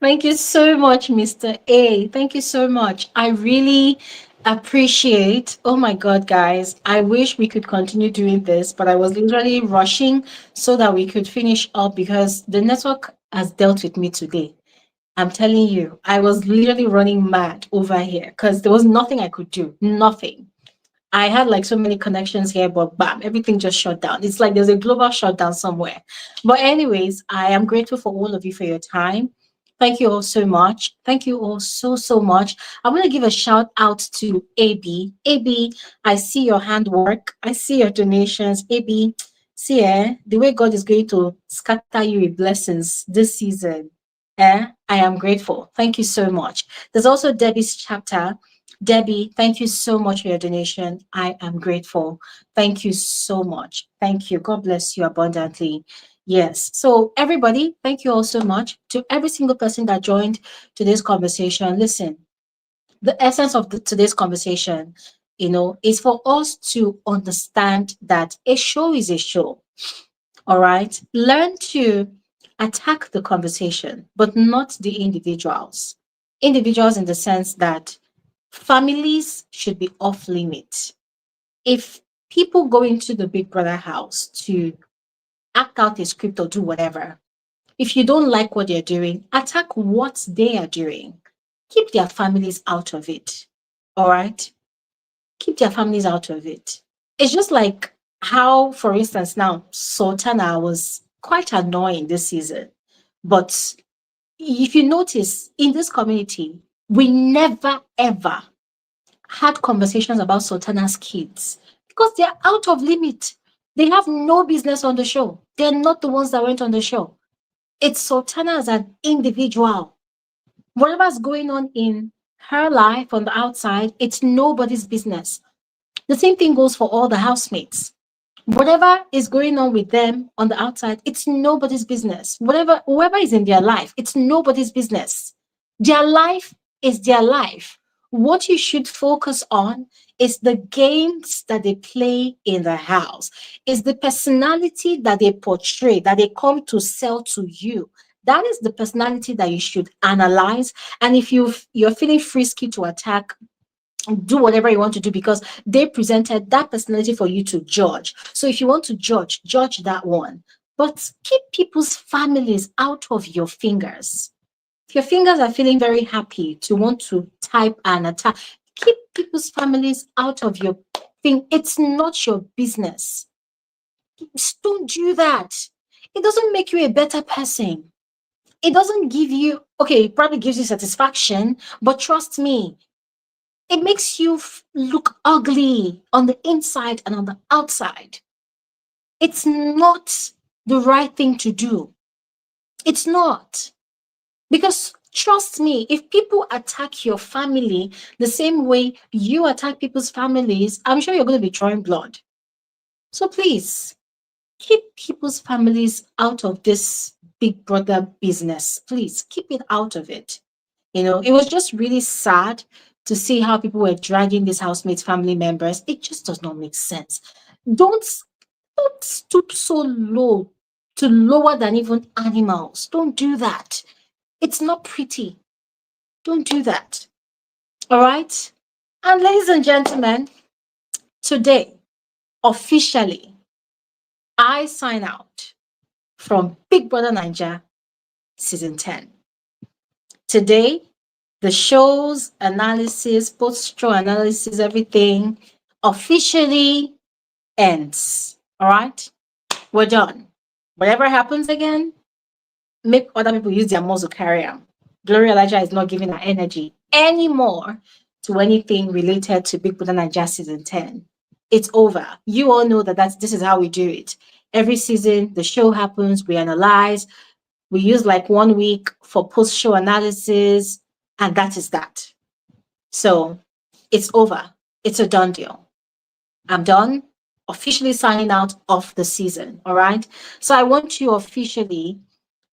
Thank you so much, Mr. A. Thank you so much. I really appreciate. Oh my God, guys. I wish we could continue doing this, but I was literally rushing so that we could finish up because the network has dealt with me today. I'm telling you, I was literally running mad over here because there was nothing I could do. Nothing. I had like so many connections here, but bam, everything just shut down. It's like there's a global shutdown somewhere. But anyways, I am grateful for all of you for your time. Thank you all so much. Thank you all so much. I'm going to give a shout out to AB. AB, I see your handwork. I see your donations. AB, see, the way God is going to scatter you with blessings this season. I am grateful. Thank you so much. There's also Debbie's chapter. Debbie, thank you so much for your donation. I am grateful. Thank you so much. Thank you. God bless you abundantly. Yes. So everybody, thank you all so much. To every single person that joined today's conversation, listen, the essence of today's conversation, is for us to understand that a show is a show. All right. Learn to attack the conversation, but not the individuals. Individuals in the sense that families should be off limit. If people go into the Big Brother house to act out a script or do whatever, if you don't like what they're doing, attack what they are doing. Keep their families out of it. All right? Keep their families out of it. It's just like how, for instance, now Sultana was quite annoying this season. But if you notice, in this community, we never, ever had conversations about Sultana's kids because they're out of limit. They have no business on the show. They're not the ones that went on the show. It's Sultana as an individual. Whatever's going on in Her life on the outside, it's nobody's business. The same thing goes for all the housemates. Whatever is going on with them on the outside, it's nobody's business. Whatever, whoever is in their life, it's nobody's business. Their life is their life. What you should focus on is the games that they play in the house, is the personality that they portray, that they come to sell to you. That is the personality that you should analyze. And if you're feeling frisky to attack, do whatever you want to do because they presented that personality for you to judge. So if you want to judge, judge that one. But keep people's families out of your fingers. If your fingers are feeling very happy to want to type and attack, keep people's families out of your thing. It's not your business. Don't do that. It doesn't make you a better person. It doesn't give you, okay, it probably gives you satisfaction, but trust me, it makes you look ugly on the inside and on the outside. It's not the right thing to do. It's not. Because trust me, if people attack your family the same way you attack people's families, I'm sure you're going to be drawing blood. So please, keep people's families out of this big brother business. Please keep it out of it. It was just really sad to see how people were dragging these housemates, family members. It just does not make sense. Don't don't stoop so low to lower than even animals. Don't do that. It's not pretty. Don't do that. All right? And ladies and gentlemen, today, officially, I sign out from Big Brother Naija Season 10. Today, the show's analysis, post-show analysis, everything officially ends. All right? We're done. Whatever happens again, make other people use their muscle carry them. Gloria Elijah is not giving her energy anymore to anything related to Big Brother Naija Season 10. It's over. You all know that this is how we do it. Every season, the show happens, we analyze, we use like 1 week for post-show analysis, and that is that. So it's over. It's a done deal. I'm done. Officially signing out of the season. All right. So I want to officially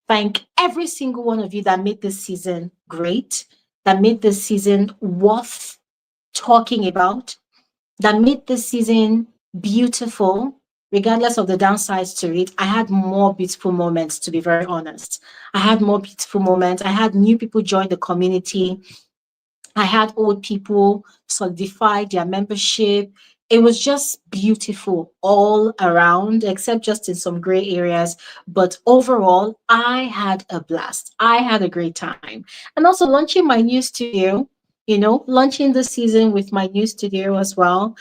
thank every single one of you that made this season great, that made this season worth talking about, that made this season beautiful, regardless of the downsides to it. I had more beautiful moments, to be very honest. I had more beautiful moments. I had new people join the community. I had old people solidify their membership. It was just beautiful all around, except just in some gray areas. But overall, I had a blast. I had a great time. And also launching my new studio, launching the season with my new studio as well.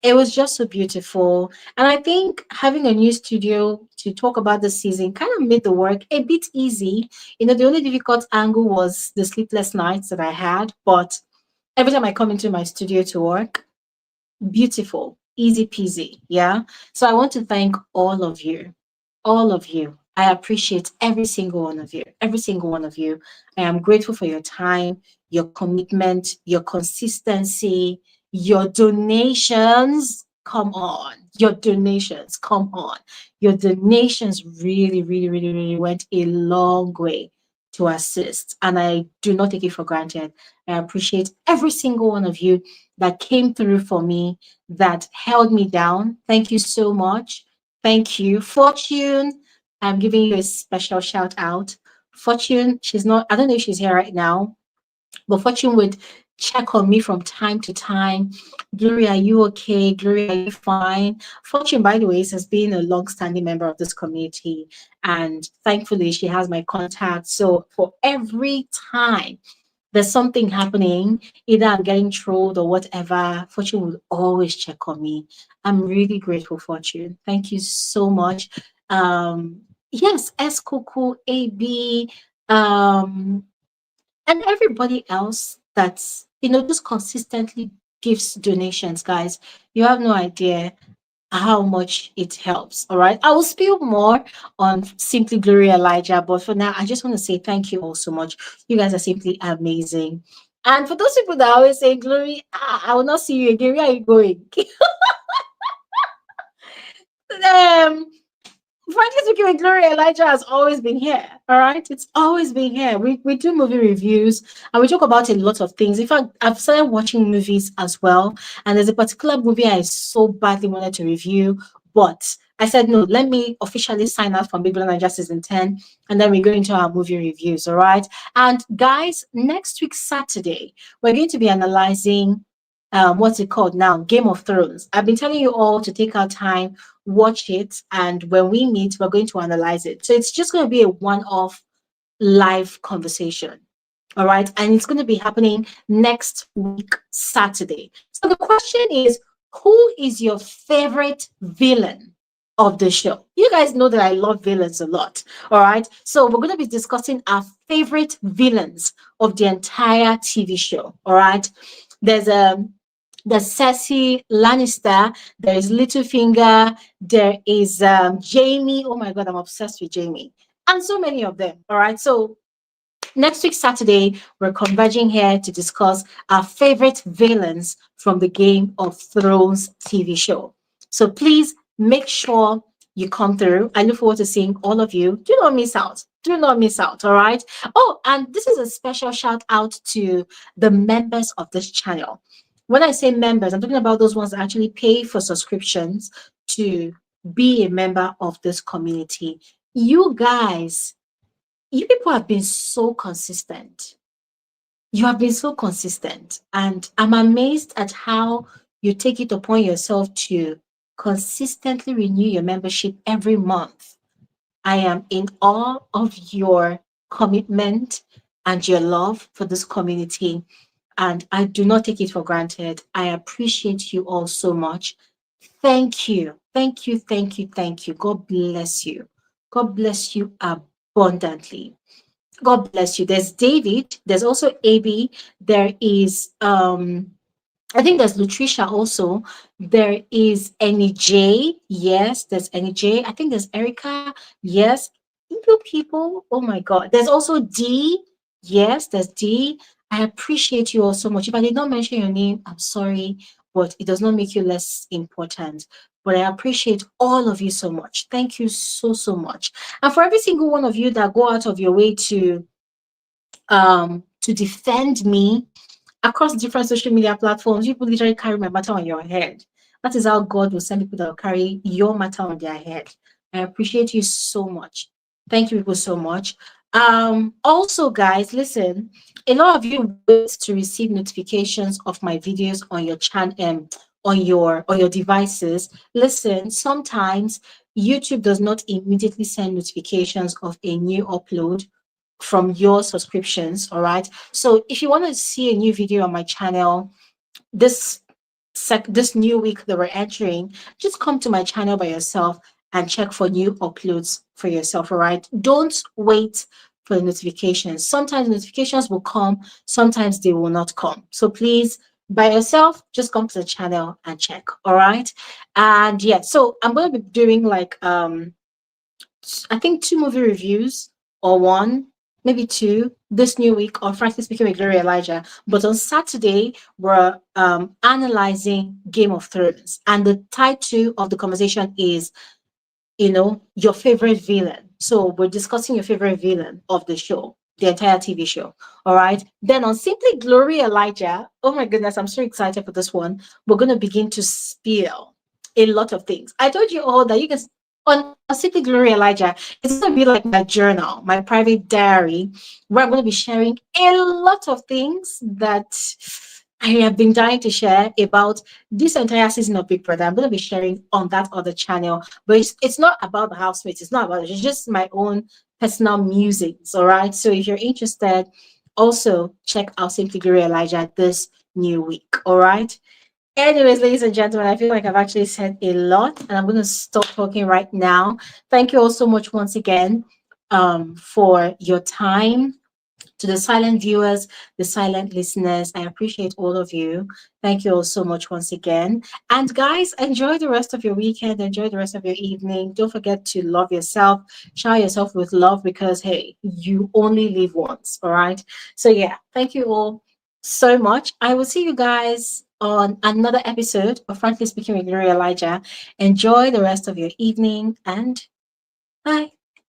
It was just so beautiful. And I think having a new studio to talk about the season kind of made the work a bit easy. The only difficult angle was the sleepless nights that I had. But every time I come into my studio to work, beautiful, easy peasy. Yeah. So I want to thank all of you. All of you. I appreciate every single one of you. Every single one of you. I am grateful for your time, your commitment, your consistency, your donations. Come on. Your donations. Come on. Your donations really, really, really, really went a long way to assist. And I do not take it for granted. I appreciate every single one of you that came through for me, that held me down. Thank you so much. Thank you. Fortune, I'm giving you a special shout out. Fortune, she's not, I don't know if she's here right now, but Fortune would check on me from time to time. Gloria, are you okay? Gloria, are you fine? Fortune, by the way, has been a long-standing member of this community, and thankfully she has my contact. So for every time there's something happening, either I'm getting trolled or whatever, Fortune will always check on me. I'm really grateful, Fortune. Thank you so much. Yes, S Kuku, AB, and everybody else that's just consistently gives donations, guys. You have no idea how much it helps. All right. I will spill more on Simply Glory Elijah, but for now, I just want to say thank you all so much. You guys are simply amazing. And for those people that always say, Glory, I will not see you again. Where are you going? um, Frankly speaking, with Glory, Elijah has always been here. All right, it's always been here. We do movie reviews and we talk about a lot of things. In fact, I've started watching movies as well, and there's a particular movie I so badly wanted to review, but I said no. Let me officially sign up for BBNaija season 10, and then we go into our movie reviews. All right, and guys, next week Saturday we're going to be analyzing. What's it called now? Game of Thrones. I've been telling you all to take our time, watch it, and when we meet, we're going to analyze it. So it's just going to be a one-off live conversation. All right. And it's going to be happening next week, Saturday. So the question is, who is your favorite villain of the show? You guys know that I love villains a lot. All right. So we're going to be discussing our favorite villains of the entire TV show. All right. There's Cersei Lannister, there is Littlefinger, there is Jamie. Oh my God, I'm obsessed with Jamie, and so many of them. All right, so next week Saturday we're converging here to discuss our favorite villains from the Game of Thrones TV show. So please make sure you come through. I look forward to seeing all of you. Do not miss out. Do not miss out. All right. Oh, and this is a special shout out to the members of this channel. When I say members, I'm talking about those ones that actually pay for subscriptions to be a member of this community. You guys, you people have been so consistent. You have been so consistent. And I'm amazed at how you take it upon yourself to consistently renew your membership every month. I am in awe of your commitment and your love for this community. And I do not take it for granted. I appreciate you all so much. Thank you. Thank you. Thank you. Thank you. God bless you. God bless you abundantly. God bless you. There's David. There's also AB. There is I think there's Lutricia also. There is Annie J. Yes, there's Annie J. I think there's Erica. Yes. You people. Oh my God. There's also D. Yes, there's D. I appreciate you all so much. If I did not mention your name, I'm sorry, but it does not make you less important. But I appreciate all of you so much. Thank you so, so much. And for every single one of you that go out of your way to defend me across different social media platforms, you people literally carry my matter on your head. That is how God will send people that will carry your matter on their head. I appreciate you so much. Thank you people so much. Also, guys, listen, a lot of you wait to receive notifications of my videos on your channel, on your devices. Listen, sometimes YouTube does not immediately send notifications of a new upload from your subscriptions. All right, so if you want to see a new video on my channel this this new week that we're entering, just come to my channel by yourself and check for new uploads for yourself. All right, don't wait for the notifications. Sometimes notifications will come, sometimes they will not come. So please, by yourself, just come to the channel and check. All right, and yeah, so I'm going to be doing like I think 2 movie reviews, or one, maybe two, this new week, or frankly speaking with Gloria Elijah. But on Saturday, we're analyzing Game of Thrones. And the title of the conversation is, your favorite villain. So we're discussing your favorite villain of the show, the entire TV show. All right. Then on Simply Glory Elijah, oh my goodness, I'm so excited for this one. We're going to begin to spill a lot of things. I told you all that you can on Simply Glory Elijah, it's going to be like my journal, my private diary, where I'm going to be sharing a lot of things that I have been dying to share about this entire season of Big Brother. I'm going to be sharing on that other channel, but it's not about the housemates. It's not about it. It's just my own personal musings. All right. So if you're interested, also check out Simply Glory Elijah this new week. All right. Anyways, ladies and gentlemen, I feel like I've actually said a lot, and I'm going to stop talking right now. Thank you all so much once again for your time. To the silent viewers, the silent listeners, I appreciate all of you. Thank you all so much once again. And guys, enjoy the rest of your weekend. Enjoy the rest of your evening. Don't forget to love yourself. Shower yourself with love because, hey, you only live once. All right. So, yeah, thank you all so much. I will see you guys on another episode of Frankly Speaking with Gloria Elijah. Enjoy the rest of your evening and bye.